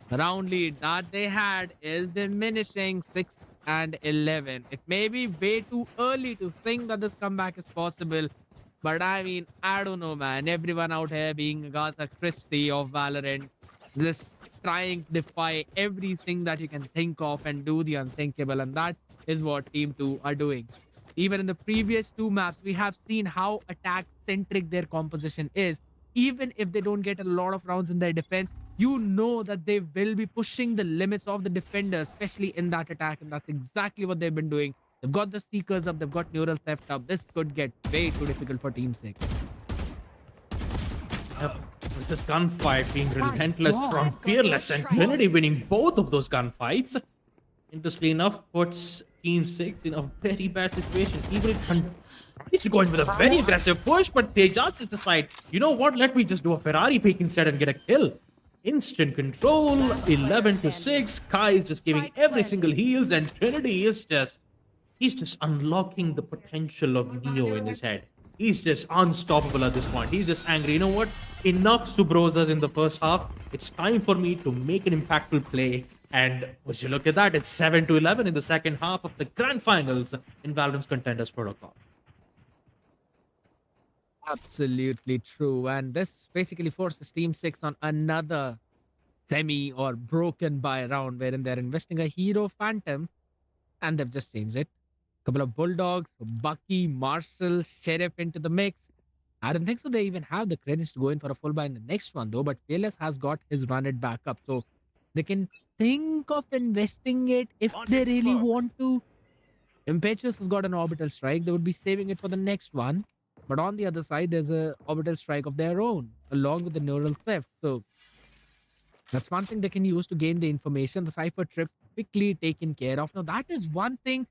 the round lead that they had is diminishing 6 and 11. It may be way too early to think that this comeback is possible. But I mean, I don't know, man. Everyone out here being Agatha Christie of Valorant, just trying to defy everything that you can think of and do the unthinkable. And that is what Team 2 are doing. Even in the previous 2 maps, we have seen how attack-centric their composition is. Even if they don't get a lot of rounds in their defense, you know that they will be pushing the limits of the defender, especially in that attack. And that's exactly what they've been doing. They've got the Seekers up, they've got Neural Theft up. This could get way too difficult for Team 6. Yep. With this gunfight being relentless from Fearless and Trinity winning both of those gunfights, interestingly enough, puts Team 6 in a very bad situation. Even he's going with a very aggressive push, but they just decide, you know what, let me just do a Ferrari pick instead and get a kill. Instant control, 11-6. Kai is just giving every single heals, and Trinity is he's just unlocking the potential of Neo in his head. He's just unstoppable at this point. He's just angry. You know what? Enough Subrosas in the first half. It's time for me to make an impactful play. And would you look at that? It's 7-11 in the second half of the grand finals in Valorant Contenders protocol. Absolutely true. And this basically forces Team 6 on another semi or broken by round wherein they're investing a hero Phantom and they've just changed it. Couple of Bulldogs, Bucky, Marshall, Sheriff into the mix. I don't think so they even have the credits to go in for a full buy in the next one though, but Fearless has got his run it back up. So they can think of investing it if they really want to. Impetuous has got an orbital strike. They would be saving it for the next one. But on the other side, there's a orbital strike of their own, along with the neural theft. So that's one thing they can use to gain the information. The cipher trip quickly taken care of. Now that is one thing,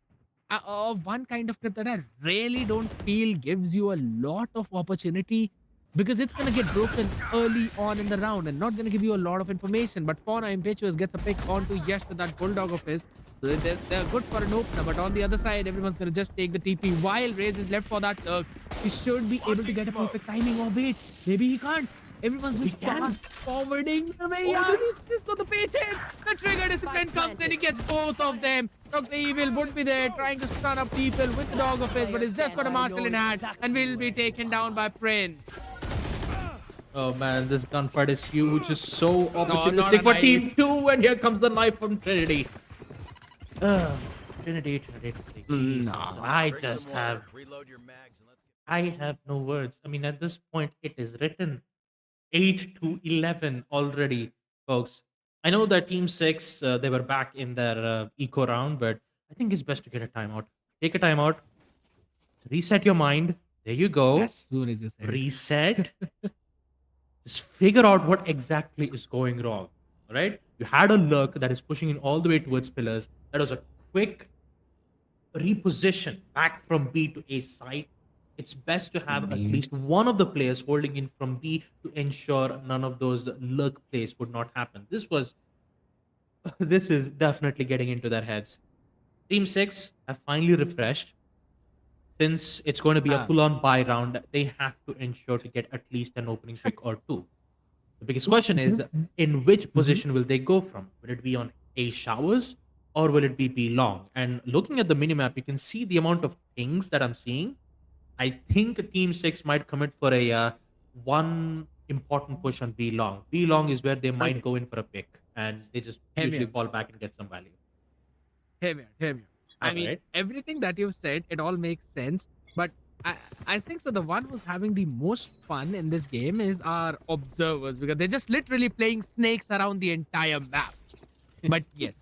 one kind of trip that I really don't feel gives you a lot of opportunity, because it's going to get broken early on in the round and not going to give you a lot of information. But Fauna Impetuous gets a pick onto Yash with that Bulldog of his. So they're good for an opener, but on the other side, everyone's going to just take the TP while Raze is left for that Turk. He should be able to get a perfect timing. Oh, wait, maybe he can't. Everyone's just fast forwarding. He's got the patience. The trigger discipline comes in. He gets both of them. Dr. Evil would be there trying to stun up people with the dog of his, but he's just got a Marshall in hand and will be taken down by Prince. Oh man, this gunfight is huge. It's so opportunistic for Team 2, and here comes the knife from Trinity. Trinity. No. I just have I have no words. I mean, at this point, it is written 8-11 already, folks. I know that Team 6, they were back in their eco round, but I think it's best to get a timeout. Take a timeout, reset your mind. There you As go. soon as you said it. Reset. Just figure out what exactly is going wrong. All right. You had a lurk that is pushing in all the way towards pillars. That was a quick reposition back from B to A site. It's best to have at Indeed. least one of the players holding in from B to ensure none of those lurk plays would not happen. This is definitely getting into their heads. Team 6 have finally refreshed. Since it's going to be a Ah. full-on buy round, they have to ensure to get at least an opening pick or two. The biggest question is, in which position will they go from? Will it be on A showers or will it be B long? And looking at the minimap, you can see the amount of things that I'm seeing. I think Team 6 might commit for a one important push on B long. B long is where they might Okay. go in for a pick and they just Hear me usually out. fall back and get some value. Hear me out. Hear me out. I mean, Alright. everything that you've said, it all makes sense. But I, I think so. The one who's having the most fun in this game is our observers because they're just literally playing snakes around the entire map. But yes,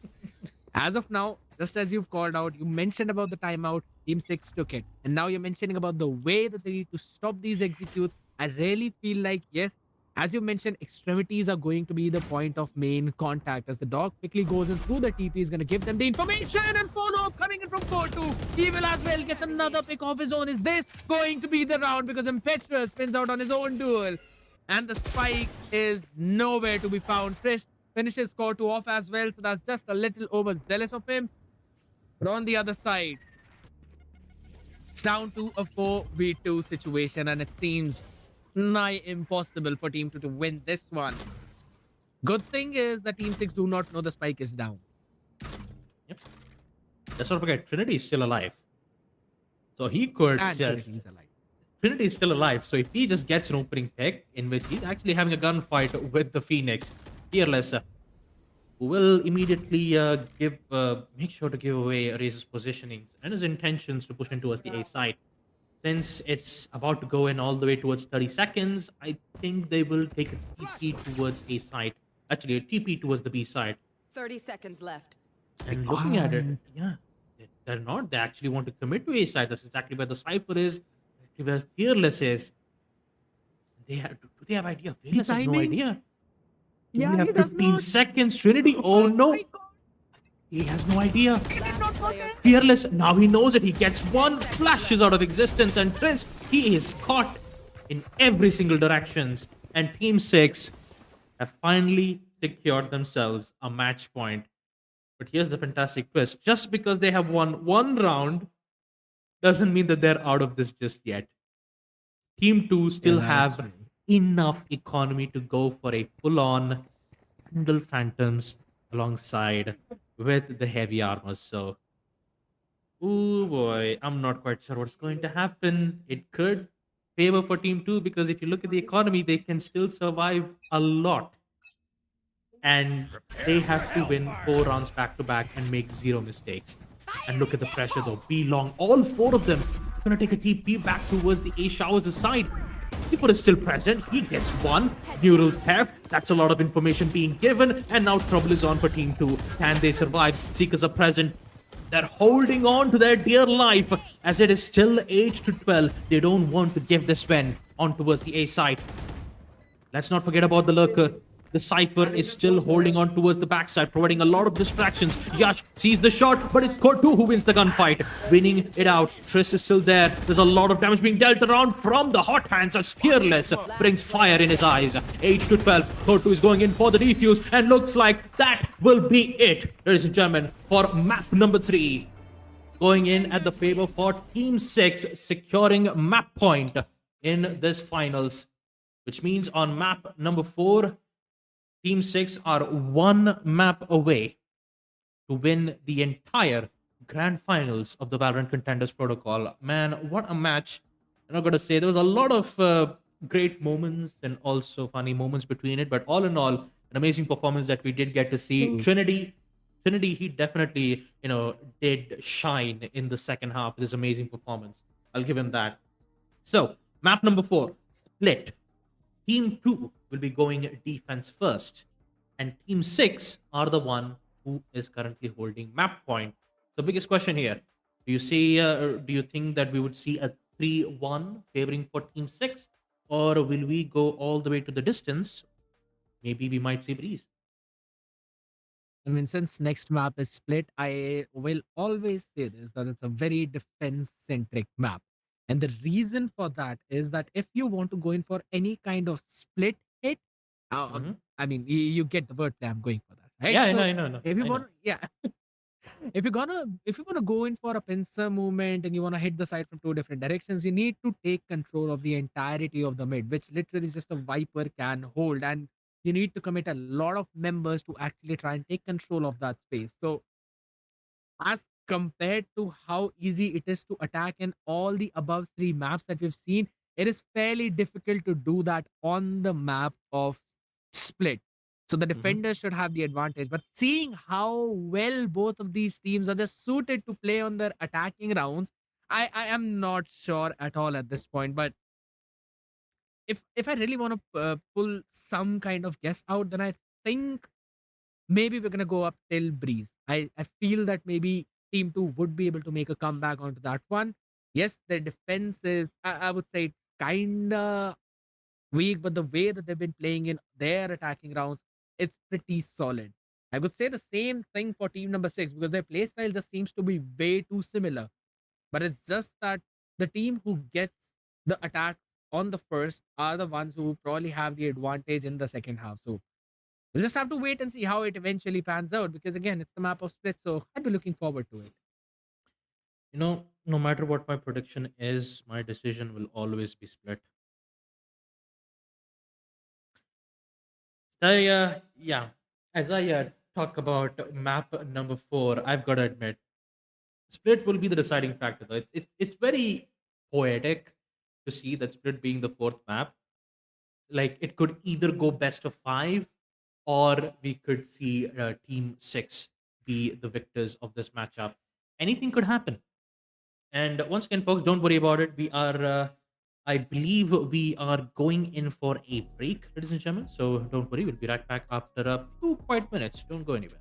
as of now, just as you've called out, you mentioned about the timeout, Team 6 took it. And now you're mentioning about the way that they need to stop these executes. I really feel like, yes, as you mentioned, extremities are going to be the point of main contact. As the dog quickly goes in through the TP, is going to give them the information and follow up coming in from 4-2. Evil as well gets another pick off his own. Is this going to be the round? Because Impetuous spins out on his own duel. And the spike is nowhere to be found. Frisch finishes score 2 off as well. So that's just a little overzealous of him. But on the other side, it's down to a 4v2 situation, and it seems nigh impossible for Team 2 to win this one. Good thing is that Team 6 do not know the spike is down. Yep. Let's not forget, Trinity is still alive. So he could And just. Trinity's alive. Trinity is still alive. So if he just gets an opening pick in which he's actually having a gunfight with the Phoenix, Fearless, who will immediately make sure to give away Raze's positionings and his intentions to push in towards the A side. Since it's about to go in all the way towards 30 seconds, I think they will take a TP towards A side. Actually, a TP towards the B side. 30 seconds left. And looking at it, yeah, they're not. They actually want to commit to A side. That's exactly where the Cypher is, exactly where Fearless is. Do they have idea? Fearless has no timing? idea. Do Yeah, we have he does 15 not. seconds? Trinity, oh no. my God. He has no idea. Last player Fearless, now he knows it. He gets one, flashes out of existence, and Prince, he is caught in every single directions. And Team 6 have finally secured themselves a match point. But here's the fantastic twist. Just because they have won one round doesn't mean that they're out of this just yet. Team 2 still that is have true. enough economy to go for a full-on single Phantoms alongside with the heavy armor. So, oh boy, I'm not quite sure what's going to happen. It could favor for Team 2 because if you look at the economy, they can still survive a lot. And they have to win 4 rounds back to back and make 0 mistakes. And look at the pressure though. B long, all 4 of them gonna take a TP back towards the A showers side. Keeper is still present. He gets one. Neural theft. That's a lot of information being given. And now trouble is on for Team 2. Can they survive? Seekers are present. They're holding on to their dear life as it is still 8-12. They don't want to give this win on towards the A side. Let's not forget about the lurker. The Cypher is still holding on towards the backside, providing a lot of distractions. Yash sees the shot, but it's Core 2 who wins the gunfight. Winning it out. Triss is still there. There's a lot of damage being dealt around from the hot hands as Fearless brings fire in his eyes. 8-12. Core 2 is going in for the defuse, and looks like that will be it, ladies and gentlemen, for map number 3. Going in at the favor for Team 6, securing map point in this finals. Which means on map number 4, Team 6 are 1 map away to win the entire grand finals of the Valorant Contenders protocol. Man, what a match. I'm not going to say there was a lot of great moments and also funny moments between it, but all in all, an amazing performance that we did get to see. Trinity, he definitely, did shine in the second half with his amazing performance. I'll give him that. So, map number 4, split. Team 2 will be going defense first, and Team 6 are the one who is currently holding map point. So, biggest question here: do you think that we would see a 3-1 favoring for Team 6, or will we go all the way to the distance? Maybe we might see breeze. I mean, since next map is split, I will always say this that it's a very defense centric map. And the reason for that is that if you want to go in for any kind of split hit, Mhm. I mean, you get the wordplay I'm going for that, right? Yeah, So I know, if you I know. want, yeah, if you wanna go in for a pincer movement and you wanna hit the side from two different directions, you need to take control of the entirety of the mid, which literally is just a viper can hold, and you need to commit a lot of members to actually try and take control of that space. So as compared to how easy it is to attack in all the above three maps that we've seen, it is fairly difficult to do that on the map of split. So the Mhm. defenders should have the advantage. But seeing how well both of these teams are just suited to play on their attacking rounds, I am not sure at all at this point. But if I really want to pull some kind of guess out, then I think maybe we're gonna go up till Breeze. I feel that maybe Team Two would be able to make a comeback onto that one. Yes, their defense is I would say kinda weak, but the way that they've been playing in their attacking rounds, it's pretty solid. I would say the same thing for team number 6 because their play style just seems to be way too similar. But it's just that the team who gets the attacks on the first are the ones who probably have the advantage in the second half. So we'll just have to wait and see how it eventually pans out because again, it's the map of split, so I'd be looking forward to it. No matter what my prediction is, my decision will always be split. Yeah, as I talk about map number 4, I've got to admit, split will be the deciding factor. Though it's very poetic to see that split being the fourth map. Like it could either go best of 5, or we could see Team 6 be the victors of this matchup. Anything could happen. And once again, folks, don't worry about it. I believe we are going in for a break, ladies and gentlemen. So don't worry, we'll be right back after a few quiet minutes. Don't go anywhere.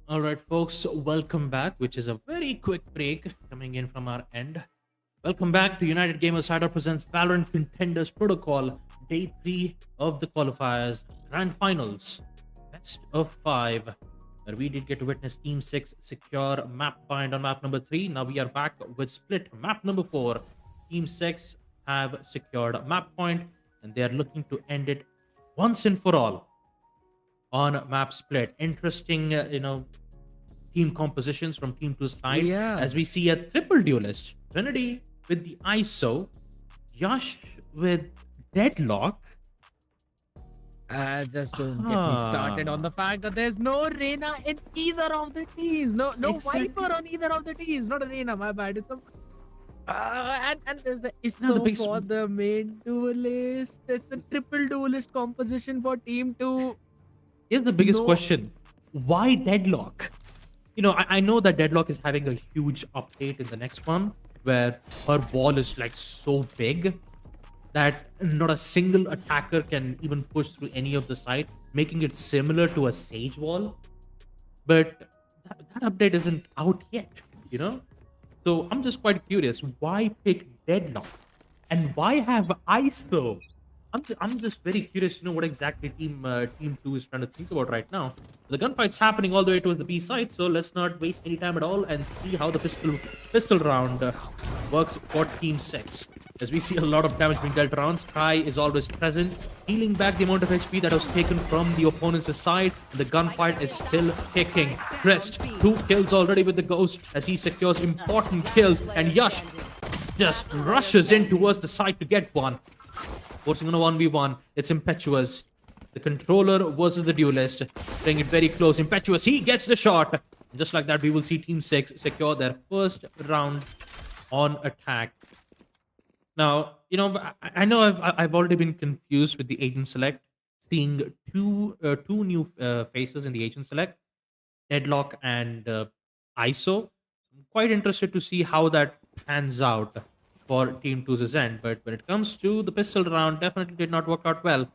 All right, folks, welcome back, which is a very quick break coming in from our end. Welcome back to United Gamers Hideout presents Valorant Contenders Protocol, Day 3 of the qualifiers, Grand Finals, Best of 5, where we did get to witness Team 6 secure map point on map number 3. Now we are back with split map number 4. Team 6 have secured map point, and they are looking to end it once and for all on map split. Interesting, team compositions from Team 2's side, Yeah. as we see a triple duelist. Trinity with the ISO, Yash with Deadlock. Just don't get me started on the fact that there's no Reina in either of the teams. No Exactly. Viper on either of the teams. Not a Reina, my bad. It's a and there's a No, the ISO big for the main duelist. It's a triple duelist composition for team 2. Here's the biggest No. question: why Deadlock? I know that Deadlock is having a huge update in the next one, where her wall is like so big that not a single attacker can even push through any of the side, making it similar to a Sage wall. But that update isn't out yet, you know? So I'm just quite curious, why pick Deadlock? And why have ISO? I'm just very curious to know what exactly Team 2 is trying to think about right now. The gunfight's happening all the way towards the B side, so let's not waste any time at all and see how the pistol round works for Team 6. As we see a lot of damage being dealt around, Sky is always present, healing back the amount of HP that was taken from the opponent's side. The gunfight is still kicking. Crest, 2 kills already with the Ghost as he secures important kills, and Yash just rushes in towards the side to get one. Forcing on a 1v1, it's Impetuous. The controller versus the duelist. Playing it very close. Impetuous, he gets the shot. Just like that, we will see Team 6 secure their first round on attack. Now, I know I've already been confused with the agent select, seeing two new faces in the agent select, Deadlock and ISO. I'm quite interested to see how that pans out for Team 2's end. But when it comes to the pistol round, definitely did not work out well.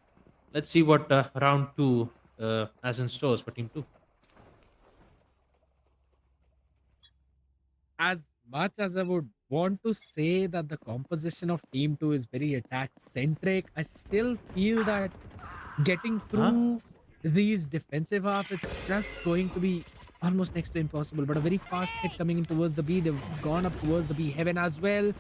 Let's see what round 2 has in stores for Team 2. As much as I would want to say that the composition of team 2 is very attack centric, I still feel that getting through these defensive half, it's just going to be almost next to impossible. But a very fast hit coming in towards the B. They've gone up towards the B heaven as well.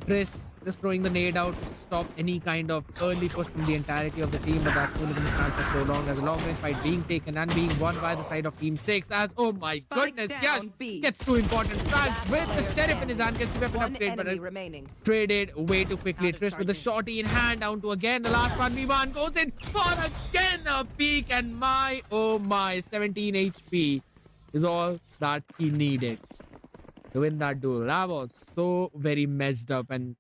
Chris just throwing the nade out to stop any kind of early push from the entirety of the team, but that's only going to stand for so long as a long range fight being taken and being won by the side of Team 6 as, oh my Spike goodness, down, yes, B. gets 2 important frags with the Player sheriff in his hand, gets the weapon One upgrade, but enemy it's remaining. traded way too quickly. Out of Trish with the charges. shorty in hand, down to again the last 1v1, goes in for again a peek, and my, oh my, 17 HP is all that he needed to win that duel. That was so very messed up, and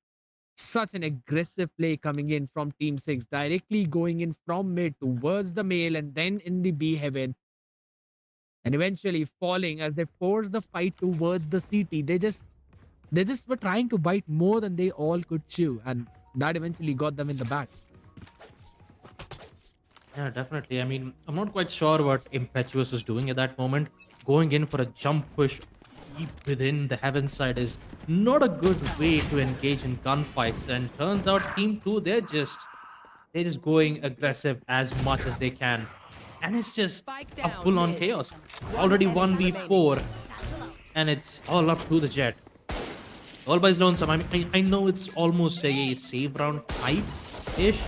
such an aggressive play coming in from Team 6, directly going in from mid towards the male and then in the B heaven, and eventually falling as they force the fight towards the CT. They just were trying to bite more than they all could chew, and that eventually got them in the back. Yeah, definitely. I mean, I'm not quite sure what Impetuous is doing at that moment. Going in for a jump push deep within the heaven side is not a good way to engage in gunfights. And turns out Team 2, they're just going aggressive as much as they can. And it's just Spike a down full-on mid. chaos. One Already enemy 1v4, and it's all up to the Jet. All by his lonesome. I know it's almost a save round type-ish.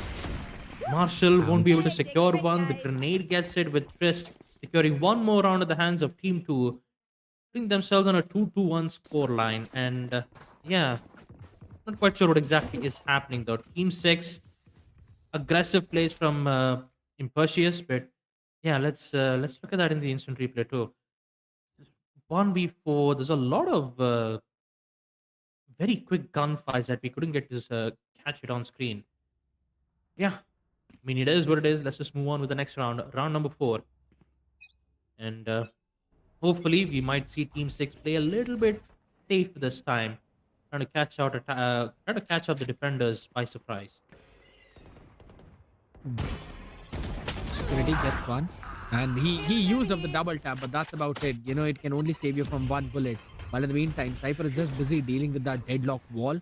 Marshall won't be able to secure one. The grenade gets it with Trist securing one more round at the hands of Team 2, putting themselves on a 2-1 score line. And yeah, not quite sure what exactly is happening though. Team 6, aggressive plays from Impertious, but yeah, let's look at that in the instant replay too. 1v4, there's a lot of very quick gunfights that we couldn't get to catch it on screen. Yeah, I mean, it is what it is. Let's just move on with the next round, round number 4. And hopefully, we might see Team 6 play a little bit safe this time, trying to catch up the defenders by surprise. Already gets one. And he used up the double tap, but that's about it. You know, it can only save you from one bullet. While in the meantime, Cypher is just busy dealing with that deadlock wall.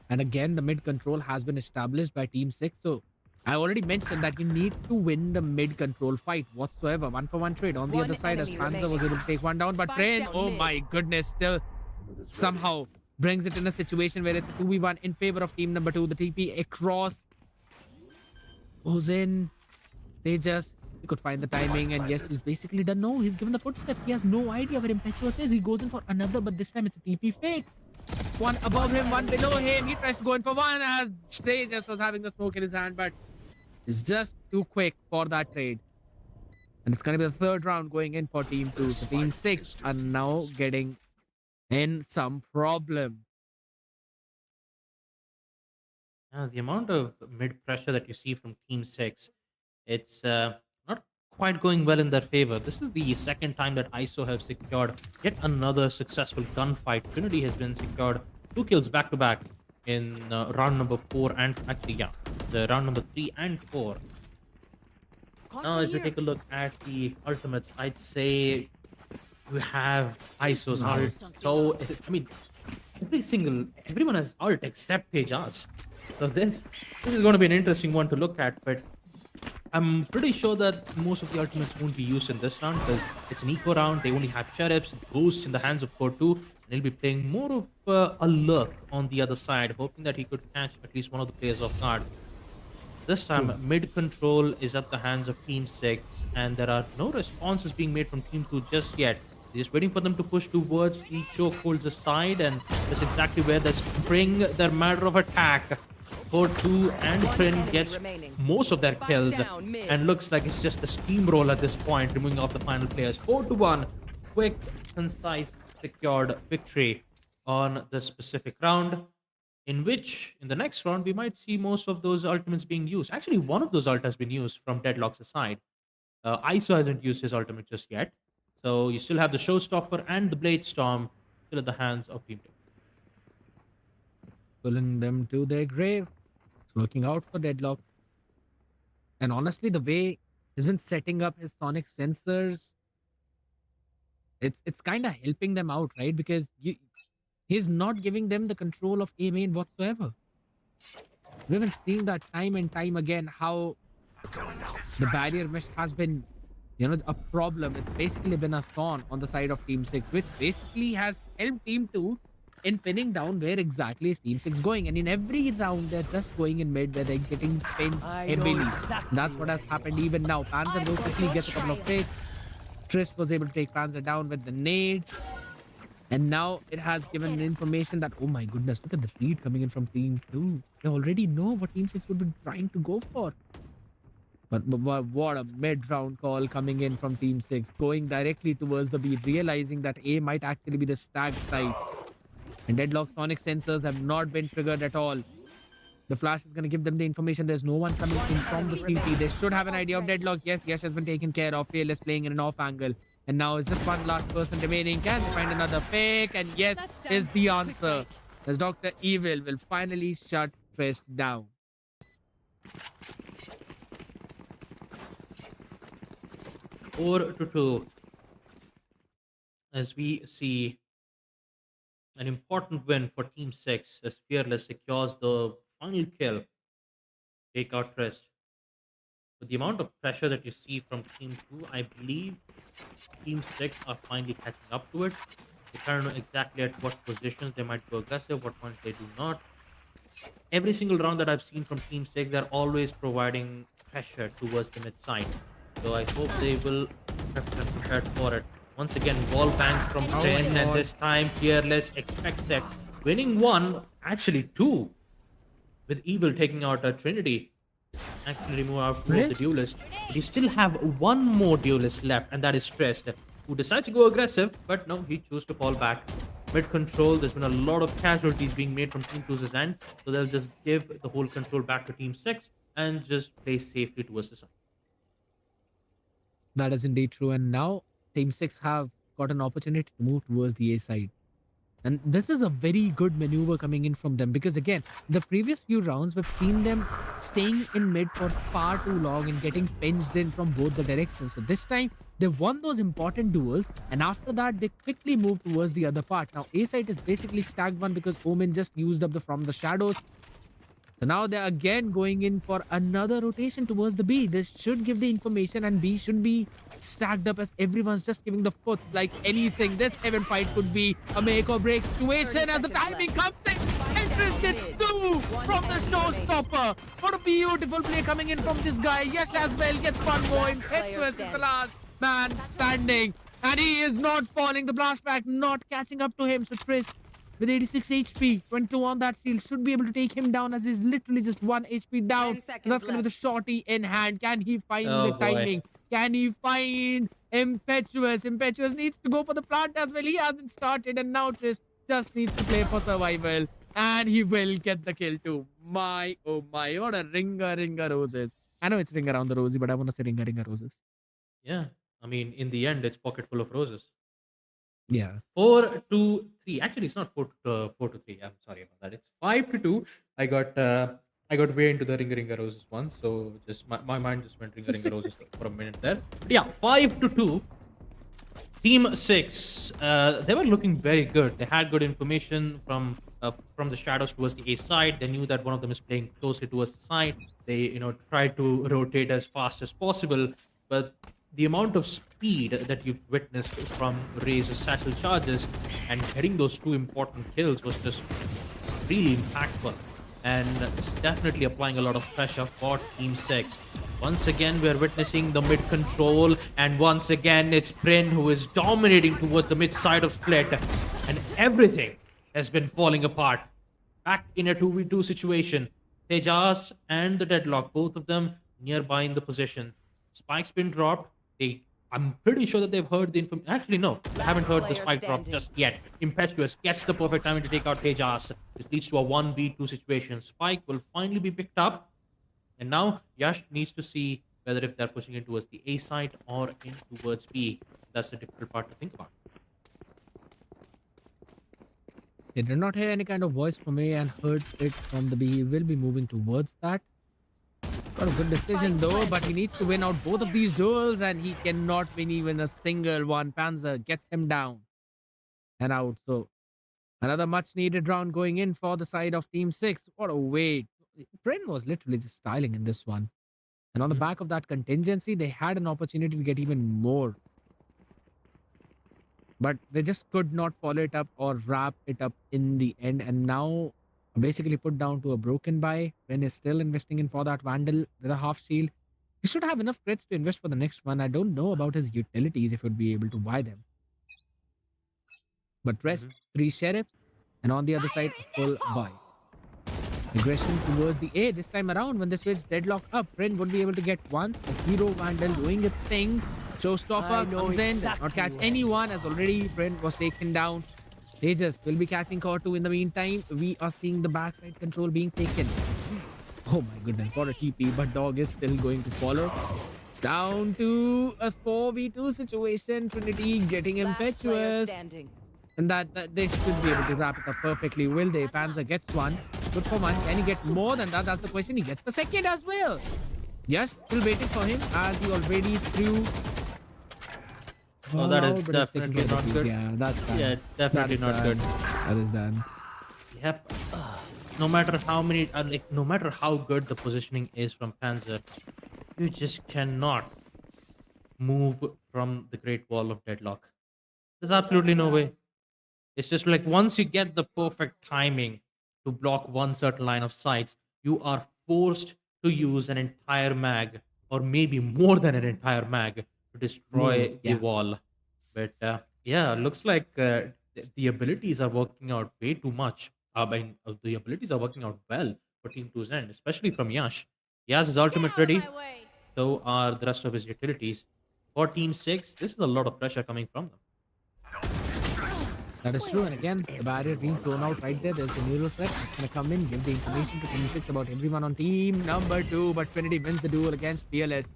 And again, the mid control has been established by Team 6. So I already mentioned that you need to win the mid control fight whatsoever. 1-for-1 trade on the One other side as enemy Panzer was remaining. able to take one down. But Spike Train, down oh mid. my goodness, still somehow brings it in a situation where it's a 2v1 in favor of team number 2. The TP across goes in. He could find the timing, and yes, he's basically done. No, he's given the footsteps. He has no idea where Impetuous is. He goes in for another, but this time it's a TP fake. One above him, one below him. He tries to go in for one as Stray just was having the smoke in his hand, but it's just too quick for that trade. And it's going to be the third round going in for Team 2. So Team 6 are now getting in some problem. The amount of mid pressure that you see from Team 6, it's not quite going well in their favor. This is the second time that ISO have secured yet another successful gunfight. Trinity has been secured 2 kills back to back in round number 4 and actually, yeah, the round number 3 and 4. Now, as we take a look at the ultimates, I'd say you have ISO's ult. So, I mean, everyone has ult except Tejas. So this is going to be an interesting one to look at, but I'm pretty sure that most of the ultimates won't be used in this round because it's an eco round. They only have sheriffs, ghosts in the hands of Core 2, and he'll be playing more of a lurk on the other side, hoping that he could catch at least one of the players off guard. This time, mid control is at the hands of Team 6, and there are no responses being made from Team 2 just yet. They're just waiting for them to push towards the chokeholds aside, and that's exactly where they spring their matter of attack. Core 2 and One Prin enemy gets remaining. most of their Spike kills, down mid. and looks like it's just a steamroll at this point, removing off the final players. 4-1, quick, concise, secured victory on the specific round. In which, in the next round, we might see most of those ultimates being used. Actually, one of those ult has been used from Deadlock's side. ISO hasn't used his ultimate just yet. So you still have the Showstopper and the Blade Storm still at the hands of Team 2. Pulling them to their grave. It's working out for Deadlock. And honestly, the way he's been setting up his sonic sensors, it's kind of helping them out, right? Because he's not giving them the control of A main whatsoever. We've been seeing that time and time again how the barrier mesh has been, a problem. It's basically been a thorn on the side of Team 6, which basically has helped Team 2 in pinning down where exactly is Team 6 going. And in every round, they're just going in mid where they're getting pinned heavily. That's what has happened even now. Panzer goes quickly, gets a couple of trades. Trist was able to take Panzer down with the nade. And now it has given information that, oh my goodness, look at the read coming in from Team 2. They already know what Team 6 would be trying to go for. But what a mid-round call coming in from Team 6, going directly towards the B, realizing that A might actually be the stag side. And Deadlock sonic sensors have not been triggered at all. The flash is going to give them the information. There's no one coming in from the CT. They should have an idea of Deadlock. Yes, Yash has been taken care of. Fearless playing in an off angle. And now it's just one last person remaining. Can they find another pick? And yes is the answer. As Dr. Evil will finally shut Trist down. 4-2. As we see an important win for Team 6 as Fearless secures the final kill, take out Trist. With the amount of pressure that you see from Team 2, I believe Team 6 are finally catching up to it. They kind of know exactly at what positions they might go aggressive, what ones they do not. Every single round that I've seen from Team 6, they're always providing pressure towards the mid side. So I hope they will be prepared for it. Once again, wall bangs from Trin, and this time Fearless expects it. Winning 1, actually 2, with Evil taking out a Trinity. Actually remove out 2 of the duelist. But you still have one more duelist left, and that is Trist, who decides to go aggressive, but no, he chose to fall back. Mid control, there's been a lot of casualties being made from Team 2's end, so they'll just give the whole control back to Team 6 and just play safely towards the side. That is indeed true. And now Team 6 have got an opportunity to move towards the A side. And this is a very good maneuver coming in from them because, again, the previous few rounds, we've seen them staying in mid for far too long and getting pinched in from both the directions. So this time, they won those important duels, and after that, they quickly moved towards the other part. Now, A site is basically stacked one because Omen just used up the from the shadows. So now they're again going in for another rotation towards the B. This should give the information, and B should be stacked up as everyone's just giving the foots like anything. This even fight could be a make or break 30 situation as the seconds timing left. comes in. Entries gets two from the showstopper. What a beautiful play coming in from this guy. Yash as well gets one more. Impetuous is the last man standing. And he is not falling. The blast back not catching up to him. So Tris with 86 HP, 22 on that shield, should be able to take him down as he's literally just 1 HP down. 10 seconds And that's going to be the left. shorty in hand. Can he find Oh the boy. timing? Can he find Impetuous? Impetuous needs to go for the plant as well. He hasn't started, and now Tris just needs to play for survival. And he will get the kill too. My, oh my, what a ringer roses. I know it's ring around the rosy, but I want to say ringer roses. Yeah. I mean, in the end, it's pocket full of roses. Yeah. 4-3. Actually, it's not 4-3. I'm sorry about that. It's 5-2. I got way into the Ringa Roses once, so just my mind just went Ringa Roses for a minute there. But yeah, 5-2. Team 6. They were looking very good. They had good information from the shadows towards the A side. They knew that one of them is playing closely towards the side. They tried to rotate as fast as possible, but the amount of speed that you've witnessed from Raze's satchel charges and getting those two important kills was just really impactful. And it's definitely applying a lot of pressure for Team 6. Once again, we're witnessing the mid control, and once again, it's Bryn who is dominating towards the mid side of Split, and everything has been falling apart. Back in a 2v2 situation, Tejas and the Deadlock, both of them nearby in the position. Spike's been dropped. I'm pretty sure that they've heard the information. Actually, no, they haven't heard the Player spike drop standing. just yet. Impetuous gets the perfect timing to take out Tejas. This leads to a 1v2 situation. Spike will finally be picked up. And now Yash needs to see whether if they're pushing it towards the A side or in towards B. That's the difficult part to think about. They did not hear any kind of voice from A and heard it from the B. He will be moving towards that. Got a good decision though, but he needs to win out both of these duels, and he cannot win even a single one. Panzer gets him down and out. So another much needed round going in for the side of Team 6. What a wait. Bryn was literally just styling in this one. And on the back of that contingency, they had an opportunity to get even more. But they just could not follow it up or wrap it up in the end. And now basically put down to a broken buy. Bryn is still investing in for that Vandal with a half shield. He should have enough crits to invest for the next one. I don't know about his utilities if he'd be able to buy them. But rest, 3 sheriffs, and on the other side, a full buy. Aggression towards the A this time around. When they switch Deadlock up, Bryn would be able to get one. The Hero Vandal doing its thing. Showstopper comes in, does not catch anyone, as already Bryn was taken down. Tejas will be catching Core 2 in the meantime. We are seeing the backside control being taken. Oh my goodness, what a TP, but Dog is still going to follow. It's down to a 4v2 situation. Trinity getting Last player impetuous. standing. And that they should be able to wrap it up perfectly. Will they? Panzer gets one. Good for one. Can he get more than that? That's the question. He gets the second as well. Yes, still waiting for him as he already threw. Oh, that is but he's taking definitely care of not the good. piece. Yeah, that's done. Yeah, definitely That's not done. good. That is done. Yep. No matter how many, no matter how good the positioning is from Panzer, you just cannot move from the Great Wall of Deadlock. There's absolutely no way. It's just like once you get the perfect timing to block one certain line of sights, you are forced to use an entire mag, or maybe more than an entire mag, to destroy the Yeah. wall. But yeah, looks like the abilities are working out way too much. The abilities are working out well for Team 2's end, especially from Yash. He has his Get ultimate out of ready, my way. so are the rest of his utilities. For Team 6, this is a lot of pressure coming from them. That is true. And again, the barrier being thrown out right there. There's the neural threat. It's going to come in, give the information to Team 6 about everyone on team number 2. But Trinity wins the duel against Fearless.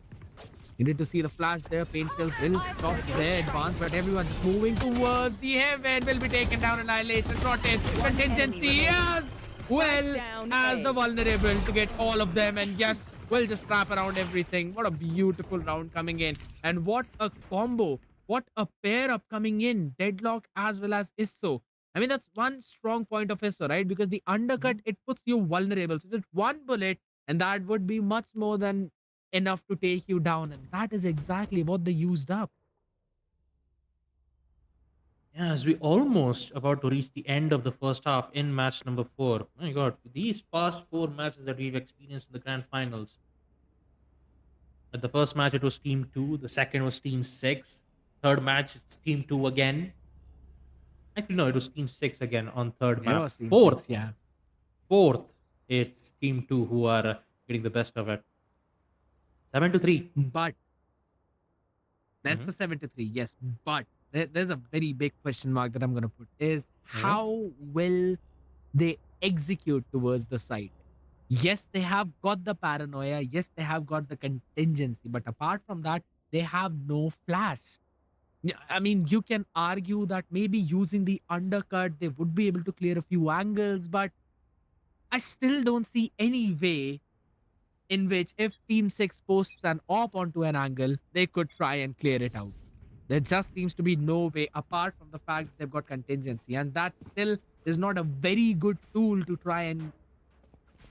You need to see the flash there. Paint shells will stop their advance, but everyone just moving towards the heaven will be taken down. Annihilation, rotate, contingency, as well down as A. the vulnerable to get all of them. And yes, we'll just wrap around everything. What a beautiful round coming in. And what a combo. What a pair up coming in. Deadlock as well as Isso. I mean, that's one strong point of Isso, right? Because the undercut, it puts you vulnerable. So just one bullet, and that would be much more than enough to take you down. And that is exactly what they used up. Yeah, as we almost about to reach the end of the first half in match number 4. My God, these past 4 matches that we've experienced in the grand finals. At the first match, it was Team 2. The second was Team 6. Third match, it's Team 2 again. Actually, no, it was Team 6 again on third It map. was Team Fourth, 6, yeah. fourth, it's Team 2 who are getting the best of it. 7-3. But that's Mhm. the 7-3, yes. But there's a very big question mark that I'm going to put is how will they execute towards the site? Yes, they have got the paranoia. Yes, they have got the contingency. But apart from that, they have no flash. Yeah, I mean, you can argue that maybe using the undercut, they would be able to clear a few angles, but I still don't see any way in which if Team 6 posts an op onto an angle, they could try and clear it out. There just seems to be no way apart from the fact that they've got contingency, and that still is not a very good tool to try and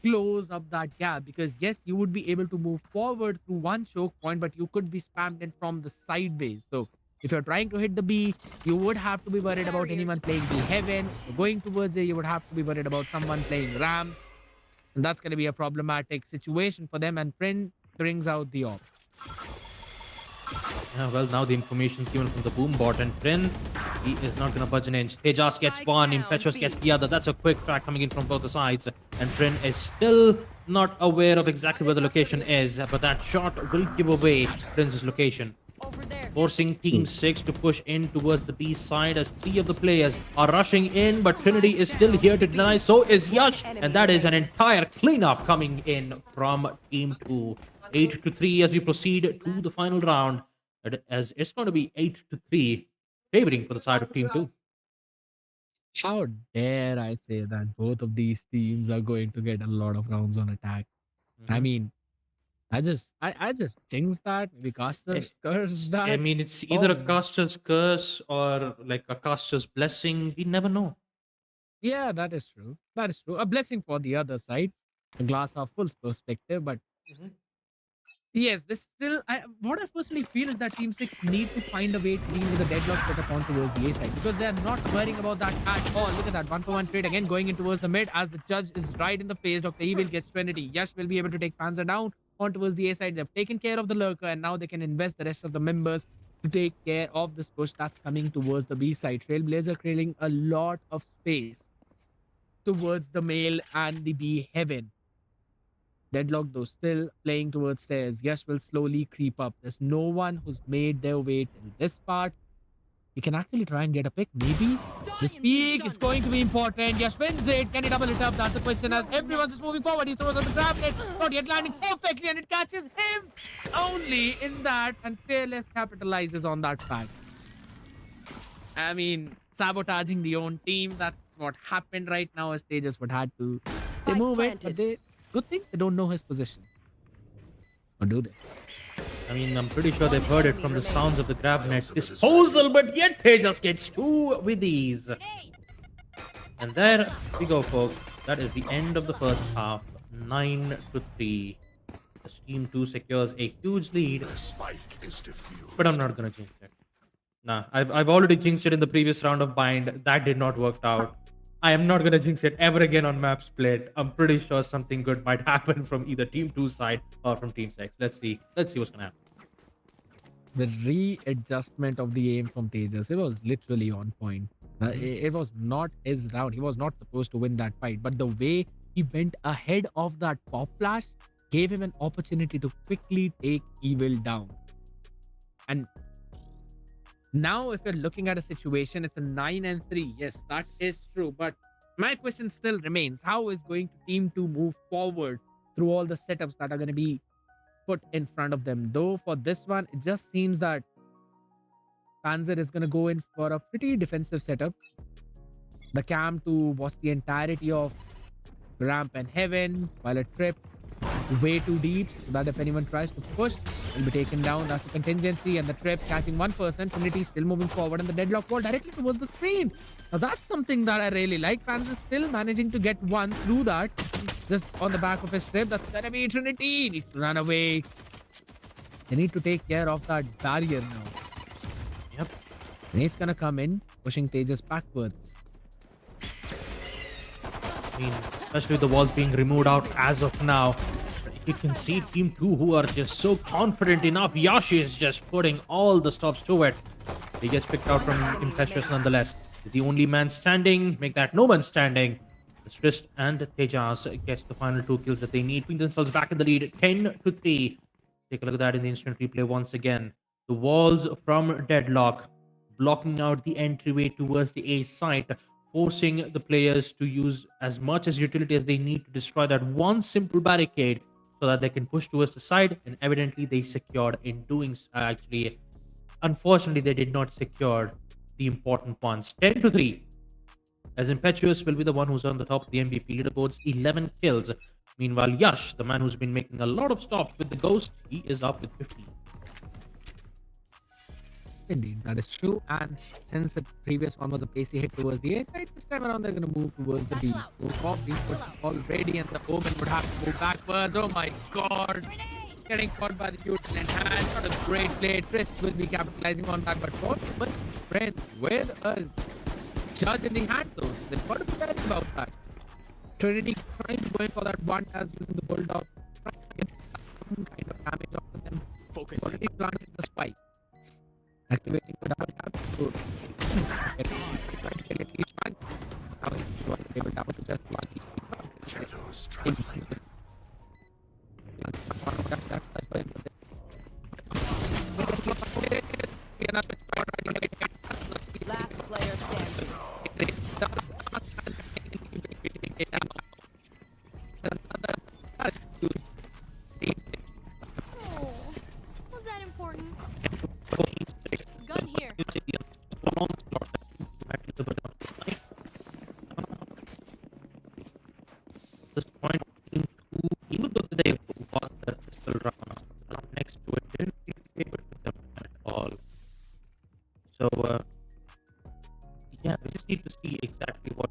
close up that gap, because yes, you would be able to move forward through one choke point, but you could be spammed in from the sideways. So if you're trying to hit the B, you would have to be worried about anyone playing B heaven. If you're going towards A, you would have to be worried about someone playing ramps. And that's going to be a problematic situation for them. And Prin brings out the op. Yeah, well, now the information's given from the boom bot, and Trin, he is not going to budge an inch. Tejas gets one, Impetuous gets the other. That's a quick frag coming in from both the sides. And Trin is still not aware of exactly where the location is, but that shot will give away Trin's location. Over there. Forcing Team 6 to push in towards the B side as 3 of the players are rushing in, but Trinity is still here to deny. So is Yash, and that is an entire cleanup coming in from Team 2. 8-3 as we proceed to the final round, as it's going to be 8-3, favoring for the side of Team 2. How dare I say that both of these teams are going to get a lot of rounds on attack? I Mhm. mean, I just jinxed that. Maybe casters curse that. I mean, it's either a Oh. caster's curse or like a caster's blessing. We never know. Yeah, that is true. That is true. A blessing for the other side. A glass half full perspective, but yes, this still. What I personally feel is that Team 6 need to find a way to deal with the deadlock set upon towards the A side, because they're not worrying about that at all. Look at that 1-for-1 trade again going in towards the mid as the judge is right in the face. Dr. Evil gets Trinity. Yash will be able to take Panzer down on towards the A side. They've taken care of the lurker, and now they can invest the rest of the members to take care of this push that's coming towards the B side. Trailblazer creating a lot of space towards the male and the B heaven. Deadlock, though, still playing towards stairs. Yash will slowly creep up. There's no one who's made their way to this part. You can actually try and get a pick, maybe. This peak is going to be important. Yash wins it. Can he double it up? That's the question. As everyone's just moving forward, he throws on the grab net. Not yet landing perfectly, and it catches him only in that. And Fearless capitalizes on that fact. I mean, sabotaging the own team. That's what happened right now, as they just would had to. They Spike move it, planted. but they good thing they don't know his position. Or do they? I mean, I'm pretty sure they've heard it from the sounds of the grab net disposal, but yet Tejas gets 2 with these. And there we go, folks. That is the end of the first half. 9-3. As Team 2 secures a huge lead, The spike is diffused. but I'm not gonna jinx it. Nah, I've already jinxed it in the previous round of Bind. That did not work out. I am not gonna jinx it ever again on map split. I'm pretty sure something good might happen from either Team 2 side or from Team 6. Let's see. Let's see what's gonna happen. The readjustment of the aim from Tejas, it was literally on point. It was not his round. He was not supposed to win that fight. But the way he went ahead of that pop flash gave him an opportunity to quickly take Evil down. And now, if you're looking at a situation, it's a 9-3. Yes, that is true. But my question still remains: how is going to Team 2 move forward through all the setups that are going to be put in front of them. Though for this one, it just seems that Panzer is going to go in for a pretty defensive setup. The cam to watch the entirety of ramp and heaven, while a trip way too deep so that if anyone tries to push, will be taken down. That's the contingency, and the trip catching one person. Trinity still moving forward, and the deadlock wall directly towards the screen. Now that's something that I really like. Panzer still managing to get one through that, just on the back of his trip. That's gonna be Trinity. Needs to run away. They need to take care of that barrier now. Yep. Nate's gonna come in, pushing Tejas backwards. I mean, especially with the walls being removed out as of now. You can see Team 2 who are just so confident enough. Yashi is just putting all the stops to it. He gets picked out from Impetuous nonetheless. The only man standing, make that no man standing. Swist and Tejas gets the final 2 kills that they need. Putting themselves back in the lead, 10-3. Take a look at that in the instant replay once again. The walls from Deadlock blocking out the entryway towards the A site, forcing the players to use as much as utility as they need to destroy that one simple barricade so that they can push towards the side, and evidently they secured in doing so. Actually, unfortunately, they did not secure the important ones. 10-3. As Impetuous will be the one who's on the top of the MVP leaderboards, 11 kills. Meanwhile, Yash, the man who's been making a lot of stops with the Ghost, he is up with 15. Indeed, that is true. And since the previous one was a pacey hit towards the A side, this time around they're going to move towards the B. So Coffee put already, and the Omen would have to move backwards. Oh my god! Getting caught by the util and hand. Not a great play. Trist will be capitalizing on that, but what friends with a judge in the hand though. So they've got to be careful about that. Trinity trying to go in for that one as using the Bulldog, trying to get some kind of damage off of them. Focus. Already planted the spike. Activating the double tap to get each one. Now he was able to just block each Shadows traveling. Last player standing. Oh, was that important? Gun here. This point, even though they got the pistol round next to it, didn't really favor them at all. So, yeah, we just need to see exactly what.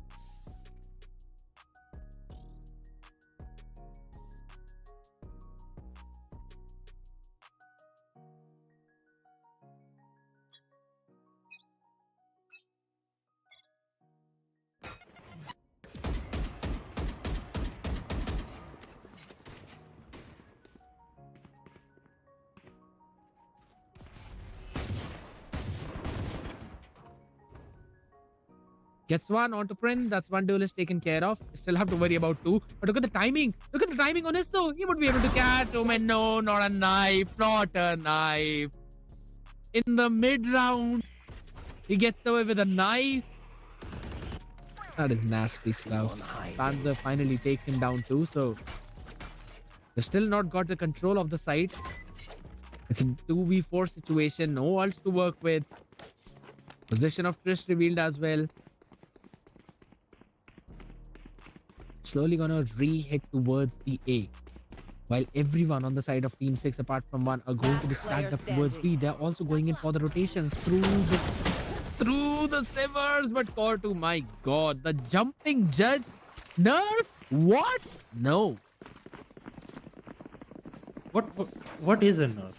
Gets one onto Prince. That's one duelist taken care of. Still have to worry about 2. But look at the timing. Look at the timing on this though. He would be able to catch. Oh man, no, not a knife. Not a knife. In the mid round, he gets away with a knife. That is nasty stuff. Panzer finally takes him down too. So they've still not got the control of the site. It's a 2v4 situation. No ults to work with. Position of Trish revealed as well. Slowly gonna re-hit towards the A. While everyone on the side of Team 6 apart from one are going to be stacked up towards B. They're also going in for the rotations through the Sivers. But Core 2, my god, the jumping judge nerf? What? No. What is a nerf?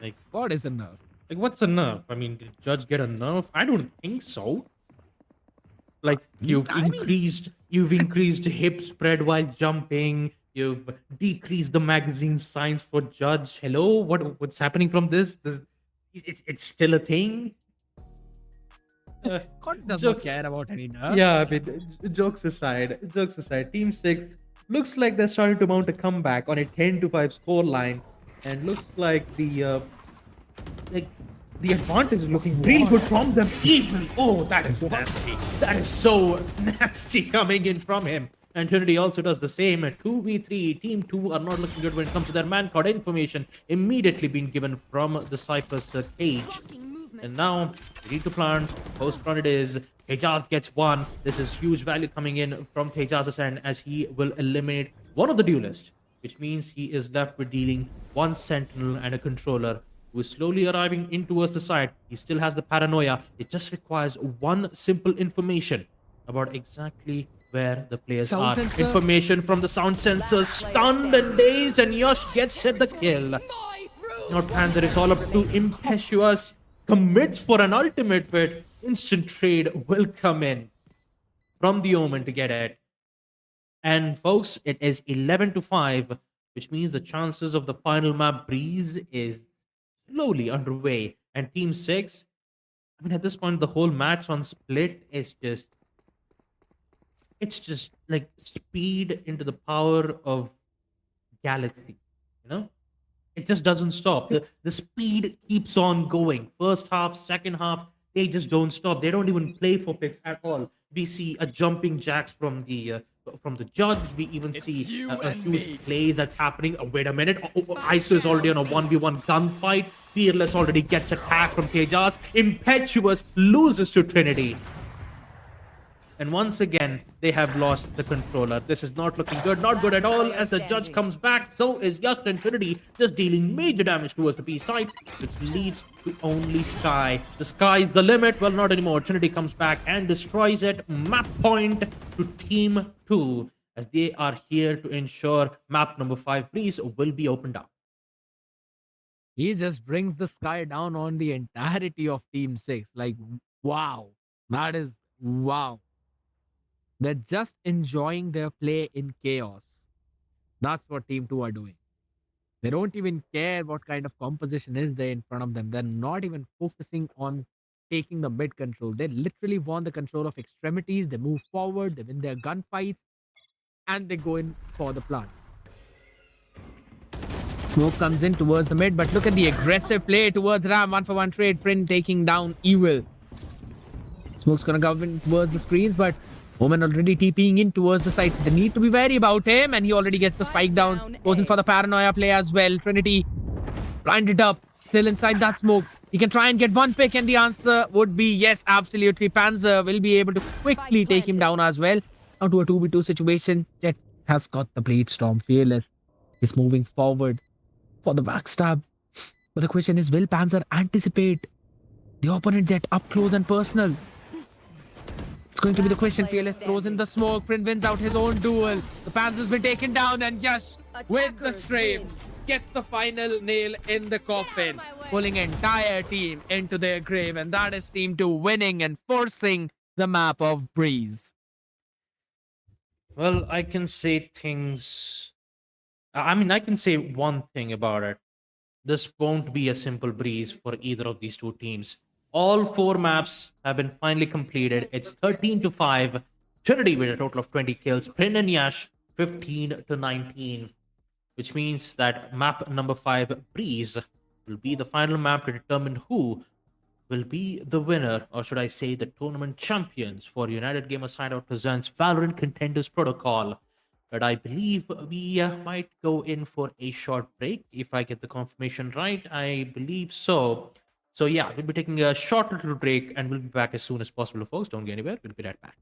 Like, What is a nerf? like what's a nerf? I mean, did Judge get a nerf? I don't think so. Like you've increased hip spread while jumping. You've decreased the magazine size for Judge. Hello, what's happening from this? It's still a thing. God does Joke- not care about any nerf. Yeah, I mean, jokes aside, Team 6 looks like they're starting to mount a comeback on a 10-5 score line, and looks like the advantage is looking really good from them. Even that is nasty. That is so nasty coming in from him. And Trinity also does the same. A 2v3. Team 2 are not looking good when it comes to their man card information. Immediately being given from the Cypher's cage. Blocking movement. And now, ready to plant. Post plant it is. Tejaz gets one. This is huge value coming in from Tejaz's end as he will eliminate one of the duelists, which means he is left with dealing one sentinel and a controller who is slowly arriving in towards the side. He still has the paranoia. It just requires one simple information about exactly where the players Sound are. sensor. Information from the sound sensor. Last player Stunned and dazed, and Yosh gets hit the kill. My room. Now Panzer is all up to Impetuous. Commits for an ultimate, but instant trade will come in from the Omen to get it. And folks, it is 11-5, which means the chances of the final map Breeze is slowly underway. And Team 6, I mean, at this point, the whole match on Split is just, it's just like speed into the power of Galaxy, you know? It just doesn't stop. The speed keeps on going. First half, second half, they just don't stop. They don't even play for picks at all. We see a jumping jacks from the judge. We even see a huge play that's happening. Oh, wait a minute. ISO is already on a 1v1 gunfight. Fearless already gets attacked from Tejas. Impetuous loses to Trinity. And once again, they have lost the controller. This is not looking good. Not good at all. As the judge comes back, so is Just and Trinity just dealing major damage towards the B side, which leads to only Sky. The Sky is the limit. Well, not anymore. Trinity comes back and destroys it. Map point to Team 2, as they are here to ensure map number 5, please, will be opened up. He just brings the sky down on the entirety of Team 6. Like, wow. That is wow. They're just enjoying their play in chaos. That's what Team 2 are doing. They don't even care what kind of composition is there in front of them. They're not even focusing on taking the mid control. They literally want the control of extremities. They move forward, they win their gunfights, and they go in for the plant. Smoke comes in towards the mid, but look at the aggressive play towards Ram. 1-for-1 trade. Print taking down Evil. Smoke's gonna go in towards the screens, but Omen already TPing in towards the side. They need to be wary about him, and he already gets the spike down. Goes in for the paranoia play as well. Trinity lined it up, still inside that smoke. He can try and get one pick, and the answer would be yes, absolutely. Panzer will be able to quickly take him down as well. Now to a 2v2 situation. Jet has got the Blade Storm. Fearless is moving forward for the backstab. But the question is, will Panzer anticipate the opponent Jet up close and personal? It's going to be the question. Fearless throws in the smoke. Print wins out his own duel. The Panzer's been taken down, and just with the strafe, gets the final nail in the coffin, pulling entire team into their grave. And that is Team 2 winning and forcing the map of Breeze. Well, I can say things. I mean, I can say one thing about it. This won't be a simple breeze for either of these two teams. All 4 maps have been finally completed. It's 13-5. Trinity with a total of 20 kills. Prin and Yash 15-19. Which means that map number 5, Breeze, will be the final map to determine who will be the winner, or should I say the tournament champions, for United Gamers Hideout presents Valorant Contenders Protocol. But I believe we might go in for a short break, if I get the confirmation right. I believe so. So yeah, we'll be taking a short little break, and we'll be back as soon as possible, folks. Don't go anywhere. We'll be right back.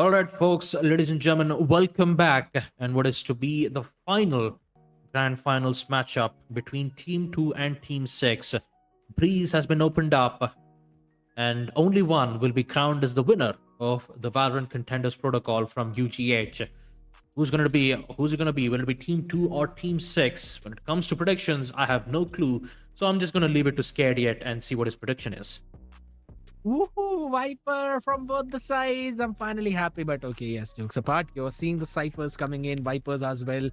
All right, folks, ladies and gentlemen, welcome back. And what is to be the final grand finals matchup between Team 2 and Team 6. Breeze has been opened up, and only one will be crowned as the winner of the Valorant Contenders protocol from UGH. Who's it gonna be? Will it be Team 2 or Team 6? When it comes to predictions, I have no clue. So I'm just gonna leave it to Scared Yet and see what his prediction is. Woohoo, Viper from both the sides. I'm finally happy, but okay, yes, jokes apart. You're seeing the ciphers coming in, Vipers as well.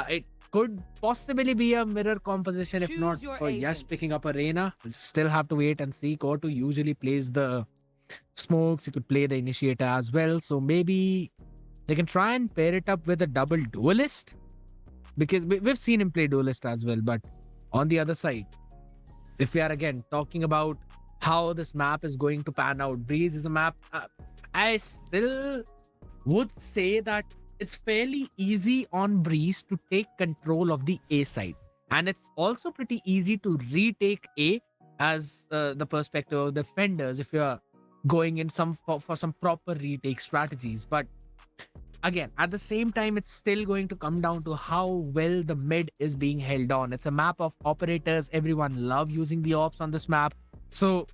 It could possibly be a mirror composition, if Choose not your for Yash agent. picking up Arena. We'll still have to wait and see. Kotu usually plays the smokes, he could play the initiator as well. So maybe they can try and pair it up with a double duelist. Because we've seen him play duelist as well, but on the other side, if we are again talking about how this map is going to pan out, Breeze is a map. I still would say that it's fairly easy on Breeze to take control of the A side, and it's also pretty easy to retake A as the perspective of defenders if you're going in for some proper retake strategies. But again, at the same time, it's still going to come down to how well the mid is being held on. It's a map of operators. Everyone love using the ops on this map. So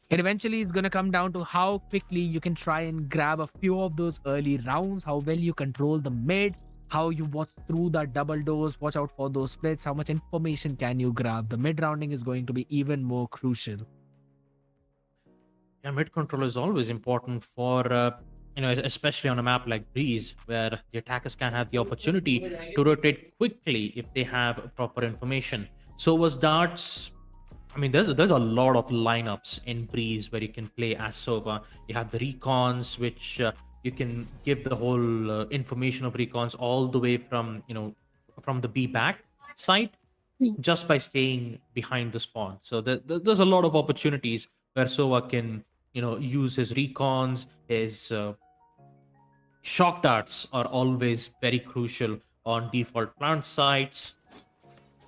it eventually is going to come down to how quickly you can try and grab a few of those early rounds, how well you control the mid, how you watch through that double doors, watch out for those splits, how much information can you grab. The mid rounding is going to be even more crucial. Yeah, mid control is always important for especially on a map like Breeze, where the attackers can have the opportunity to rotate quickly if they have proper information. So was darts. I mean, there's a lot of lineups in Breeze where you can play as Sova. You have the recons, which you can give the whole information of recons all the way from from the B back side, just by staying behind the spawn. So there's a lot of opportunities where Sova can use his recons. His shock darts are always very crucial on default plant sites.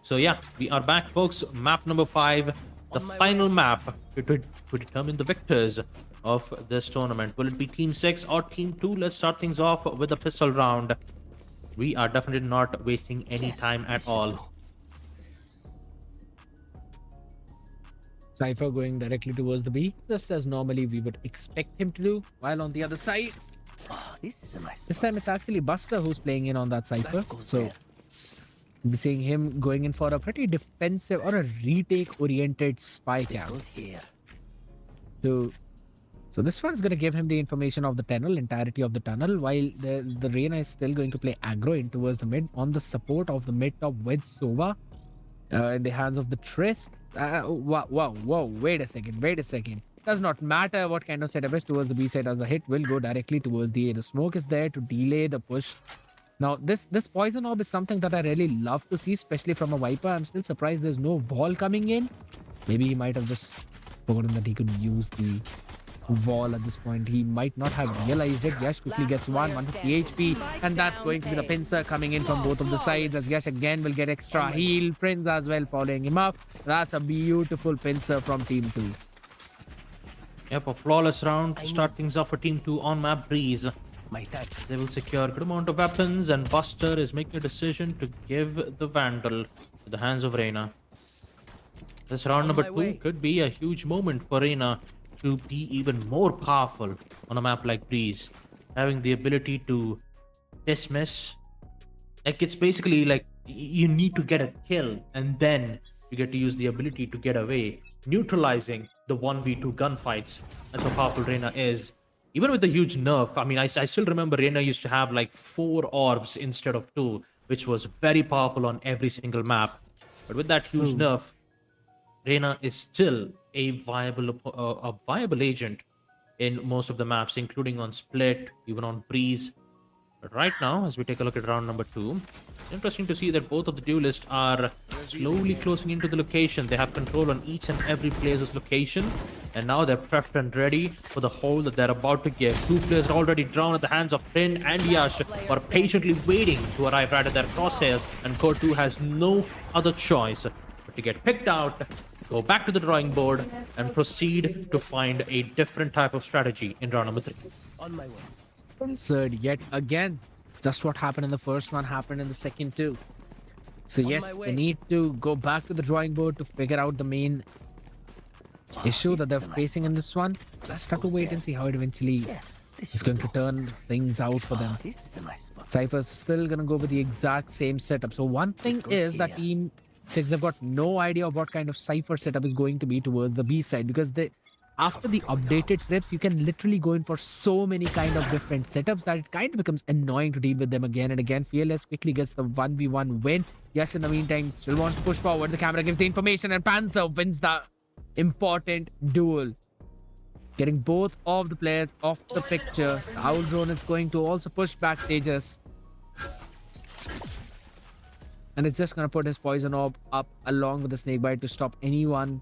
So yeah, we are back, folks. Map number 5, the final map to determine the victors of this tournament. Will it be Team 6 or Team 2? Let's start things off with a pistol round. We are definitely not wasting any time at all. Cypher going directly towards the B, just as normally we would expect him to do. While on the other side, This is a nice this time it's actually Buster who's playing in on that Cypher. So we'll be seeing him going in for a pretty defensive or a retake oriented spy camp. here. So this one's going to give him the information of the tunnel, entirety of the tunnel, while the Reyna is still going to play aggro in towards the mid on the support of the mid top with Sova in the hands of the Trist. Whoa, wait a second. Does not matter what kind of setup is towards the B side, as the hit will go directly towards the A. The smoke is there to delay the push. Now, this poison orb is something that I really love to see, especially from a Viper. I'm still surprised there's no wall coming in. Maybe he might have just forgotten that he could use the wall at this point. He might not have realized it. Yash quickly gets 150 HP, and that's going to be the pincer coming in from both of the sides, as Yash again will get extra heal. Prince as well following him up. That's a beautiful pincer from Team 2. Yep, a flawless round to start things off for Team 2 on map Breeze. My tag. They will secure a good amount of weapons, and Buster is making a decision to give the Vandal to the hands of Reyna. This round number 2 could be a huge moment for Reyna to be even more powerful on a map like Breeze. Having the ability to dismiss. Like, it's basically like you need to get a kill, and then you get to use the ability to get away, neutralizing the 1v2 gunfights. That's how powerful Reyna is. Even with the huge nerf, I mean, I still remember Reyna used to have like 4 orbs instead of 2, which was very powerful on every single map. But with that huge nerf, Reyna is still a viable agent in most of the maps, including on Split, even on Breeze. But right now, as we take a look at round number 2, interesting to see that both of the duelists are slowly closing into the location. They have control on each and every player's location, and now they're prepped and ready for the hold that they're about to give. 2 players are already drawn at the hands of Prin and Yash, who are patiently waiting to arrive right at their crosshairs, and Core 2 has no other choice but to get picked out, go back to the drawing board, and proceed to find a different type of strategy in round number 3. On my way. Answered yet again. Just what happened in the first one happened in the second too. So On yes, my they way. need to go back to the drawing board to figure out the main issue This that they're is a nice facing in spot. this one. Just have to goes wait there. and see how it eventually Yes, this is should going do. to turn things out for them. This is a nice spot. Cypher's still gonna go with the exact same setup. So one This thing goes is that here. Team 6, they've got no idea of what kind of Cypher setup is going to be towards the B side, because they after the updated trips, you can literally go in for so many kind of different setups that it kind of becomes annoying to deal with them again and again. Fearless quickly gets the 1v1 win. Yash, in the meantime, still wants to push forward. The camera gives the information, and Panzer wins the important duel, getting both of the players off the picture. The Owl Drone is going to also push back Tejas, and it's just going to put his poison orb up along with the snakebite to stop anyone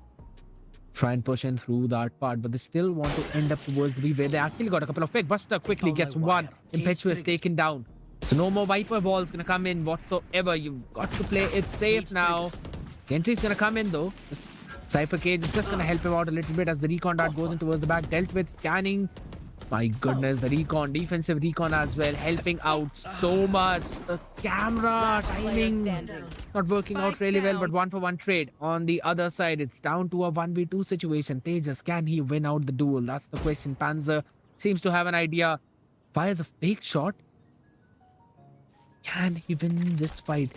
try and push in through that part. But they still want to end up towards the B, where they actually got a couple of pick. Buster quickly Found my gets one. wire. Impetuous Cage taken down. So no more Viper balls going to come in whatsoever. You've got to play it safe Cage now. The entry's going to come in though. This Cypher Cage is just going to help him out a little bit as the recon dart goes in towards the back. Dealt with, scanning. My goodness, the recon, defensive recon as well, helping out so much. The camera Player timing standing. not working out Spike really well, down. but 1-for-1 trade. On the other side, it's down to a 1v2 situation. Tejas, can he win out the duel? That's the question. Panzer seems to have an idea. Fires a fake shot. Can he win this fight?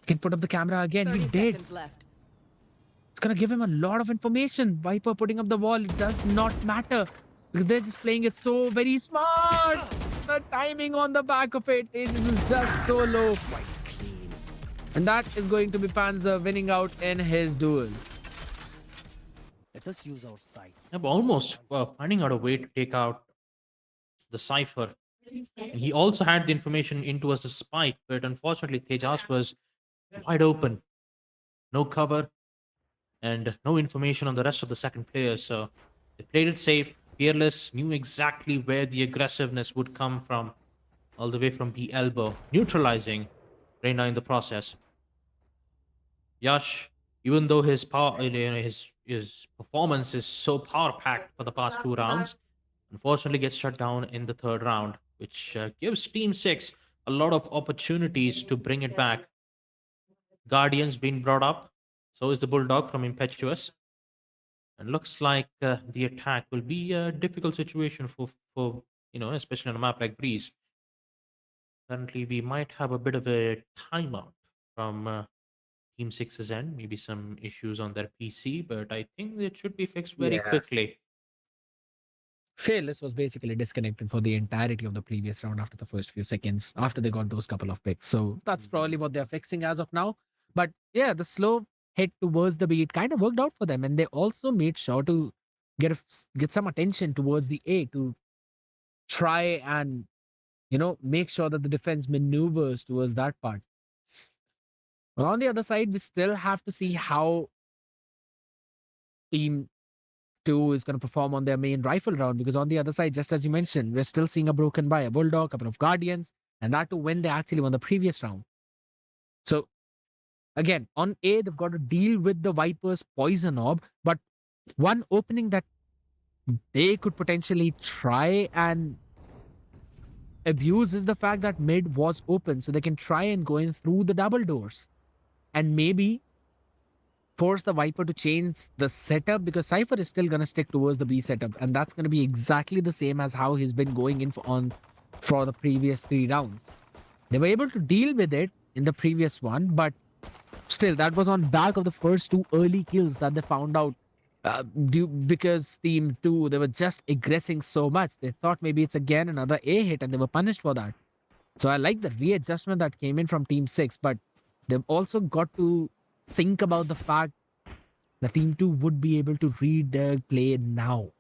Can put up the camera again. 30 He did. seconds left. It's gonna give him a lot of information. Viper putting up the wall, it does not matter, because they're just playing it so very smart. The timing on the back of it, Aces is just so low. Quite clean. And that is going to be Panzer winning out in his duel. Let us use our sight. I'm almost finding out a way to take out the Cypher. And he also had the information into as a spike, but unfortunately, Tejas was wide open. No cover and no information on the rest of the second player. So they played it safe. Fearless knew exactly where the aggressiveness would come from, all the way from the elbow, neutralizing Reina in the process. Yash, even though his power, his performance is so power packed for the past 2 rounds, unfortunately gets shut down in the third round, which gives Team 6 a lot of opportunities to bring it back. Guardians being brought up, so is the Bulldog from Impetuous. And looks like the attack will be a difficult situation for especially on a map like Breeze. Currently, we might have a bit of a timeout from Team 6's end. Maybe some issues on their PC, but I think it should be fixed very Yeah. quickly. Fearless was basically disconnected for the entirety of the previous round after the first few seconds, after they got those couple of picks. So that's probably what they're fixing as of now. But yeah, the slow hit towards the beat kind of worked out for them. And they also made sure to get some attention towards the A to try and, make sure that the defense maneuvers towards that part. But on the other side, we still have to see how Team 2 is going to perform on their main rifle round, because on the other side, just as you mentioned, we're still seeing a broken by a Bulldog, a couple of Guardians, and that too when they actually won the previous round. So again, on A, they've got to deal with the Viper's poison orb, but one opening that they could potentially try and abuse is the fact that mid was open, so they can try and go in through the double doors and maybe force the Viper to change the setup, because Cypher is still going to stick towards the B setup, and that's going to be exactly the same as how he's been going in for the previous 3 rounds. They were able to deal with it in the previous one, but still, that was on back of the first 2 early kills that they found out. Because Team 2, they were just aggressing so much. They thought maybe it's again another A hit, and they were punished for that. So I like the readjustment that came in from Team 6, but they've also got to think about the fact that Team 2 would be able to read their play now.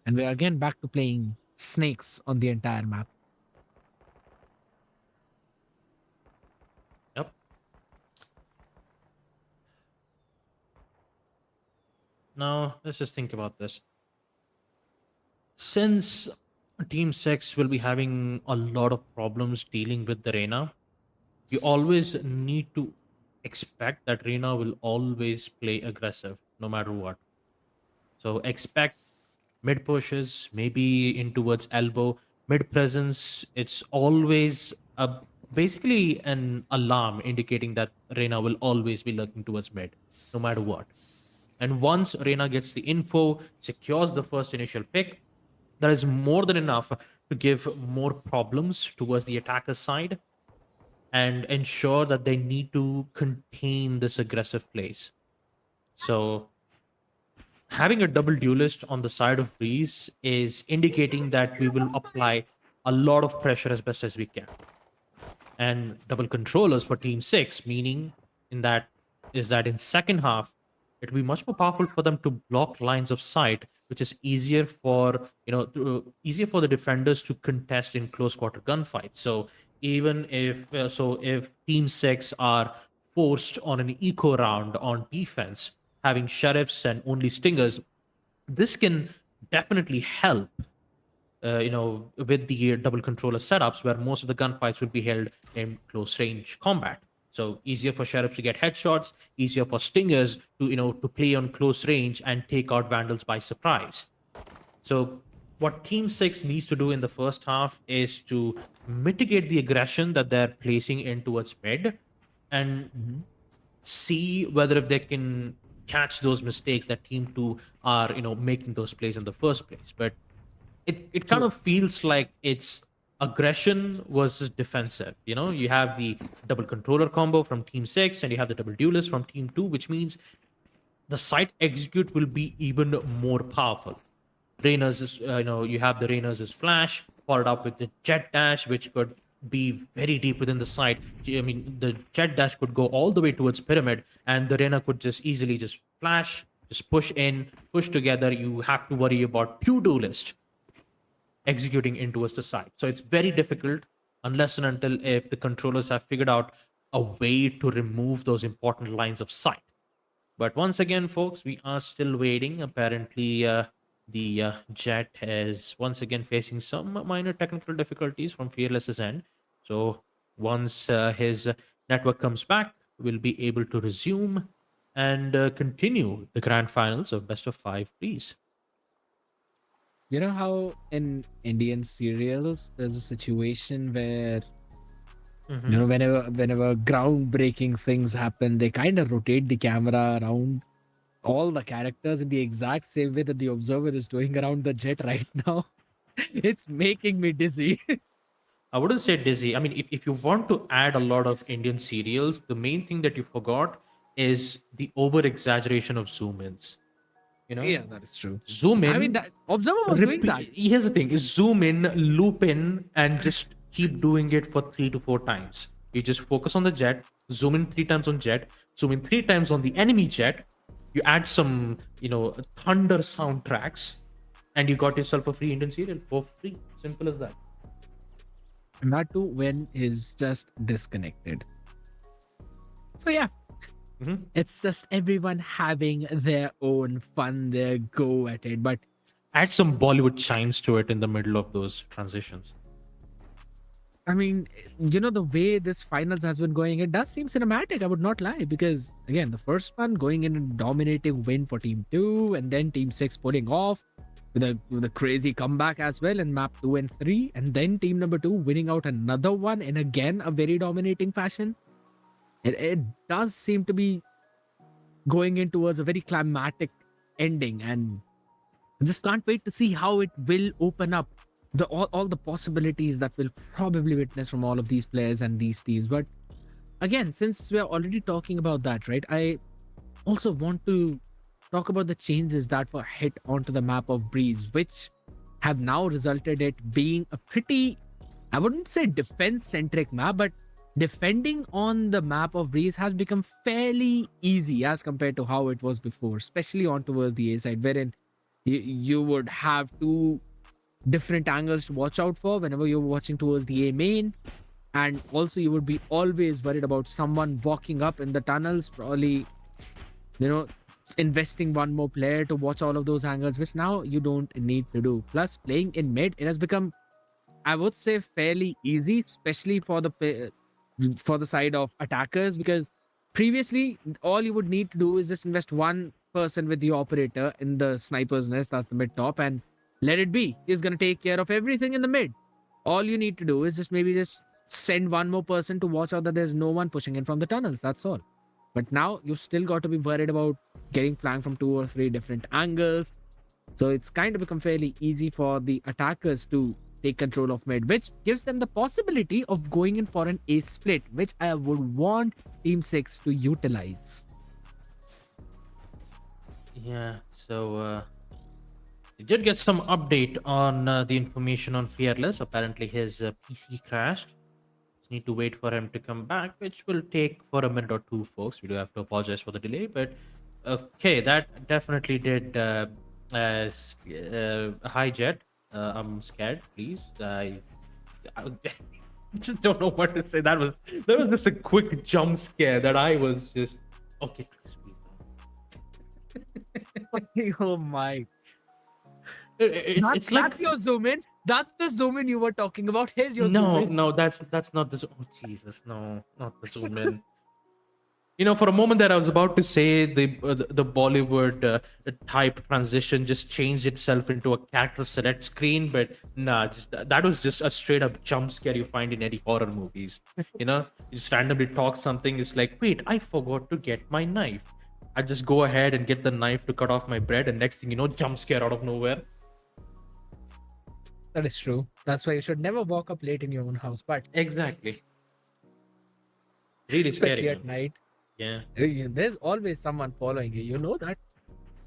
And we're again back to playing snakes on the entire map. Yep. Now, let's just think about this. Since Team 6 will be having a lot of problems dealing with the Reina, you always need to expect that Reina will always play aggressive no matter what. So expect mid pushes, maybe in towards elbow, mid presence. It's always basically an alarm indicating that Reina will always be looking towards mid, no matter what. And once Reina gets the info, secures the first initial pick, that is more than enough to give more problems towards the attacker's side and ensure that they need to contain this aggressive plays. So having a double duelist on the side of Breeze is indicating that we will apply a lot of pressure as best as we can. And double controllers for Team 6, meaning in that is that in second half, it'll be much more powerful for them to block lines of sight, which is easier for easier for the defenders to contest in close quarter gunfights. So even if Team 6 are forced on an eco round on defense, having sheriffs and only stingers, this can definitely help with the double controller setups where most of the gunfights will be held in close range combat. So easier for sheriffs to get headshots, easier for stingers to to play on close range and take out vandals by surprise. So what Team 6 needs to do in the first half is to mitigate the aggression that they're placing in towards mid and see whether if they can catch those mistakes that Team 2 are making those plays in the first place. But it kind of feels like it's aggression versus defensive. You have the double controller combo from Team 6 and you have the double duelist from Team 2, which means the site execute will be even more powerful. Rainers is, you have the Rainers is flash followed up with the jet dash, which could be very deep within the site. I mean, the jet dash could go all the way towards pyramid, and the Reina could just easily just flash, just push in, push together. You have to worry about two duelist executing in towards the side. So it's very difficult unless and until if the controllers have figured out a way to remove those important lines of sight. But once again, folks, we are still waiting. Apparently, the Jet is once again facing some minor technical difficulties from Fearless's end. So once his network comes back, we'll be able to resume and continue the grand finals of best of five, please. You know how in Indian serials there's a situation where whenever groundbreaking things happen, they kind of rotate the camera around all the characters in the exact same way that the observer is doing around the Jet right now. It's making me dizzy. I wouldn't say dizzy. I mean, if you want to add a lot of Indian serials, the main thing that you forgot is the over exaggeration of zoom ins. Yeah, that is true. Zoom in. I mean, that observer was doing that. Here's the thing: zoom in, loop in, and just keep doing it for 3 to 4 times. You just focus on the Jet, zoom in 3 times on Jet, zoom in 3 times on the enemy Jet. You add some, thunder soundtracks, and you got yourself a free Indian serial for free. Simple as that. And that too when is just disconnected. So yeah, it's just everyone having their own fun, their go at it. But Add some Bollywood chimes to it in the middle of those transitions. I mean, the way this finals has been going, it does seem cinematic. I would not lie, because again, the first one going in a dominating win for Team 2, and then Team 6 pulling off with a crazy comeback as well in map 2 and 3, and then team number 2 winning out another one in again a very dominating fashion. It does seem to be going in towards a very climatic ending, and I just can't wait to see how it will open up all the possibilities that we'll probably witness from all of these players and these teams. But again, since we're already talking about that, right, I also want to talk about the changes that were hit onto the map of Breeze, which have now resulted it being a pretty, I wouldn't say defense centric map, but defending on the map of Breeze has become fairly easy as compared to how it was before, especially on towards the A side, wherein you would have two different angles to watch out for whenever you're watching towards the A main. And also you would be always worried about someone walking up in the tunnels, probably, investing one more player to watch all of those angles, which now you don't need to do. Plus, playing in mid, it has become, I would say, fairly easy, especially for the side of attackers, because Previously, all you would need to do is just invest one person with the operator in the sniper's nest, that's the mid top, and let it be. He's going to take care of everything in the mid. All you need to do is just maybe just send one more person to watch out that there's no one pushing in from the tunnels. That's all. But now you've still got to be worried about getting flanked from 2 or 3 different angles. So it's kind of become fairly easy for the attackers to take control of mid, which gives them the possibility of going in for an ace split, which I would want Team 6 to utilize. Yeah, so we did get some update on the information on Fearless. Apparently, his PC crashed. Just need to wait for him to come back, which will take for a minute or two, folks. We do have to apologize for the delay, but okay, that definitely did. Hi, Jet. I'm scared. Please, I just don't know what to say. That was just a quick jump scare that I was just okay. Please, Oh my. It's like That's your zoom in. That's the zoom in you were talking about. Here's your zoom in. no, that's not the oh Jesus, no, not the zoom in. For a moment there, I was about to say the Bollywood type transition just changed itself into a character select screen, but nah, just that was just a straight up jump scare you find in any horror movies. You just randomly talk something. It's like, wait, I forgot to get my knife. I just go ahead and get the knife to cut off my bread, and next thing you know, jump scare out of nowhere. That is true. That's why you should never walk up late in your own house, but Exactly. Really especially scary. at night. Yeah. There's always someone following you. You know that.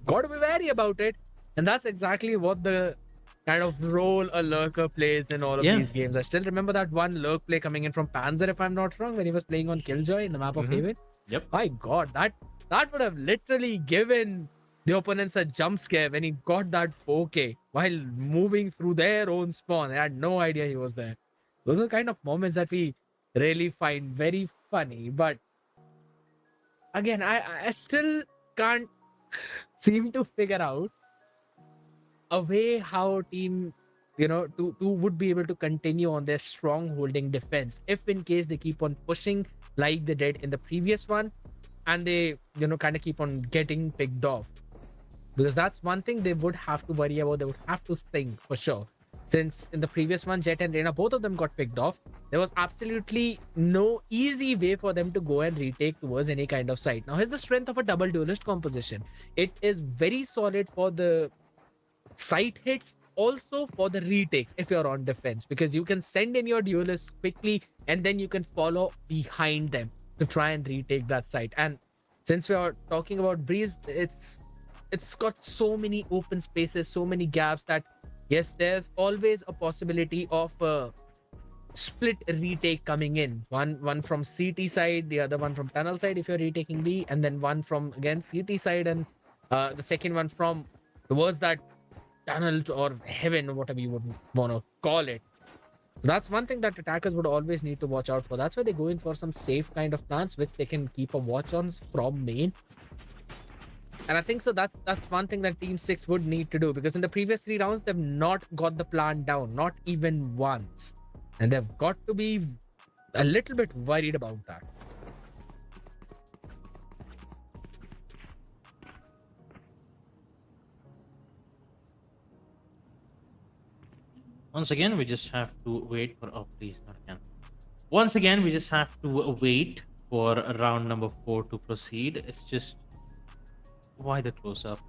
Got to be wary about it. And that's exactly what the kind of role a lurker plays in all of Yeah. these games. I still remember that one lurk play coming in from Panzer, if I'm not wrong, when he was playing on Killjoy in the map of Mhm. Haven. Yep. My God, that would have literally given the opponents a jump scare when he got that 4K while moving through their own spawn. They had no idea he was there. Those are the kind of moments that we really find very funny. But again, I still can't seem to figure out a way how team to would be able to continue on their strong holding defense if in case they keep on pushing like they did in the previous one, and they kind of keep on getting picked off, because that's one thing they would have to worry about. They would have to think for sure, since in the previous one Jet and Reina, both of them got picked off. There was absolutely no easy way for them to go and retake towards any kind of site. Now here's the strength of a double duelist composition. It is very solid for the site hits, also for the retakes if you're on defense, because you can send in your duelists quickly and then you can follow behind them to try and retake that site. And since we are talking about Breeze, it's got so many open spaces, so many gaps, that yes, there's always a possibility of a split retake coming in. One from CT side, the other one from tunnel side if you're retaking B, and then one from again CT side, and the second one from towards that tunnel or heaven, or whatever you would want to call it. So that's one thing that attackers would always need to watch out for. That's why they go in for some safe kind of plans, which they can keep a watch on from main. And I think so that's one thing that Team 6 would need to do, because in the previous 3 rounds, they've not got the plan down, not even once. And they've got to be a little bit worried about that. Once again, we just have to wait for. Oh, please, not again. Once again, we just have to wait for round number 4 to proceed. It's just why the close up.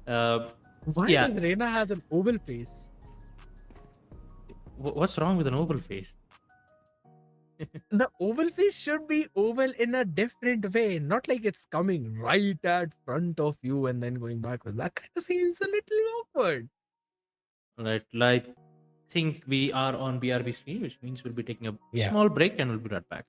Why Yeah. does Reina has an oval face? What's wrong with an oval face? The oval face should be oval in a different way, not like it's coming right at front of you and then going backwards. That kind of seems a little awkward. Right. Like, think we are on BRB screen, which means we'll be taking a Yeah. small break and we'll be right back.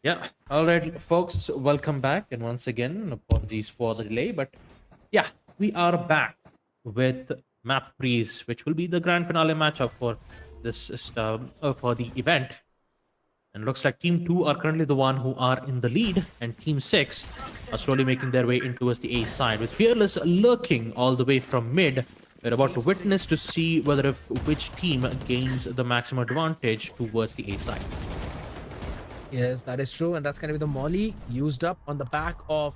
Yeah. All right, folks. Welcome back, and once again, apologies for the delay, but yeah, we are back with Map Breeze, which will be the grand finale matchup for for the event. And looks like Team 2 are currently the one who are in the lead, and Team 6 are slowly making their way in towards the A side, with Fearless lurking all the way from mid. We're about to witness to see whether which team gains the maximum advantage towards the A side. Yes, that is true. And that's going to be the molly used up on the back of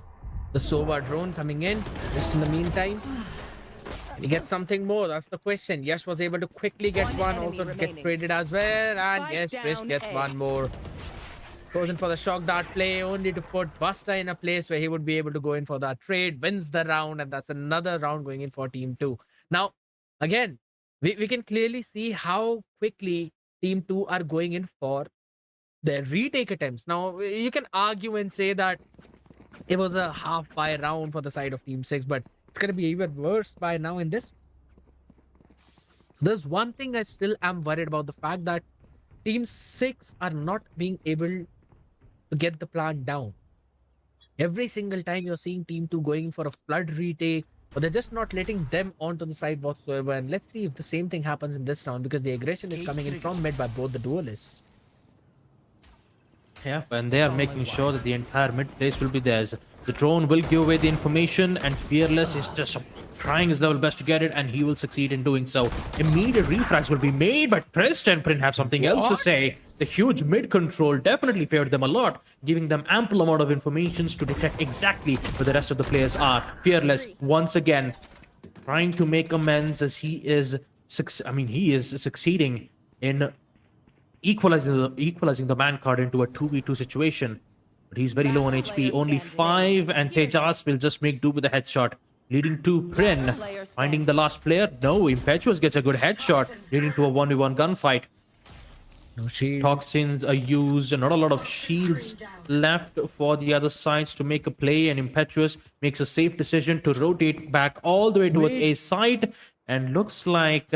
the Sova drone coming in. Just in the meantime, can he get something more? That's the question. Yash was able to quickly get one, enemy also to get remaining. traded as well. And Spike yes, Chris down gets A. one more. Goes in for the shock dart play, only to put Buster in a place where he would be able to go in for that trade, wins the round, and that's another round going in for Team 2. Now, again, we can clearly see how quickly Team 2 are going in for their retake attempts. Now, you can argue and say that it was a half by round for the side of Team 6, but it's going to be even worse by now in this. There's one thing I still am worried about, the fact that Team 6 are not being able to get the plan down. Every single time you're seeing Team 2 going for a flood retake, but they're just not letting them onto the side whatsoever. And let's see if the same thing happens in this round, because the aggression is coming in from mid by both the duelists. Yeah, and they are making sure that the entire mid place will be theirs. The drone will give away the information, and Fearless is just trying his level best to get it, and he will succeed in doing so. Immediate refrags will be made, but Trist and Prin have something else to say. The huge mid control definitely favored them a lot, giving them ample amount of information to detect exactly where the rest of the players are. Fearless, once again, trying to make amends, as he is succeeding in equalizing the man card into a 2v2 situation. But he's very low on HP, only 5, and Tejas will just make do with a headshot, leading to Prin finding the last player. No, Impetuous gets a good headshot, leading to a 1v1 gunfight. No shield. Toxins are used, and not a lot of shields left for the other sides to make a play, and Impetuous makes a safe decision to rotate back all the way towards A side, and looks like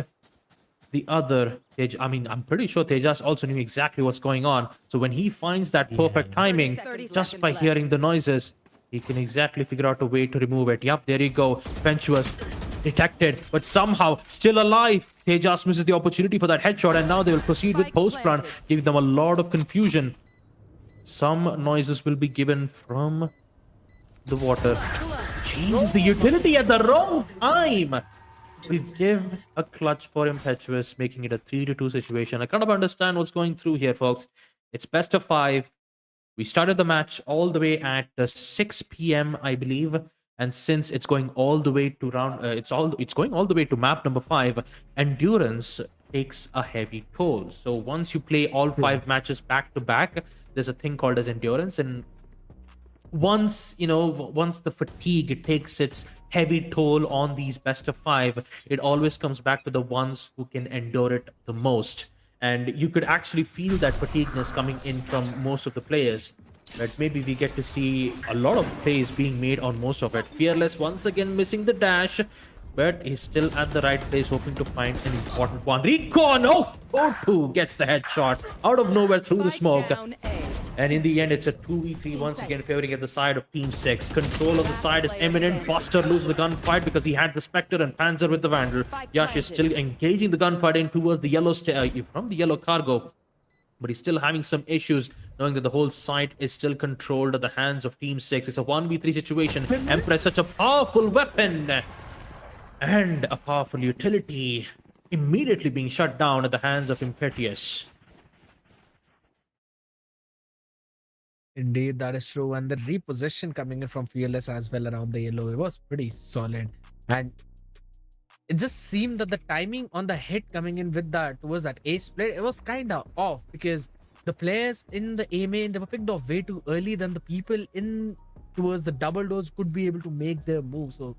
the other I'm pretty sure Tejas also knew exactly what's going on. So when he finds that perfect timing, 30 just seconds by left. hearing the noises, he can exactly figure out a way to remove it. Yup, there you go. Impetuous detected, but somehow still alive. Tejas misses the opportunity for that headshot, and now they will proceed with Spike post plant, planted. giving them a lot of confusion. Some noises will be given from the water. Jeez, the utility at the wrong time will give a clutch for Impetuous, making it a 3-2 situation. I kind of understand what's going through here, folks. It's best of 5. We started the match all the way at 6 p.m., I believe, and since it's going all the way to it's going all the way to map number 5. Endurance takes a heavy toll. So once you play all 5 matches back to back, there's a thing called as endurance, and once the fatigue takes its heavy toll on these best of 5, it always comes back to the ones who can endure it the most. And you could actually feel that fatigueness coming in from most of the players, but maybe we get to see a lot of plays being made on most of it. Fearless once again missing the dash, but he's still at the right place, hoping to find an important one. Recon! Oh! O2 gets the headshot out of nowhere through the Spike smoke. down A. And in the end, it's a 2v3 once again, favoring at the side of Team 6. Control on the side is imminent. Buster loses the gunfight because he had the Spectre and Panzer with the Vandal. Yash is still engaging the gunfight in towards the yellow from the yellow cargo. But he's still having some issues, knowing that the whole site is still controlled at the hands of Team 6. It's a 1v3 situation. Empress, such a powerful weapon and a powerful utility, immediately being shut down at the hands of Impetuous. Indeed, that is true. And the reposition coming in from Fearless as well around the yellow, it was pretty solid. And it just seemed that the timing on the hit coming in with that towards that ace split, it was kind of off, because the players in the A main, they were picked off way too early than the people in towards the double doors could be able to make their move. So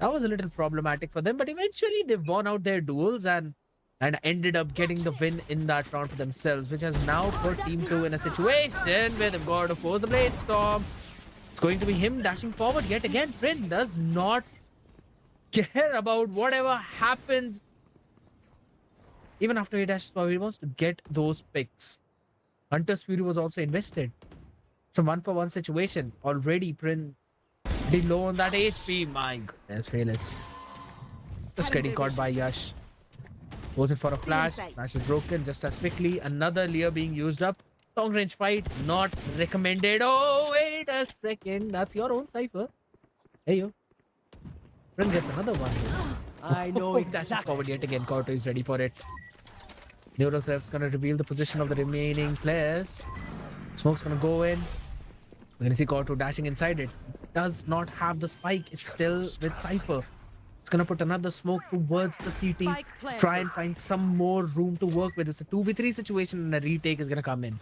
that was a little problematic for them. But eventually they won out their duels and ended up getting the win in that round for themselves, which has now put Team 2 in a situation where they've got to force the Blade Storm. It's going to be him dashing forward yet again. Prin does not care about whatever happens. Even after he dashes forward, he wants to get those picks. Hunter's Fury was also invested. It's a 1-for-1 situation. Already pretty low on that HP. My goodness, Fearless. Just getting caught by Yash. Goes in for a flash. Flash is broken just as quickly. Another Lear being used up. Long range fight, not recommended. Oh, wait a second. That's your own Cypher. Hey, yo. Friend gets another one. I know Dash exactly. forward yet again. Kauto is ready for it. Neural Threft's gonna reveal the position of the remaining players. Smoke's gonna go in. We're gonna see Kauto dashing inside it. Does not have the spike. It's still with Cypher. It's gonna put another smoke towards the CT. Spike planted. Try and find some more room to work with. It's a 2v3 situation and a retake is gonna come in.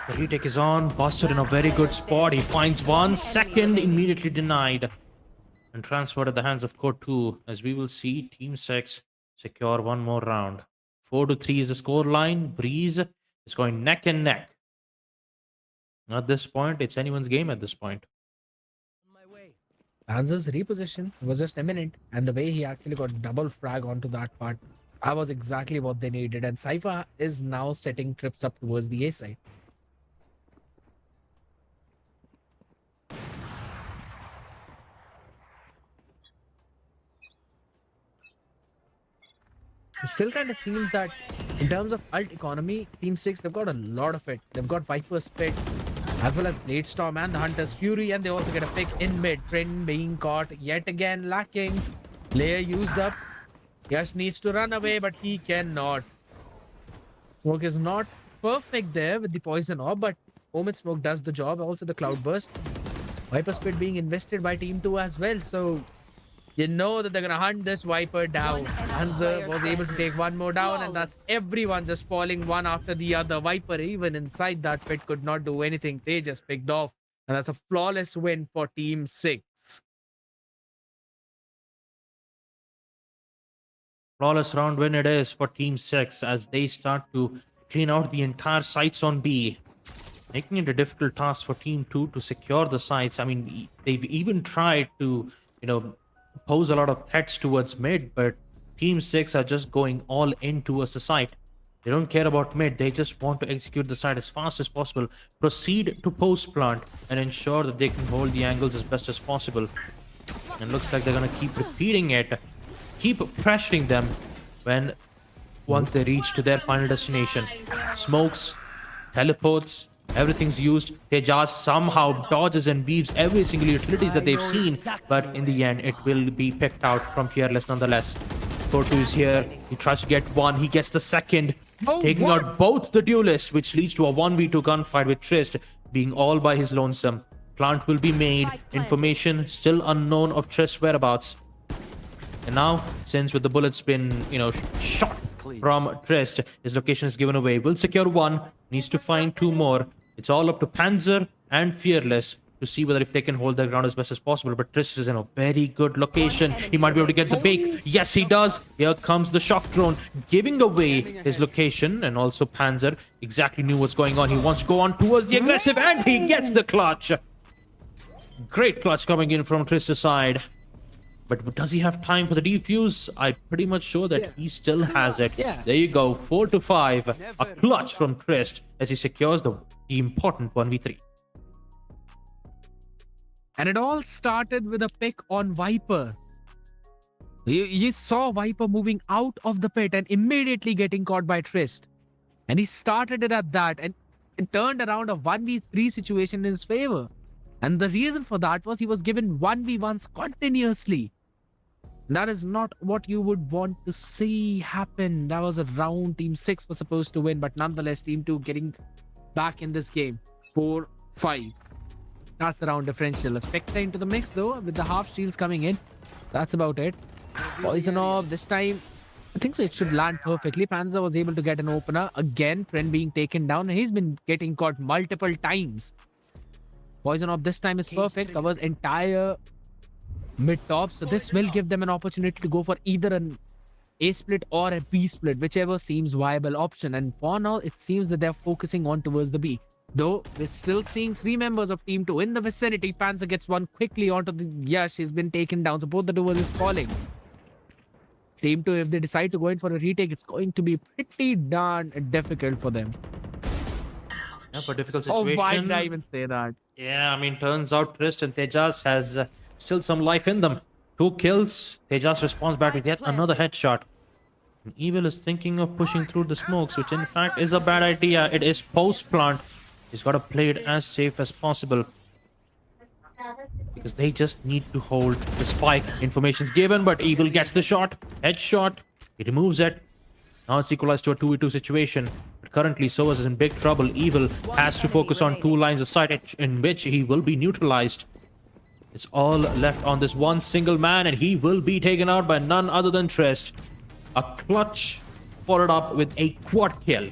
The retake is on. Buster in a very good spot. He finds 1 second, immediately denied. And transferred at the hands of Core 2. As we will see, Team 6 secure one more round. 4-3 is the score line. Breeze is going neck and neck. At this point, it's anyone's game at this point. My way. Panzer's reposition was just imminent, and the way he actually got double frag onto that part, that was exactly what they needed. And Cypher is now setting trips up towards the A side. It still kind of seems that in terms of ult economy, Team 6, they've got a lot of it. They've got Viper's Spit, as well as Bladestorm and the Hunter's Fury, and they also get a pick in mid. Trin being caught yet again, lacking. Layer used up. Yash needs to run away, but he cannot. Smoke is not perfect there with the Poison Orb, but Omen Smoke does the job. Also the Cloud Burst. Viper Spit being invested by Team 2 as well, so you know that they're gonna hunt this Viper down. Hansa was able to take one more down, and that's everyone just falling one after the other. Viper, even inside that pit, could not do anything. They just picked off, and that's a flawless win for Team 6. Flawless round win it is for Team 6 as they start to clean out the entire sites on B. Making it a difficult task for Team 2 to secure the sites. I mean, they've even tried to, pose a lot of threats towards mid, but Team 6 are just going all in towards the site. They don't care about mid, they just want to execute the site as fast as possible, proceed to post plant, and ensure that they can hold the angles as best as possible. And looks like they're gonna keep repeating it, keep pressuring them once they reach to their final destination. Smokes, teleports, everything's used. Tejas somehow dodges and weaves every single utilities that they've seen, but in the end, it will be picked out from Fearless nonetheless. Core2 is here. He tries to get one. He gets the second, taking out both the duelists, which leads to a 1v2 gunfight with Trist being all by his lonesome. Plant will be made. Information still unknown of Trist's whereabouts. And now, since with the bullets been, shot from Trist, his location is given away. Will secure one, needs to find 2 more. It's all up to Panzer and Fearless to see whether if they can hold their ground as best as possible. But Trist is in a very good location. He might be able to get the bake. Yes, he does. Here comes the shock drone, giving away his location. And also Panzer exactly knew what's going on. He wants to go on towards the aggressive, and he gets the clutch. Great clutch coming in from Trist's side. But does he have time for the defuse? I'm pretty much sure that he still has it. There you go, 4-5. A clutch from Trist as he secures the important 1v3. And it all started with a pick on Viper. You saw Viper moving out of the pit and immediately getting caught by Trist. And he started it at that, and it turned around a 1v3 situation in his favor. And the reason for that was he was given 1v1s continuously. That is not what you would want to see happen. That was a round Team 6 was supposed to win, but nonetheless, Team 2 getting back in this game. 4-5. That's the round differential. A Spectre into the mix, though, with the half shields coming in. That's about it. Poison Orb, this time, I think so it should land perfectly. Panzer was able to get an opener. Again, Friend being taken down. He's been getting caught multiple times. Poison Orb this time is perfect. Covers entire mid-top. So this will give them an opportunity to go for either an A split or a B split, whichever seems viable option. And for now, it seems that they're focusing on towards the B. Though we're still seeing 3 members of Team 2 in the vicinity. Panzer gets one quickly onto the Yash. He's been taken down. So both the duel is falling. Team 2, if they decide to go in for a retake, it's going to be pretty darn difficult for them. Yeah, but difficult Oh, situation. why did I even say that? Yeah, I mean, turns out Trist and Tejas has still some life in them. 2 kills. Tejas responds back with yet another headshot. And Evil is thinking of pushing through the smokes, which in fact is a bad idea. It is post-plant. He's got to play it as safe as possible. Because they just need to hold the spike. Information's given, but Evil gets the shot. Headshot. He removes it. Now it's equalized to a 2v2 situation. But currently, Soas is in big trouble. Evil has to focus on 2 lines of sight in which he will be neutralized. It's all left on this one single man, and he will be taken out by none other than Trist. A clutch followed up with a quad kill.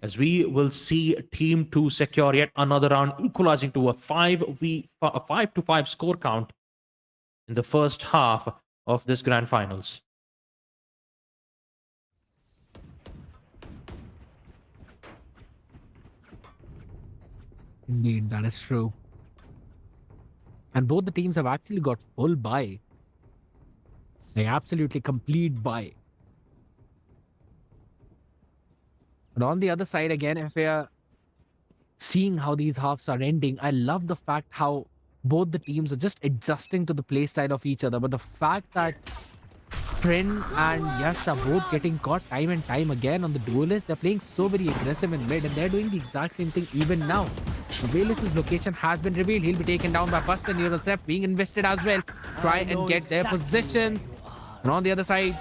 As we will see Team 2 secure yet another round, equalizing to a 5-5 score count in the first half of this grand finals. Indeed, that is true. And both the teams have actually got full buy. They absolutely complete buy. But on the other side, again, if we are seeing how these halves are ending, I love the fact how both the teams are just adjusting to the play style of each other. But the fact that Trin and Yash are both getting caught time and time again on the duelist, they're playing so very aggressive in mid, and they're doing the exact same thing even now. Velis's location has been revealed. He'll be taken down by Buster near the theft, being invested as well. Try and get their positions. And on the other side,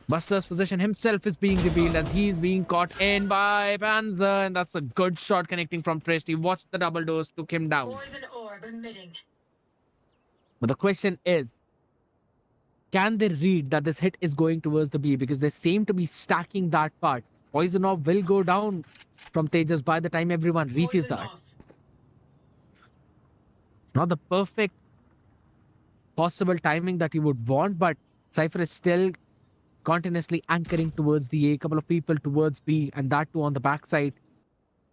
Buster's position himself is being revealed as he's being caught in by Panzer, and that's a good shot connecting from Trist. He watched the double doors, took him down. Poison orb emitting. But the question is, can they read that this hit is going towards the B? Because they seem to be stacking that part. Poison orb will go down from Tejas by the time everyone reaches Poison that. off. Not the perfect possible timing that you would want, but Cypher is still continuously anchoring towards the A, couple of people towards B, and that too on the backside.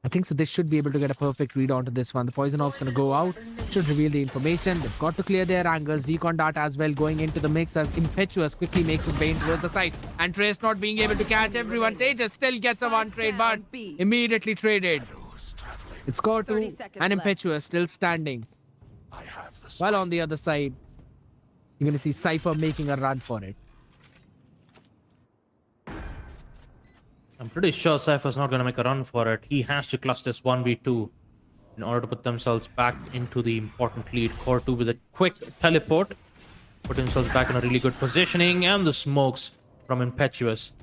I think so they should be able to get a perfect read onto this one. The poison orb's going to go out, should reveal the information. They've got to clear their angles. Recon dart as well going into the mix as Impetuous quickly makes his way in towards the side. And Trace not being able to catch everyone. Tejas still gets a one trade, but immediately traded. It's score 2 30 seconds and left. Impetuous still standing. I have the While on the other side, you're going to see Cypher making a run for it. I'm pretty sure Cypher's not going to make a run for it. He has to clutch this 1v2 in order to put themselves back into the important lead. Core 2 with a quick teleport. Put themselves back in a really good positioning. And the smokes from Impetuous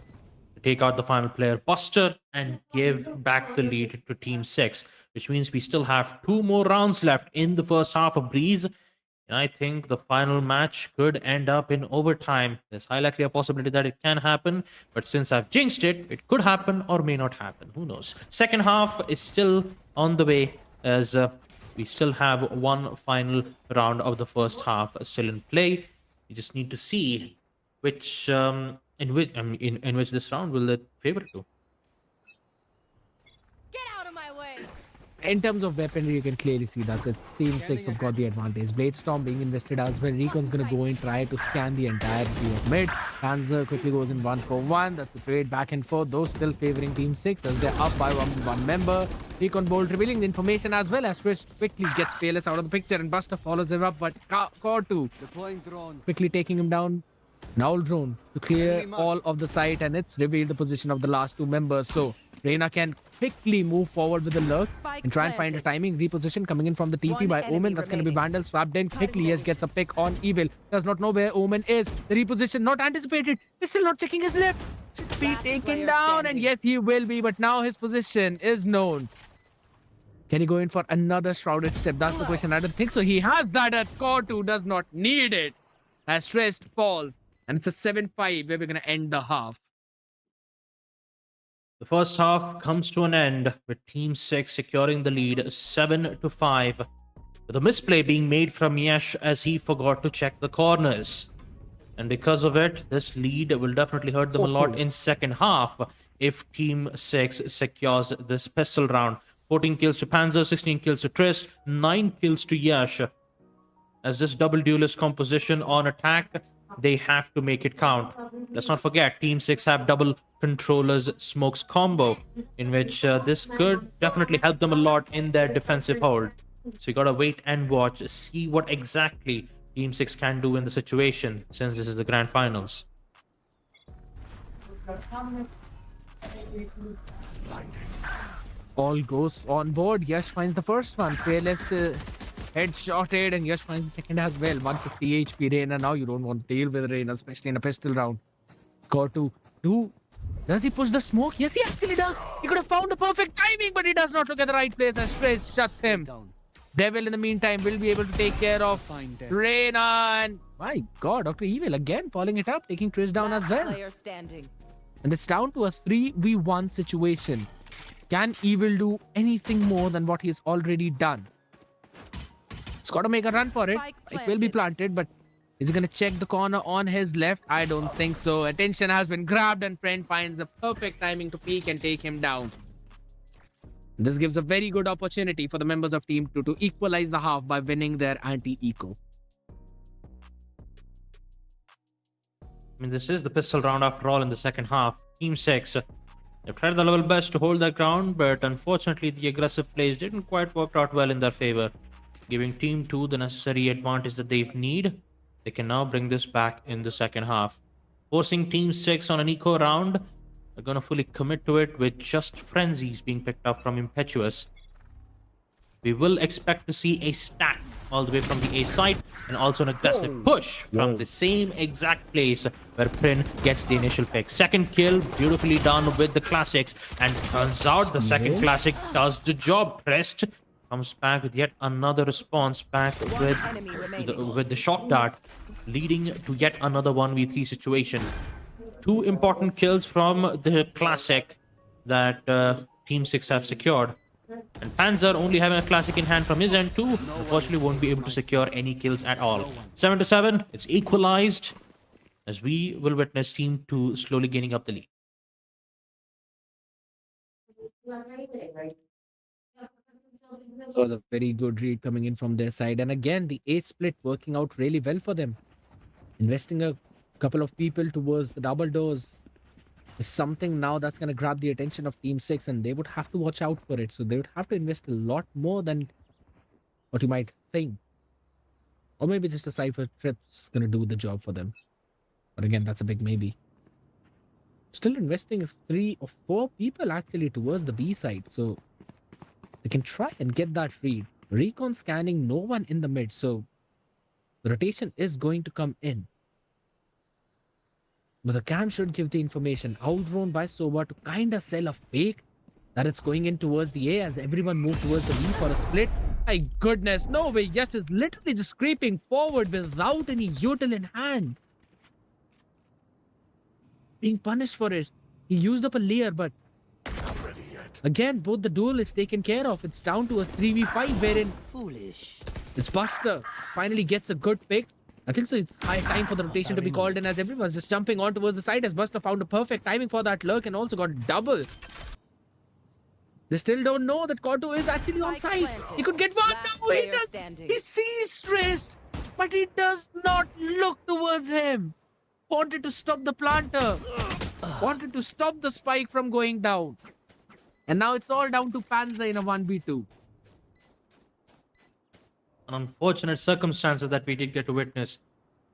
to take out the final player, Buster, and give back the lead to Team 6. Which means we still have 2 more rounds left in the first half of Breeze. And I think the final match could end up in overtime. There's highly likely a possibility that it can happen. But since I've jinxed it, it could happen or may not happen. Who knows? Second half is still on the way as we still have one final round of the first half still in play. We just need to see which in which this round will it favor to. Get out of my way. In terms of weaponry, you can clearly see that the Team 6 have got the advantage. Blade Storm being invested as well. Recon's going to go and try to scan the entire view of mid. Panzer quickly goes in 1-for-1. That's the trade back and forth. Those still favoring Team 6 as they're up by one member. Recon Bolt revealing the information as well as Twitch quickly gets Fearless out of the picture and Buster follows him up. But Core 2 Deploying drone. quickly taking him down. Now drone to clear all of the site, and it's revealed the position of the last 2 members. So Reina can quickly move forward with the lurk and try and find a timing reposition coming in from the TP One by enemy Omen. That's going to be remaining. Vandal swapped in quickly. Yes, gets a pick on Evil. Does not know where Omen is. The reposition not anticipated. He's still not checking his left. Should be Last taken player down, and standing. yes, he will be. But now his position is known. Can he go in for another shrouded step? That's the question. I don't think so. He has that at Core 2. Does not need it. As stressed falls. And it's a 7-5 where we're going to end the half. The first half comes to an end with Team 6 securing the lead 7-5, with a misplay being made from Yash as he forgot to check the corners. And because of it, this lead will definitely hurt them a lot in second half if Team 6 secures this pistol round. 14 kills to Panzer, 16 kills to Trist, 9 kills to Yash. As this double duelist composition on attack they have to make it count. Let's not forget, Team 6 have double controllers smokes combo, in which this could definitely help them a lot in their defensive hold. So you gotta wait and watch, see what exactly Team 6 can do in the situation, since this is the grand finals. All goes on board. Yash finds the first one. Fearless headshotted, and Yash finds the second as well. 150 HP Reina. Now you don't want to deal with Reina, especially in a pistol round. Got to do. Does he push the smoke? Yes, he actually does. He could have found the perfect timing, but he does not look at the right place as Trace shuts him. Down. Devil, in the meantime, will be able to take care of Find them. Reina. And my God, Dr. Evil again following it up, taking Trish down as Last well. player standing. And it's down to a 3v1 situation. Can Evil do anything more than what he's already done? He's got to make a run for it. Spike It will be planted, but is he going to check the corner on his left? I don't think so. Attention has been grabbed, and Friend finds the perfect timing to peek and take him down. This gives a very good opportunity for the members of Team 2 to equalize the half by winning their anti-eco. I mean, this is the pistol round after all in the second half. Team 6, they've tried their level best to hold their ground, but unfortunately the aggressive plays didn't quite work out well in their favor, giving Team 2 the necessary advantage that they need. They can now bring this back in the second half, forcing Team 6 on an eco round. They're going to fully commit to it with just frenzies being picked up from Impetuous. We will expect to see a stack all the way from the A side, and also an aggressive push from the same exact place where Prin gets the initial pick. Second kill, beautifully done with the classics, and turns out the second classic does the job. Pressed comes back with yet another response back with Enemy remaining. the shock dart, leading to yet another 1v3 situation. Two important kills from the classic that Team 6 have secured. And Panzer, only having a classic in hand from his end too, unfortunately won't be able to secure any kills at all. 7-7, it's equalized, as we will witness Team 2 slowly gaining up the lead. That was a very good read coming in from their side. And again, the A split working out really well for them. Investing a couple of people towards the double doors is something now that's going to grab the attention of Team 6, and they would have to watch out for it. So they would have to invest a lot more than what you might think. Or maybe just a Cypher trip's going to do the job for them. But again, that's a big maybe. Still investing 3 or 4 people actually towards the B side. So they can try and get that read. Recon scanning, no one in the mid. So the rotation is going to come in. But the cam should give the information. Outdrawn by Soba to kind of sell a fake that it's going in towards the A as everyone moved towards the B for a split. My goodness, no way. Yes, is literally just creeping forward without any util in hand. Being punished for it. He used up a layer, but Not ready yet. again, both the duel is taken care of. It's down to a 3v5 wherein Foolish. it's Buster finally gets a good pick. I think so. It's high time for the rotation to be called in as everyone's just jumping on towards the side as Buster found a perfect timing for that lurk and also got double. They still don't know that Koto is actually on Spike side. planted. He could get one. Last No, he player does. standing. He sees Trist, but he does not look towards him. Wanted to stop the planter. Wanted to stop the spike from going down. And now it's all down to Panzer in a 1v2. An unfortunate circumstances that we did get to witness.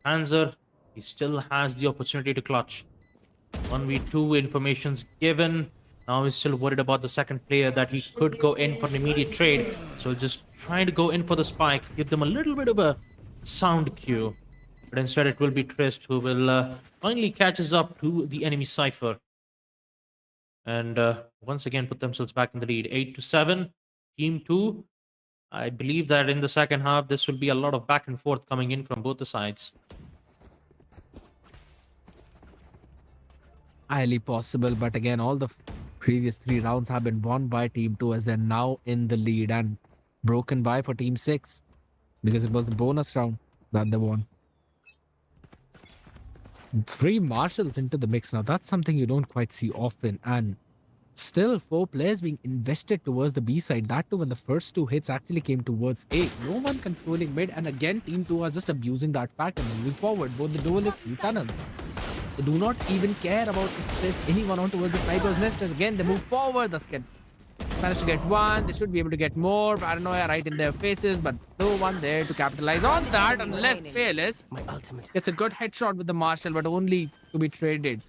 Panzer, he still has the opportunity to clutch. 1v2 information's given. Now he's still worried about the second player that he could go in for an immediate trade. So just trying to go in for the spike, give them a little bit of a sound cue. But instead it will be Trist who will finally catches up to the enemy Cypher. And once again put themselves back in the lead. 8-7, Team 2. I believe that in the second half, this will be a lot of back and forth coming in from both the sides. Highly possible, but again, all the previous 3 rounds have been won by Team 2 as they're now in the lead and broken by for Team 6 because it was the bonus round that they won. 3 marshals into the mix now. That's something you don't quite see often, and Still, 4 players being invested towards the B side. That too, when the first 2 hits actually came towards A. No one controlling mid, and again, Team 2 are just abusing that fact and moving forward. Both the duelists and tunnels. They do not even care about if there's anyone on towards the sniper's nest. And again, they move forward. The skid managed to get one. They should be able to get more. Paranoia right in their faces, but no one there to capitalize on that unless Fearless My ultimate. gets a good headshot with the Marshal, but only to be traded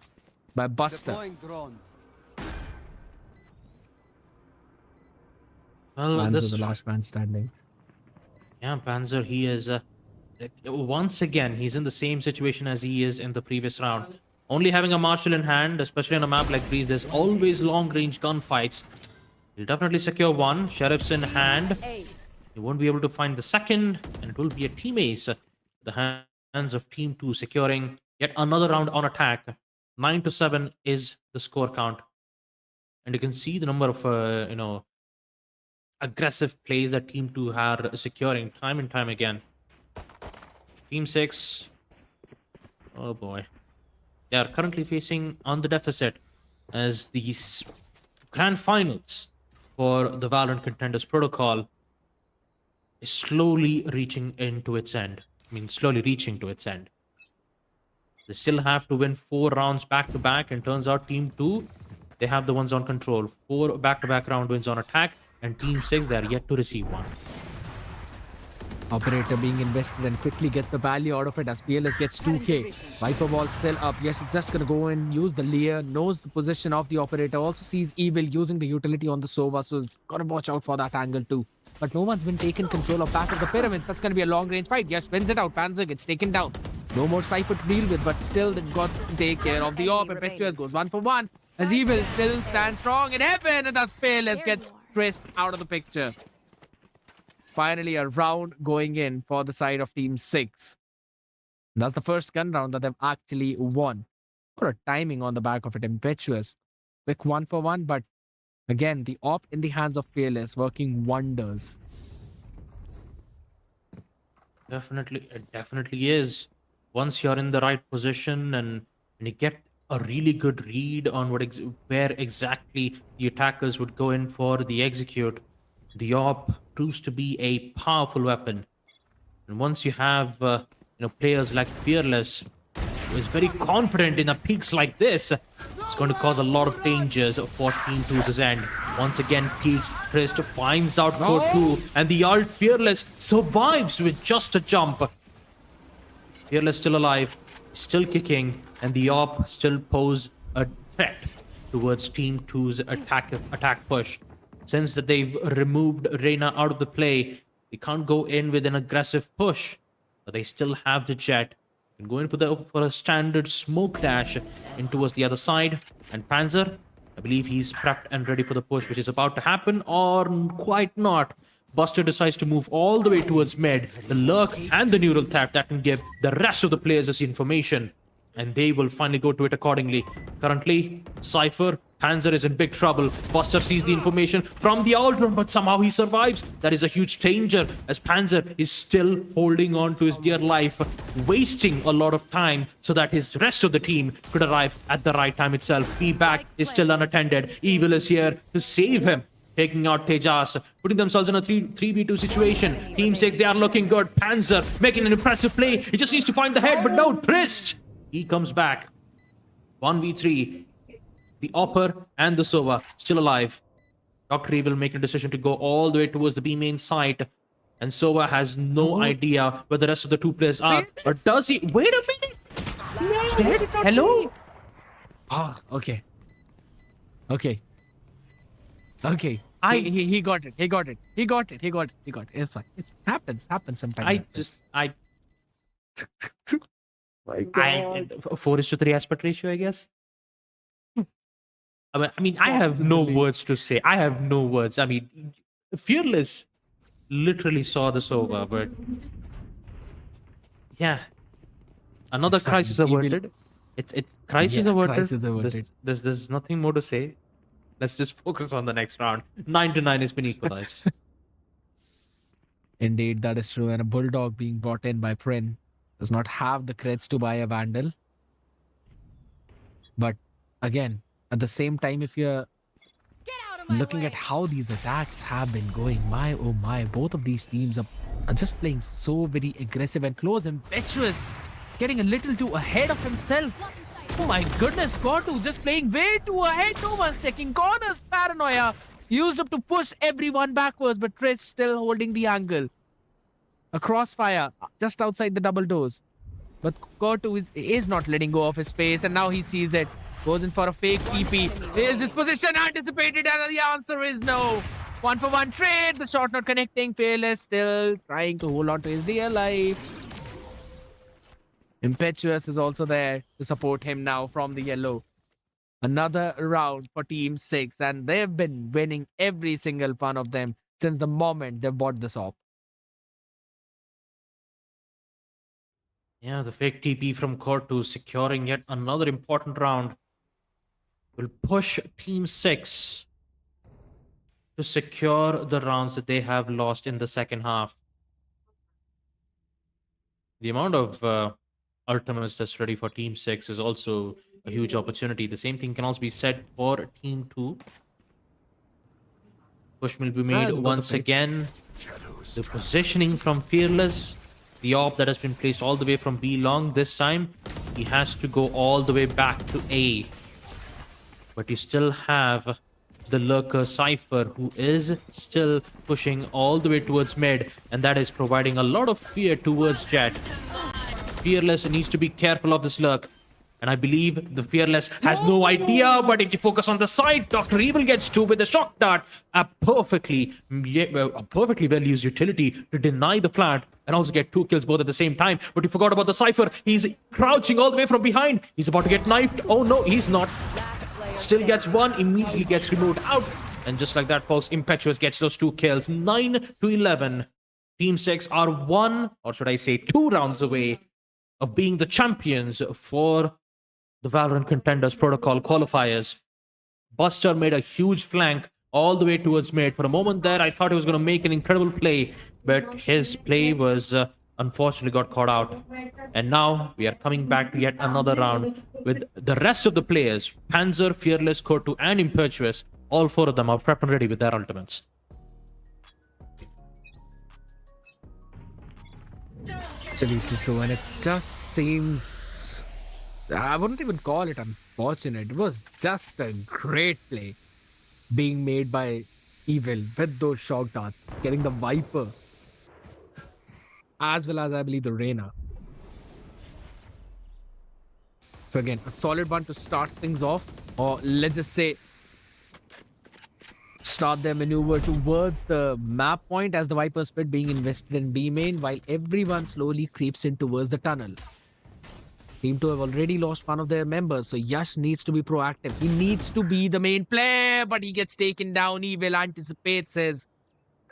by Buster. Deploying drone. Well, Panzer, this the last man standing. yeah, Panzer. He is once again he's in the same situation as he is in the previous round. Only having a Marshal in hand, especially on a map like Greece, there's always long-range gunfights. He'll definitely secure one. Sheriff's in hand. Ace. He won't be able to find the second, and it will be a team ace. The hands of Team 2 securing yet another round on attack. 9-7 is the score count. And you can see the number of, aggressive plays that Team 2 are securing time and time again. Team 6, oh boy. They are currently facing on the deficit as these grand finals for the Valorant Contenders protocol is slowly reaching into its end. I mean, slowly reaching to its end. They still have to win 4 rounds back to back, and turns out Team 2, they have the ones on control. 4 back-to-back round wins on attack, and Team 6, they are yet to receive one. Operator being invested and quickly gets the value out of it as PLS gets 2k. Viper Ball still up. Yes, it's just gonna go in, use the Leer, knows the position of the Operator, also sees Evil using the utility on the Sova, so he's gotta watch out for that angle too. But no one's been taken control of back of the pyramids. That's gonna be a long range fight. Yes, wins it out. Panzer gets taken down. No more Cypher to deal with, but still they've got to take care of the Op. Impetuous goes 1 for 1 as Evil still stands strong in heaven, and that's PLS gets pressed out of the picture. Finally, a round going in for the side of Team 6. That's the first gun round that they've actually won. What a timing on the back of it. Impetuous. Quick 1 for 1, but again, the Op in the hands of PLS working wonders. Definitely, it definitely is. Once you're in the right position and you get a really good read on where exactly the attackers would go in for the execute, the Op proves to be a powerful weapon. And once you have players like Fearless, who is very confident in the peaks like this, it's going to cause a lot of dangers for Team 2's end. Once again, peaks, Trist finds out Code 2, and the ult Fearless survives with just a jump. Fearless still alive, still kicking, and the Op still pose a threat towards Team 2's attack push. Since that they've removed Reyna out of the play, they can't go in with an aggressive push, but they still have the jet. And go in for a standard smoke dash in towards the other side. And Panzer, I believe he's prepped and ready for the push, which is about to happen, or quite not. Buster decides to move all the way towards mid. The lurk and the neural theft that can give the rest of the players this information, and they will finally go to it accordingly. Currently, Cypher, Panzer is in big trouble. Buster sees the information from the owl drone, but somehow he survives. That is a huge danger, as Panzer is still holding on to his dear life, wasting a lot of time so that his rest of the team could arrive at the right time itself. Feedback is still unattended. Evil is here to save him, taking out Tejas, putting themselves in a 3v2 situation. Team 6, they are looking good. Panzer making an impressive play. He just needs to find the head, but no, Trist! He comes back. 1v3. The Opper and the Sova still alive. Dr. Evil making a decision to go all the way towards the B main site. And Sova has no idea where the rest of the 2 players are. Or does he? Wait a minute! Dead? Hello? Oh, okay. Okay. Okay. He got it. He got it. He got it. He got it. He got it. It's fine. It happens sometimes. I 4:3 aspect ratio, I guess. I mean, I have no words to say. I have no words. I mean, Fearless literally saw this over, but yeah, another It's fine. crisis He will- averted. It's crisis averted. Crisis averted. There's nothing more to say. Let's just focus on the next round. 9-9 has been equalized. Indeed, that is true. And a Bulldog being brought in by Prin does not have the creds to buy a Vandal. But again, at the same time, if you're my Looking way. at how these attacks have been going, my oh my, both of these teams are just playing so very aggressive and close. Impetuous getting a little too ahead of himself. Oh my goodness, Gotu just playing way too ahead. No one's checking corners. Paranoia used up to push everyone backwards, but Trish still holding the angle. A crossfire just outside the double doors. But Gotu is not letting go of his space, and now he sees it. Goes in for a fake TP. Is his position anticipated? And the answer is no. 1-for-1 trade. The shot not connecting. Fearless still trying to hold on to his dear life. Impetuous is also there to support him now from the yellow. Another round for Team 6, and they've been winning every single one of them since the moment they bought this op. Yeah, the fake TP from Cortu securing yet another important round will push Team 6 to secure the rounds that they have lost in the second half. The amount of ultimates that's ready for Team 6 is also a huge opportunity. The same thing can also be said for Team 2. Push will be made they've got the once fake. again. Shadows The positioning from Fearless. The op that has been placed all the way from B long. This time, he has to go all the way back to A. But you still have the lurker Cypher, who is still pushing all the way towards mid, and that is providing a lot of fear towards Jet. Fearless needs to be careful of this lurk. And I believe the Fearless has no idea, but if you focus on the side, Dr. Evil gets two with the shock dart. A perfectly well used utility to deny the plant and also get 2 kills both at the same time. But you forgot about the Cypher. He's crouching all the way from behind. He's about to get knifed. Oh no, he's not. Last player Still standing. gets one, immediately gets removed out. And just like that, folks, Impetuous gets those 2 kills. 9-11. Team 6 are 1, or should I say 2 rounds away of being the champions for the Valorant Contenders Protocol Qualifiers. Buster made a huge flank all the way towards mid. For a moment there, I thought he was going to make an incredible play, but his play was unfortunately got caught out. And now we are coming back to yet another round with the rest of the players, Panzer, Fearless, Cortu, and Impetuous. All 4 of them are prepped and ready with their ultimates. Absolutely true, and it just seems, I wouldn't even call it unfortunate. It was just a great play being made by Evil with those shock darts, getting the Viper, as well as I believe the Reyna. So again, a solid one to start things off, or let's just say start their maneuver towards the map point as the Viper split being invested in B main while everyone slowly creeps in towards the tunnel. Team 2 have already lost one of their members, so Yash needs to be proactive. He needs to be the main player, but he gets taken down. Evil anticipates his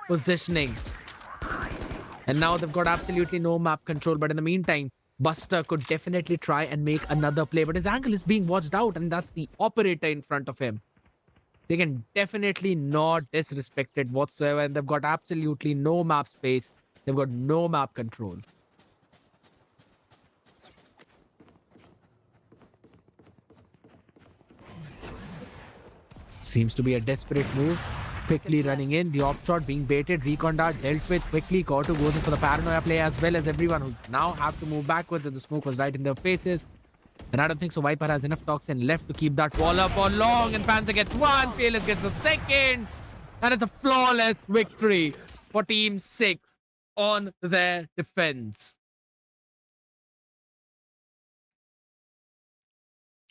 positioning. And now they've got absolutely no map control, but in the meantime, Buster could definitely try and make another play, but his angle is being watched out, and that's the operator in front of him. They can definitely not disrespect it whatsoever, and they've got absolutely no map space. They've got no map control. Seems to be a desperate move. Quickly running in, the op shot being baited, recon dart dealt with quickly. Corto goes in for the paranoia play as well as everyone who now have to move backwards as the smoke was right in their faces. And I don't think so. Viper has enough toxin left to keep that wall up for long. And Panzer gets one. Fearless gets the second. And it's a flawless victory for Team 6 on their defense.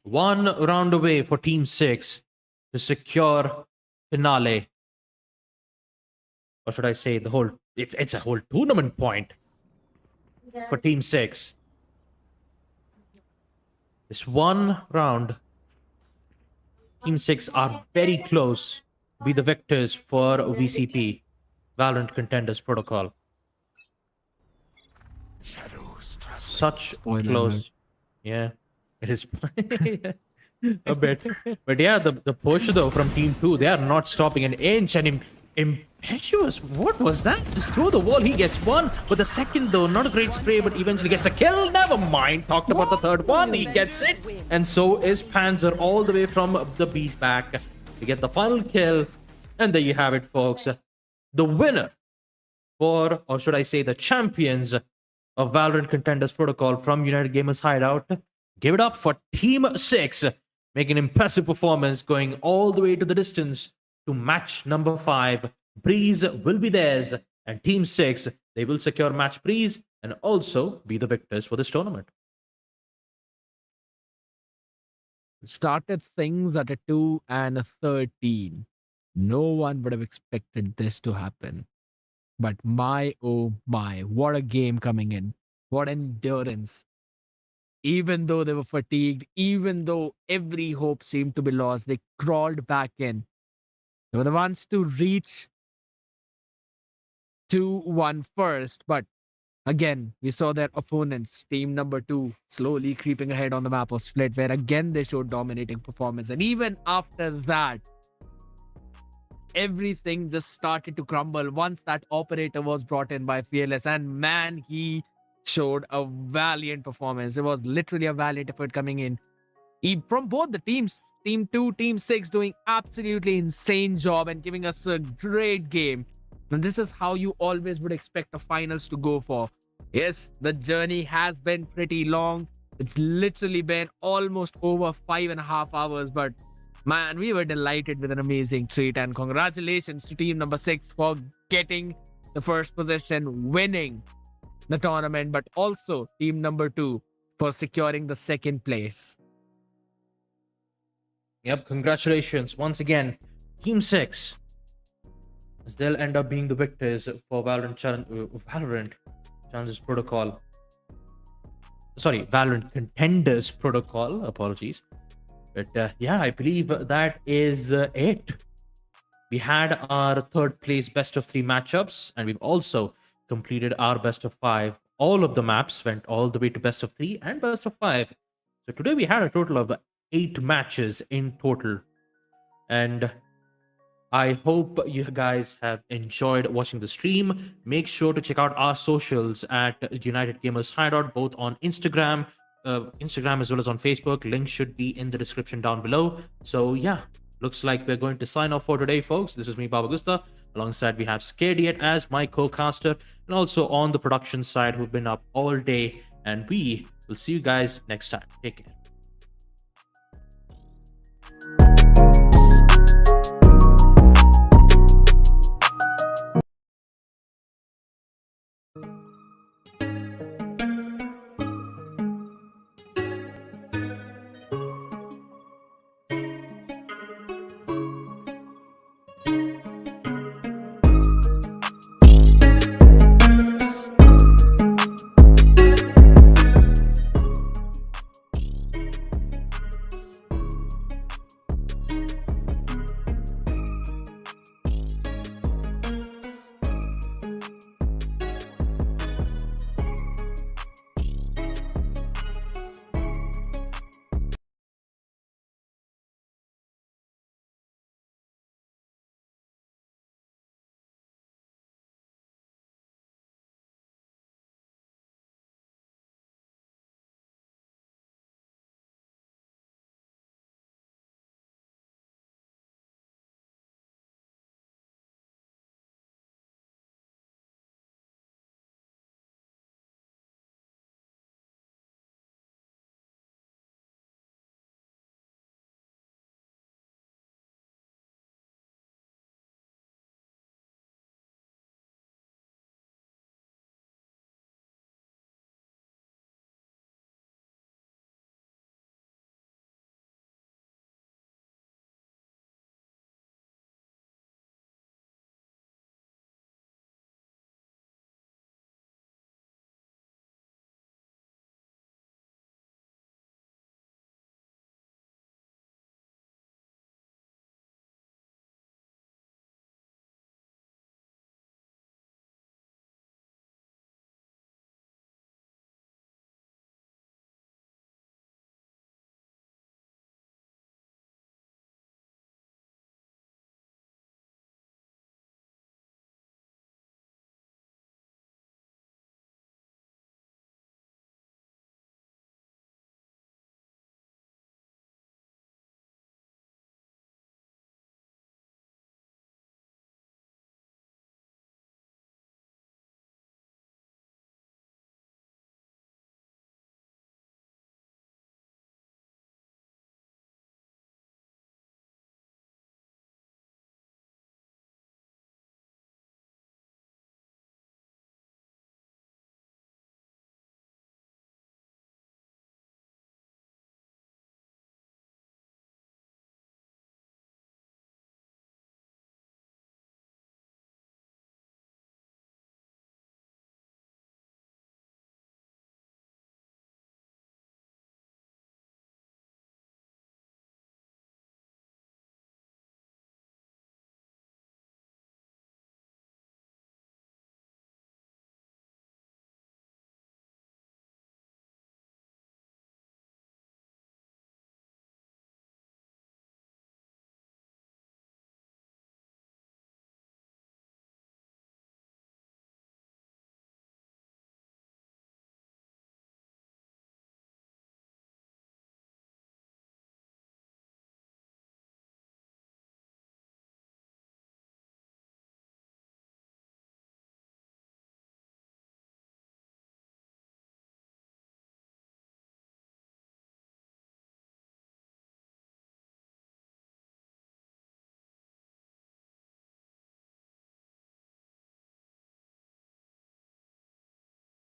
1 round away for Team 6 to secure finale. Or should I say the whole... It's a whole tournament point for Team 6. This 1 round, Team 6 are very close to be the victors for VCP, Valorant Contenders Protocol. Shadows traveling. Such Spoiler close. alert. Yeah, it is a bit. But yeah, the push though from Team 2, they are not stopping an inch. And Impetuous, what was that? Just throw the wall, he gets one. But the second though, not a great spray, but eventually gets the kill. Never mind, talked about the third one, he gets it. And so is Panzer all the way from the beach back to get the final kill And there you have it, folks. The winner for, or should I say, the champions of Valorant Contenders Protocol from United Gamers Hideout. Give it up for Team 6, making an impressive performance, going all the way to the distance to match number 5. Breeze will be theirs, and Team 6, they will secure match breeze and also be the victors for this tournament. Started things at a 2 and a 13. No one would have expected this to happen. But my, oh my, what a game coming in. What endurance. Even though they were fatigued, even though every hope seemed to be lost, they crawled back in. They were the ones to reach 2-1 first, but again, we saw their opponents, team number 2, slowly creeping ahead on the map of Split, where again they showed dominating performance. And even after that, everything just started to crumble once that operator was brought in by Fearless. And man, he showed a valiant performance. It was literally a valiant effort coming in. From both the teams, Team 2, Team 6, doing absolutely insane job and giving us a great game. And this is how you always would expect a finals to go for. Yes, the journey has been pretty long. It's literally been almost over 5.5 hours, but man, we were delighted with an amazing treat. And congratulations to team number 6 for getting the first position, winning the tournament, but also team number 2 for securing the second place. Yep, congratulations once again, Team 6, as they'll end up being the victors for Valorant Challenges Protocol. Sorry, Valorant Contenders Protocol. Apologies. But yeah, I believe that is it. We had our third place best of 3 matchups, and we've also completed our best of 5. All of the maps went all the way to best of 3 and best of 5. So today we had a total of 8 matches in total. And I hope you guys have enjoyed watching the stream. Make sure to check out our socials at United Gamers Hideout, both on Instagram as well as on Facebook. Link should be in the description down below. So yeah, looks like we're going to sign off for today, folks. This is me, Baba Gusta. Alongside, we have Scarediet as my co-caster, and also on the production side, who've been up all day. And we will see you guys next time. Take care.